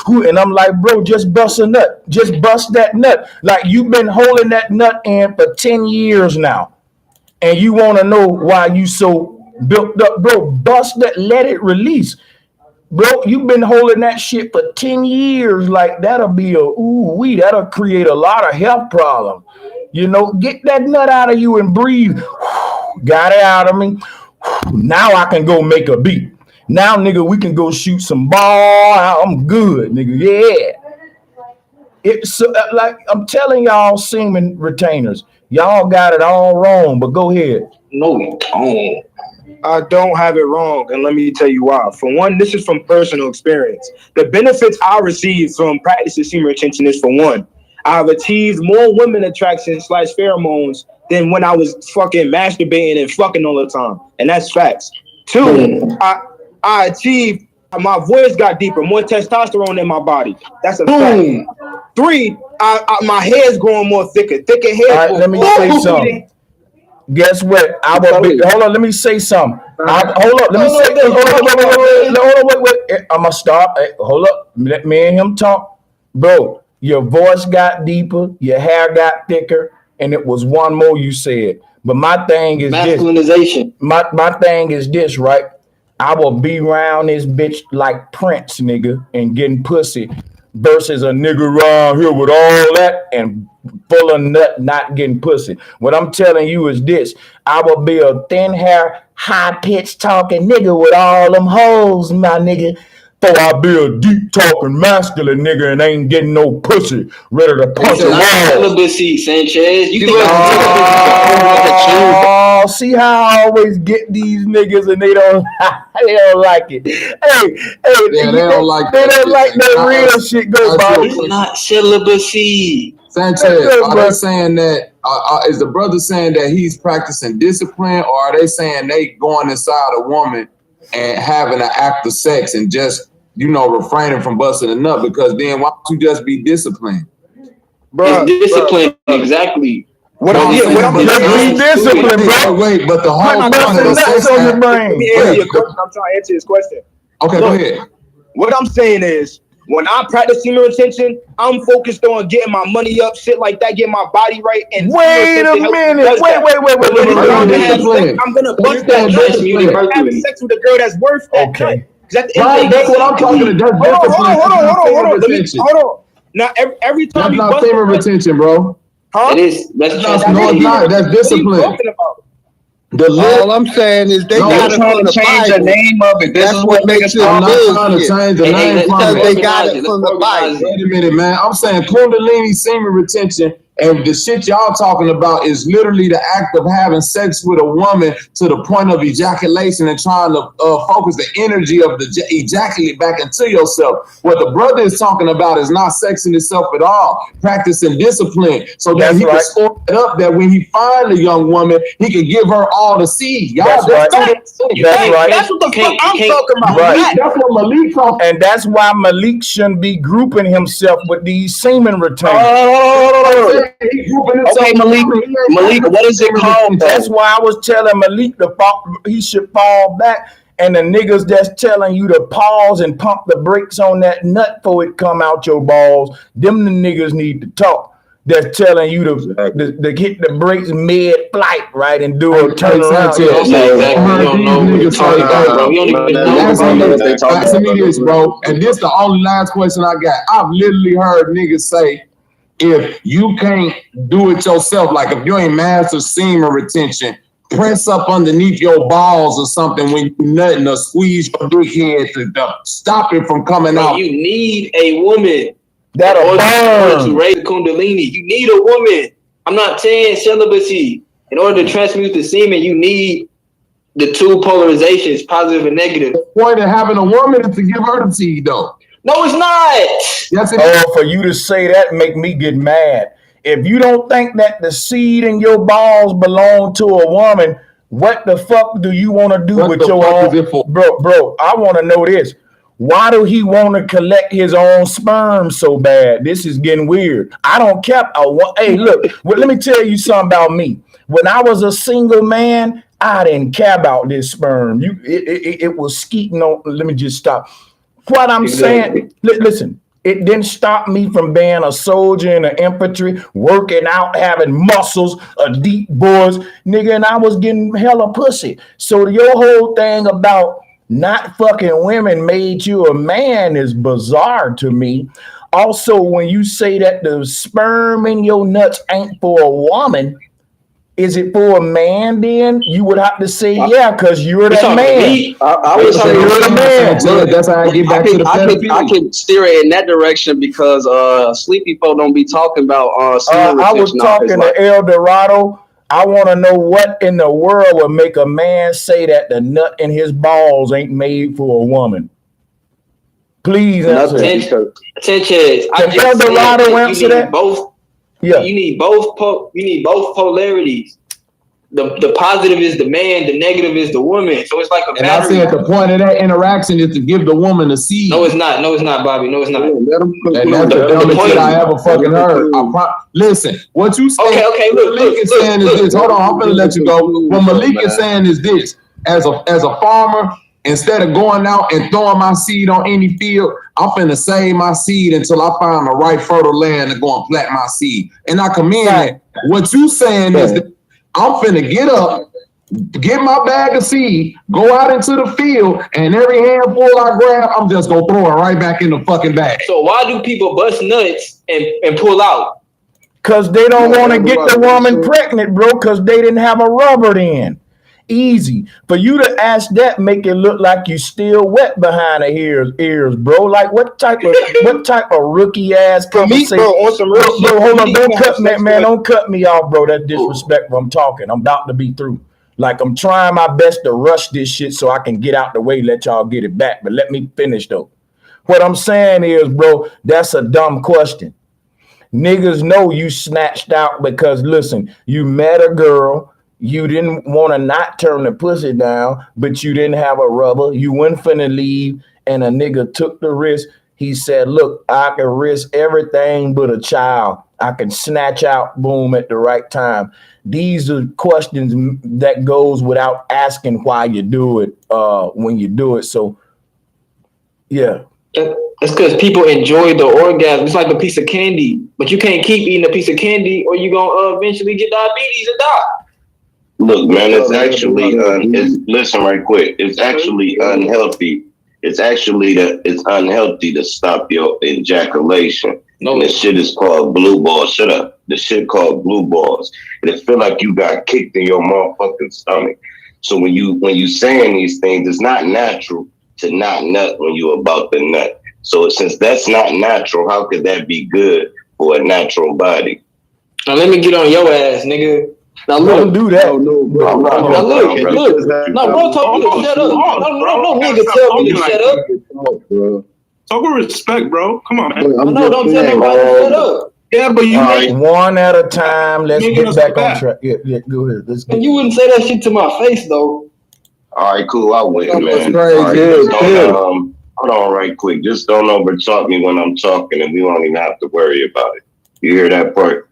and I'm like, bro, just bust a nut. Just bust that nut. Like, you've been holding that nut in for 10 years now. And you want to know why you so built up, bro, bust that, let it release. Bro, you've been holding that shit for 10 years. Like, that'll be that'll create a lot of health problems. You know, get that nut out of you and breathe. Got it out of me. Now I can go make a beat. Now, nigga, we can go shoot some ball. I'm good, nigga. Yeah. It's like I'm telling y'all, semen retainers, y'all got it all wrong. But go ahead. No, we don't. I don't have it wrong, and let me tell you why. For one, this is from personal experience. The benefits I received from practicing semen retention is, for one, I've achieved more women attraction / pheromones than when I was fucking masturbating and fucking all the time, and that's facts. Two, I achieved, my voice got deeper, more testosterone in my body. That's a fact. Three, my hair's growing more thicker hair. All right, let me say something. Guess what? I will be. Hold on. Let me say something. Hold up. Let me say. Wait. I'm gonna stop. Hey, hold up. Let me and him talk, bro. Your voice got deeper. Your hair got thicker, and it was one more you said. But my thing is masculinization. My thing is this, right? I will be around this bitch like Prince, nigga, and getting pussy, versus a nigga around here with all that and full of nut not getting pussy. What I'm telling you is this: I will be a thin hair, high pitched talking nigga with all them hoes, my nigga. So I'll be a deep talking masculine nigga and ain't getting no pussy, ready to punch a wall. Celibacy, Sanchez. You think oh, see how I always get these niggas and they don't like it. Hey, they don't like that real shit. Go, Bobby. It's not celibacy. Sanchez, are they saying that? Is the brother saying that he's practicing discipline, or are they saying they going inside a woman and having an act of sex and just, refraining from busting a nut? Because then why don't you just be disciplined? Bro, discipline, exactly. What I'm saying, discipline, bro. Wait, but the whole point of the sex on your brain. Let me answer your question. I'm trying to answer his question. Okay, go ahead. What I'm saying is, when I practice semen retention, I'm focused on getting my money up, shit like that, getting my body right. And wait a minute. Wait. I'm gonna bust that nut. Have sex with a girl that's worth that. Okay. That's what I'm talking about. Hold on. Now every time that's not semen retention, bro. Huh? It is. That's not. That's discipline. All I'm saying is they got it from the change Bible. the name of it. That's what makes it I'm not trying to change the name because they got it from the Bible. Wait a minute, man. I'm saying Kundalini semen retention, and the shit y'all talking about is literally the act of having sex with a woman to the point of ejaculation and trying to focus the energy of the ejaculate back into yourself. What the brother is talking about is not sexing itself at all, practicing discipline, so that he can sort it up, that when he find a young woman, he can give her all the seed. Y'all, that's right. That's what the fuck I'm talking about. Right. That's what Malik talking. And that's why Malik shouldn't be grouping himself with these semen retainers. Okay, Malik, what is it called? That's why I was telling Malik he should fall back. And the niggas that's telling you to pause and pump the brakes on that nut before it come out your balls, them the niggas need to talk. That's telling you to hit the brakes mid-flight, right, and do a turn around. Ask me this, bro, and this the only last question I got. I've literally heard niggas say, if you can't do it yourself, like if you ain't master semen retention, press up underneath your balls or something when you nutting or squeeze your dick head to stop it from coming out. You need a woman. That'll burn. To raise Kundalini, you need a woman. I'm not saying celibacy. In order to transmute the semen, you need the two polarizations, positive and negative. The point of having a woman is to give her the seed, though. No, it's not. Yes, it is. For you to say that make me get mad. If you don't think that the seed in your balls belong to a woman, what the fuck do you want to do with your own? Bro, I want to know this. Why do he want to collect his own sperm so bad? This is getting weird. I don't care. Hey, look, let me tell you something about me. When I was a single man, I didn't care about this sperm. It was skeeting on. Let me just stop. What I'm saying, listen, it didn't stop me from being a soldier in the infantry, working out, having muscles, a deep voice, nigga, and I was getting hella pussy. So your whole thing about not fucking women made you a man is bizarre to me. Also, when you say that the sperm in your nuts ain't for a woman, is it for a man then? You would have to say, yeah, because you're that man. I was saying you're the man. That's how I get back to the pedophilia. I can steer it in that direction because sleepy folk don't be talking about semen retention. I was talking to El Dorado. I want to know what in the world would make a man say that the nut in his balls ain't made for a woman. Please answer that. Sanchez, I Can just El Dorado said answer you need that? both. Yeah. You need both. You need both polarities. The positive is the man, the negative is the woman. So it's like a And I battery. said the point of that interaction is to give the woman a seed. No, it's not. No, it's not, Bobby. No, it's not. And that's the dumbest shit I ever fucking heard. Listen, what you saying? Okay, look, Malik is saying is this. Hold on, I'm gonna let you go. What Malik is saying is this: as a farmer, instead of going out and throwing my seed on any field, I'm finna save my seed until I find the right fertile land to go and plant my seed. And I commend that. What you saying is that I'm finna get up, get my bag of seed, go out into the field, and every handful I grab, I'm just gonna throw it right back in the fucking bag. So why do people bust nuts and pull out? Because they don't want to get the woman pregnant, bro, because they didn't have a rubber then. Easy. For you to ask that, make it look like you still wet behind the ears, bro. Like what type of rookie ass conversation? Bro, on some real shit. Bro, hold on, don't cut me, man. Don't cut me off, bro. That's disrespectful. I'm talking. I'm about to be through. Like I'm trying my best to rush this shit so I can get out the way, let y'all get it back. But let me finish though. What I'm saying is, bro, that's a dumb question. Niggas know you snatched out because listen, you met a girl. You didn't want to not turn the pussy down, but you didn't have a rubber. You wasn't finna leave, and a nigga took the risk. He said, look, I can risk everything but a child. I can snatch out, boom, at the right time. These are questions that goes without asking why you do it when you do it. So, yeah. That's because people enjoy the orgasm. It's like a piece of candy, but you can't keep eating a piece of candy or you're going to eventually get diabetes and die. Look, man, it's actually listen right quick. It's actually unhealthy. It's unhealthy to stop your ejaculation. No, this shit is called blue balls. Shut up. The shit called blue balls. And it feel like you got kicked in your motherfucking stomach. So when you saying these things, it's not natural to not nut when you about to nut. So since that's not natural, how could that be good for a natural body? Now let me get on your ass, nigga. Now look, don't do that. No, bro. Now look. No, bro, told me to shut up. No, nigga, tell me to shut up. Talk with respect, bro. Come on, man. No, don't tell nobody to shut up. Yeah, but you make one at a time. Let's get back on track. Yeah, go ahead. Let's get. And you wouldn't say that shit to my face, though. All right, cool. I'll wait, man. Hold on right quick. Just don't over talk me when I'm talking, and we won't even have to worry about it. You hear that part?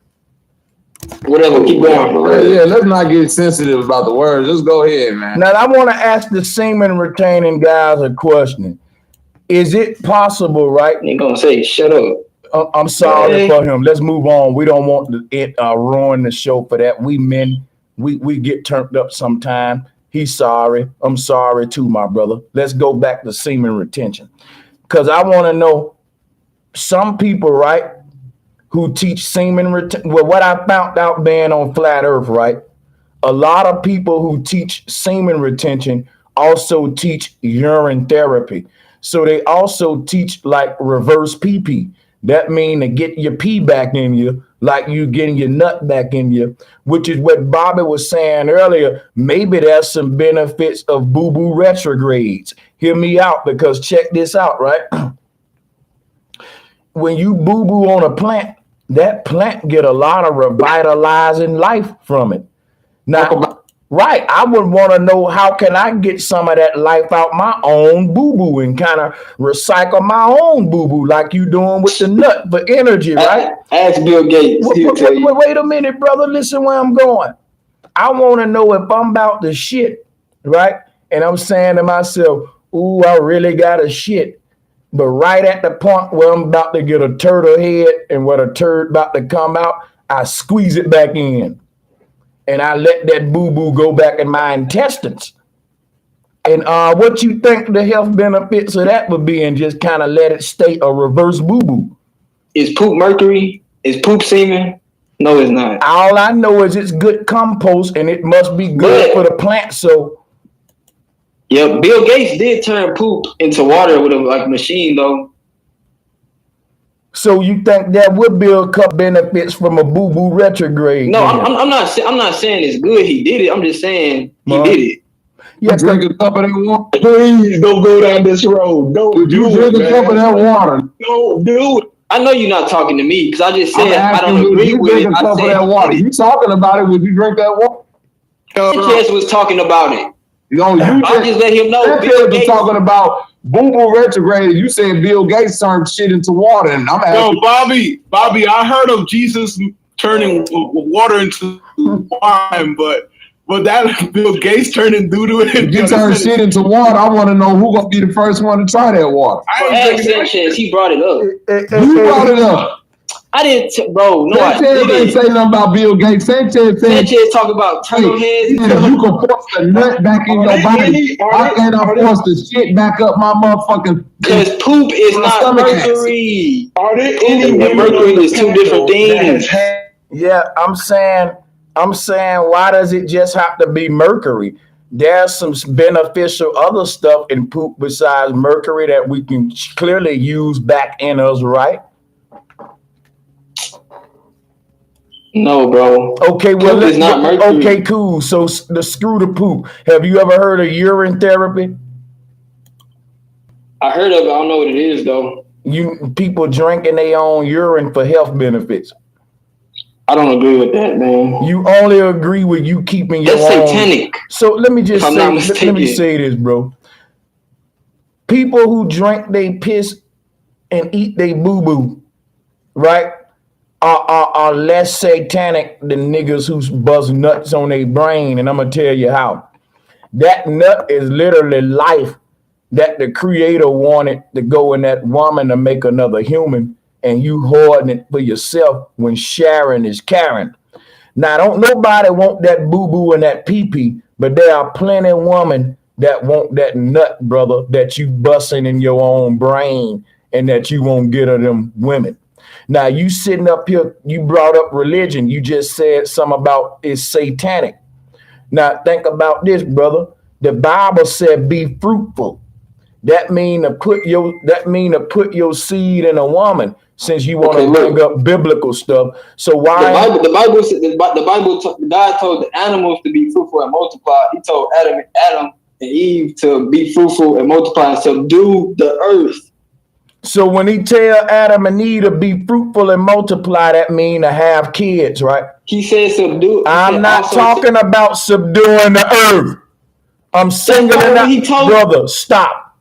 Whatever, keep going. Yeah, let's not get sensitive about the words. Just go ahead, man. Now, I want to ask the semen retaining guys a question. Is it possible, right? You're going to say, shut up. I'm sorry for him. Let's move on. We don't want to ruin the show for that. We men, we get turned up sometime. He's sorry. I'm sorry too, my brother. Let's go back to semen retention. Because I want to know some people, right, who teach semen retention. Well, what I found out being on Flat Earth, right, a lot of people who teach semen retention also teach urine therapy. So they also teach like reverse pee-pee. That mean to get your pee back in you, like you getting your nut back in you, which is what Bobby was saying earlier. Maybe there's some benefits of boo-boo retrogrades. Hear me out, because check this out, right? When you boo-boo on a plant, that plant get a lot of revitalizing life from it. Now, right, I would want to know how can I get some of that life out my own boo-boo and kind of recycle my own boo-boo like you doing with the nut for energy, right? Ask Bill Gates. Wait a minute, brother. Listen where I'm going. I want to know if I'm about to shit, right? And I'm saying to myself, ooh, I really got a shit. But right at the point where I'm about to get a turtle head and where the turd about to come out, I squeeze it back in. And I let that boo-boo go back in my intestines. And what you think the health benefits of that would be, and just kind of let it stay a reverse boo-boo? Is poop mercury? Is poop semen? No, it's not. All I know is it's good compost, and it must be good for the plant. So, yeah, Bill Gates did turn poop into water with a machine, though. So you think that would build cup benefits from a boo-boo retrograde? No, I'm not saying it's good he did it. I'm just saying he did it. Yeah, drink a cup of that water. Please don't go down this road. Don't Did you do drink it, a cup of man. that water? Don't do it. I know you're not talking to me because I just I'm said I asking don't you, agree you with drink it. a I cup of said that he water. did it. You talking about it? Would you drink that water? Sanchez was talking about it. I just let him know. Sanchez was talking about boo-boo retrograde. You said Bill Gates turned shit into water, and I'm asking. No, Bobby, I heard of Jesus turning water into wine, but that Bill Gates turning doo-doo into If you turn shit into water, I want to know who gonna be the first one to try that water. Ask Sanchez. He brought it up. You brought it up. I didn't, bro. No, I Sanchez ain't didn't. say nothing about Bill Gates. Sanchez talk about turtle heads. he said if you can force the nut back in your body, why can't I force the shit back up my motherfucking? Because poop is not mercury. Are there any women and mercury on is the two different panel things. Yeah, I'm saying, why does it just have to be mercury? There's some beneficial other stuff in poop besides mercury that we can clearly use back in us, right? No, bro. Okay, well, poop is not mercury. Okay, cool. So screw the poop. Have you ever heard of urine therapy? I heard of it. I don't know what it is though. People drinking their own urine for health benefits. I don't agree with that, man. You only agree with you keeping your That's own. satanic. So let me just If I'm not mistaken. let me say this, bro. People who drink they piss and eat they boo-boo, right, are less satanic than niggas who buzz nuts on their brain, and I'm gonna tell you how. That nut is literally life that the creator wanted to go in that woman to make another human, and you hoarding it for yourself when sharing is caring. Now, don't nobody want that boo-boo and that pee-pee, but there are plenty of women that want that nut, brother, that you busting in your own brain and that you won't get of them women. Now, you sitting up here, you brought up religion. You just said something about it's satanic. Now, think about this, brother. The Bible said be fruitful. That mean to put your seed in a woman. Since you want to bring up biblical stuff, so why? The Bible, God told the animals to be fruitful and multiply. He told Adam and Eve to be fruitful and multiply and subdue the earth. So when he tell Adam and Eve to be fruitful and multiply, that mean to have kids, right? He said subdue. I'm not talking about subduing the earth. I'm singling out, brother. Stop.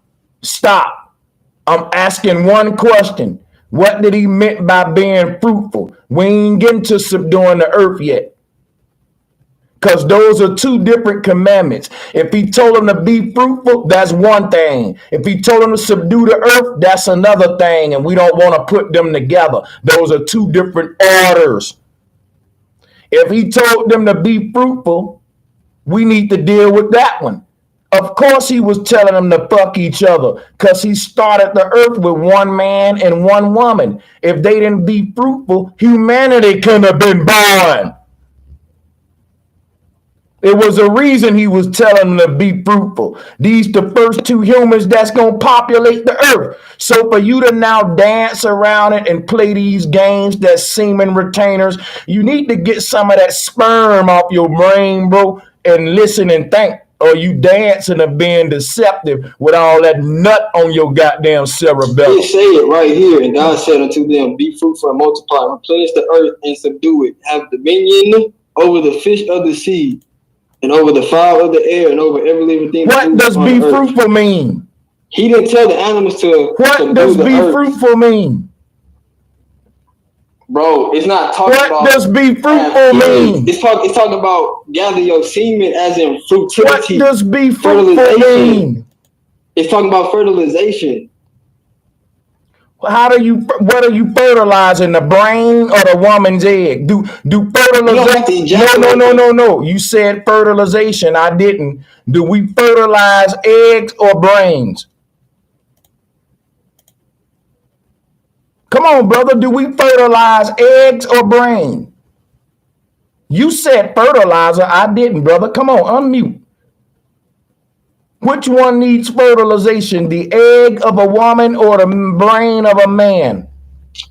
I'm asking one question. What did he meant by being fruitful? We ain't getting to subduing the earth yet. Because those are two different commandments. If he told them to be fruitful, that's one thing. If he told them to subdue the earth, that's another thing. And we don't want to put them together. Those are two different orders. If he told them to be fruitful, we need to deal with that one. Of course he was telling them to fuck each other because he started the earth with one man and one woman. If they didn't be fruitful, humanity couldn't have been born. It was a reason he was telling them to be fruitful. These the first two humans that's going to populate the earth. So for you to now dance around it and play these games that's semen retainers, you need to get some of that sperm off your brain, bro, and listen and think. Or you dancing and being deceptive with all that nut on your goddamn cerebellum. He say it right here, and God said unto them, be fruitful and multiply, replenish the earth and subdue it, have dominion over the fish of the sea, and over the fowl of the air, and over every living thing. What does be fruitful mean? He didn't tell the animals to. What does be fruitful mean? Bro, it's not talking about. What does be fruitful mean? It's talking about gather your semen as in fruitivity. What does be fruitful mean? It's talking about fertilization. What are you fertilizing, the brain or the woman's egg? Do fertilization? No. You said fertilization. I didn't. Do we fertilize eggs or brains? Come on, brother. Do we fertilize eggs or brain? You said fertilizer. I didn't, brother. Come on, unmute. Which one needs fertilization? The egg of a woman or the brain of a man?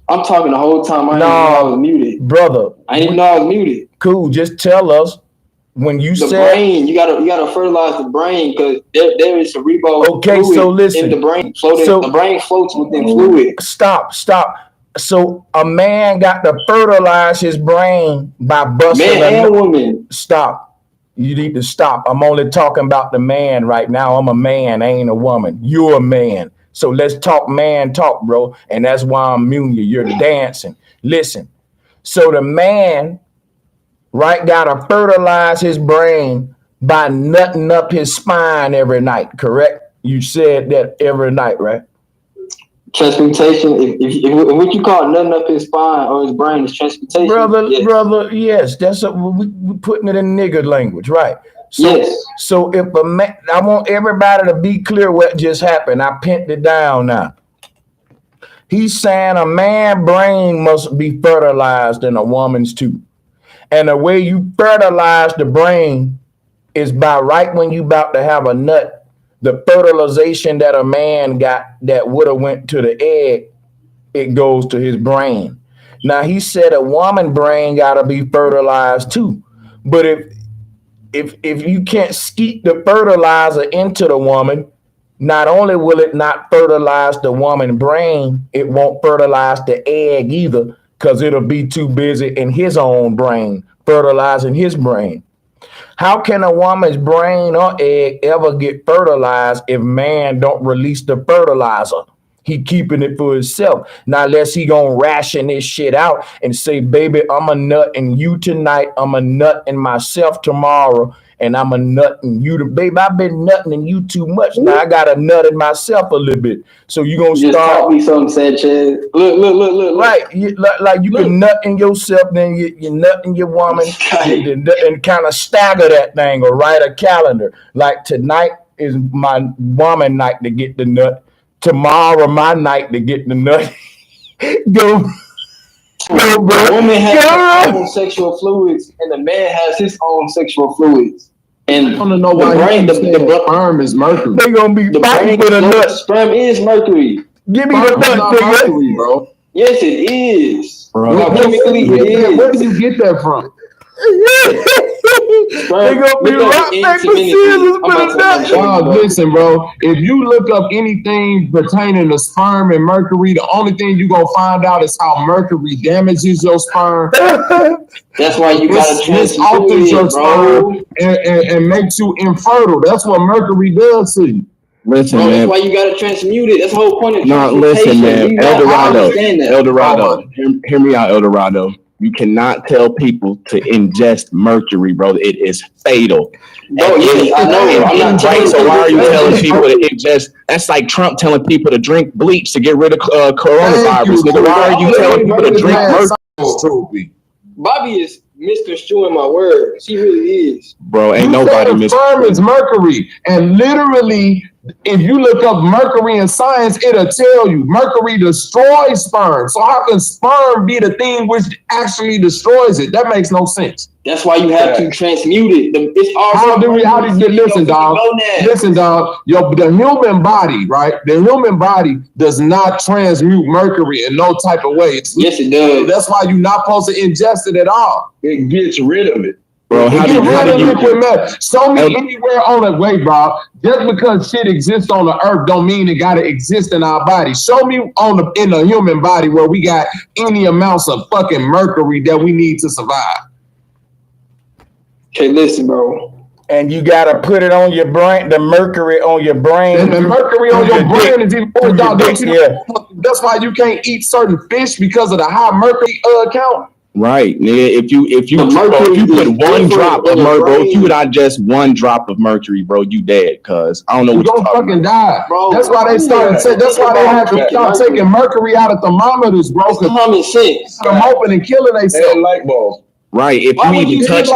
I'm talking the whole time. I didn't even know I was muted. Brother. I didn't even know I was muted. Cool. Just tell us when you the said brain. You gotta fertilize the brain because there is cerebral okay, fluid so listen. in the brain. So the brain floats within fluid. Stop. So a man got to fertilize his brain by busting Man and woman. Stop. You need to stop. I'm only talking about the man right now. I'm a man, I ain't a woman. You're a man. So let's talk man talk, bro. And that's why I'm muting you. You're dancing. Listen. So the man, right, gotta fertilize his brain by nutting up his spine every night, correct? You said that every night, right? Transportation. If what you call nutting up his spine or his brain is transportation, brother, yes, that's we putting it in nigger language, right? So, yes. So if a man, I want everybody to be clear what just happened. I pinned it down now. He's saying a man's brain must be fertilized and a woman's too, and the way you fertilize the brain is by right when you about to have a nut. The fertilization that a man got that would have went to the egg, it goes to his brain. Now he said a woman brain gotta be fertilized too. But if you can't skeet the fertilizer into the woman, not only will it not fertilize the woman brain, it won't fertilize the egg either, because it'll be too busy in his own brain, fertilizing his brain. How can a woman's brain or egg ever get fertilized if man don't release the fertilizer? He keeping it for himself. Now, unless he gonna ration this shit out and say, baby, I'm a nut in you tonight. I'm a nut in myself tomorrow. And I'm a nut in you. Baby, I've been nutting in you too much. Now I got a nut in myself a little bit. So you gonna just start. Taught me something, Sanchez. Look. Right, like you can nut in yourself, then you nut in your woman, and kind of stagger that thing or write a calendar. Like tonight is my woman night to get the nut. Tomorrow my night to get the nut. Go, bro. The woman has her own sexual fluids, and the man has his own sexual fluids. And I want to know why the sperm is mercury. They gonna be fighting with a nut. Sperm is mercury. Give me the nut, mercury, bro. Yes, it is. Bro, chemically, it is. Where do you get that from? They gonna be rock, paper, scissors for the nut. Listen, bro. If you look up anything pertaining to sperm and mercury, the only thing you gonna find out is how mercury damages your sperm. That's why you gotta alters your sperm and makes you infertile. That's what mercury does to you. Listen, man. That's why you gotta transmute it. That's the whole point of transmutation. Listen, man. El Dorado. Hear me out, El Dorado. You cannot tell people to ingest mercury, bro. It is fatal. Bro, yes, I know. I'm not right. So why are you telling people to ingest? That's like Trump telling people to drink bleach to get rid of coronavirus. Nigga, why are you telling people to drink mercury? Bobby is misconstruing my words. He really is. Bro, ain't nobody misconstruing. Sperm is mercury. And literally, if you look up mercury in science, it'll tell you mercury destroys sperm. So how can sperm be the thing which actually destroys it? That makes no sense. That's why you have to transmute it. Listen, dog. Listen, dog. The human body, right? The human body does not transmute mercury in no type of way. Yes, it does. That's why you're not supposed to ingest it at all. It gets rid of it. Bro, how do you show me anywhere on the way, Bob? Just because shit exists on the earth don't mean it gotta exist in our body. Show me in the human body where we got any amounts of fucking mercury that we need to survive. Okay, listen, bro. And you gotta put it on your brain, the mercury on your brain. And the mercury on your brain is even more dog. That's why you can't eat certain fish because of the high mercury count. Right, nigga. If you put one drop of mercury, if you would digest one drop of mercury, bro, you dead. Cause I don't know what you're fucking die, bro. That's why they started. That's why they have to start taking mercury out of thermometers, bro. Common sense. Them open and killing themselves. Light bulbs. Right. If you even touch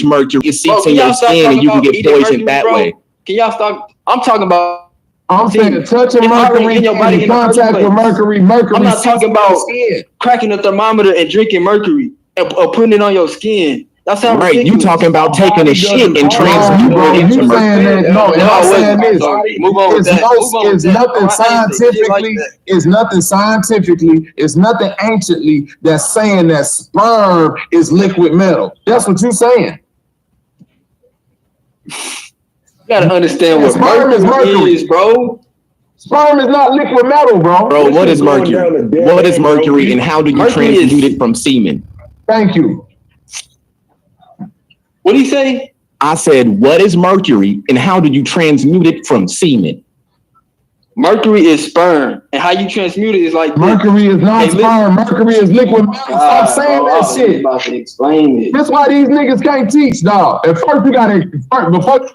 mercury, it seeps in your skin and you can get poisoned that way. Can y'all stop? I'm talking about. I'm saying touching mercury in your body in contact with mercury. Mercury. I'm not talking about cracking a thermometer and drinking mercury or putting it on your skin. That sounds right. ridiculous. You talking about taking a shit and transmuting it into You saying that? No, and I'm saying this. Move on with that. It's nothing scientifically. It's nothing scientifically. It's nothing anciently that's saying that sperm is liquid metal. That's what you're saying. You gotta understand what mercury is, bro. Sperm is not liquid metal, bro. Bro, what is mercury? What is mercury, and how do you transmute it from semen? Thank you. What did he say? I said, what is mercury, and how do you transmute it from semen? Mercury is sperm, and how you transmute it is like mercury is not sperm. Mercury is liquid metal. Stop saying that shit. About to explain it. That's why these niggas can't teach, dog. At first, you gotta before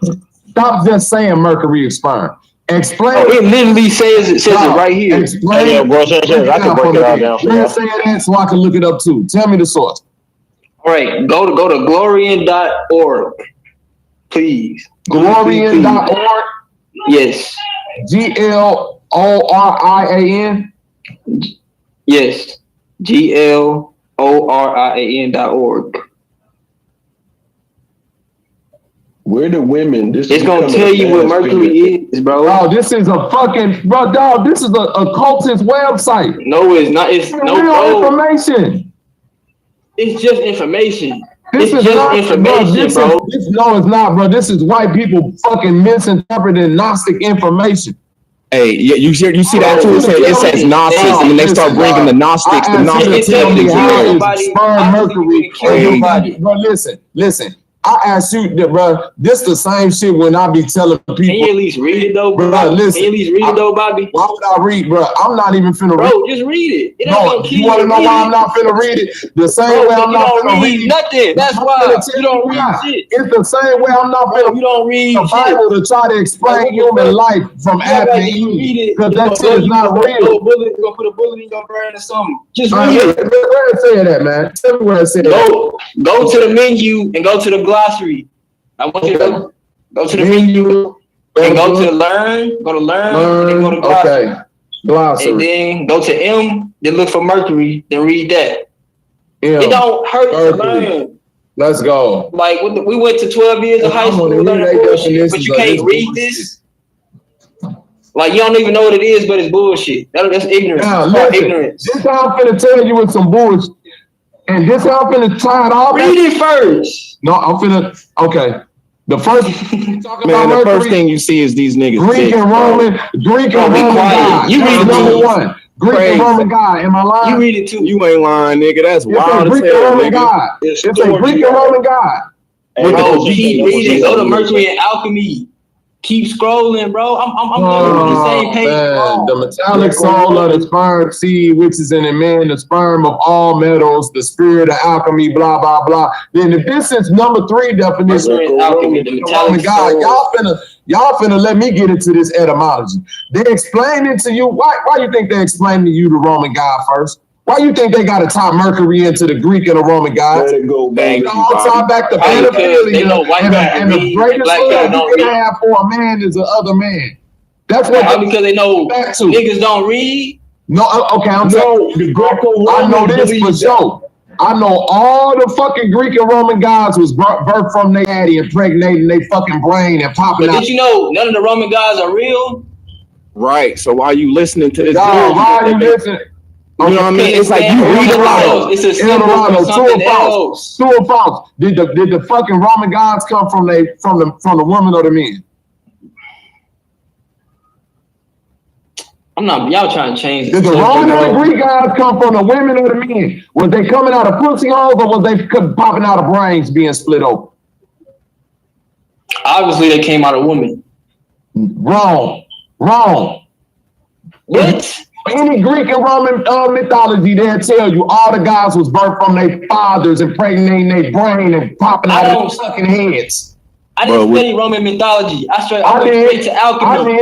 stop just saying mercury is sperm. Explain. Oh, it literally says it right here. Explain. Yeah, bro, Sanchez, I can break it all down. Let's say that so I can look it up too. Tell me the source. All right, go to glorian.org, please. Glorian.org. Yes. GLORIAN. Yes. GLORIAN.org. Where the women? It's gonna tell you what mercury is, bro. Oh, this is a fucking bro, dog. This is a occultist website. No, it's not. It's real information. It's just information. This is just not information, bro. No, it's not, bro. This is white people fucking misinterpreting Gnostic information. Hey, you see that too? It says Gnostics, and then they start bringing the Gnostics. The Gnostics tell me sperm mercury. Bro, listen. I asked you, bro. This the same shit when I be telling people. Can you at least read it though, bro? Listen, can you at least read it though, Bobby? Why would I read, bro? I'm not even finna read. Bro, just read it. It No, you want to know why I'm not finna read it? The same way I'm not finna read nothing. That's why you don't read shit. It's the same way I'm not finna. You don't read the Bible to try to explain human life from Adam to Eve, because that shit is not real. You're gonna put a bullet in your brain or something. Just read it. Where it say that, man? Tell me where it say that. Go to the menu and go to the glossary. I want you to go to the menu and go to learn. Go to learn. And then go to glossary. Okay. Glossary. And then go to M. Then look for mercury. Then read that. M. It don't hurt to learn. Let's go. Like we went to 12 years of high school learning bullshit, but you can't read this. Like you don't even know what it is, but it's bullshit. That's ignorance. Now, listen, ignorance. This how I'm finna tell you with some bullshit. And this how I'm finna tie it all. Read it first. No, I'm finna. Okay. The first the first thing you see is these niggas. Greek and Roman God. You read number one. Greek and Roman God. Am I lying? You read it too. You ain't lying, nigga. That's wild as Greek and hell, Roman nigga. God. It's a Greek and Roman God. Bro, keep reading. Go to Mercury and Alchemy. Keep scrolling, bro. I'm on the same page. Man. The metallic soul of the sperm seed, which is in a man, the sperm of all metals, the spirit of alchemy, blah, blah, blah. Then if this is number 3 definition, alchemy, the metallic God, soul. y'all finna let me get into this etymology. They explain it to you. Why you think they explain to you the Roman God first? Why you think they got to tie mercury into the Greek and the Roman gods? Let it go, baby. All tie back to pedophilia and the greatest love you can have for a man is the other man. That's what because they know niggas don't read. No, okay, I'm telling you. I know this for sure. I know all the fucking Greek and Roman gods was birthed from their daddy, impregnating their fucking brain and popping out. But did you know none of the Roman gods are real? Right. So why are you listening to this? Why are you listening? You know what I mean? It's like you read a lot. It's a symbol for something else. True or false? Did the fucking Roman gods come from the women or the men? I'm not. Y'all trying to change. Did the Roman and the Greek gods come from the women or the men? Was they coming out of pussy holes or was they popping out of brains being split open? Obviously, they came out of women. Wrong. What? Any Greek and Roman mythology, they'll tell you all the gods was birthed from their fathers, impregnating their brain and popping out of their fucking heads. I didn't study Roman mythology. I went straight to alchemy.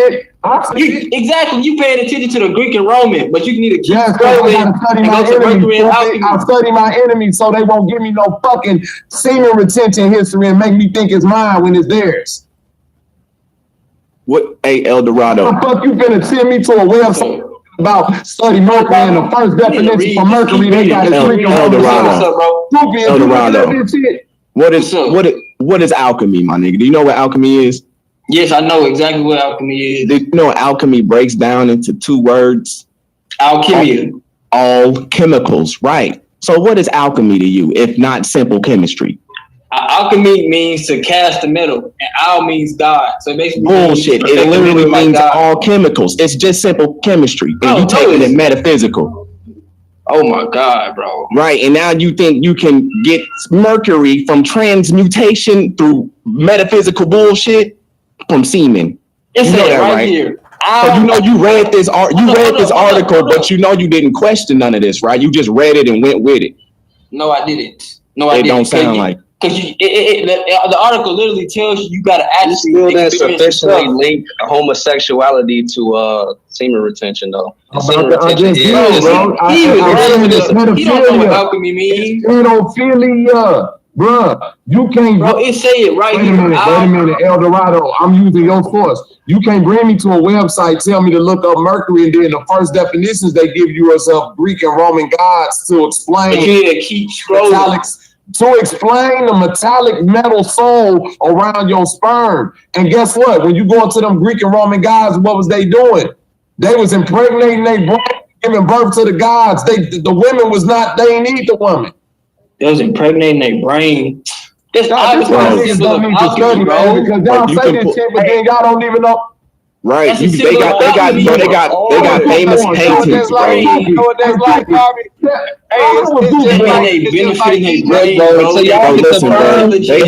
Exactly. You paying attention to the Greek and Roman, but you need to keep scrolling and go to Mercury and alchemy. I study my enemies so they won't give me no fucking semen retention history and make me think it's mine when it's theirs. What? Hey, El Dorado. The fuck you finna send me to a website about study mercury and the first definition for mercury they got is Greek and Roman. El Dorado. What is alchemy, my nigga? Do you know what alchemy is? Yes, I know exactly what alchemy is. Do you know alchemy breaks down into 2 words? Alchemy. All chemicals, right? So what is alchemy to you, if not simple chemistry? Alchemy means to cast the metal, and al means God. So it basically bullshit. It literally means all chemicals. It's just simple chemistry, and you taking it metaphysical. Oh my God, bro. Right, and now you think you can get mercury from transmutation through metaphysical bullshit from semen. It's right here. So you read this article, but you know you didn't question none of this, right? You just read it and went with it. No, I didn't. No, I didn't. It don't sound like. Because the article literally tells you got to actually still didn't sufficiently link homosexuality to semen retention, though. Semen retention, He don't know what alchemy means. Pedophilia, bruh. You can't. Bro, it say it right here. Wait a minute, El Dorado. I'm using your force. You can't bring me to a website, tell me to look up mercury, and then the first definitions they give you is of Greek and Roman gods to explain. Keep scrolling. To explain the metallic metal soul around your sperm. And guess what? When you go into them Greek and Roman gods, what was they doing? They was impregnating their brain, giving birth to the gods. The women was not, they ain't need the woman. They was impregnating their brain. That's why niggas don't need to study, man, because y'all say this shit, but then y'all don't even know. Right, they got famous paintings, bro. You know what that's like, Bobby? They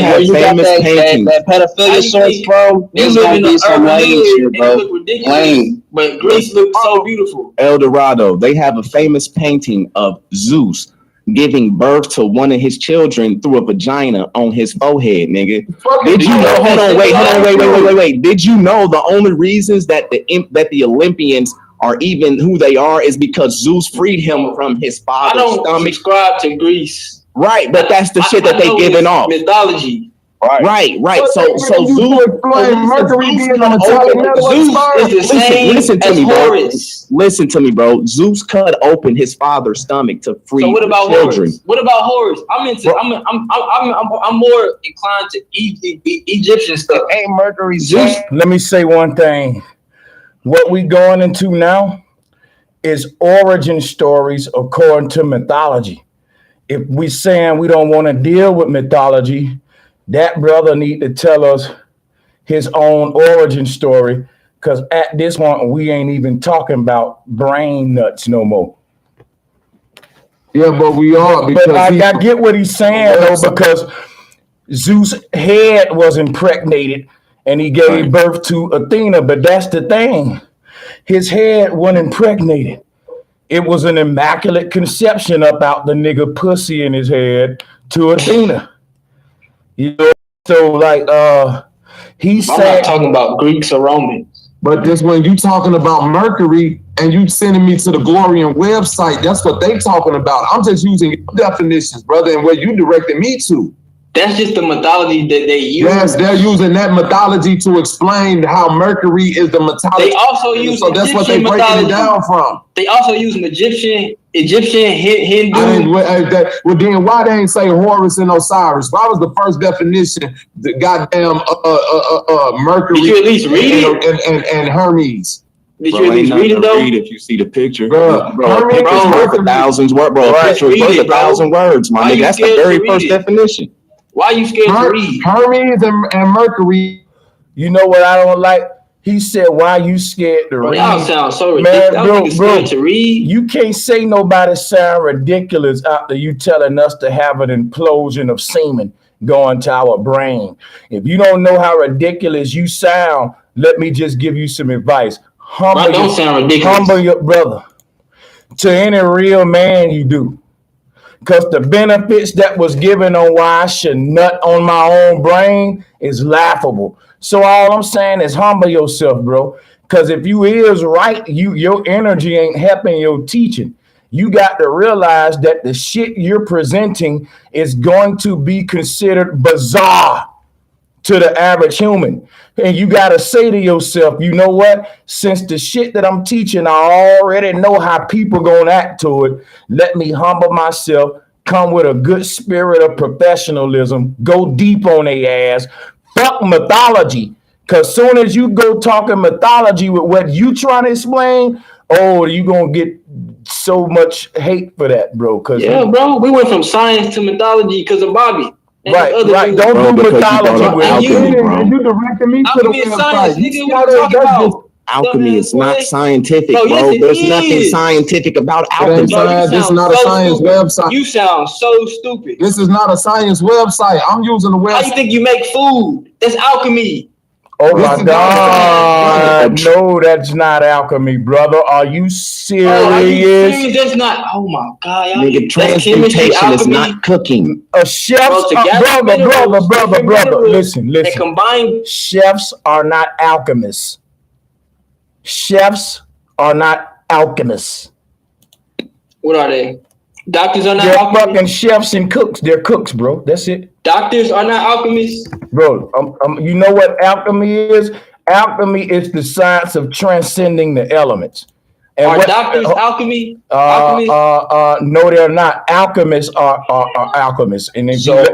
have famous paintings. That pedophilia source, bro. It's gonna be some lame shit, bro. Lame. But Greece looks so beautiful. El Dorado, they have a famous painting of Zeus giving birth to one of his children through a vagina on his forehead, nigga. Did you know? Hold on, wait. Did you know the only reasons that the Olympians are even who they are is because Zeus freed him from his father's stomach? I don't subscribe to Greece. Right, but that's the shit that they giving off. Mythology. Right. So Zeus Mercury being a metallic metal. Zeus is the same as Horus. Listen to me, bro. Zeus cut open his father's stomach to free So what about children. Horus? What about Horus? I'm more inclined to Egyptian stuff. Ain't Mercury Zeus? Let me say one thing. What we going into now is origin stories according to mythology. If we saying we don't want to deal with mythology, that brother need to tell us his own origin story, because at this point, we ain't even talking about brain nuts no more. Yeah, but we are. But I get what he's saying, though, because Zeus' head was impregnated and he gave birth to Athena. But that's the thing. His head wasn't impregnated. It was an immaculate conception about the nigga pussy in his head to Athena. You know, so like he said, I'm not talking about Greeks or Romans. But this when you talking about Mercury and you sending me to the Glorian website, that's what they talking about. I'm just using your definitions, brother, and where you directed me to. That's just the mythology that they use. Yes, they're using that mythology to explain how Mercury is the mythology. They also use so that's what they breaking it down from. They also use Egyptian, Hindu. Well, then why they ain't say Horus and Osiris? Why was the first definition the goddamn Mercury? Did you at least read it? And Hermes. Did you at least read it though? Read if you see the picture, bro. Picture's worth 1,000 words, bro. Picture's worth 1,000 words, my nigga. That's the very first definition. Why are you scared to read? Hermes and Mercury. You know what I don't like? He said, "Why you scared to read?" Y'all sound so ridiculous. Man, bro, to read. You can't say nobody sound ridiculous after you telling us to have an implosion of semen going to our brain. If you don't know how ridiculous you sound, let me just give you some advice. Humble your brother. To any real man, you do. Because the benefits that was given on why I should nut on my own brain is laughable. So all I'm saying is humble yourself, bro. Because if you is right, your energy ain't helping your teaching. You got to realize that the shit you're presenting is going to be considered bizarre to the average human. And you got to say to yourself, you know what? Since the shit that I'm teaching, I already know how people going to act to it. Let me humble myself, come with a good spirit of professionalism, go deep on their ass, fuck mythology. Cause soon as you go talking mythology with what you trying to explain, oh, you gonna get so much hate for that, bro. Cause yeah, bro, we went from science to mythology because of Bobby. Right. Don't do mythology with alchemy, bro. You directed me to the website. Alchemy is not scientific, bro. There's nothing scientific about alchemy. This is not a science website. You sound so stupid. This is not a science website. I'm using the website. How you think you make food? That's alchemy. Oh my God! No, that's not alchemy, brother. Are you serious? Oh, are you serious? That's not. Oh my God! Nigga, transmutation is not cooking. A chef's brother. Listen. They combine. Chefs are not alchemists. Chefs are not alchemists. What are they? Doctors are not They're alchemists. fucking chefs and cooks. They're cooks, bro. That's it. Doctors are not alchemists. Bro, you know what alchemy is? Alchemy is the science of transcending the elements. And are doctors alchemy? No, they're not. Alchemists are alchemists. And why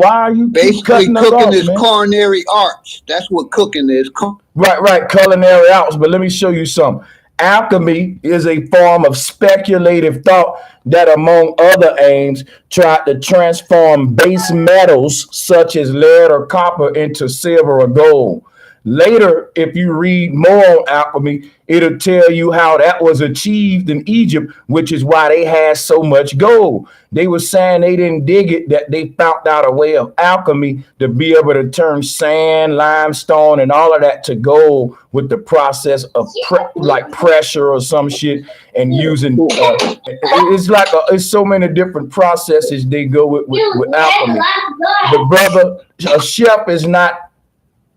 are you basically cooking is culinary arts? That's what cooking is. Right, culinary arts. But let me show you something. Alchemy is a form of speculative thought that, among other aims, tried to transform base metals such as lead or copper into silver or gold. Later, if you read more on alchemy, it'll tell you how that was achieved in Egypt, which is why they had so much gold. They were saying they didn't dig it, that they found out a way of alchemy to be able to turn sand, limestone, and all of that to gold with the process of like pressure or some shit, and using it's so many different processes they go with alchemy. But brother, a chef is not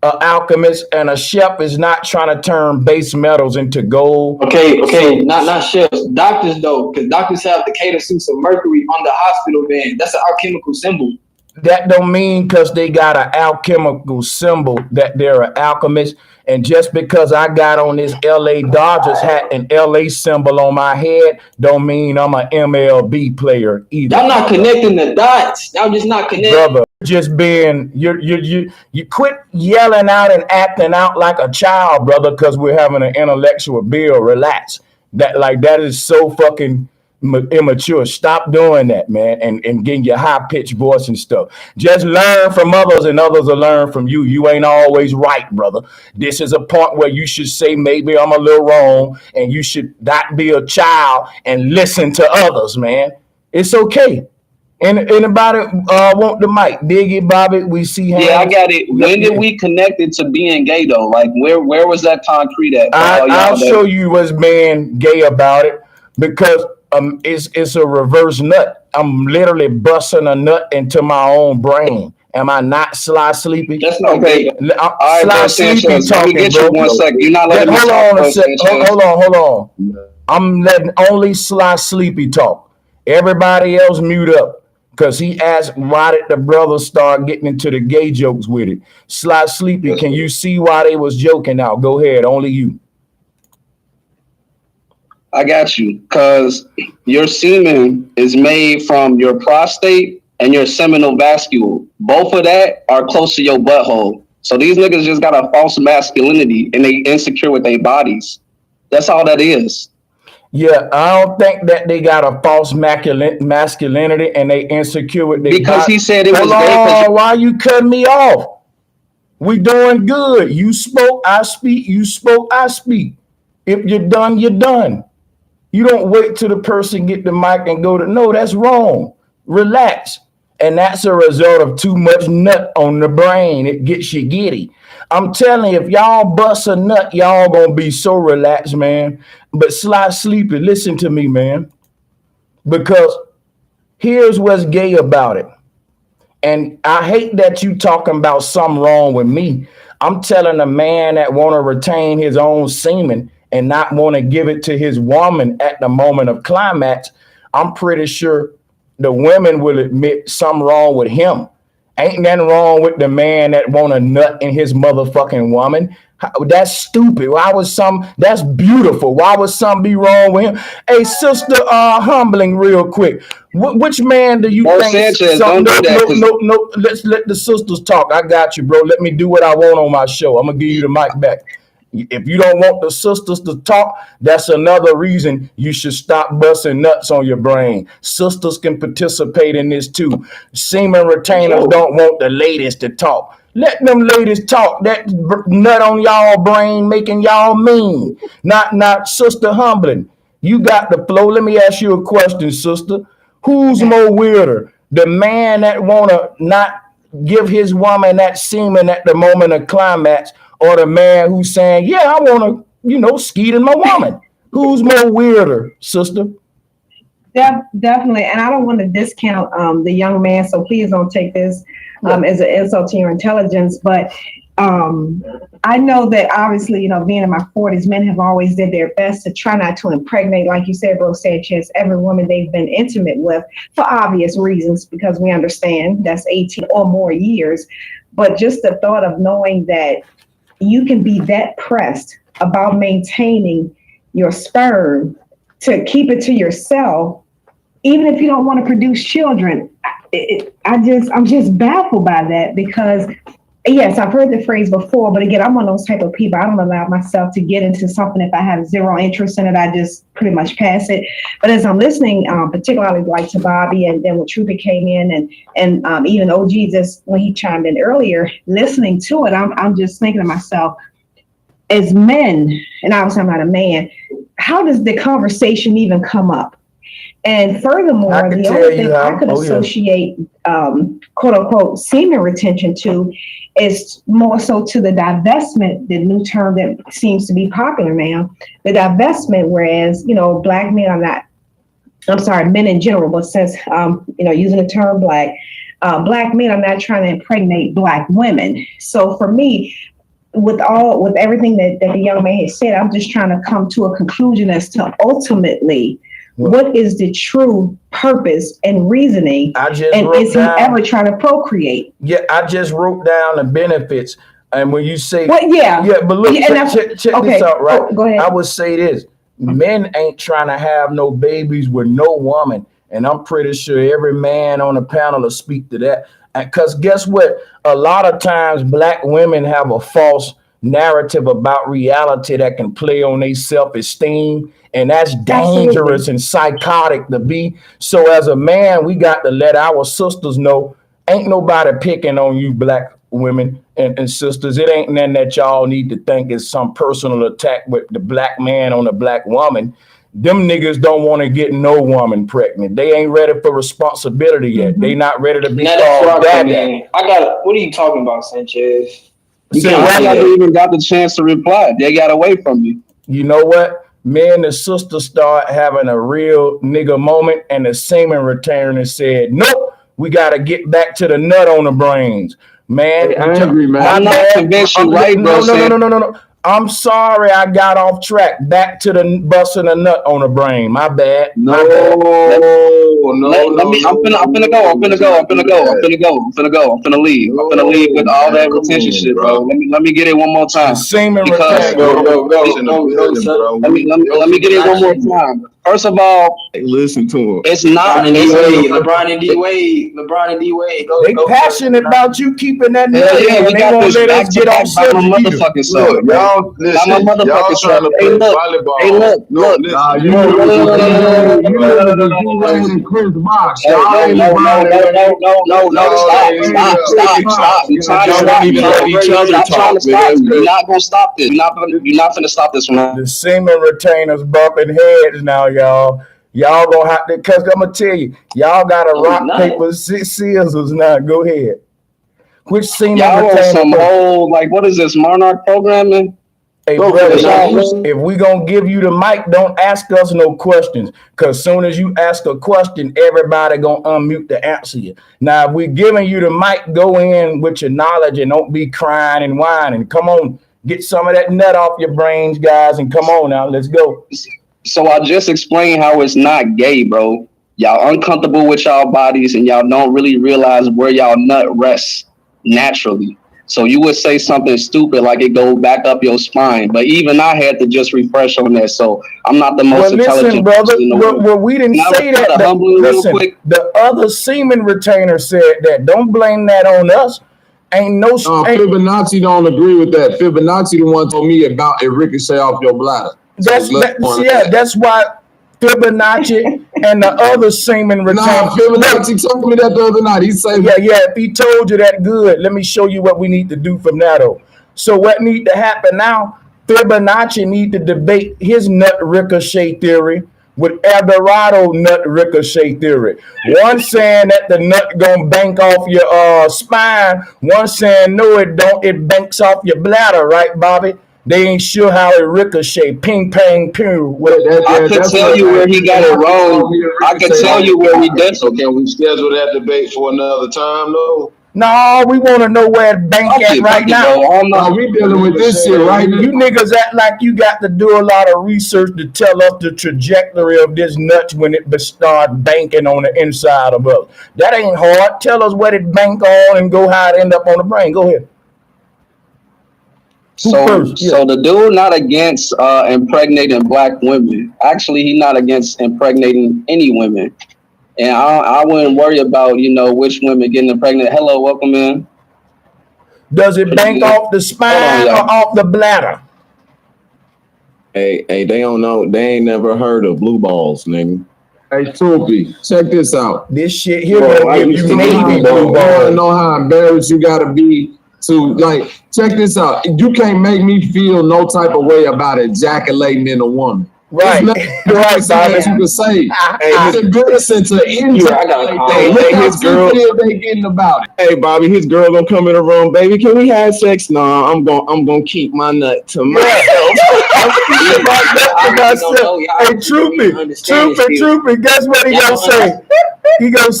an alchemist, and a chef is not trying to turn base metals into gold. Okay, not chefs. Doctors though, because doctors have Decatur suits of mercury on the hospital bed. That's an alchemical symbol. That don't mean because they got an alchemical symbol that they're an alchemist. And just because I got on this LA Dodgers hat and LA symbol on my head, don't mean I'm an MLB player either. Y'all not connecting the dots. Y'all just not connecting. Brother, just being you quit yelling out and acting out like a child, brother, because we're having an intellectual bill. Relax. That is so fucking immature. Stop doing that, man, and getting your high-pitched voice and stuff. Just learn from others, and others will learn from you. You ain't always right, brother. This is a point where you should say, maybe I'm a little wrong, and you should not be a child and listen to others, man. It's okay. Anybody want the mic? Dig it, Bobby. We see hands. Yeah, I got it. When did we connect it to being gay though? Like where was that concrete at? I'll show you what's being gay about it, because it's a reverse nut. I'm literally busting a nut into my own brain. Am I not Sly Sleepy? That's not okay. Sly Sleepy talking, get bro. You 1 second. You're not letting me hold talk. on a second. Hold on. I'm letting only Sly Sleepy talk. Everybody else mute up. Because he asked, why did the brothers start getting into the gay jokes with it? Sly Sleepy, can you see why they was joking now? Go ahead, only you. I got you. Because your semen is made from your prostate and your seminal vascule. Both of that are close to your butthole. So these niggas just got a false masculinity and they insecure with their bodies. That's all that is. Yeah, I don't think that they got a false masculinity and they insecure with their because body. He said it was gay. Why you cutting me off? We doing good. You spoke, I speak. You spoke, I speak. If you're done, you're done. You don't wait till the person get the mic and go to, no, that's wrong. Relax. And that's a result of too much nut on the brain. It gets you giddy. I'm telling you, if y'all bust a nut, y'all gonna be so relaxed, man. But Sly Sleepy, listen to me, man. Because here's what's gay about it. And I hate that you talking about something wrong with me. I'm telling a man that want to retain his own semen and not want to give it to his woman at the moment of climax. I'm pretty sure the women will admit something wrong with him. Ain't nothing wrong with the man that want a nut in his motherfucking woman. That's stupid. Why would some? That's beautiful. Why would something be wrong with him? Hey, sister, humbling real quick. Which man do you Bro, think? Sanchez, don't do that. No. Let's let the sisters talk. I got you, bro. Let me do what I want on my show. I'm gonna give you the mic back. If you don't want the sisters to talk, that's another reason you should stop busting nuts on your brain. Sisters can participate in this too. Semen retainers don't want the ladies to talk. Let them ladies talk. That nut on y'all brain making y'all mean. Not sister humbling. You got the flow. Let me ask you a question, sister. Who's more weirder? The man that wanna not give his woman that semen at the moment of climax, or the man who's saying, yeah, I want to, skeet in my woman? Who's more weirder, sister? Definitely. And I don't want to discount the young man, so please don't take this as an insult to your intelligence. But I know that obviously, being in my 40s, men have always did their best to try not to impregnate, like you said, Bro Sanchez, every woman they've been intimate with for obvious reasons, because we understand that's 18 or more years. But just the thought of knowing that you can be that pressed about maintaining your sperm to keep it to yourself, even if you don't want to produce children. I'm just baffled by that, because yes, I've heard the phrase before, but again, I'm one of those type of people. I don't allow myself to get into something if I have zero interest in it. I just pretty much pass it. But as I'm listening, particularly like to Bobby, and then when Trooper came in, and even OG, just when he chimed in earlier, listening to it, I'm just thinking to myself, as men, and obviously I'm not a man, how does the conversation even come up? And furthermore, the only thing I could associate, quote unquote, semen retention to is more so to the divestment, the new term that seems to be popular now, the divestment, whereas, black men are not, I'm sorry, men in general, but since, using the term black men are not trying to impregnate black women. So for me, with everything that the young man has said, I'm just trying to come to a conclusion as to ultimately, what is the true purpose and reasoning? And is he ever trying to procreate? Yeah, I just wrote down the benefits. And when you say, but look, check this out, right? Go ahead. I would say this: men ain't trying to have no babies with no woman, and I'm pretty sure every man on the panel will speak to that. Because guess what? A lot of times, black women have a false narrative about reality that can play on their self-esteem. And that's dangerous and psychotic to be. So as a man, we got to let our sisters know, ain't nobody picking on you black women and sisters. It ain't nothing that y'all need to think is some personal attack with the black man on the black woman. Them niggas don't want to get no woman pregnant. They ain't ready for responsibility yet. They not ready to be called daddy. What are you talking about, Sanchez? I never even got the chance to reply. They got away from me. You know what? Me and the sister start having a real nigga moment, and the semen returned and said, nope, we got to get back to the nut on the brains. Man, hey, I agree, man. I'm not convinced you're right, bro. No. I'm sorry I got off track. Back to the busting a nut on the brain. My bad. I'm finna leave. I'm finna leave with all that retention shit, bro. Let me get it one more time. Semen retention. Let me get it one more time. First of all, listen to him. It's not LeBron and D Wade. They passionate about you keeping that nut. Yeah, we got this back to back by my motherfucking self. Y'all listen. Y'all trying to play volleyball. Hey, look. No, stop. You're trying to stop. You're not gonna stop this. You're not gonna stop this one. The semen retainers bumping heads now, y'all. Y'all gonna have to, cause I'm gonna tell you, y'all got to rock, paper, scissors now. Go ahead. Which semen retainer? Y'all some old, like, what is this, Monarch programming? Hey, brother, if we gonna give you the mic, don't ask us no questions. Cause soon as you ask a question, everybody gonna unmute to answer you. Now, if we giving you the mic, go in with your knowledge and don't be crying and whining. Come on, get some of that nut off your brains, guys, and come on now, let's go. So I just explained how it's not gay, bro. Y'all uncomfortable with y'all bodies and y'all don't really realize where y'all nut rests naturally. So you would say something stupid like it go back up your spine. But even I had to just refresh on that. So I'm not the most intelligent brother. person in the world. Well, we didn't say that. Listen, the other semen retainer said that. Don't blame that on us. Ain't no. Fibonacci don't agree with that. Fibonacci the one told me about it ricochet off your bladder. That's why Fibonacci and the other semen retainer. Fibonacci told me that the other night. He said, yeah. If he told you that, good. Let me show you what we need to do from that. So what need to happen now? Fibonacci need to debate his nut ricochet theory with Eldorado nut ricochet theory. One saying that the nut gonna bank off your spine. One saying no, it don't. It banks off your bladder, right, Bobby? They ain't sure how it ricochet. Ping, pang, pew. I could tell you where he got it wrong. I could tell you where he did. So can we schedule that debate for another time, though? No, we want to know where it bank at right now. We dealing with this shit right now. You niggas act like you got to do a lot of research to tell us the trajectory of this nuts when it start banking on the inside of us. That ain't hard. Tell us what it bank on and go how it end up on the brain. Go ahead. So the dude not against impregnating black women. Actually, he not against impregnating any women. And I wouldn't worry about, which women getting impregnated. Hello, welcome in. Does it bank off the spine or off the bladder? Hey, they don't know. They ain't never heard of blue balls, nigga. Hey, Troopy, check this out. This shit here will give you Navy blue balls. I don't know how embarrassed you gotta be to, check this out. You can't make me feel no type of way about ejaculating in a woman. Right. Right, Bobby. You can say, it's embarrassing to injure. His girl, they getting about it. Hey, Bobby, his girl gonna come in the room, baby. Can we have sex? No, I'm gonna keep my nut to myself. Hey, Troopy, guess what he gonna say? He gonna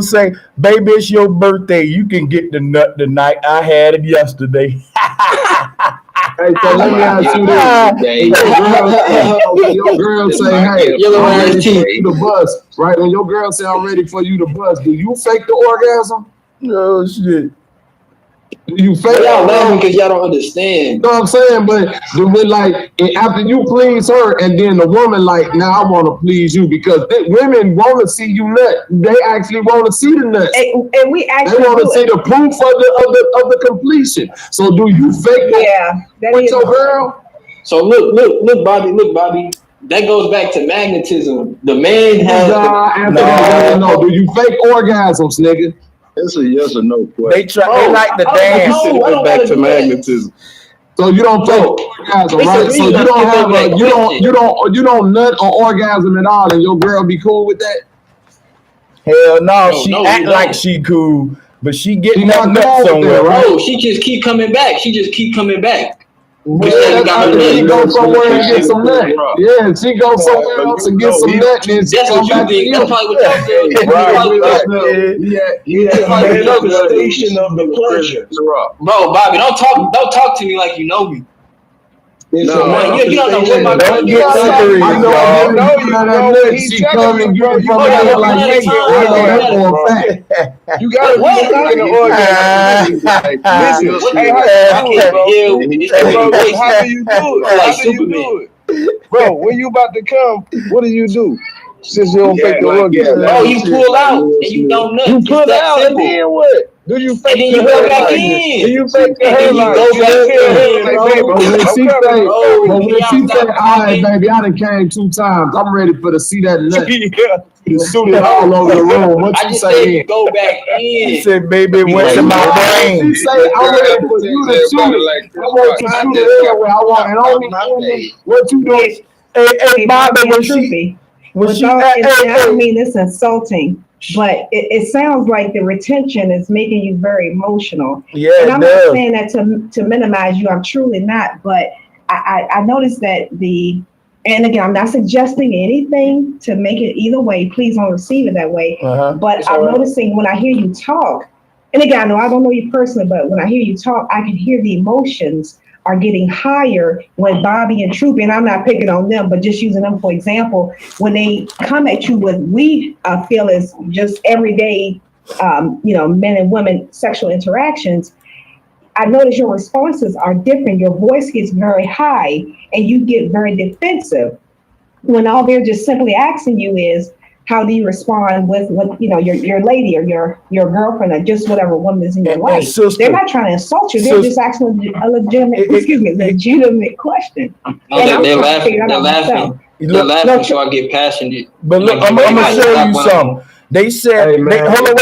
say, baby, it's your birthday. You can get the nut tonight. I had it yesterday. Hey, so let me ask you this. Your girl say, hey, I'm ready for you to bust. Right? When your girl say, I'm ready for you to bust, do you fake the orgasm? No shit. You fake y'all laughing because y'all don't understand. You know what I'm saying? But after you please her, and then the woman now I want to please you, because women want to see you nut. They actually want to see the nuts, and we actually they want to see the proof of the completion. So do you fake that with your girl? So look, Bobby. That goes back to magnetism. The man has no. Do you fake orgasms, nigga? It's a yes or no question. They like the dance. Back to magnetism. So you don't fake orgasm, right? So you don't have you don't nut or orgasm at all, and your girl be cool with that? Hell no, she act like she cool, but she getting that nut somewhere, right? No, she just keep coming back. Yeah, she go somewhere and get some nut. Yeah, she go somewhere else and get some nut. That's what you think. That's probably what your girl. Yeah, manifestation of the pleasure. Bro, Bobby, don't talk to me like you know me. You don't know what my don't get serious, y'all. No, you know what he's telling you, bro. You gotta like for a fact. You gotta be an orgasm. Listen, hey, how you do it? Bro, when you about to come, what do you do? Since you don't fake the orgasm. Oh, you pull out and you don't nut. You pull out and then what? Do you fake and then you go back in? Do you fake the hairline? Go back in, But when she say, all right, baby, I done came 2 times. I'm ready to see that nut. Shoot it all over the room. What you say? You go back in. He said, baby, went to my brain. She say, I'm ready for you to shoot it. I want to shoot it everywhere. I want it only. What you doing? Hey, Bobby, I don't mean it's insulting, but it sounds like the retention is making you very emotional. Yeah, and I'm not saying that to minimize you. I'm truly not, but I noticed that and again, I'm not suggesting anything to make it either way. Please don't receive it that way. But I'm noticing when I hear you talk, and again, I don't know you personally, but when I hear you talk, I can hear the emotions are getting higher when Bobby and Troopy, and I'm not picking on them, but just using them for example, when they come at you with we feel as just everyday, men and women sexual interactions, I notice your responses are different. Your voice gets very high and you get very defensive when all they're just simply asking you is, how do you respond with your lady or your girlfriend or just whatever woman is in your life? Sister, they're not trying to insult you. They're just asking a legitimate question. No, they're laughing. They're laughing. They're laughing, so I get passionate. But look, I'm gonna show you something. They said, hold on,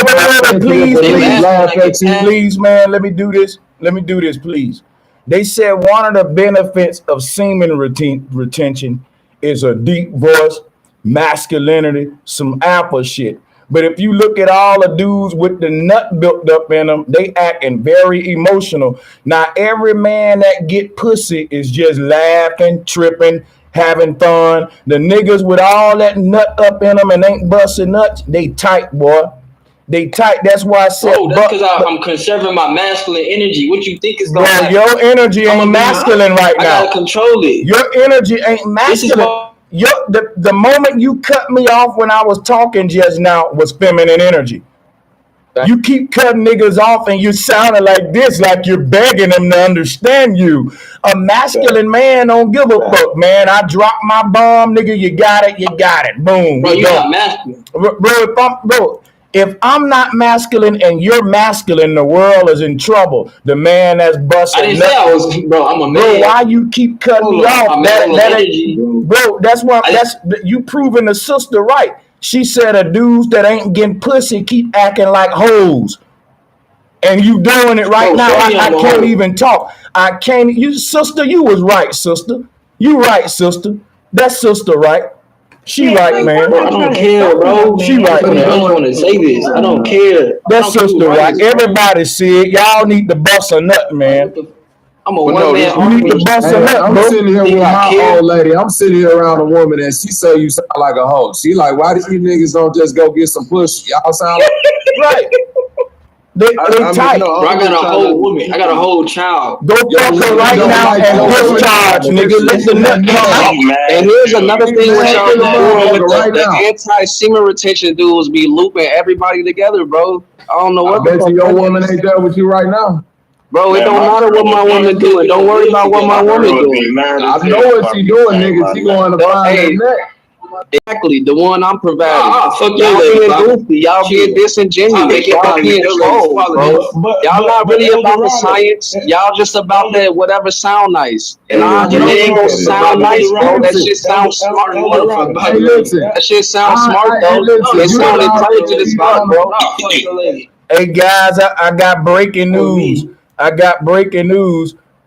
wait, please, man, let me do this. Let me do this, please. They said one of the benefits of semen retention is a deep voice, masculinity, some alpha shit. But if you look at all the dudes with the nut built up in them, they acting very emotional. Now, every man that get pussy is just laughing, tripping, having fun. The niggas with all that nut up in them and ain't busting nuts, they tight, boy. They tight. That's why I said. Oh, that's because I'm conserving my masculine energy. What you think is going to happen? Your energy ain't masculine right now. I gotta control it. Your energy ain't masculine. The moment you cut me off when I was talking just now was feminine energy. You keep cutting niggas off and you sounding like this, like you're begging them to understand you. A masculine man don't give a fuck, man. I drop my bomb, nigga. You got it. Boom. Bro, you're not masculine. If I'm not masculine and you're masculine, the world is in trouble. The man that's busting. I didn't say I was, bro. I'm a man. Bro, why you keep cutting me off? That's why. You proving the sister right. She said a dudes that ain't getting pussy keep acting like hoes. And you doing it right now. I can't even talk. I can't. You sister, you was right, sister. You right, sister. That sister right. She right, man. I don't care, bro. She right, man. I just want to say this. I don't care. That sister right. Everybody see it. Y'all need to bust a nut, man. I'm a one man. You need to bust a nut, I'm bro. sitting here with my old lady. I'm sitting here around a woman and she say you sound like a hoe. She like, why these niggas don't just go get some pussy? Y'all sound like right. They tight. Bro, I got a whole woman. I got a whole child. Go fuck her right now and discharge, nigga. Let the nut come out. And here's another thing with y'all doing with the anti-semen retention dudes be looping everybody together, bro. I don't know what. I bet you your woman ain't there with you right now. Bro, it don't matter what my woman doing. Don't worry about what my woman doing. I know what she doing, nigga. She going to find that neck. Exactly, the one I'm providing. Fuck y'all you, being goofy, y'all being disingenuous, y'all being trolls, bro. Y'all not really about the science. Y'all just about that whatever sound nice. And it ain't gonna sound nice, bro. That shit sounds smart, motherfucker. That shit sounds smart, though. It sound intelligent as fuck, bro. Hey guys, I got breaking news.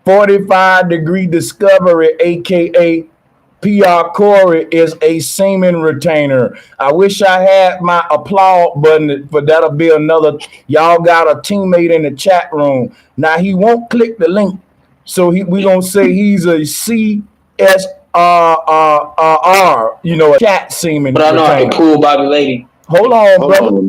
45-degree discovery, aka PR Corey, is a semen retainer. I wish I had my applaud button, but that'll be another. Y'all got a teammate in the chat room. Now he won't click the link, so we gonna say he's a CSRR, a chat semen. But I know I can pull by the lady. Hold on,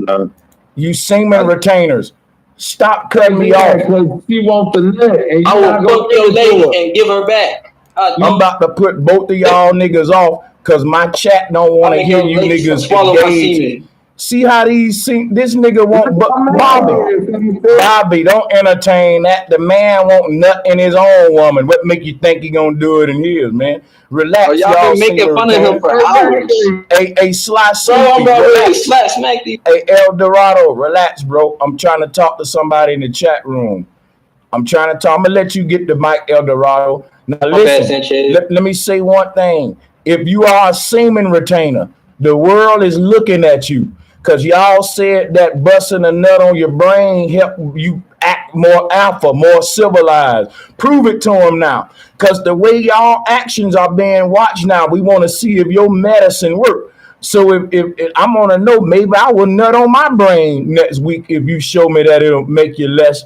brother. You semen retainers. Stop cutting me off. She want the nut. I will fuck your lady and give her back. I'm about to put both of y'all niggas off because my chat don't want to hear you niggas engage. See how this nigga won't, Bobby, don't entertain that. The man won't nut in his own woman. What make you think he gonna do it in his, man? Relax, y'all been making fun of him for hours. Hey, Sly Smacky. Hey, El Dorado, relax, bro. I'm trying to talk to somebody in the chat room. I'm gonna let you get the mic, El Dorado. Now listen, let me say one thing. If you are a semen retainer, the world is looking at you because y'all said that busting a nut on your brain help you act more alpha, more civilized. Prove it to them now, because the way y'all actions are being watched now, we want to see if your medicine works. So if I'm gonna know, maybe I will nut on my brain next week if you show me that it'll make you less,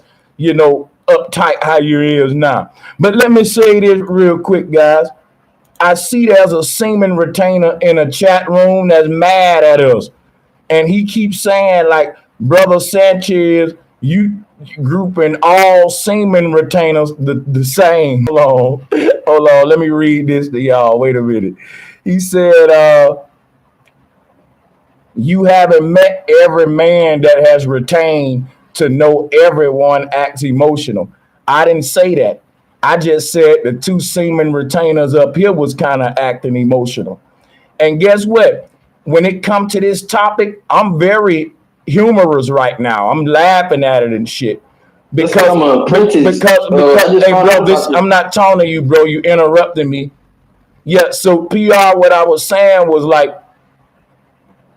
uptight how you is now. But let me say this real quick, guys. I see there's a semen retainer in a chat room that's mad at us. And he keeps saying, like, Brother Sanchez, you grouping all semen retainers the same. Hold on. Let me read this to y'all. Wait a minute. He said, you haven't met every man that has retained to know everyone acts emotional. I didn't say that. I just said the two semen retainers up here was kind of acting emotional. And guess what? When it comes to this topic, I'm very humorous right now. I'm laughing at it and shit. Because hey, bro, I'm not talking to you, bro. You interrupted me. Yeah, so PR, what I was saying was like,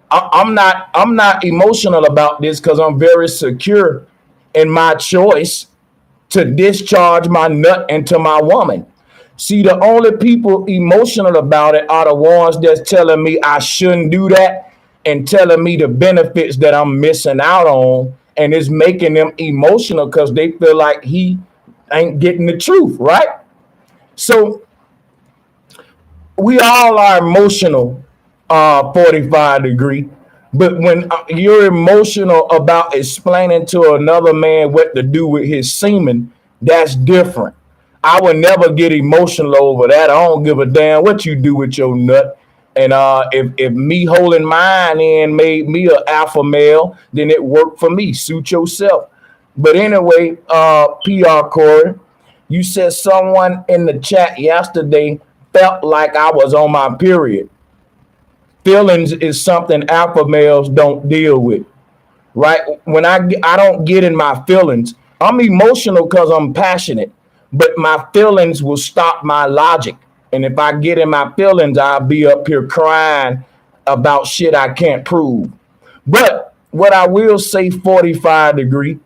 I'm not emotional about this because I'm very secure in my choice to discharge my nut into my woman. See, the only people emotional about it are the ones that's telling me I shouldn't do that and telling me the benefits that I'm missing out on, and it's making them emotional because they feel like he ain't getting the truth, right? So we all are emotional, 45 degree. But when you're emotional about explaining to another man what to do with his semen, that's different. I would never get emotional over that. I don't give a damn what you do with your nut. And if me holding mine in made me an alpha male, then it worked for me. Suit yourself. But anyway, PR Corey, you said someone in the chat yesterday felt like I was on my period. Feelings is something alpha males don't deal with, right? When I don't get in my feelings. I'm emotional because I'm passionate, but my feelings will stop my logic. And if I get in my feelings, I'll be up here crying about shit I can't prove. But what I will say, 45 degree,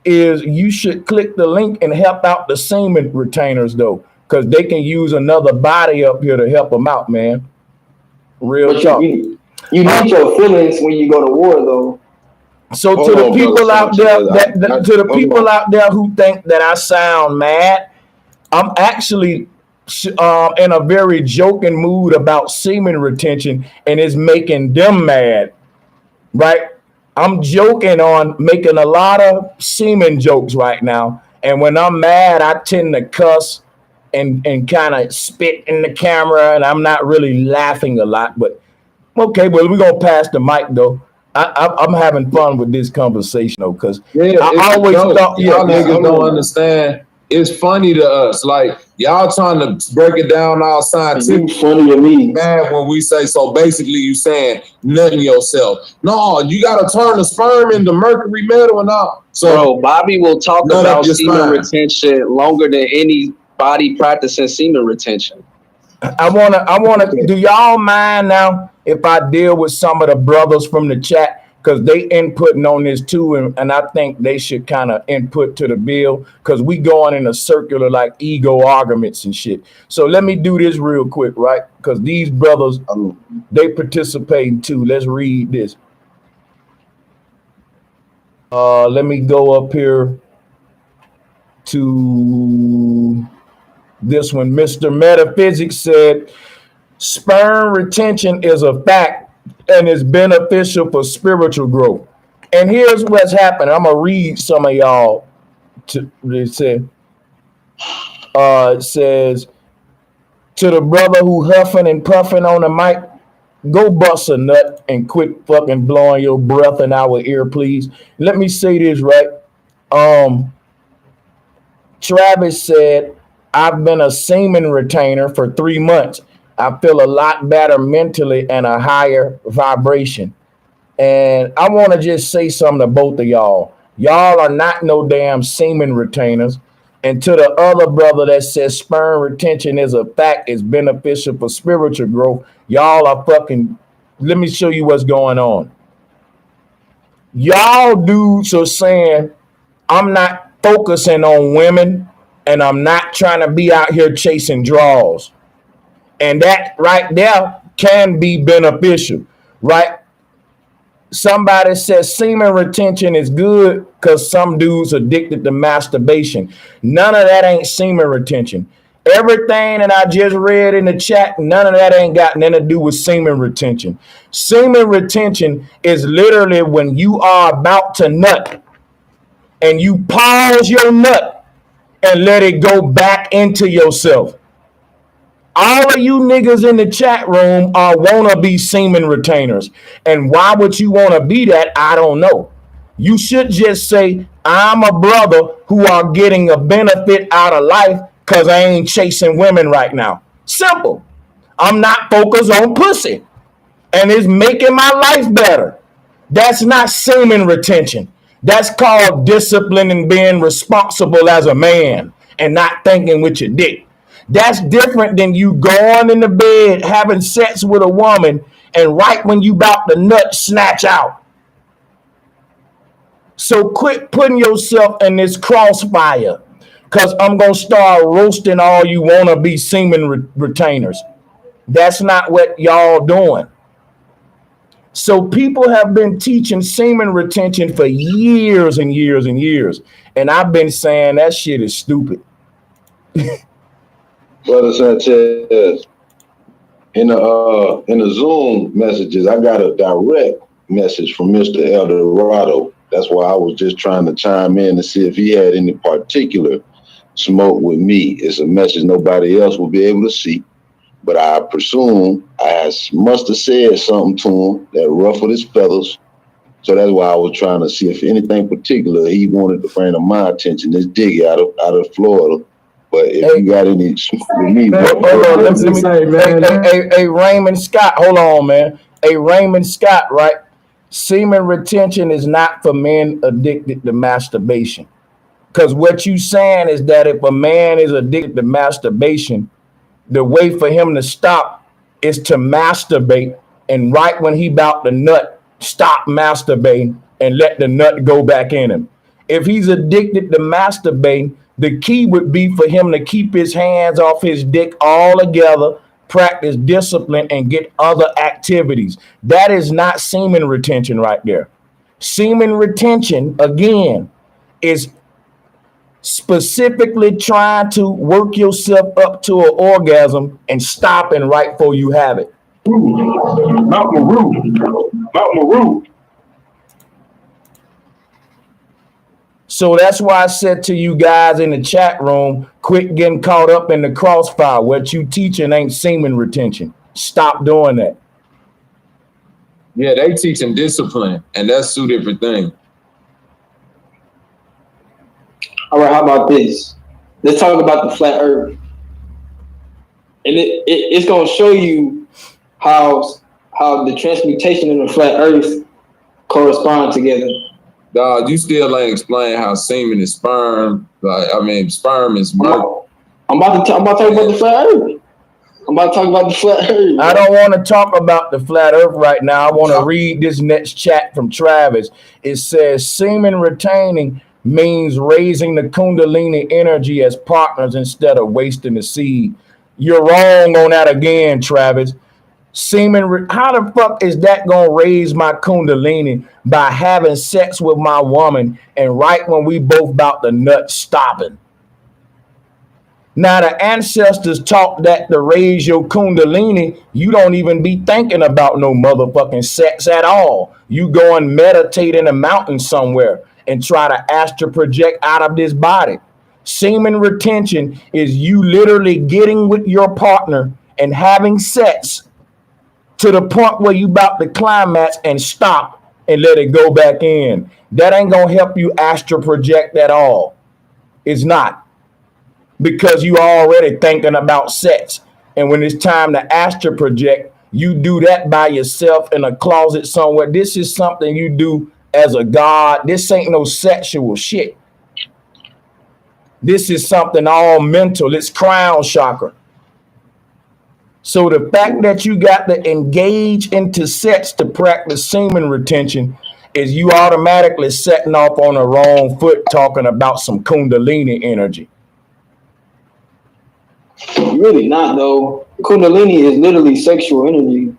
is you should click the link and help out the semen retainers though, because they can use another body up here to help them out, man. Real talk. You need your feelings when you go to war, though. So to the people out there, out there who think that I sound mad, I'm actually in a very joking mood about semen retention, and it's making them mad, right? I'm joking on making a lot of semen jokes right now, and when I'm mad, I tend to cuss and kind of spit in the camera, and I'm not really laughing a lot. But okay, well, we're gonna pass the mic though. I'm having fun with this conversation though, because I always thought y'all niggas don't understand. It's funny to us, like y'all trying to break it down all scientific. Funny to me, man. When we say so, basically you saying nothing yourself. No, you gotta turn the sperm into mercury metal and all. So, bro, Bobby will talk about semen retention longer than anybody practicing semen retention. I wanna. Do y'all mind now if I deal with some of the brothers from the chat? Because they inputting on this too, and I think they should kind of input to the bill, because we going in a circular like ego arguments and shit. So let me do this real quick, right? Because these brothers, they participating too. Let's read this. Let me go up here to this one. Mr. Metaphysics said, sperm retention is a fact and is beneficial for spiritual growth. And here's what's happening. I'm gonna read some of y'all. It says, to the brother who huffing and puffing on the mic, go bust a nut and quit fucking blowing your breath in our ear, please. Let me say this, right? Travis said, I've been a semen retainer for 3 months. I feel a lot better mentally and a higher vibration. And I want to just say something to both of y'all. Y'all are not no damn semen retainers. And to the other brother that says sperm retention is a fact, is beneficial for spiritual growth, y'all are fucking, let me show you what's going on. Y'all dudes are saying, I'm not focusing on women and I'm not trying to be out here chasing draws. And that right there can be beneficial, right? Somebody says semen retention is good because some dudes addicted to masturbation. None of that ain't semen retention. Everything that I just read in the chat, none of that ain't got nothing to do with semen retention. Semen retention is literally when you are about to nut and you pause your nut and let it go back into yourself. All of you niggas in the chat room are wanna be semen retainers. And why would you wanna be that? I don't know. You should just say, I'm a brother who are getting a benefit out of life because I ain't chasing women right now. Simple. I'm not focused on pussy. And it's making my life better. That's not semen retention. That's called discipline and being responsible as a man and not thinking with your dick. That's different than you going in the bed, having sex with a woman, and right when you about to nut, snatch out. So quit putting yourself in this crossfire, because I'm going to start roasting all you want to be semen retainers. That's not what y'all doing. So people have been teaching semen retention for years and years and years. And I've been saying that shit is stupid. Brother Sanchez, in the Zoom messages, I got a direct message from Mr. El Dorado. That's why I was just trying to chime in to see if he had any particular smoke with me. It's a message nobody else will be able to see. But I presume I must have said something to him that ruffled his feathers. So that's why I was trying to see if anything particular he wanted to bring to my attention. This Diggy out of Florida. But if you got any with me, hey, Raymond Scott, hold on, man. Hey, Raymond Scott, right? Semen retention is not for men addicted to masturbation. Because what you saying is that if a man is addicted to masturbation, the way for him to stop is to masturbate, and right when he about to nut, stop masturbating and let the nut go back in him. If he's addicted to masturbating, the key would be for him to keep his hands off his dick altogether, practice discipline, and get other activities. That is not semen retention right there. Semen retention, again, is specifically trying to work yourself up to an orgasm and stopping right before you have it. Mount Maru. So that's why I said to you guys in the chat room, quit getting caught up in the crossfire. What you teaching ain't semen retention. Stop doing that. Yeah, they teaching discipline, and that's two different things. All right, how about this? Let's talk about the flat earth. And it's going to show you how the transmutation and the flat earth correspond together. Dog, you still ain't explain how semen is sperm. Sperm is milk. I'm about to talk about the flat earth. I don't want to talk about the flat earth right now. I want to read this next chat from Travis. It says semen retaining means raising the Kundalini energy as partners instead of wasting the seed. You're wrong on that again, Travis. Semen, how the fuck is that gonna raise my Kundalini by having sex with my woman and right when we both about the nut stopping? Now the ancestors taught that to raise your Kundalini, you don't even be thinking about no motherfucking sex at all. You go and meditate in a mountain somewhere and try to astral project out of this body. Semen retention is you literally getting with your partner and having sex to the point where you about to climax and stop and let it go back in. That ain't gonna help you astral project at all. It's not. Because you already thinking about sex. And when it's time to astral project, you do that by yourself in a closet somewhere. This is something you do as a god. This ain't no sexual shit. This is something all mental. It's crown chakra. So the fact that you got to engage into sex to practice semen retention is you automatically setting off on the wrong foot talking about some Kundalini energy. Really not, though. Kundalini is literally sexual energy.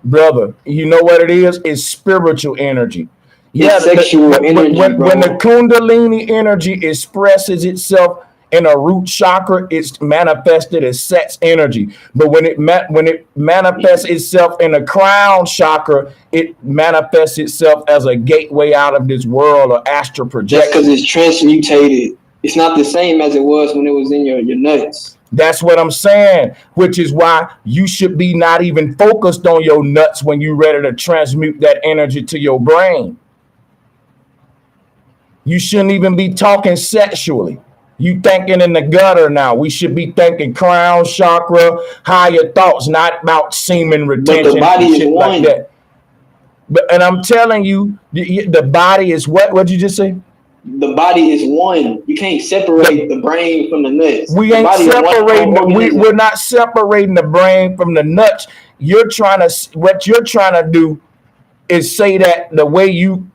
Brother, you know what it is? It's spiritual energy. It's sexual energy, when the Kundalini energy expresses itself in a root chakra, it's manifested as sex energy. But when it manifests itself in a crown chakra, it manifests itself as a gateway out of this world or astral projection. Just because it's transmutated. It's not the same as it was when it was in your nuts. That's what I'm saying, which is why you should be not even focused on your nuts when you're ready to transmute that energy to your brain. You shouldn't even be talking sexually. You thinking in the gutter now. We should be thinking crown chakra, higher thoughts, not about semen retention. But the body is shit one. like that. And I'm telling you, the body is what? What'd you just say? The body is one. You can't separate the brain from the nuts. We ain't separating. We're not separating the brain from the nuts. What you're trying to do is say that the way you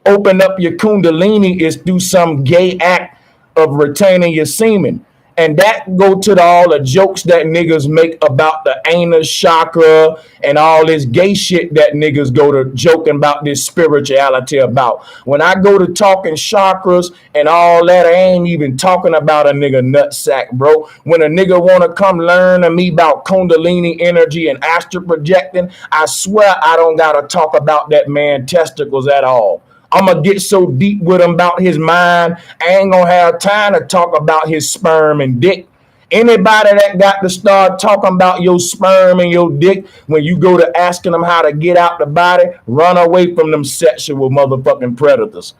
open up your kundalini is through some gay act of retaining your semen. And that go to all the jokes that niggas make about the anus chakra and all this gay shit that niggas go to joking about this spirituality about. When I go to talking chakras and all that, I ain't even talking about a nigga nutsack, bro. When a nigga want to come learn to me about kundalini energy and astral projecting, I swear I don't got to talk about that man testicles at all. I'm going to get so deep with him about his mind, I ain't going to have time to talk about his sperm and dick. Anybody that got to start talking about your sperm and your dick when you go to asking them how to get out the body, run away from them sexual motherfucking predators.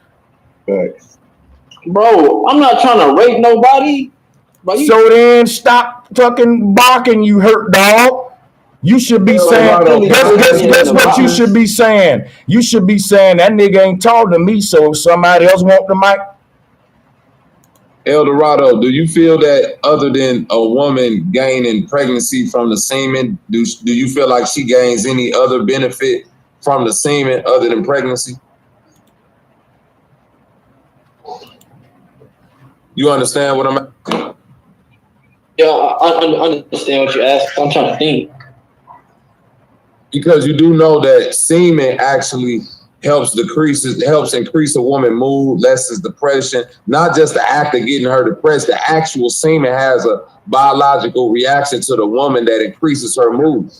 Thanks. Bro, I'm not trying to rape nobody. So then stop fucking barking, you hurt dog. You should be saying, guess what you should be saying? You should be saying, that nigga ain't talking to me, so if somebody else want the mic. El Dorado, do you feel that other than a woman gaining pregnancy from the semen, do you feel like she gains any other benefit from the semen other than pregnancy? You understand what I'm asking? Yeah, I understand what you're asking. I'm trying to think. Because you do know that semen actually helps increase a woman's mood, lessens depression, not just the act of getting her depressed. The actual semen has a biological reaction to the woman that increases her mood.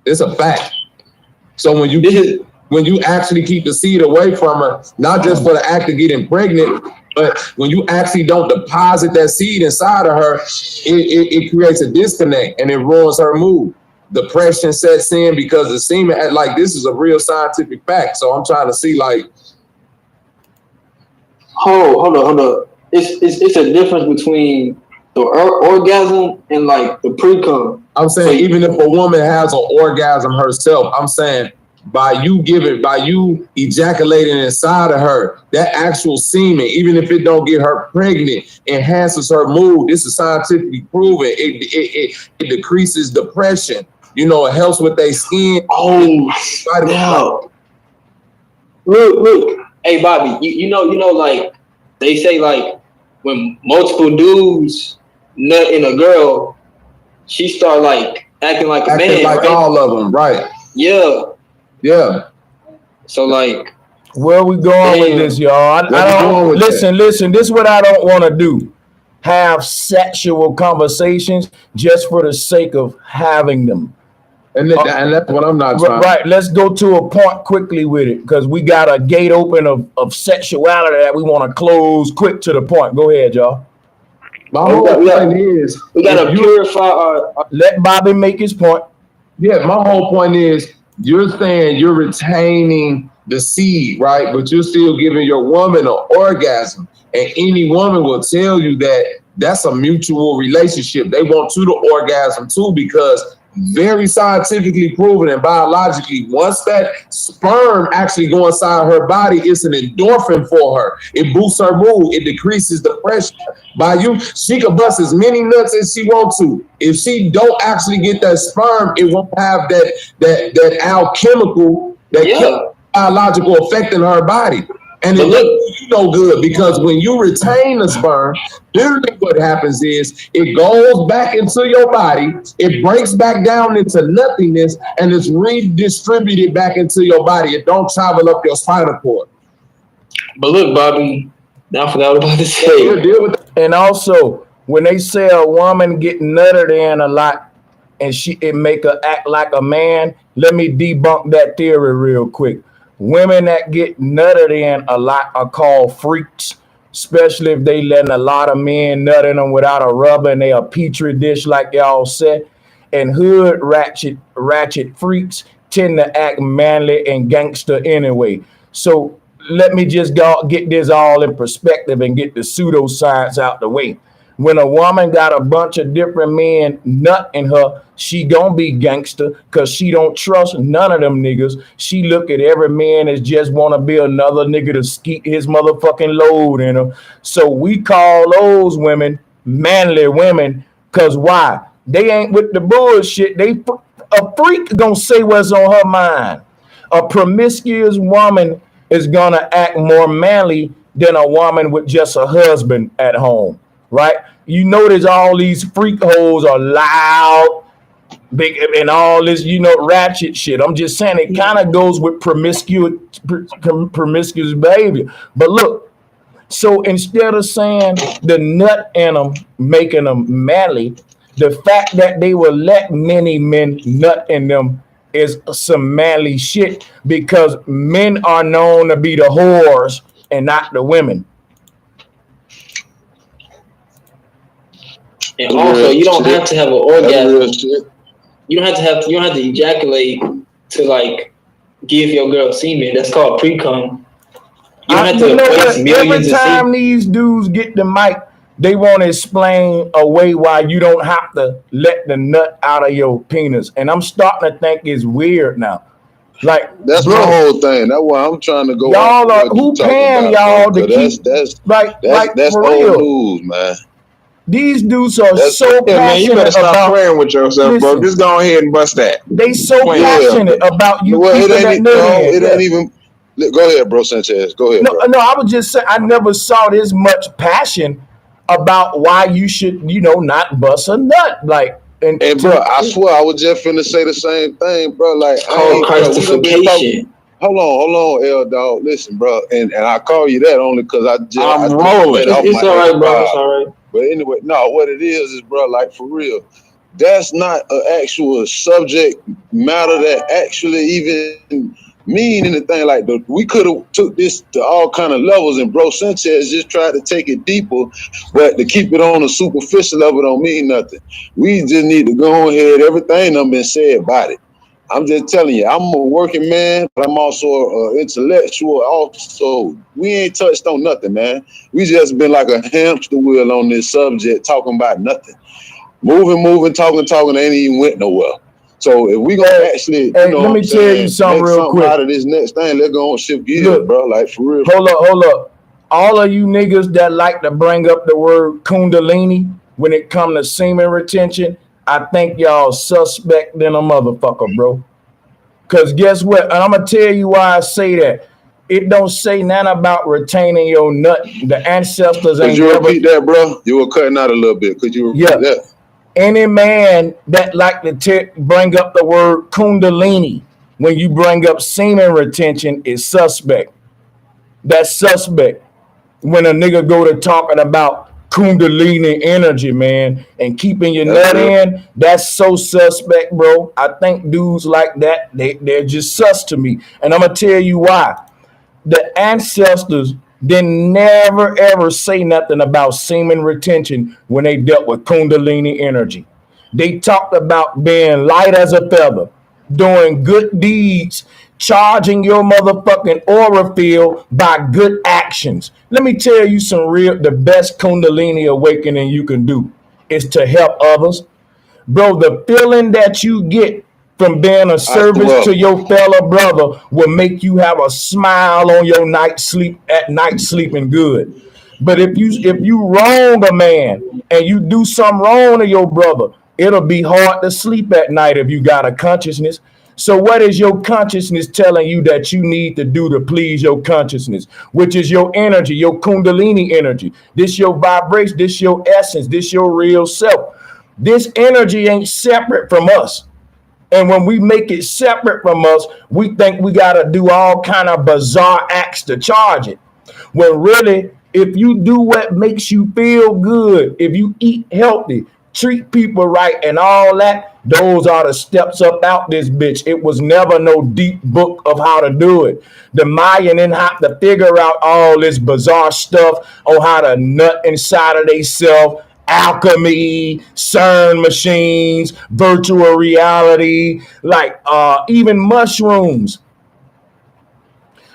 It's a fact. So when you actually keep the seed away from her, not just for the act of getting pregnant, but when you actually don't deposit that seed inside of her, it creates a disconnect and it ruins her mood. Depression sets in because the semen, like, this is a real scientific fact. So I'm trying to see, like, hold on. It's a difference between the orgasm and like the pre-cum. I'm saying, even if a woman has an orgasm herself, I'm saying by you ejaculating inside of her, that actual semen, even if it don't get her pregnant, enhances her mood. This is scientifically proven. It decreases depression. You know, it helps with their skin. Oh, wow. Look. Hey, Bobby, you know, like, they say, like, when multiple dudes nut in a girl, she start, like, acting like a man, like, right? All of them, right. Yeah. So, like, where we going with this, y'all? I don't listen. This is what I don't want to do. Have sexual conversations just for the sake of having them. And that's what I'm not trying. Right. Let's go to a point quickly with it, because we got a gate open of sexuality that we want to close quick to the point. Go ahead, y'all. My whole point is, we gotta purify our. Let Bobby make his point. Yeah, my whole point is, you're saying you're retaining the seed, right? But you're still giving your woman an orgasm. And any woman will tell you that that's a mutual relationship. They want you to orgasm too, because very scientifically proven and biologically, once that sperm actually go inside her body, it's an endorphin for her. It boosts her mood. It decreases depression. She can bust as many nuts as she wants to. If she don't actually get that sperm, it won't have that alchemical, biological effect in her body. And it looks good, because when you retain the sperm, literally what happens is it goes back into your body, it breaks back down into nothingness, and it's redistributed back into your body. It don't travel up your spinal cord. But look, Bobby, I forgot what I was about to say. And also, when they say a woman get nutted in a lot and it make her act like a man, let me debunk that theory real quick. Women that get nutted in a lot are called freaks, especially if they letting a lot of men nut in them without a rubber and they a petri dish, like y'all said. And hood ratchet freaks tend to act manly and gangster anyway. So let me just get this all in perspective and get the pseudoscience out the way. When a woman got a bunch of different men nut in her, she gonna be gangster because she don't trust none of them niggas. She look at every man as just want to be another nigga to skeet his motherfucking load in her. So we call those women manly women because why? They ain't with the bullshit. A freak gonna say what's on her mind. A promiscuous woman is gonna act more manly than a woman with just a husband at home. Right? You notice all these freak hoes are loud, big, and all this, ratchet shit. I'm just saying it kind of goes with promiscuous behavior. But look, so instead of saying the nut in them making them manly, the fact that they will let many men nut in them is some manly shit because men are known to be the whores and not the women. And also, you don't have to have an orgasm. You don't have to ejaculate to like give your girl semen. That's called pre-cum. You don't have to waste millions. Every time these dudes get the mic, they want to explain a way why you don't have to let the nut out of your penis. And I'm starting to think it's weird now. Like that's my whole thing. That's why I'm trying to go. Y'all are who paying y'all to keep that's for old real news, man. These dudes are so passionate man, you better stop about playing with yourself, bro. Just go ahead and bust that. They so passionate about you keeping that nut in. It ain't even. Go ahead, bro, Sanchez. Go ahead. No, I was just saying I never saw this much passion about why you should, not bust a nut. Like, and bro, I swear I was just finna say the same thing, bro. Like, Christification. Hold on, L dog. Listen, bro, and I call you that only because I'm rolling. It's all right, bro. It's all right. But anyway, no, what it is, bro, like for real, that's not an actual subject matter that actually even mean anything. Like we could have took this to all kind of levels, and bro Sanchez just tried to take it deeper, but to keep it on a superficial level don't mean nothing. We just need to go ahead. Everything done been said about it. I'm just telling you, I'm a working man, but I'm also an intellectual also. We ain't touched on nothing, man. We just been like a hamster wheel on this subject, talking about nothing. Moving, talking, ain't even went nowhere. So if we gonna actually, let me tell you something real quick. Out of this next thing, let's go on shift gears, bro. Like for real. Hold up. All of you niggas that like to bring up the word kundalini when it come to semen retention, I think y'all suspect than a motherfucker, bro. Cause guess what? And I'm gonna tell you why I say that. It don't say nothing about retaining your nut. The ancestors ain't. Could you repeat that, bro? You were cutting out a little bit. Could you repeat that? Any man that like to bring up the word kundalini when you bring up semen retention is suspect. That's suspect. When a nigga go to talking about kundalini energy, man, and keeping your nut in, that's so suspect, bro. I think dudes like that, they're just sus to me. And I'm going to tell you why. The ancestors didn't never, ever say nothing about semen retention when they dealt with kundalini energy. They talked about being light as a feather, doing good deeds, charging your motherfucking aura field by good actions. Let me tell you the best kundalini awakening you can do is to help others. Bro, the feeling that you get from being a service to your fellow brother will make you have a smile on your night sleeping good. But if you wrong a man and you do something wrong to your brother, it'll be hard to sleep at night if you got a consciousness. So what is your consciousness telling you that you need to do to please your consciousness, which is your energy, your kundalini energy? This your vibration, this your essence, this your real self. This energy ain't separate from us. And when we make it separate from us, we think we got to do all kind of bizarre acts to charge it. When really, if you do what makes you feel good, if you eat healthy, treat people right and all that, those are the steps up out this bitch. It was never no deep book of how to do it. The Mayan didn't have to figure out all this bizarre stuff on how to nut inside of themselves. Alchemy, CERN machines, virtual reality, like even mushrooms.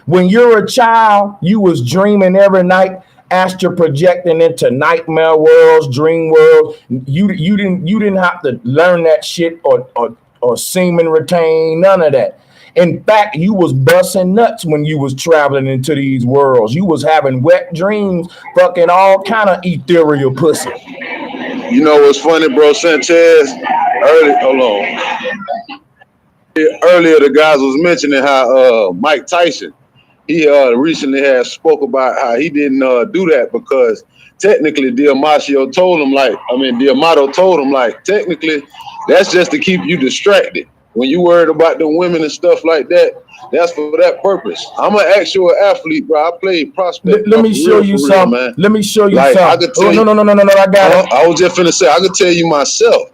When you're a child, you was dreaming every night, astral projecting into nightmare worlds, dream worlds. You didn't have to learn that shit or semen retain, none of that. In fact, you was busting nuts when you was traveling into these worlds. You was having wet dreams, fucking all kind of ethereal pussy. You know what's funny, bro, Sanchez? Earlier, the guys was mentioning how Mike Tyson, he recently had spoke about how he didn't do that because technically D'Amato told him technically that's just to keep you distracted. When you worried about the women and stuff like that, that's for that purpose. I'm an actual athlete, bro. I played prospect. Let me show you something, man. Let me show you something. I could tell no, I got it. I was just finna say, I could tell you myself,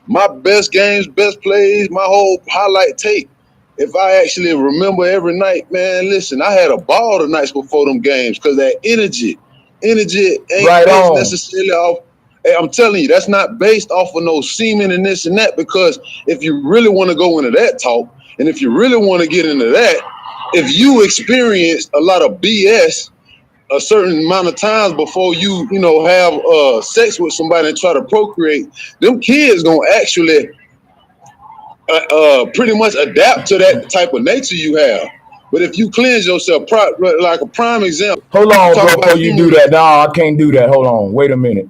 my best games, best plays, my whole highlight tape. If I actually remember every night, man, listen, I had a ball the nights before them games because that energy ain't right based necessarily off. Hey, I'm telling you, that's not based off of no semen and this and that, because if you really want to go into that talk, and if you really want to get into that, if you experienced a lot of BS a certain amount of times before you have sex with somebody and try to procreate, them kids gonna actually pretty much adapt to that type of nature you have. But if you cleanse yourself, like a prime example. Hold on, bro, before you do that. No, I can't do that. Hold on. Wait a minute.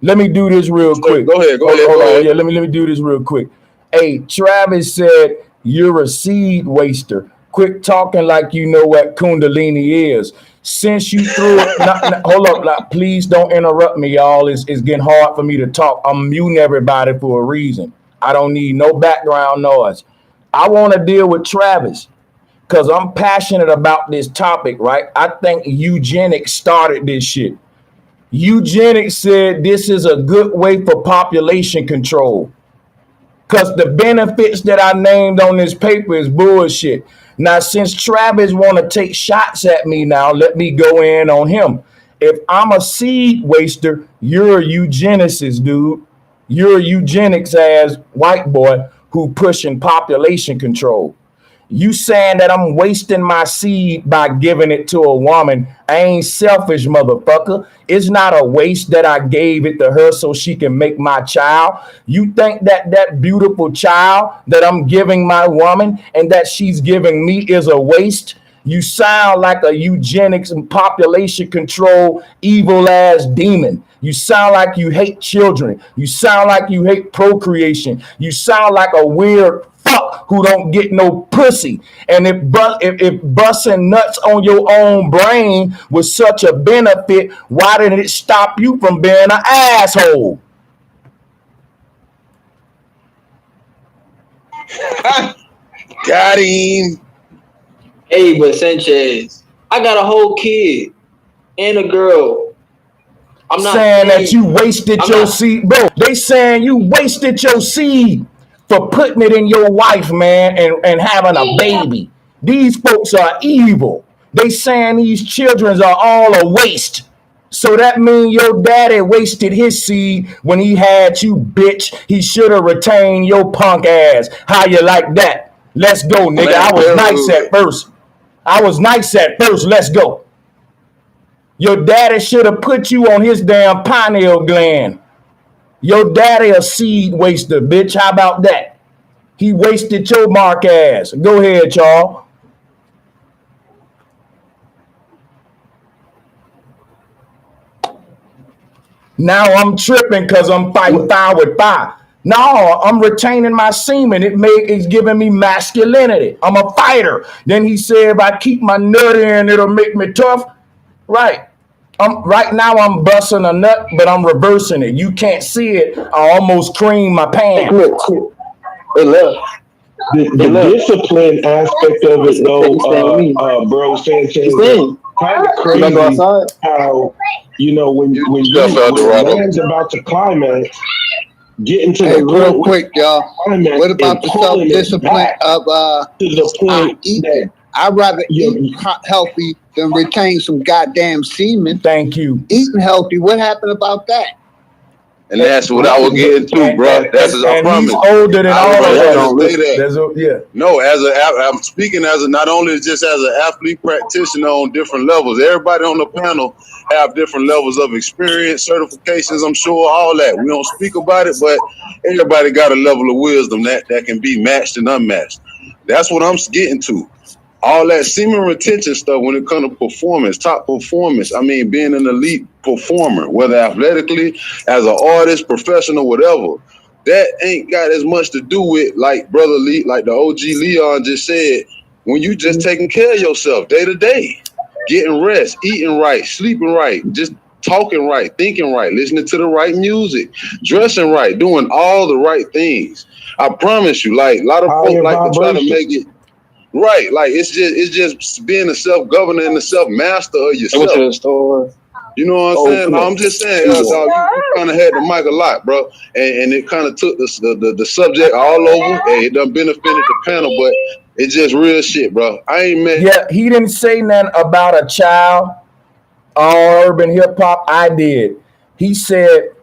Let me do this real quick. Go ahead. Hold on. Yeah, let me do this real quick. Hey, Travis said you're a seed waster. Quit talking like you know what Kundalini is. Since you threw it, hold up, please don't interrupt me, y'all. It's getting hard for me to talk. I'm muting everybody for a reason. I don't need no background noise. I want to deal with Travis because I'm passionate about this topic, right? I think eugenics started this shit. Eugenics said this is a good way for population control because the benefits that I named on this paper is bullshit. Now, since Travis want to take shots at me now, let me go in on him. If I'm a seed waster, you're a eugenicist, dude. You're a eugenics ass white boy who pushing population control. You saying that I'm wasting my seed by giving it to a woman. I ain't selfish, motherfucker. It's not a waste that I gave it to her so she can make my child. You think that that beautiful child that I'm giving my woman and that she's giving me is a waste? You sound like a eugenics and population control evil ass demon. You sound like you hate children. You sound like you hate procreation. You sound like a weird fuck who don't get no pussy. And if busting nuts on your own brain was such a benefit, why didn't it stop you from being an asshole? Got him. Hey, but Sanchez, I got a whole kid and a girl. I'm not saying that you wasted your seed, bro. They saying you wasted your seed for putting it in your wife, man, and having a baby. These folks are evil. They saying these children are all a waste. So that means your daddy wasted his seed when he had you, bitch. He should have retained your punk ass. How you like that? Let's go, nigga. I was nice at first. Let's go. Your daddy should have put you on his damn pineal gland. Your daddy a seed waster, bitch. How about that? He wasted your mark ass. Go ahead, y'all. Now I'm tripping because I'm fighting fire with fire. No, I'm retaining my semen. It's giving me masculinity. I'm a fighter. Then he said if I keep my nut in, it'll make me tough. Right. Right now I'm busting a nut, but I'm reversing it. You can't see it. I almost creamed my pants. The discipline aspect of it, though, bro, Sanchez, kind of crazy how, when man's about to climax, getting to the real quick, y'all. What about the self-discipline of to the point eating? I'd rather eat healthy than retain some goddamn semen. Thank you. Eating healthy. What happened about that? And that's what I was getting to, bro. That's I promise. He's older than all of us. Yeah. No, I'm speaking as not only just as an athlete practitioner on different levels. Everybody on the panel have different levels of experience, certifications, I'm sure, all that. We don't speak about it, but everybody got a level of wisdom that can be matched and unmatched. That's what I'm getting to. All that semen retention stuff when it comes to performance, top performance. I mean, being an elite performer, whether athletically, as an artist, professional, whatever, that ain't got as much to do with, like Brother Lee, like the OG Leon just said, when you just taking care of yourself day to day, getting rest, eating right, sleeping right, just talking right, thinking right, listening to the right music, dressing right, doing all the right things. I promise you, like a lot of folks like to try to make it right. Like it's just being a self-governor and a self-master of yourself. To the store. You know what I'm saying? No, I'm just saying, dog, you kind of had the mic a lot, bro, and it kind of took the subject all over, and it done benefited the panel, but it's just real shit, bro. I ain't met. Yeah, he didn't say nothing about a child. All urban hip hop, I did. He said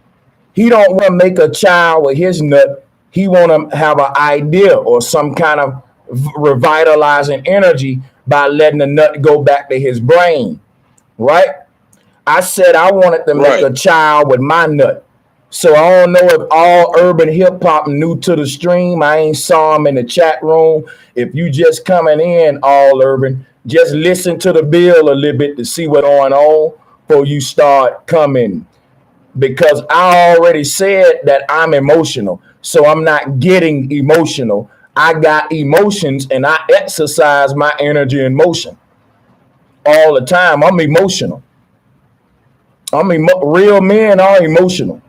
he don't want to make a child with his nut. He want to have an idea or some kind of revitalizing energy by letting the nut go back to his brain, right? I said I wanted to make a child with my nut. So I don't know if all urban hip hop new to the stream. I ain't saw him in the chat room. If you just coming in, all urban, just listen to the bill a little bit to see what's going on before you start coming. Because I already said that I'm emotional. So I'm not getting emotional. I got emotions and I exercise my energy and motion all the time. I'm emotional. Real men are emotional.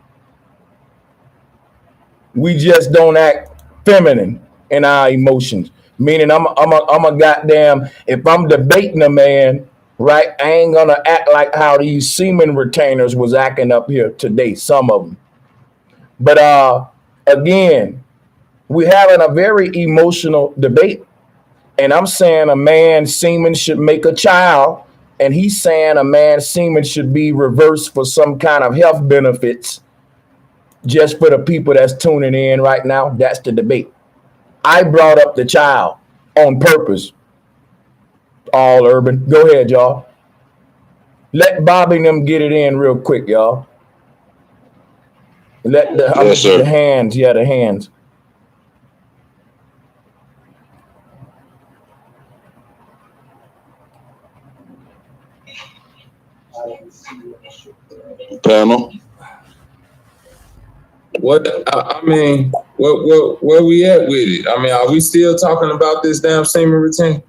We just don't act feminine in our emotions. Meaning I'm a goddamn, if I'm debating a man, right, I ain't gonna act like how these semen retainers was acting up here today, some of them. But again, we're having a very emotional debate. And I'm saying a man's semen should make a child. And he's saying a man's semen should be reversed for some kind of health benefits. Just for the people that's tuning in right now, that's the debate. I brought up the child on purpose. All urban. Go ahead, y'all. Let Bobby and them get it in real quick, y'all. Let the hands, the hands. Panel. What I mean, where we at with it? I mean, are we still talking about this damn semen retention?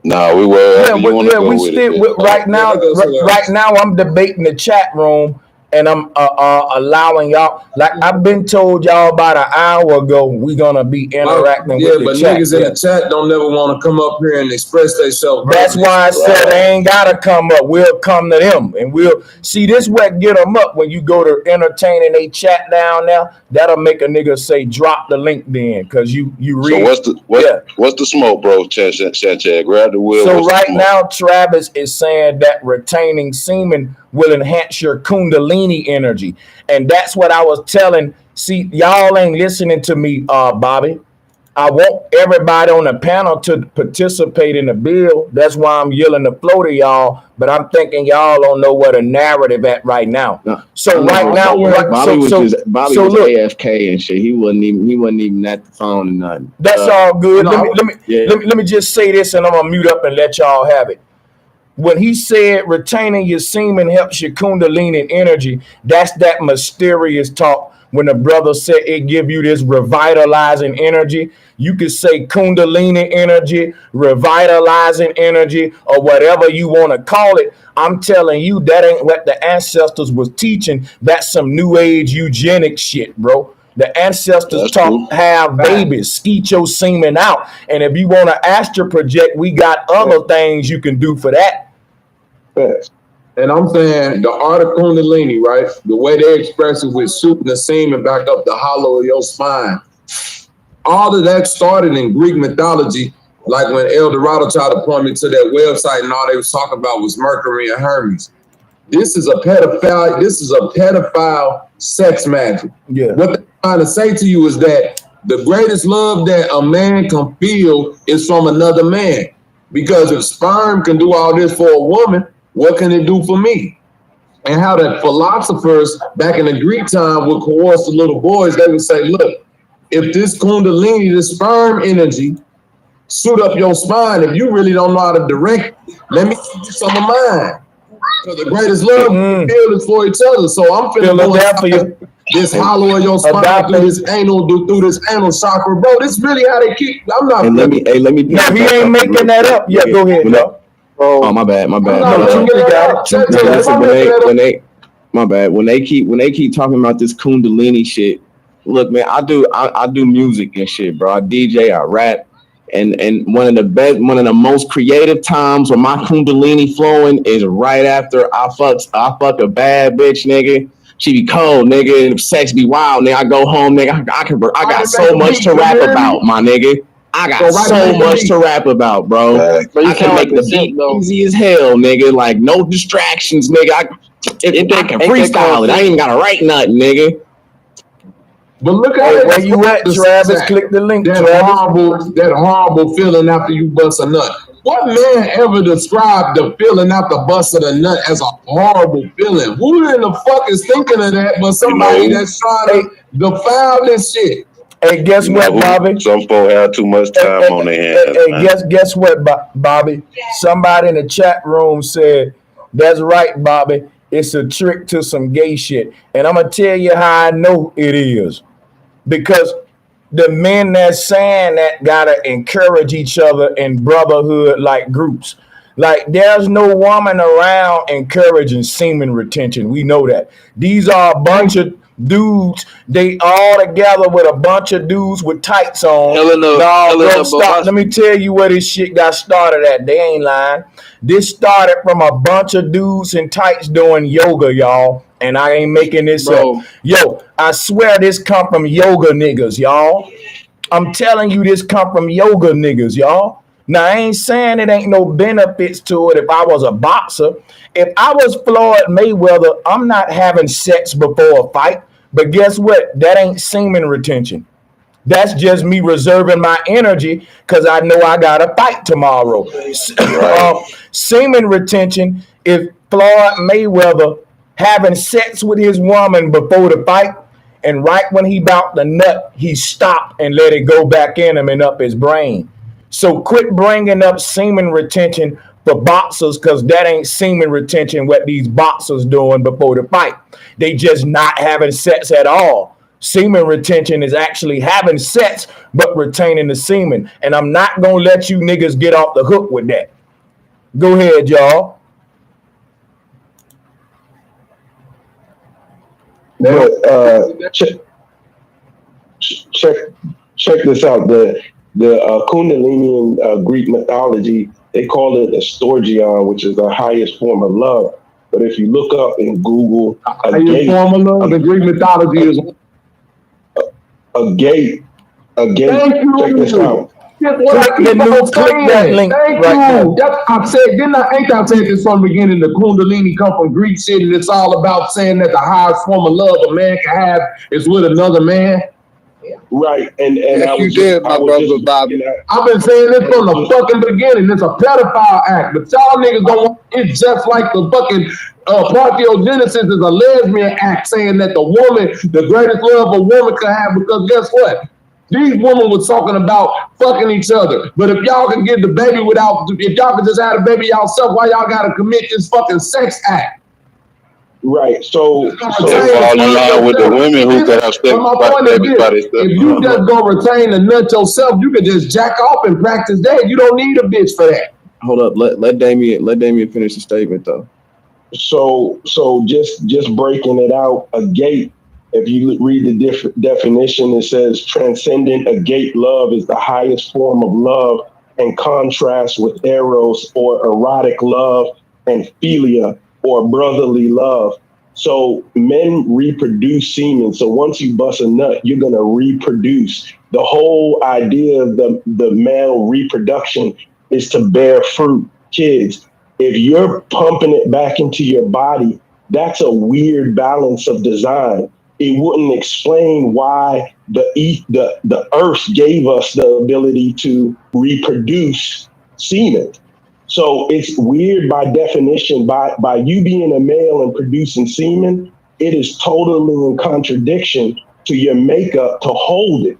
No, we were. We still right now. Right now, I'm debating the chat room, and I'm allowing y'all. Like I've been told y'all about an hour ago, we're gonna be interacting with the chat. Niggas in the chat don't never want to come up here and express themselves. That's why I said they ain't gotta come up. We'll come to them, and we'll see this. What get them up when you go to entertaining they chat down now. That'll make a nigga say drop the link then, because you read. So what's the smoke, bro? Sanchez, grab the wheel. So right now, Travis is saying that retaining semen will enhance your Kundalini energy. And that's what I was telling. See, y'all ain't listening to me, Bobby. I want everybody on the panel to participate in the bill. That's why I'm yelling the flow to y'all. But I'm thinking y'all don't know what a narrative at right now. No, so right now, Bobby was AFK and shit. He wasn't even at the phone and nothing. That's all good. Let me just say this, and I'm gonna mute up and let y'all have it. When he said retaining your semen helps your Kundalini energy, that's that mysterious talk. When the brother said it give you this revitalizing energy, you could say Kundalini energy, revitalizing energy, or whatever you want to call it. I'm telling you, that ain't what the ancestors was teaching. That's some new age eugenic shit, bro. The ancestors taught have babies, skeet your semen out. And if you want to astral project, we got other things you can do for that. And I'm saying the art of Kundalini, right? The way they express it with shooting the semen back up the hollow of your spine. All of that started in Greek mythology, like when El Dorado tried to point me to that website and all they was talking about was Mercury and Hermes. This is a pedophile. This is a pedophile sex magic. Yeah. What they're trying to say to you is that the greatest love that a man can feel is from another man. Because if sperm can do all this for a woman, what can it do for me? And how the philosophers back in the Greek time would coerce the little boys, they would say, look, if this kundalini, this sperm energy, suit up your spine, if you really don't know how to direct, let me give you some of mine. So the greatest love we feel is for each other. So I'm feeling for you. This hollow of your spine through this anal chakra, bro. This really how they keep. I'm not. And let me. No, he ain't making that up. Yeah, go ahead, bro. Oh, my bad. No, when they keep talking about this kundalini shit, look, man, I do music and shit, bro. I DJ, I rap, and one of the most creative times where my kundalini flowing is right after I fuck a bad bitch, nigga. She be cold, nigga, and sex be wild, nigga. I go home, nigga. I got so much to rap about, my nigga. I got so much to rap about, bro. I can make the beat easy as hell, nigga. Like no distractions, nigga. I can freestyle it. I ain't even gotta write nothing, nigga. But look at where you at, Travis? Click the link. That horrible feeling after you bust a nut. What man ever described the feeling after busting a nut as a horrible feeling? Who in the fuck is thinking of that? But somebody that's trying to defile this shit. Hey, guess what, Bobby? Some folks have too much time on their hands. Guess what, Bobby? Somebody in the chat room said, "That's right, Bobby. It's a trick to some gay shit." And I'm gonna tell you how I know it is, because the men that's saying that gotta encourage each other in brotherhood like groups. Like there's no woman around encouraging semen retention. We know that. These are a bunch of dudes. They all together with a bunch of dudes with tights on. Stop. Let me tell you where this shit got started at. They ain't lying. This started from a bunch of dudes in tights doing yoga, y'all. And I ain't making this up. Yo, I swear this come from yoga niggas, y'all. I'm telling you, this come from yoga niggas, y'all. Now, I ain't saying it ain't no benefits to it if I was a boxer. If I was Floyd Mayweather, I'm not having sex before a fight. But guess what? That ain't semen retention. That's just me reserving my energy because I know I got to fight tomorrow. Semen retention is Floyd Mayweather having sex with his woman before the fight, and right when he about to nut, he stopped and let it go back in him and up his brain. So quit bringing up semen retention for boxers, because that ain't semen retention what these boxers doing before the fight. They just not having sex at all. Semen retention is actually having sex but retaining the semen. And I'm not going to let you niggas get off the hook with that. Go ahead, y'all. Check this out. The Kundalini in Greek mythology, they call it a storgion, which is the highest form of love. But if you look up in Google, a gate, form of love, the Greek mythology is a gate. Check this out. Click that link. Thank you. I said, ain't I said this from the beginning? The Kundalini come from Greek shit, and it's all about saying that the highest form of love a man can have is with another man. Right, and yes, you did, my brother Bobby. I've been saying this from the fucking beginning. It's a pedophile act, but y'all niggas don't want it. Just like the fucking partiogenesis is a lesbian act, saying that the woman, the greatest love a woman can have, because guess what? These women were talking about fucking each other. But if y'all can get the baby if y'all can just have a baby yourself, why y'all gotta commit this fucking sex act? Right. So fall in love with the women who could have sex with everybody. If you just go retain the nut yourself, you can just jack off and practice that. You don't need a bitch for that. Hold up, let Damien finish the statement though. So just breaking it out, a gate. If you read the definition, it says transcendent agate love is the highest form of love, in contrast with eros or erotic love and philia or brotherly love. So men reproduce semen. So once you bust a nut, you're gonna reproduce. The whole idea of the male reproduction is to bear fruit, kids. if you're pumping it back into your body, that's a weird balance of design. It wouldn't explain why the earth gave us the ability to reproduce semen. So it's weird by definition. By you being a male and producing semen, it is totally in contradiction to your makeup to hold it.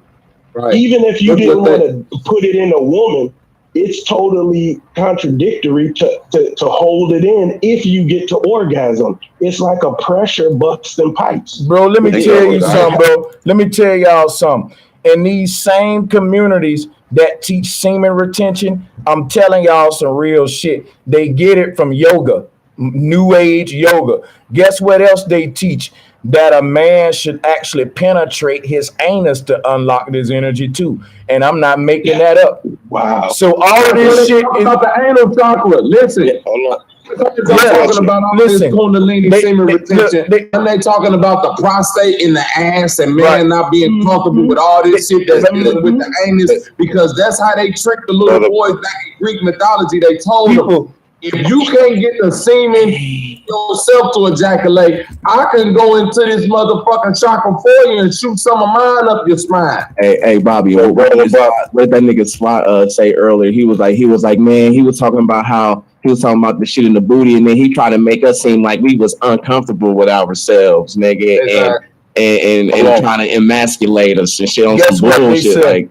Right. Even if you didn't want to put it in a woman, it's totally contradictory to hold it in if you get to orgasm. It's like a pressure busting pipes. Bro, let me tell you something, bro. Let me tell y'all something. In these same communities that teach semen retention, I'm telling y'all some real shit. They get it from yoga, new age yoga. Guess what else they teach? That a man should actually penetrate his anus to unlock this energy too. And I'm not making that up. Wow. So all of this shit is about the anal chakra. Listen. Hold on. Talking about all this Kundalini semen retention, and they talking about the prostate in the ass and men not being comfortable with all this shit that's dealing with the anus, because that's how they tricked the little boys back in Greek mythology. They told them, if you can't get the semen yourself to ejaculate, I can go into this motherfucking chakra for you and shoot some of mine up your spine. Hey, Bobby, what that nigga say earlier? He was like, man, he was talking about how he was talking about the shit in the booty, and then he tried to make us seem like we was uncomfortable with ourselves, nigga, and trying to emasculate us and shit on some bullshit. Like,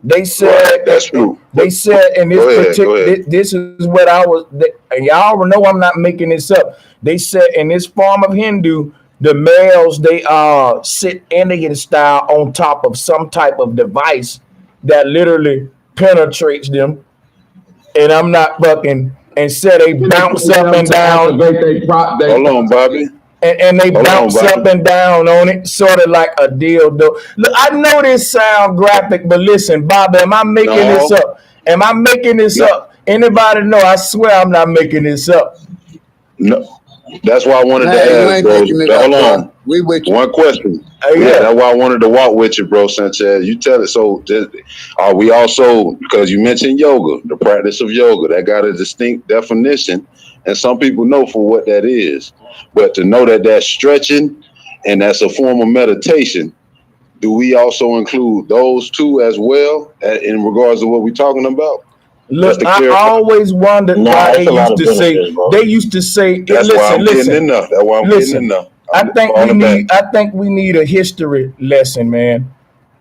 they said that's true. They said in this particular, this is what I was, and y'all know I'm not making this up. They said in this form of Hindu, the males, they sit Indian style on top of some type of device that literally penetrates them. And I'm not fucking, and said they bounce up and down. Hold on, Bobby. And they bounce up and down on it, sort of like a dildo. Look, I know this sound graphic, but listen, Bobby, am I making this up? Am I making this up? Anybody know? I swear I'm not making this up. No, that's why I wanted to ask, bro. Hold on. We with you. One question. Yeah, that's why I wanted to walk with you, bro, Sanchez. You tell it. So, are we also, because you mentioned yoga, the practice of yoga, that got a distinct definition, and some people know for what that is. But to know that that's stretching and that's a form of meditation, do we also include those two as well in regards to what we're talking about? Look, I always wondered why they used to say. They used to say. That's why I'm getting enough. That's why I'm getting enough. I think we need a history lesson, man.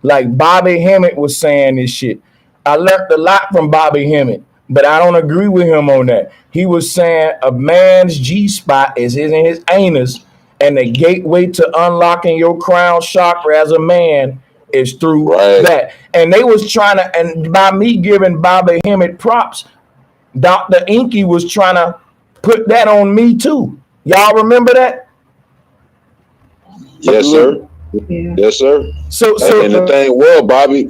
Like Bobby Hemmett was saying this shit. I learned a lot from Bobby Hemmett, but I don't agree with him on that. He was saying a man's G-spot is in his anus, and the gateway to unlocking your crown chakra as a man is through that. And they was trying to, and by me giving Bobby Hemmett props, Dr. Inky was trying to put that on me too. Y'all remember that? Yes, sir. Yeah. Yes, sir. So and the thing was, Bobby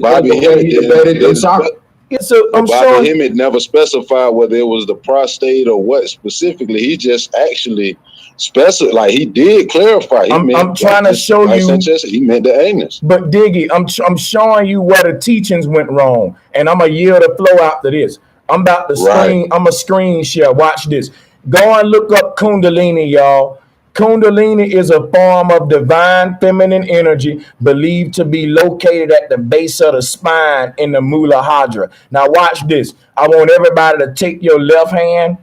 Hemmett never specified whether it was the prostate or what specifically. He just actually specified, like he did clarify. I'm trying to show you. Sanchez, he meant the anus. But Diggy, I'm showing you where the teachings went wrong, and I'm gonna yield the flow after this. I'm about to screen. I'm a screen share. Watch this. Go and look up Kundalini, y'all. Kundalini is a form of divine feminine energy believed to be located at the base of the spine in the Muladhara. Now watch this. I want everybody to take your left hand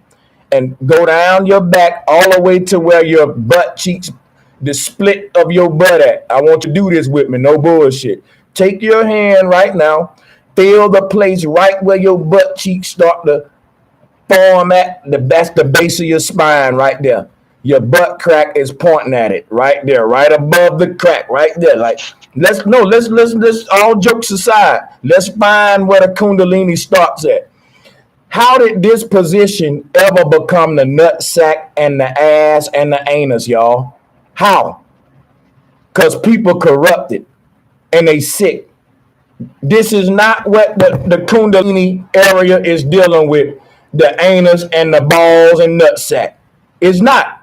and go down your back all the way to where your butt cheeks, the split of your butt at. I want you to do this with me, no bullshit. Take your hand right now, feel the place right where your butt cheeks start to form at. That's the base of your spine right there. Your butt crack is pointing at it right there, right above the crack, right there. Like, let's all jokes aside, let's find where the Kundalini starts at. How did this position ever become the nut sack and the ass and the anus, y'all? How? Because people corrupted and they sick. This is not what the Kundalini area is dealing with, the anus and the balls and nut sack. It's not.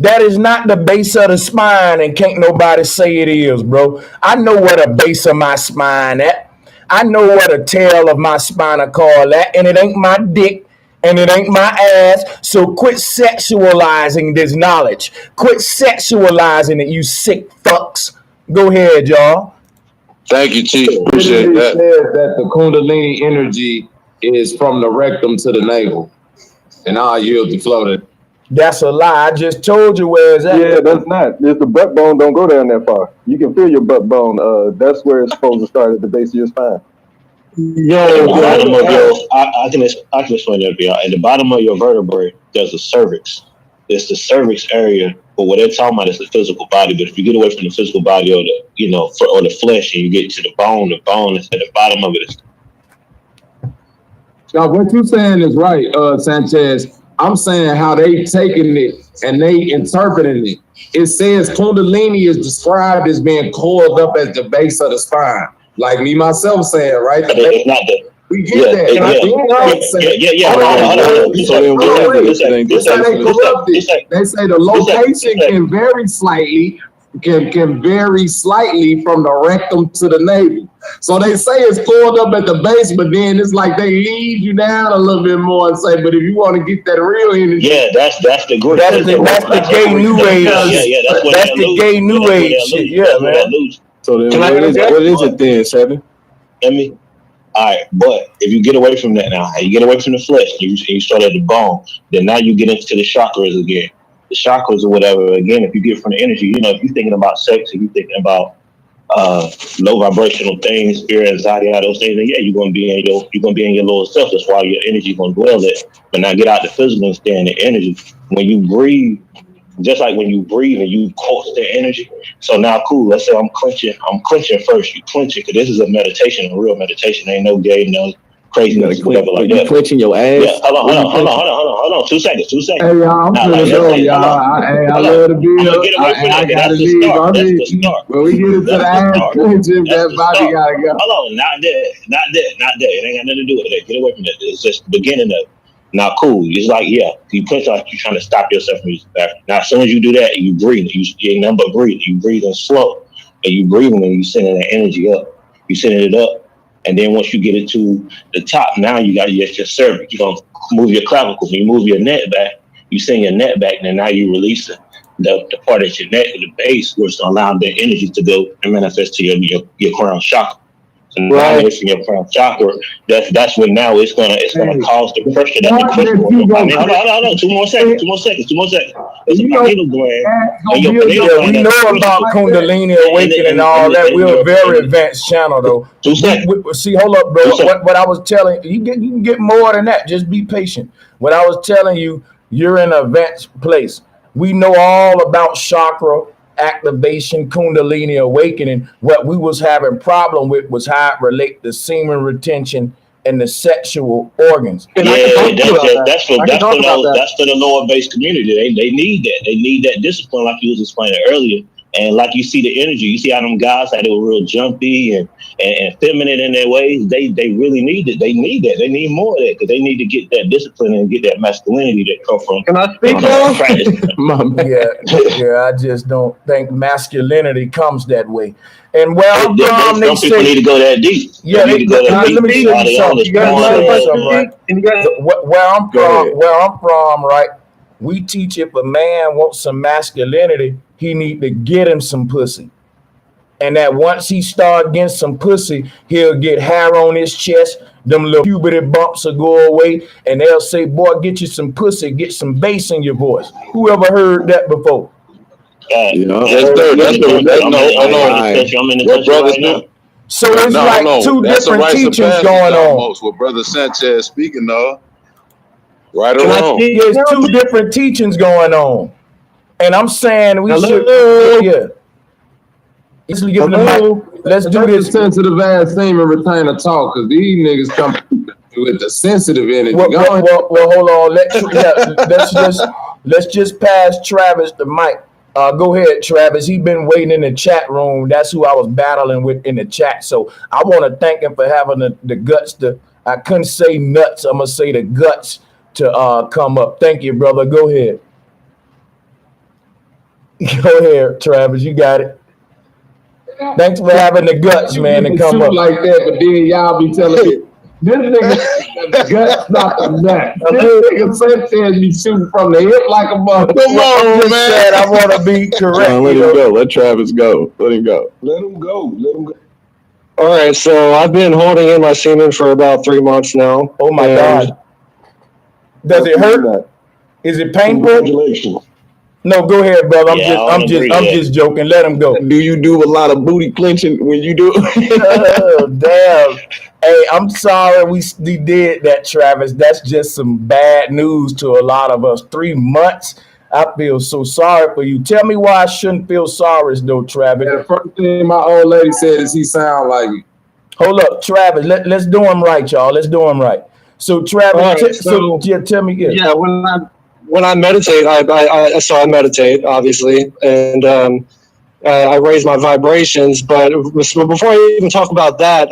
That is not the base of the spine, and can't nobody say it is, bro. I know where the base of my spine at. I know where the tail of my spinal cord at, and it ain't my dick, and it ain't my ass. So quit sexualizing this knowledge. Quit sexualizing it, you sick fucks. Go ahead, y'all. Thank you, Chief. Appreciate It that. says that the Kundalini energy is from the rectum to the navel. And I'll yield the flow to. That's a lie. I just told you where it's at. Yeah, that's not. It's the butt bone don't go down that far. You can feel your butt bone. That's where it's supposed to start, at the base of your spine. At the bottom of your, I can explain that to you. At the bottom of your vertebrae, there's a cervix. It's the cervix area, but what they're talking about is the physical body. But if you get away from the physical body or the, or the flesh, and you get to the bone is at the bottom of it. Now, what you're saying is right, Sanchez. I'm saying how they taking it and they interpreting it. It says Kundalini is described as being coiled up at the base of the spine. Like me myself saying, right? It's not that. We get that. They say the location can vary slightly, can vary slightly from the rectum to the navel. So they say it's coiled up at the base, but then it's like they lead you down a little bit more and say, but if you want to get that real energy, that's the Greek. That's the gay new age. That's the gay new age shit. Yeah, man. So then what is it then, Seven? All right, but if you get away from that now, you get away from the flesh, you start at the bone, then now you get into the chakras again. The chakras or whatever, again, if you get from the energy, if you're thinking about sex, if you're thinking about low vibrational things, fear, anxiety, all those things, then yeah, you're gonna be in your lower self. That's why your energy is gonna dwell there. But now get out the physical and stay in the energy. When you breathe, just like when you breathe and you course the energy. So now, cool. Let's say I'm clenching first. You clench it because this is a meditation, a real meditation. Ain't no game, no craziness, whatever like that. You clenching your ass? Yeah. Hold on. 2 seconds. Hey, y'all, I'm finna go, y'all. I love the bill. I gotta leave. When we get into the ass clenching, that body gotta go. Hold on, not there. It ain't got nothing to do with that. Get away from that. It's just the beginning of it. Now, cool. It's like, yeah, you clench like you're trying to stop yourself from using that. Now, as soon as you do that, you breathe. You ain't nothing but breathe. You breathing slow, and you breathing and you sending that energy up. You sending it up, and then once you get it to the top, now you got your cervix. You're gonna move your clavicles. You move your neck back. You send your neck back, and then now you release the part of your neck, the base, which allow the energy to go and manifest to your crown chakra. And now it's in your crown chakra. That's when now it's gonna cause the pressure that the crystal. Hold on. 2 more seconds. It's a pineal gland. We know about Kundalini awakening and all that. We're a very advanced channel, though. See, hold up, bro. What I was telling you, you can get more than that. Just be patient. What I was telling you, you're in an advanced place. We know all about chakra activation, Kundalini awakening. What we was having problem with was how it relate to semen retention and the sexual organs. That's for the lower base community. They need that. They need that discipline, like you was explaining earlier. And like you see the energy, you see how them guys, how they were real jumpy and feminine in their ways. They really need it. They need that. They need more of that because they need to get that discipline and get that masculinity that come from. Can I speak? Yeah. I just don't think masculinity comes that way. And where I'm from, they say people need to go that deep. Yeah, let me show you something. Where I'm from, right? We teach if a man wants some masculinity, he need to get him some pussy. And that once he start getting some pussy, he'll get hair on his chest, them little puberty bumps will go away, and they'll say, boy, get you some pussy, get some bass in your voice. Whoever heard that before? So it's like two different teachings going on. What Brother Sanchez speaking of. Right or wrong? There's two different teachings going on. And I'm saying we should. Yeah. Let's give the mic. Let's do this. Sensitive ass thing and retain a talk because these niggas come with the sensitive energy. Well, hold on. Let's just pass Travis the mic. Go ahead, Travis. He been waiting in the chat room. That's who I was battling with in the chat. So I want to thank him for having the guts to. I couldn't say nuts. I'm gonna say the guts to come up. Thank you, brother. Go ahead. Go ahead, Travis. You got it. Thanks for having the guts, man, to come up like that. But then y'all be telling me This nigga guts not a nut. This nigga Sanchez be shooting from the hip like a mother. Come on, man. I want to be correct. John, let him go. Let Travis go. Let him go. Let him go. Let him go. All right, so I've been holding in my semen for about 3 months now. Oh my God. Does it hurt? Is it painful? Congratulations. No, go ahead, brother. Yeah, I'm just joking. Let him go. Do you do a lot of booty clenching when you do it? Oh, damn. Hey, I'm sorry we did that, Travis. That's just some bad news to a lot of us. 3 months. I feel so sorry for you. Tell me why I shouldn't feel sorry, though, Travis. Yeah, the first thing my old lady said is he sound like it. Hold up, Travis. Let's do him right, y'all. Let's do him right. So, Travis, Right, tell me. Yeah, when I meditate, I meditate obviously, and I raise my vibrations. But before I even talk about that,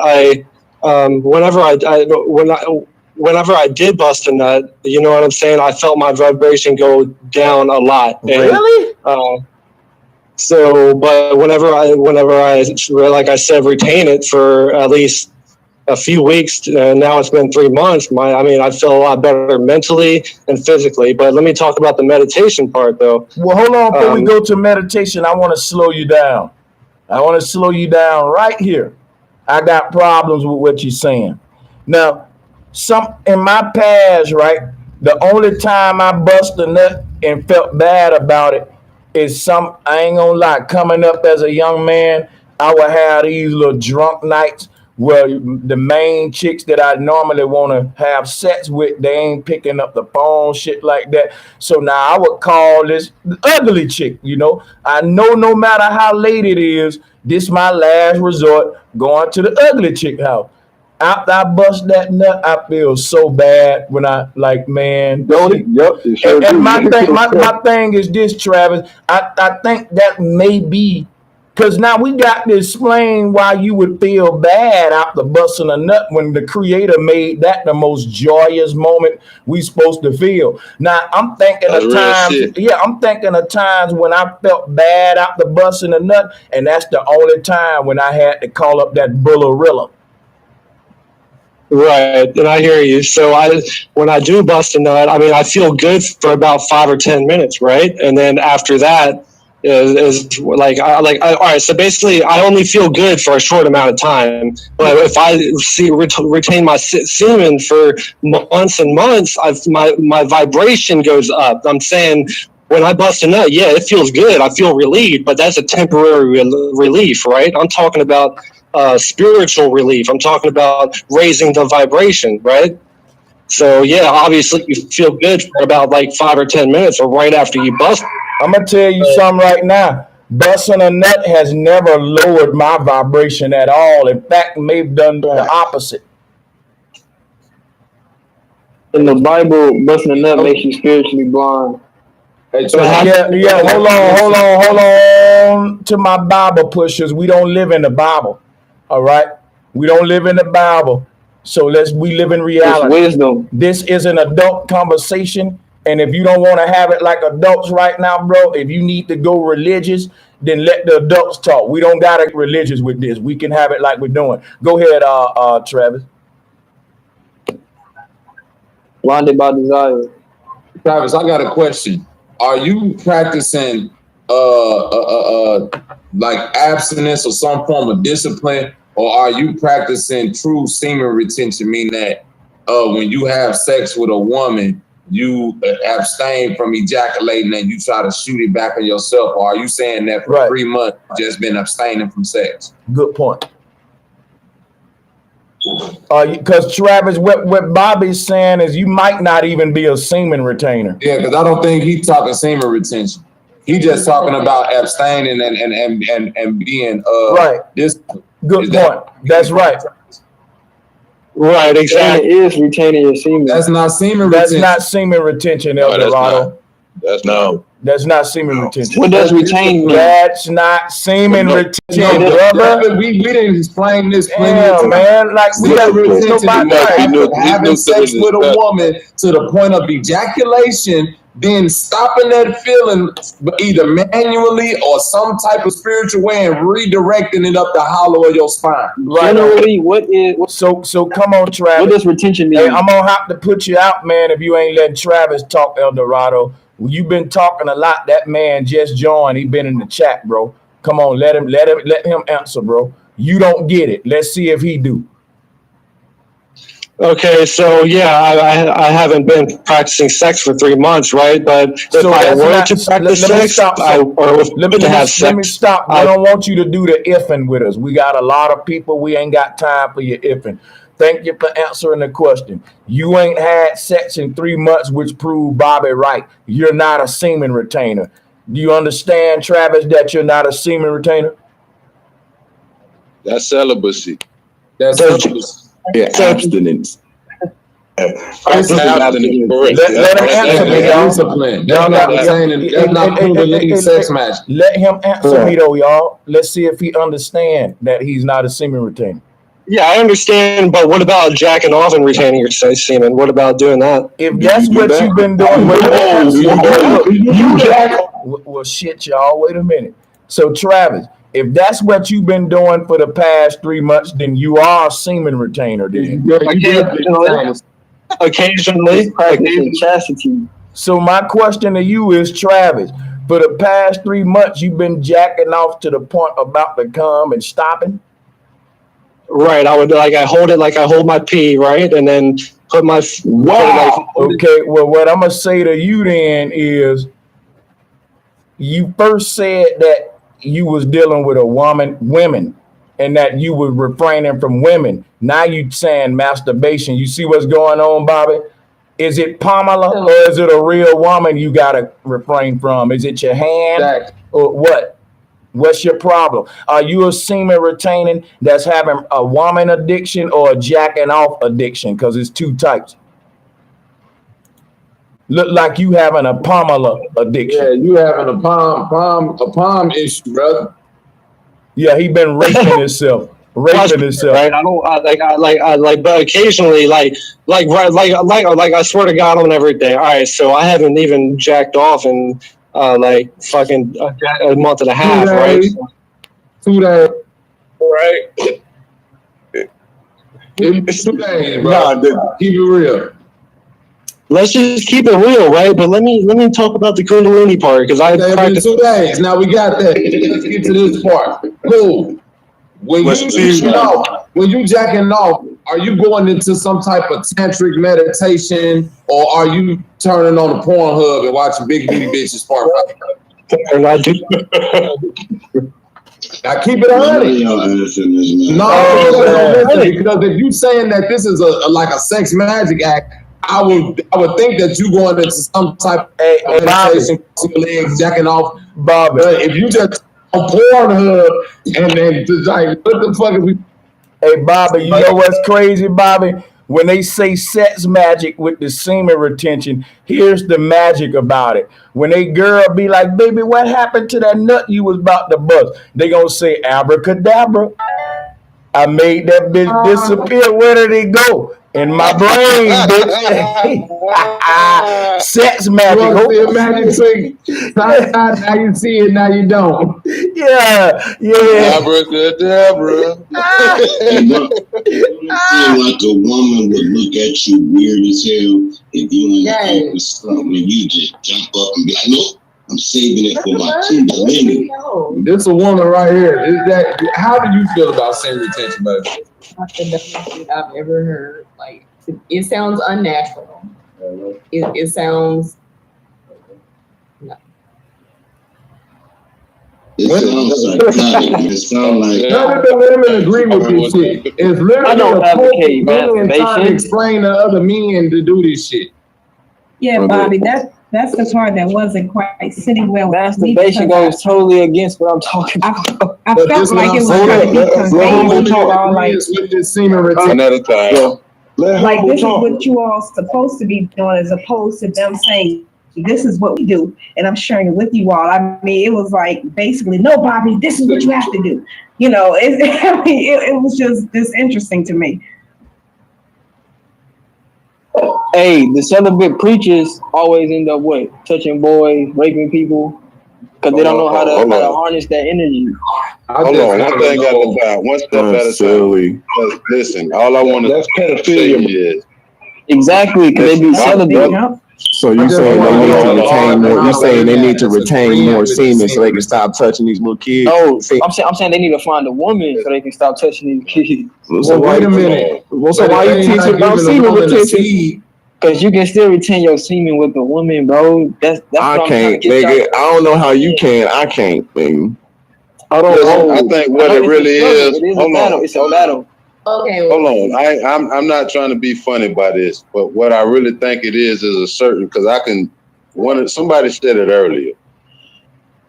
whenever I did bust a nut, you know what I'm saying, I felt my vibration go down a lot. Really? So, but whenever I, like I said, retain it for at least a few weeks, now it's been 3 months. I feel a lot better mentally and physically. But let me talk about the meditation part, though. Well, hold on. Before we go to meditation, I want to slow you down. I want to slow you down right here. I got problems with what you're saying. Now, in my past, right, the only time I bust a nut and felt bad about it is I ain't gonna lie, coming up as a young man, I would have these little drunk nights where the main chicks that I normally want to have sex with, they ain't picking up the phone, shit like that. So now I would call this ugly chick, you know. I know no matter how late it is, this my last resort, going to the ugly chick house. After I bust that nut, I feel so bad when man. Don't it? Yep, it sure And my do. thing is this, Travis. I think that may be because now we got to explain why you would feel bad after busting a nut when the creator made that the most joyous moment we supposed to feel. Now I'm thinking That's of real times, shit. I'm thinking of times when I felt bad after busting a nut, and that's the only time when I had to call up that Bullerilla. Right, and I hear you. So when I do bust a nut, I feel good for about 5 or 10 minutes, right? And then after that is all right. So basically, I only feel good for a short amount of time. But if I retain my semen for months and months, my vibration goes up. I'm saying when I bust a nut, yeah, it feels good. I feel relieved, but that's a temporary relief, right? I'm talking about spiritual relief. I'm talking about raising the vibration, right? So yeah, obviously you feel good for about 5 or 10 minutes or right after you bust. I'm gonna tell you something right now. Busting a nut has never lowered my vibration at all. In fact, may have done the opposite. In the Bible, busting a nut makes you spiritually blind. Yeah. Hold on. To my Bible pushers, we don't live in the Bible. All right, we don't live in the Bible. So we live in reality. It's wisdom. This is an adult conversation. And if you don't want to have it like adults right now, bro, if you need to go religious, then let the adults talk. We don't got to get religious with this. We can have it like we're doing. Go ahead, Travis. Blinded by desire. Travis, I got a question. Are you practicing abstinence or some form of discipline, or are you practicing true semen retention, meaning that when you have sex with a woman, you abstain from ejaculating and you try to shoot it back on yourself? Or are you saying that for 3 months you've just been abstaining from sex? Good point. Because Travis, what Bobby's saying is you might not even be a semen retainer. Yeah, because I don't think he's talking semen retention. He's just talking about abstaining and being right. Good point. That's right. Right, exactly. It is retaining your semen. That's not semen That's retention. not semen retention, El Dorado. That's no. That's not semen retention. What does retain mean? That's not semen retention, No, brother. we didn't explain this. Yeah, man. Like we got having sex with a woman to the point of ejaculation then stopping that feeling either manually or some type of spiritual way and redirecting it up the hollow of your spine. Right. Generally, what is so come on, Travis. what does retention mean? Hey, I'm gonna have to put you out, man, if you ain't letting Travis talk, El Dorado. You've been talking a lot. That man just joined. He been in the chat, bro. Come on, let him answer, bro. You don't get it. Let's see if he do. Okay, so yeah, I haven't been practicing sex for 3 months, right? But if I were to practice sex, Let me stop. I don't want you to do the ifing with us. We got a lot of people. We ain't got time for your ifing. Thank you for answering the question. You ain't had sex in 3 months, which proved Bobby right. You're not a semen retainer. Do you understand, Travis, that you're not a semen retainer? That's celibacy. That's celibacy. Yeah, abstinence. Let him answer me, y'all. Let him answer me, though, y'all. Let's see if he understands that he's not a semen retainer. Yeah, I understand, but what about jacking off and retaining your semen? What about doing that? If that's what you've been doing, well, shit, y'all. Wait a minute. So, Travis, if that's what you've been doing for the past 3 months, then you are a semen retainer. Then occasionally, chastity. So my question to you is, Travis, for the past 3 months, you've been jacking off to the point about to come and stopping. Right, I hold my pee, right, and then put my Okay, well, what I'm gonna say to you then is, you first said that you was dealing with women, and that you were refraining from women. Now you saying masturbation. You see what's going on, Bobby? Is it Pamela or is it a real woman you gotta refrain from? Is it your hand or what? What's your problem? Are you a semen retaining that's having a woman addiction or a jacking off addiction? Because it's two types. Look like you having a Pamela addiction. Yeah, you having a palm issue, brother. Yeah, he been raping himself. Right? I don't but occasionally, like I swear to God on everything. All right, so I haven't even jacked off in fucking a month and a half, 2 right? days. 2 days. Right. It's 2 days, bro. Keep it real. Let's just keep it real, right? But let me talk about the Kundalini part because I practiced 2 days. Now we got that. Let's get to this part. Cool. When you jacking off, are you going into some type of tantric meditation, or are you turning on the Pornhub and watching big booty bitches part? Now keep it honest. Because if you saying that this is a sex magic act, I would think that you going into some type of meditation, legs jacking off. Bobby, if you just on Pornhub and then just like, what the fuck is we? Hey, Bobby, you know what's crazy, Bobby? When they say sex magic with the semen retention, here's the magic about it. When a girl be like, baby, what happened to that nut you was about to bust? They gonna say abracadabra. I made that bitch disappear. Where did it go? In my brain, bitch. Sex magic. You want to see a magic trick? Now you see it, now you don't. Yeah. Abracadabra. Seem like a woman would look at you weird as hell if you ain't with something and you just jump up and be like, nope, I'm saving it for my Kundalini. This a woman right here. How do you feel about semen retention, baby? Not the best thing I've ever heard. Like, it sounds unnatural. It sounds. No. It sounds psychotic. It sounds like. None of the women agree with this shit. It's literally men trying to explain to other men to do this shit. Yeah, Bobby, that's the part that wasn't quite sitting well. Masturbation goes totally against what I'm talking about. I felt like it was going to be conveyed to you all, like, another time. like this is what you all supposed to be doing, as opposed to them saying, this is what we do, and I'm sharing it with you all. I mean, it was like basically, no, Bobby, this is what you have to do. You know, it was just this interesting to me. Hey, the celibate preachers always end up what? Touching boys, raping people, because they don't know how to harness that energy. Hold on, one thing got to die. One step at a time. Listen, all I want to say is exactly because they be celibate. So you saying they need to retain more? You saying they need to retain more semen so they can stop touching these little kids? No, I'm saying they need to find a woman so they can stop touching these kids. So wait a minute. So why you teaching about semen retention? Because you can still retain your semen with a woman, bro. That's I can't, nigga. I don't know how you can. I can't, nigga. I don't know. I think what it really is. It is a battle. It's a battle. Okay. Hold on. I'm not trying to be funny by this, but what I really think it is a certain, because somebody said it earlier.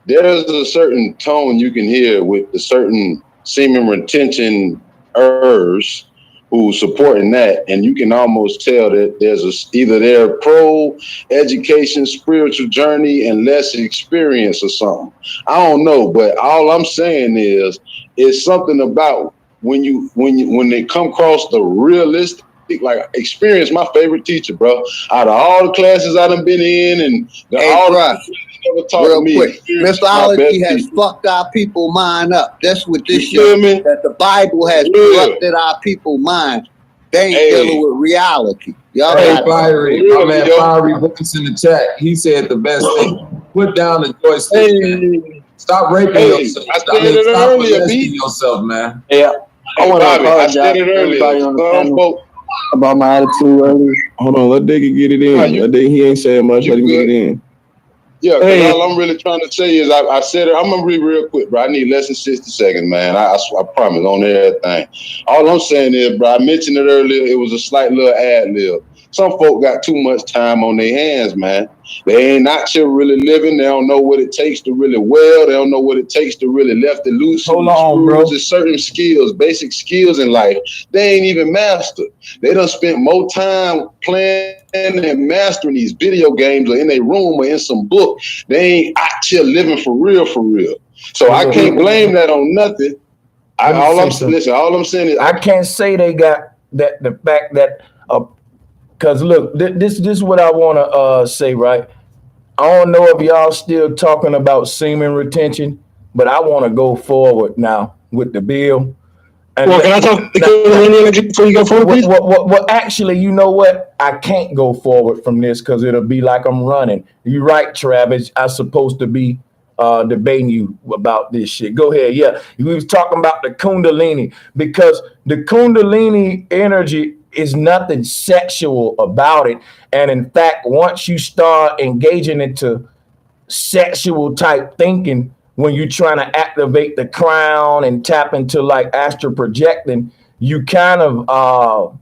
There's a certain tone you can hear with the certain semen retention herbs who's supporting that, and you can almost tell that there's either they're pro education, spiritual journey, and less experience or something. I don't know, but all I'm saying is it's something about when they come across the realistic, like experience. My favorite teacher, bro. Out of all the classes I done been in, and real quick, mythology has fucked our people mind up. That's what this show. That the Bible has corrupted our people mind. They ain't dealing with reality. Y'all got Fiery, my man Fiery Books in the chat. He said the best thing: put down the joystick. Stop raping yourself. I said it earlier, molesting yourself, man. Yeah. I want to apologize I said it to everybody on the earlier. panel about my attitude earlier. Hold on, let Diggy get it in. He ain't saying much. Let him get it in. Yeah, because all I'm really trying to say is I said it. I'm gonna read real quick, bro. I need less than 60 seconds, man. I promise on everything. All I'm saying is, bro, I mentioned it earlier. It was a slight little ad lib. Some folk got too much time on their hands, man. They ain't out here really living. They don't know what it takes to really well. They don't know what it takes to really left it loose. Hold on, bro. There's certain skills, basic skills in life, they ain't even mastered. They done spent more time playing and mastering these video games or in a room or in some book. They ain't out here living for real, for real. So I can't blame that on nothing. All I'm saying is I can't say they got that. The fact that because look, this is what I want to say, right? I don't know if y'all still talking about semen retention, but I want to go forward now with the bill. And well, can I talk before you go forward, please? Well, actually, you know what? I can't go forward from this because it'll be like I'm running. You're right, Travis. I'm supposed to be debating you about this shit. Go ahead. Yeah, we was talking about the Kundalini because the Kundalini energy is nothing sexual about it. And in fact, once you start engaging into sexual type thinking, when you're trying to activate the crown and tap into like astral projecting, you kind of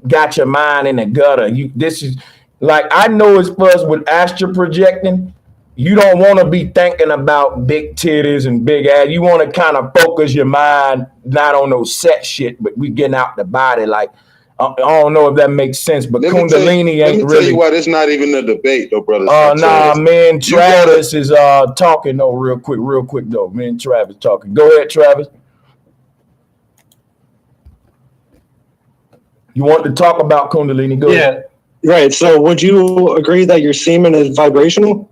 got your mind in the gutter. This is like, I know as far as with astral projecting, you don't want to be thinking about big titties and big ass. You want to kind of focus your mind not on no sex shit, but we getting out the body. Like, I don't know if that makes sense, but Kundalini ain't really. Let me tell you why it's not even a debate, though, brother. Nah, man, Travis is talking though, real quick though. Man, Travis talking. Go ahead, Travis. You want to talk about Kundalini? Go ahead. Right. So, would you agree that your semen is vibrational?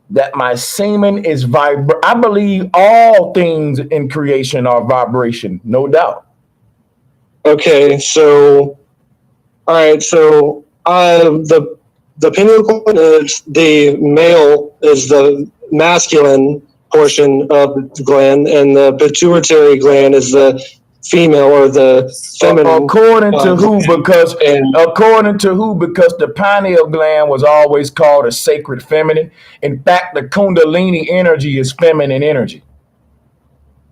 That my semen is I believe all things in creation are vibration, no doubt. Okay, so all right, so the pineal gland is the male, is the masculine portion of the gland, and the pituitary gland is the female or the feminine. According to who? Because the pineal gland was always called a sacred feminine. In fact, the Kundalini energy is feminine energy.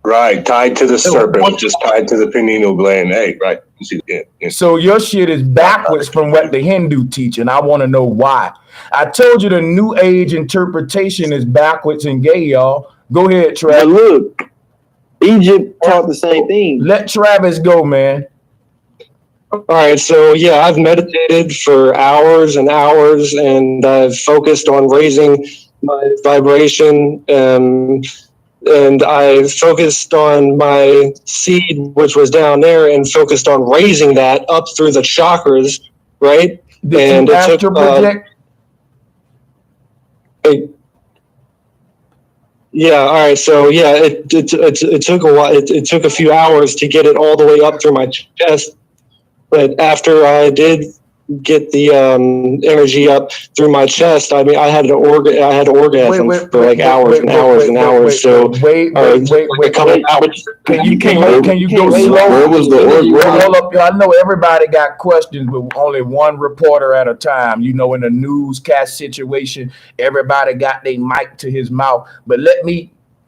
Right, tied to the serpent, just tied to the pineal gland. Hey, right. You see, yeah. So your shit is backwards from what the Hindu teach, and I want to know why. I told you the New Age interpretation is backwards and gay, y'all. Go ahead, Travis. But look, Egypt taught the same thing. Let Travis go, man. All right, so yeah, I've meditated for hours and hours, and I've focused on raising my vibration. And I focused on my seed, which was down there, and focused on raising that up through the chakras right? Did you astral project? Yeah. All right. So yeah, it took a while. It took a few hours to get it all the way up through my chest, but after I did get the energy up through my chest, I mean, I had an orgasm for like hours and hours and hours. So wait. Can you go slow? Where was the Hold up, I know everybody got questions, but only one reporter at a time. You know, in a newscast situation, everybody got their mic to his mouth. But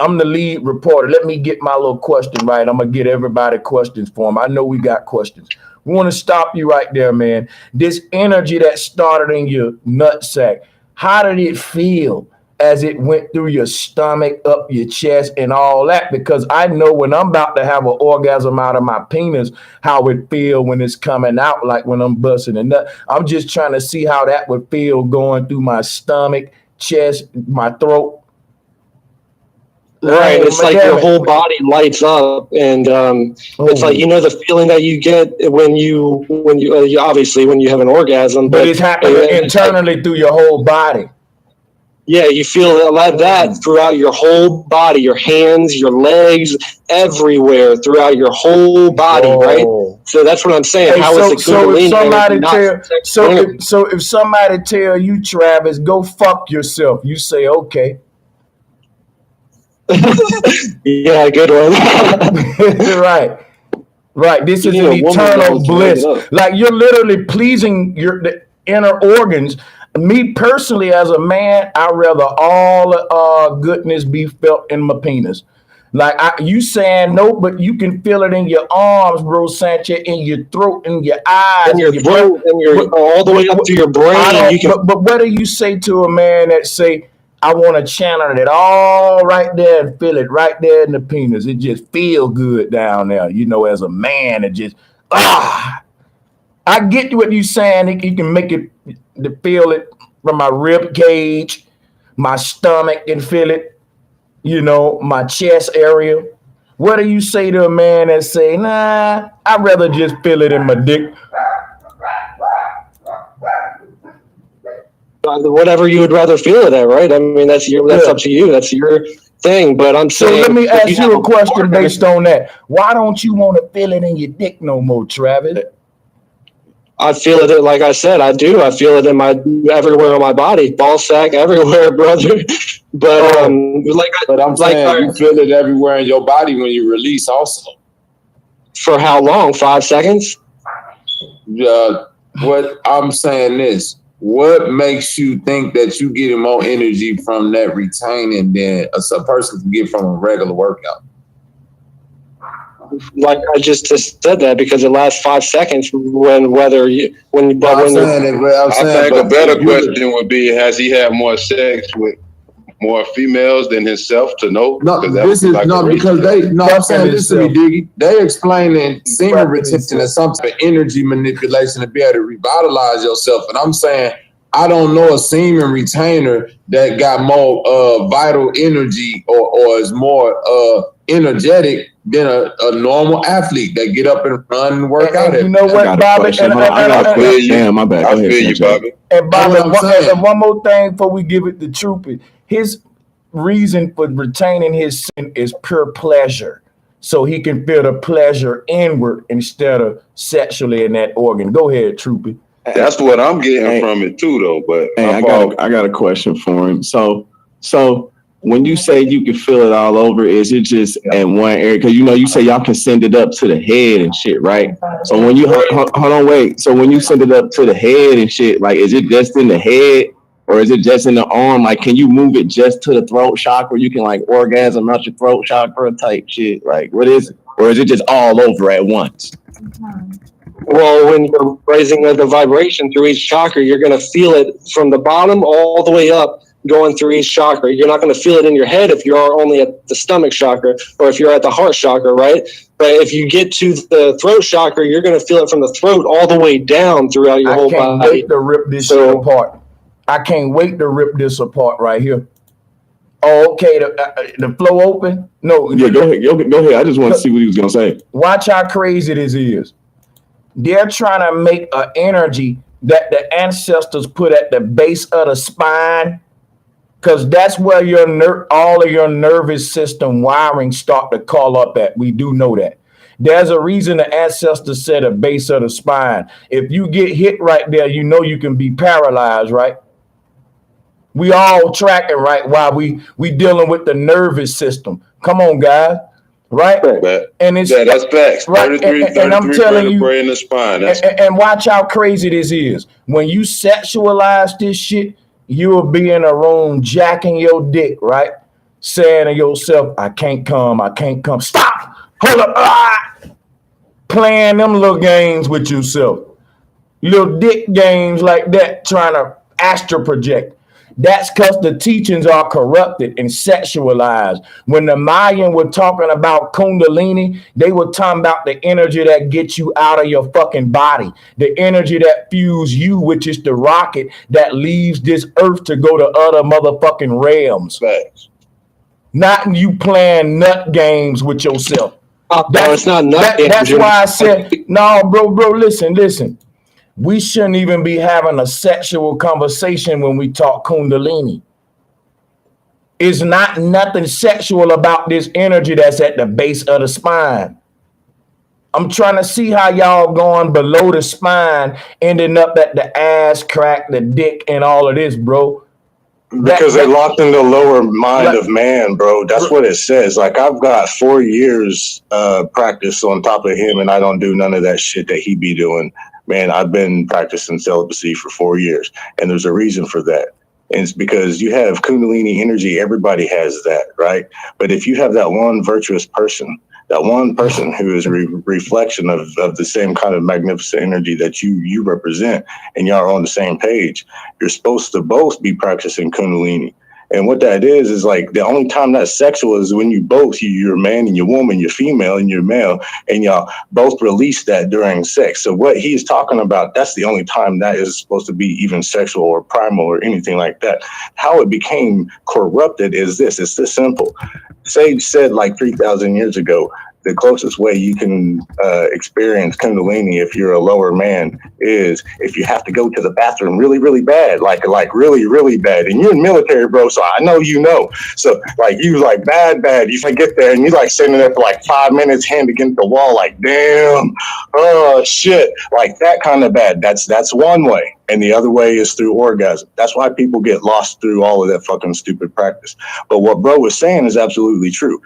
I'm the lead reporter. Let me get my little question right. I'm gonna get everybody questions for him. I know we got questions. We want to stop you right there, man. This energy that started in your nutsack, how did it feel as it went through your stomach, up your chest, and all that? Because I know when I'm about to have an orgasm out of my penis, how it feel when it's coming out, like when I'm busting a nut. I'm just trying to see how that would feel going through my stomach, chest, my throat. Right, it's like your whole body lights up, and it's like, you know, the feeling that you get when you obviously when you have an orgasm, but it's happening internally through your whole body. Yeah, you feel that throughout your whole body, your hands, your legs, everywhere throughout your whole body, right? So that's what I'm saying. Hey, How is it Kundalini? If somebody tell you, Travis, go fuck yourself, you say okay. Yeah, good one. Right. This is an eternal bliss. Like you're literally pleasing the inner organs. Me personally, as a man, I rather all goodness be felt in my penis. Like you saying no, but you can feel it in your arms, bro, Sanchez, in your throat, in your eyes, in your throat, all the way up to your brain. But what do you say to a man that say, I want to channel it all right there and feel it right there in the penis? It just feel good down there, you know, as a man. It just, I get what you saying. You can make it to feel it from my rib cage, my stomach can feel it, you know, my chest area. What do you say to a man that say, nah, I'd rather just feel it in my dick? Whatever you would rather feel it at, right? I mean, that's up to you. That's your thing. But I'm saying. So let me ask you a question based on that. Why don't you want to feel it in your dick no more, Travis? I feel it, like I said, I do. I feel it in everywhere on my body, ball sack, everywhere, brother. But I'm saying you feel it everywhere in your body when you release, also. For how long? 5 seconds? What I'm saying is, what makes you think that you get more energy from that retaining than a person can get from a regular workout? Like I just said that, because it lasts 5 seconds. I think a better question would be: has he had more sex with more females than himself to know? No, because listen to me, Diggy. They explaining semen retention as some type of energy manipulation to be able to revitalize yourself, and I'm saying, I don't know a semen retainer that got more vital energy or is more energetic than a normal athlete that get up and run and work out. You know what, Bobby? I feel you. My bad. I feel you, Bobby. And Bobby, one more thing before we give it the truth. His reason for retaining his sin is pure pleasure. So he can feel the pleasure inward instead of sexually in that organ. Go ahead, Troopy. That's what I'm getting from it too, though. But I got a question for him. So when you say you can feel it all over, is it just in one area? Because you say y'all can send it up to the head and shit, right? So when you hold on, wait. So when you send it up to the head and shit, like, is it just in the head or is it just in the arm? Like, can you move it just to the throat chakra? You can like orgasm out your throat chakra type shit. Like, what is it? Or is it just all over at once? Well, when you're raising the vibration through each chakra, you're going to feel it from the bottom all the way up, going through each chakra. You're not going to feel it in your head if you're only at the stomach chakra or if you're at the heart chakra, right? But if you get to the throat chakra, you're going to feel it from the throat all the way down throughout your whole body. I can't wait to rip this shit apart. I can't wait to rip this apart right here. Oh, okay. The flow open? No. Yeah, go ahead. I just want to see what he was going to say. Watch how crazy this is. They're trying to make an energy that the ancestors put at the base of the spine, because that's where all of your nervous system wiring start to call up at. We do know that. There's a reason the ancestors said the base of the spine. If you get hit right there, you know you can be paralyzed, right? We all tracking, right? While we dealing with the nervous system. Come on, guys. Right? And it's that's facts. Right. 33 And I'm telling you, vertebrae in the spine. and watch how crazy this is. When you sexualize this shit, you will be in a room jacking your dick, right? Saying to yourself, I can't come. Stop! Hold up! Playing them little games with yourself. Little dick games like that, trying to astral project. That's because the teachings are corrupted and sexualized. When the Mayan were talking about Kundalini, they were talking about the energy that gets you out of your fucking body. The energy that fuels you, which is the rocket that leaves this earth to go to other motherfucking realms. Facts. Not you playing nut games with yourself. It's not nut games. That's why I said, no, bro, listen. We shouldn't even be having a sexual conversation when we talk Kundalini. It's not nothing sexual about this energy that's at the base of the spine. I'm trying to see how y'all going below the spine, ending up at the ass crack, the dick, and all of this, bro. Because they locked in the lower mind of man, bro. That's what it says. Like, I've got 4 years practice on top of him, and I don't do none of that shit that he be doing. Man, I've been practicing celibacy for 4 years, and there's a reason for that. And it's because you have Kundalini energy. Everybody has that, right? But if you have that one virtuous person, that one person who is a reflection of the same kind of magnificent energy that you represent, and y'all are on the same page, you're supposed to both be practicing Kundalini. And what that is like the only time that's sexual is when you're a man and you're woman, you're female and you're male, and y'all both release that during sex. So what he's talking about, that's the only time that is supposed to be even sexual or primal or anything like that. How it became corrupted is this. It's this simple. Sage said like 3,000 years ago, the closest way you can experience Kundalini if you're a lower man is if you have to go to the bathroom really, really bad, like really, really bad. And you're in military, bro, so I know you know. So like you like bad. You like get there and you like sitting there for like 5 minutes, hand against the wall, like damn, oh shit, like that kind of bad. That's one way. And the other way is through orgasm. That's why people get lost through all of that fucking stupid practice. But what bro was saying is absolutely true.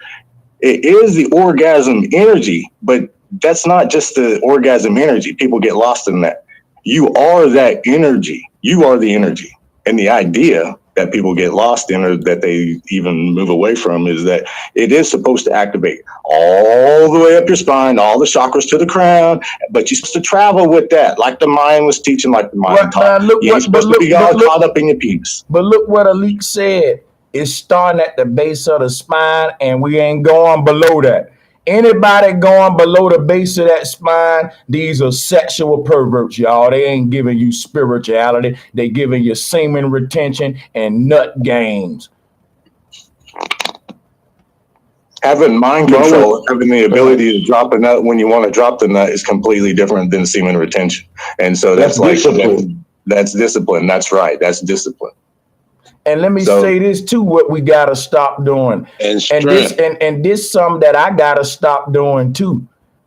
It is the orgasm energy, but that's not just the orgasm energy. People get lost in that. You are that energy. You are the energy. And the idea that people get lost in, or that they even move away from, is that it is supposed to activate all the way up your spine, all the chakras to the crown, but you're supposed to travel with that, like the mind was teaching, like the mind taught. You're supposed to be all caught up in your penis. But look what Alik said. It's starting at the base of the spine, and we ain't going below that. Anybody going below the base of that spine, these are sexual perverts, y'all. They ain't giving you spirituality. They giving you semen retention and nut games. Having mind control, having the ability to drop a nut when you want to drop the nut is completely different than semen retention. And so that's like discipline. That's discipline. That's right. That's discipline. And let me say this too, what we gotta stop doing. And this something that I gotta stop doing too.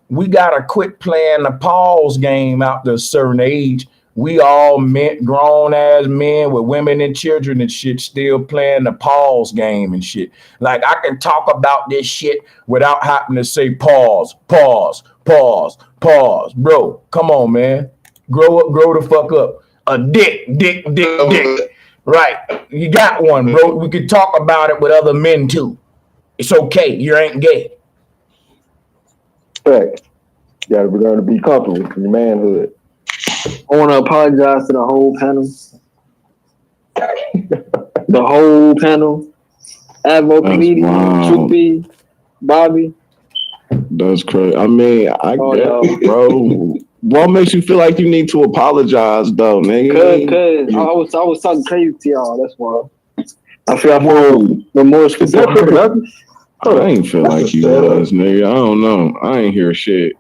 We gotta quit playing the pause game after a certain age. We all grown ass men with women and children and shit still playing the pause game and shit. Like I can talk about this shit without having to say pause. Bro, come on, man. Grow the fuck up. A dick. Right. You got one, bro. We could talk about it with other men too. It's okay. You ain't gay. Right. You gotta learn to be comfortable in your manhood. I want to apologize to the whole panel. The whole panel. Advo comedian, Troopy, Bobby. That's crazy. I mean, I guess, bro. What makes you feel like you need to apologize, though, nigga? Cause I was talking crazy to y'all. That's why. I feel remorseful. I ain't feel like you was, nigga. I don't know. I ain't hear shit.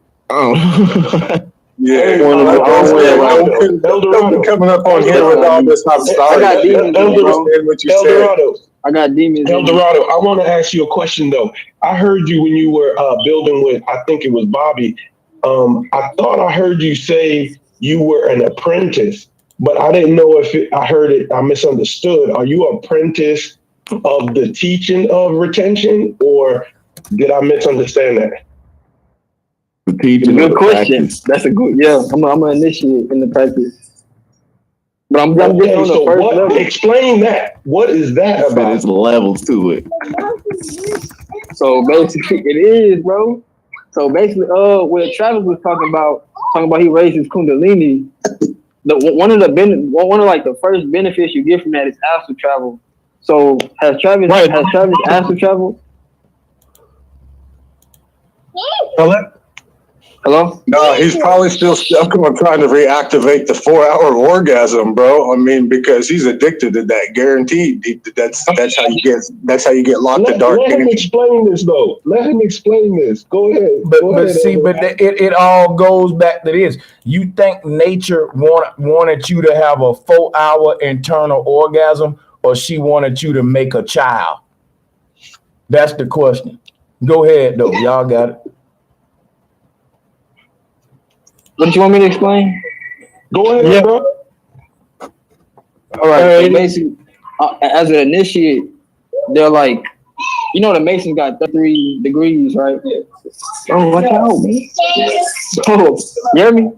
Yeah, Eldorado. coming up on here with all this hot I got demons, Eldorado. I got demons. Eldorado, I want to ask you a question though. I heard you when you were building with, I think it was Bobby. I thought I heard you say you were an apprentice, but I didn't know if I heard it. I misunderstood. Are you apprentice of the teaching of retention, or did I misunderstand that? The teaching. Good question. That's a good. Yeah, I'm an initiate in the practice. But I'm getting on the first level. Explain that. What is that about? There's levels to it. So basically, it is, bro. So basically, what Travis was talking about he raised his Kundalini. One of the first benefits you get from that is astral travel. So has Travis astral travel? Hello? No, he's probably still stuck on trying to reactivate the 4-hour orgasm, bro. I mean, because he's addicted to that. Guaranteed. That's how you get locked in dark. Let him explain this though. Let him explain this. Go ahead. But it all goes back to this. You think nature wanted you to have a 4-hour internal orgasm, or she wanted you to make a child? That's the question. Go ahead though. Y'all got it. What do you want me to explain? Go ahead, bro. All right. So basically, as an initiate, they're like, the Masons got 33 degrees, right? Oh, watch out, man. Oh, you hear me?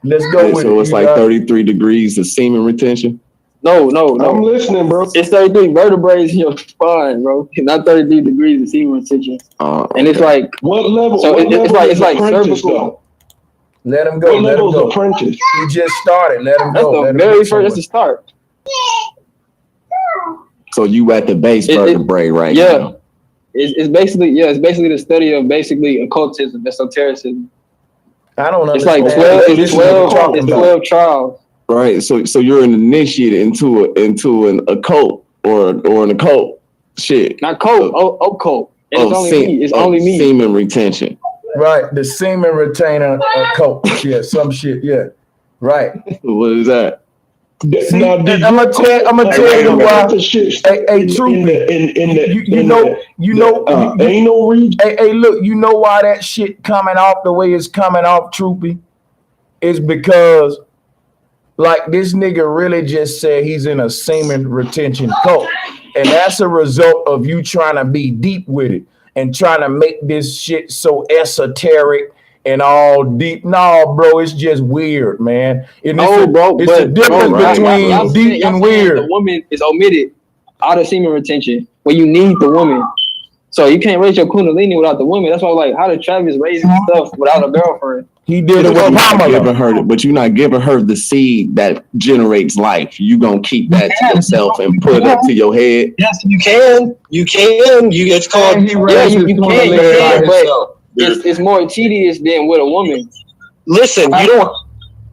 Let's go with so it's like 33 degrees of semen retention? No. I'm listening, bro. It's 33 vertebrae in your spine, bro. Not 33 degrees of semen retention. And it's like, what level? So it's like cervical. Though? Let him go. What Let him go. Apprentice? He just started. Let him That's go. the very first. That's the start. So you at the base vertebrae right now? It's basically the study of basically occultism, esotericism. I don't understand. It's like 12 trials. Right. So you're an initiate into an occult or an occult shit. Not cult, occult. It's only me. Semen retention. Right, the semen retainer coach. Yeah, some shit. Yeah, right. What is that? See, I'm gonna tell you why. Hey, truth. Ain't no reason. Hey, look, you know why that shit coming off the way it's coming off, Troopy? It's because, like, this nigga really just said he's in a semen retention cult, and that's a result of you trying to be deep with it and trying to make this shit so esoteric and all deep. No, bro, it's just weird, man. It's a difference between deep and weird. The woman is omitted out of semen retention when you need the woman. So you can't raise your Kundalini without the woman. That's why, like, how did Travis raise his stuff without a girlfriend? He did it with Pamela. But you're not giving her the seed that generates life. You gonna keep that to yourself and put it up to your head. Yes, you can. It's called. You can, but it's more tedious than with a woman. Listen,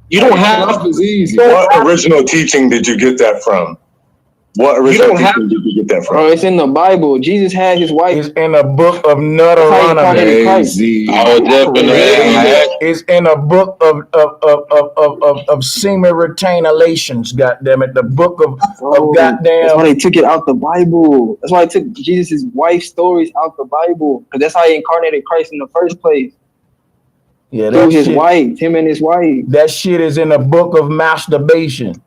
you don't have. What original teaching did you get that from? What original teaching did you get that from? Oh, it's in the Bible. Jesus had his wife. It's in a book of Deuteronomy. It's in a book of semen retainalations. Goddamn it, the book of goddamn. That's why they took it out the Bible. That's why they took Jesus' wife's stories out the Bible, because that's how he incarnated Christ in the first place. Yeah, through his wife, him and his wife. That shit is in the book of masturbation.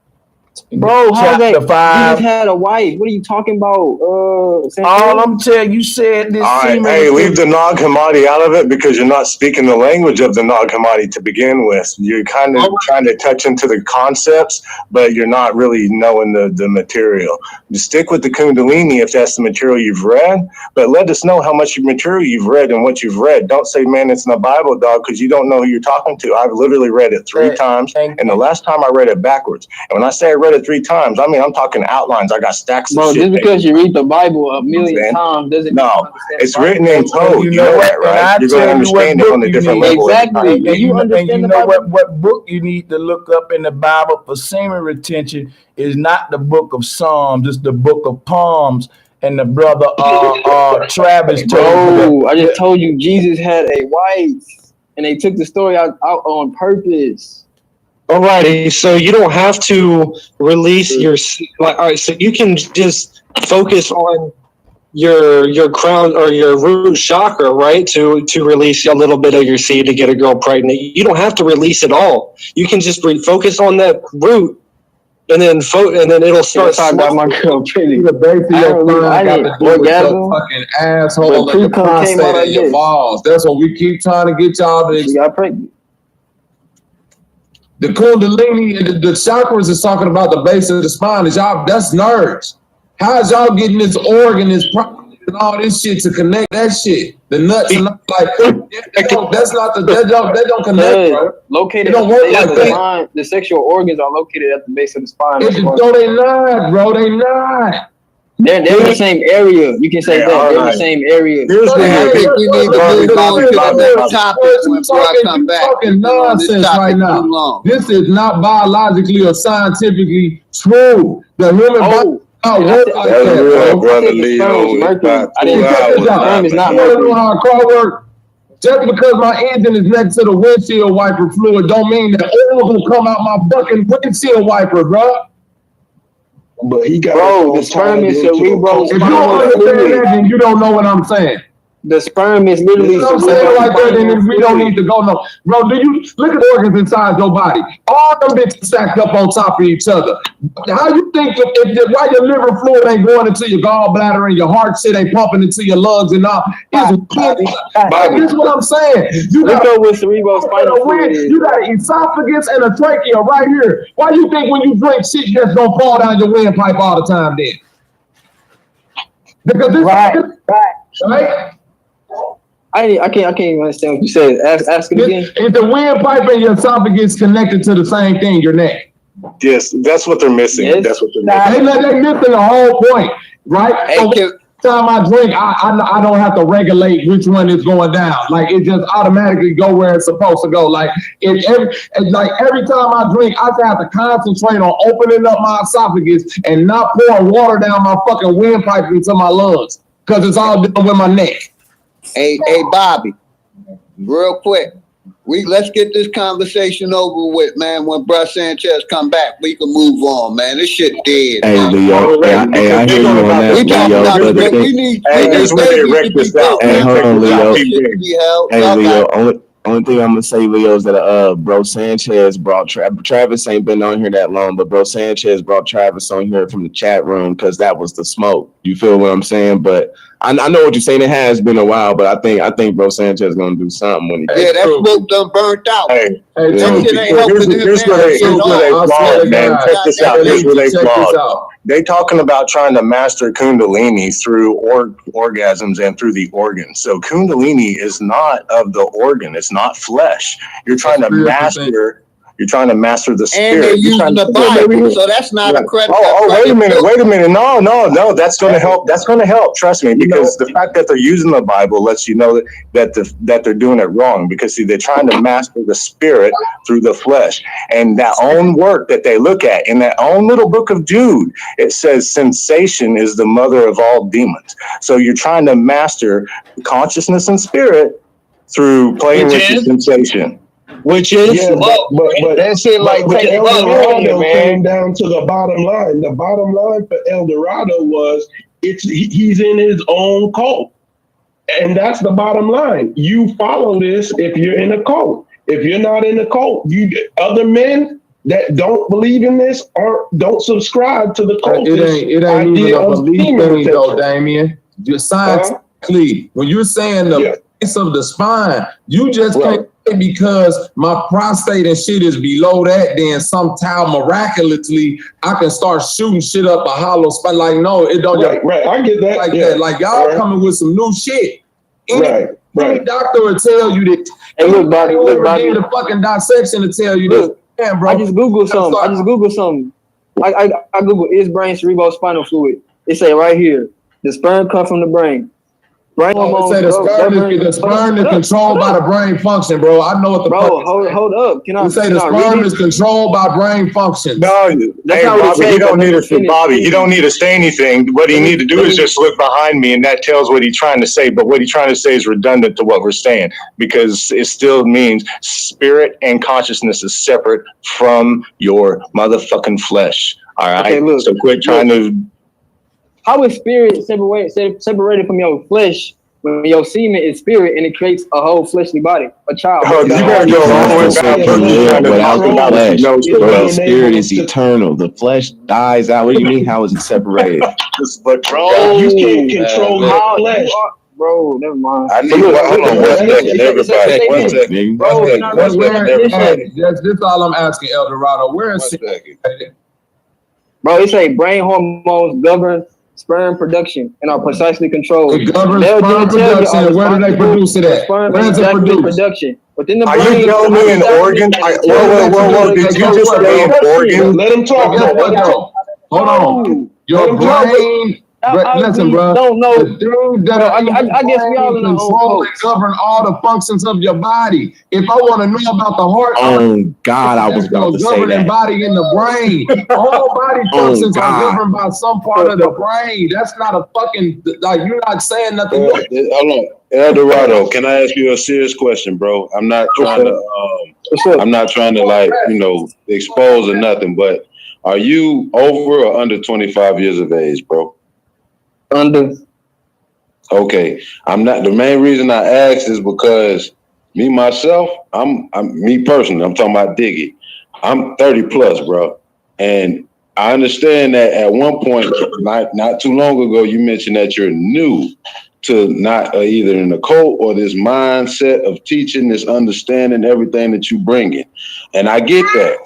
Bro, how they? Chapter 5. Jesus had a wife. What are you talking about? All I'm telling you, said this. All right, hey, leave the Nag Hammadi out of it because you're not speaking the language of the Nag Hammadi to begin with. You're kind of trying to touch into the concepts, but you're not really knowing the material. Just stick with the Kundalini if that's the material you've read, but let us know how much material you've read and what you've read. Don't say, man, it's in the Bible, dog, because you don't know who you're talking to. I've literally read it 3 times, and the last time I read it backwards. And when I say I read it 3 times, I mean, I'm talking outlines. I got stacks of shit. Just because you read the Bible a million times doesn't mean it's written in code. You know that, right? You're going to understand it on a different level. Exactly. And you know what book you need to look up in the Bible for semen retention is not the book of Psalms. It's the book of Palms. And the brother Travis told I just told you Jesus had a wife. and they took the story out on purpose. Alrighty, so you don't have to release your like. All right, so you can just focus on your crown or your root chakra, right? To release a little bit of your seed to get a girl pregnant. You don't have to release it all. You can just focus on that root, and then it'll start. I got my girl pregnant. The base of your spine got to do with orgasm. your fucking asshole and your prostate and your balls. That's what we keep trying to get y'all to. She got pregnant. The Kundalini and the chakras is talking about the base of the spine. That's nerves. How is y'all getting this organ, this property, and all this shit to connect that shit? The nuts and like that don't connect, bro. Located it don't work like the that. spine, the sexual organs are located at the base of the spine. No, they not, bro. They not. They're in the same area. You can say that they're in the same area. I think we need to move on to the next topic before I come back. Talking nonsense right now. This is not biologically or scientifically true. The human body not work like that, bro. I didn't know how a car works. Just because my engine is next to the windshield wiper fluid don't mean that oil will come out my fucking windshield wiper, bro. But he got the sperm is cerebral. If you don't understand that, then you don't know what I'm saying. The sperm is literally. You know what I'm saying like that, then we don't need to go no. Bro, do you look at the organs inside your body? All them bitches stacked up on top of each other. How you think why your liver fluid ain't going into your gallbladder and your heart shit ain't pumping into your lungs and all? This is what I'm saying. You got with cerebral spinal fluid. You got an esophagus and a trachea right here. Why you think when you drink shit just don't fall down your windpipe all the time then? Because this right. I can't even understand what you said. Ask it again. If the windpipe and your esophagus connected to the same thing, your neck. Yes, that's what they're missing. Yes. That's what they're missing. They're missing the whole point, right? So every time I drink, I don't have to regulate which one is going down. Like it just automatically go where it's supposed to go. Like every time I drink, I have to concentrate on opening up my esophagus and not pouring water down my fucking windpipe into my lungs because it's all dealing with my neck. Hey, Bobby, real quick. Let's get this conversation over with, man. When Bruh Sanchez come back, we can move on, man. This shit dead. Hey, Leo. Hey, I hear you on that, Leo. Here's where they wreck this out. Hey, hold on, Leo. Hey, Leo. Only thing I'm gonna say, Leo, is that Bro Sanchez brought Travis ain't been on here that long, but Bro Sanchez brought Travis on here from the chat room because that was the smoke. You feel what I'm saying? But I know what you're saying. It has been a while, but I think Bro Sanchez is gonna do something when he. Yeah, that smoke done burnt out. Hey, that shit ain't helping him. Here's where they flawed, man. Check this out. Here's where they flawed. They talking about trying to master Kundalini through orgasms and through the organ. So Kundalini is not of the organ. It's not flesh. You're trying to master. You're trying to master the spirit. And they're using the Bible, so that's not a credit. Wait a minute. No. That's going to help. That's going to help. Trust me, because the fact that they're using the Bible lets you know that they're doing it wrong. Because see, they're trying to master the spirit through the flesh. And that own work that they look at in that own little book of Jude, it says sensation is the mother of all demons. So you're trying to master consciousness and spirit through playing with the sensation. But that shit like taking El Dorado came down to the bottom line. The bottom line for El Dorado was he's in his own cult. And that's the bottom line. You follow this if you're in a cult. If you're not in a cult, other men that don't believe in this or don't subscribe to the cult. It ain't even a belief thing though, Damien. Just scientifically, when you're saying the base of the spine, you just can't say because my prostate and shit is below that, then somehow miraculously I can start shooting shit up a hollow spine. Like, no, it don't. Right. I get that. Like that. Like y'all coming with some new shit. Any doctor will tell you that. Hey, look, Bobby. The fucking dissection to tell you this. Damn, bro. I just Googled something. I Googled is brain cerebral spinal fluid. It say right here, the sperm come from the brain. Brain Let's hormones say the sperm is controlled by the brain function, bro. I know what the fuck. Hold up. Can I? Let's say the sperm is controlled by brain functions. No, hey Bobby, he don't need to. Bobby, he don't need to say anything. What he need to do is just look behind me, and that tells what he's trying to say. But what he's trying to say is redundant to what we're saying because it still means spirit and consciousness is separate from your motherfucking flesh. All right. Okay, look, so quit trying to. How is spirit separated from your flesh when your semen is spirit and it creates a whole fleshly body, a child? Oh, you better go all the way back. Without the flesh, bro, spirit is eternal. The flesh dies out. What do you mean? How is it separated? But bro, you can't control your flesh. Bro, never mind. I need hold on 1 second, everybody. 1 second. Bro, That's all I'm asking, El Dorado. Where is Bro, it say brain hormones govern sperm production and are precisely controlled. It governs sperm production. Where do they produce it at? Where is it produced? Production. Within the Are brain, you telling me an organ? Whoa. Did you just say an organ? Let him talk. Hold on. Your brain. Listen, bro. Don't know. The dude that I guess we all know. Control and govern all the functions of your body. If I want to know about the heart, oh God, I was about to say that. Body in the brain. The whole body functions are governed by some part of the brain. That's not a fucking like you're not saying nothing. Hold on, El Dorado. Can I ask you a serious question, bro? I'm not trying to like expose or nothing, but are you over or under 25 years of age, bro? Under. Okay, I'm not. The main reason I asked is because me myself, I'm me personally. I'm talking about Diggy. I'm 30 plus, bro, and I understand that at one point, not too long ago, you mentioned that you're new to not either in the cult or this mindset of teaching, this understanding everything that you bring in, and I get that.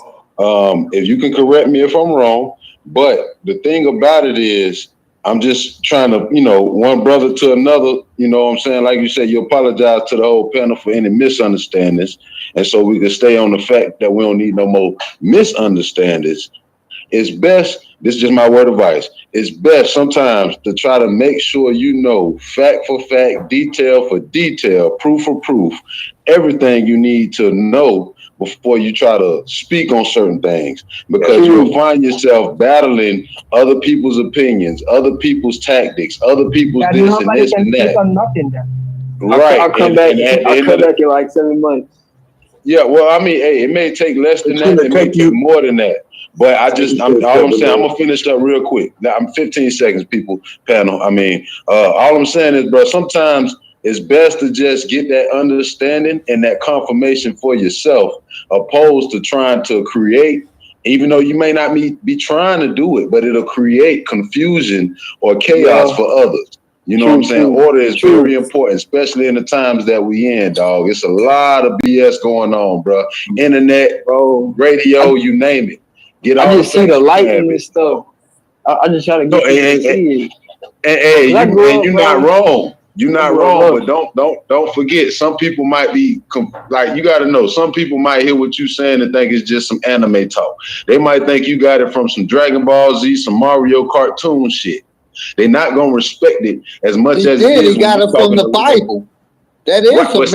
If you can correct me if I'm wrong, but the thing about it is, I'm just trying to, one brother to another, you know what I'm saying? Like you said, you apologize to the whole panel for any misunderstandings. And so we can stay on the fact that we don't need no more misunderstandings. It's best, this is just my word of advice, it's best sometimes to try to make sure you know fact for fact, detail for detail, proof for proof, everything you need to know before you try to speak on certain things, because you'll find yourself battling other people's opinions, other people's tactics, other people's this and this and that. Right. I'll come back in like 7 months. Yeah, well, I mean, hey, it may take less than that, it may take more than that. But all I'm saying, I'm gonna finish up real quick. Now I'm 15 seconds, people, panel. I mean, all I'm saying is, bro, sometimes it's best to just get that understanding and that confirmation for yourself, opposed to trying to create, even though you may not be trying to do it, but it'll create confusion or chaos for others. You know what I'm saying? Order is very important, especially in the times that we in, dog. It's a lot of BS going on, bro. Internet, radio, you name it. I just see the light in this stuff. I just try to get to see it. And you're not wrong. You're not wrong, but don't forget. Some people might be like, you got to know. Some people might hear what you're saying and think it's just some anime talk. They might think you got it from some Dragon Ball Z, some Mario cartoon shit. They're not gonna respect it as much as he got it from the Bible. That is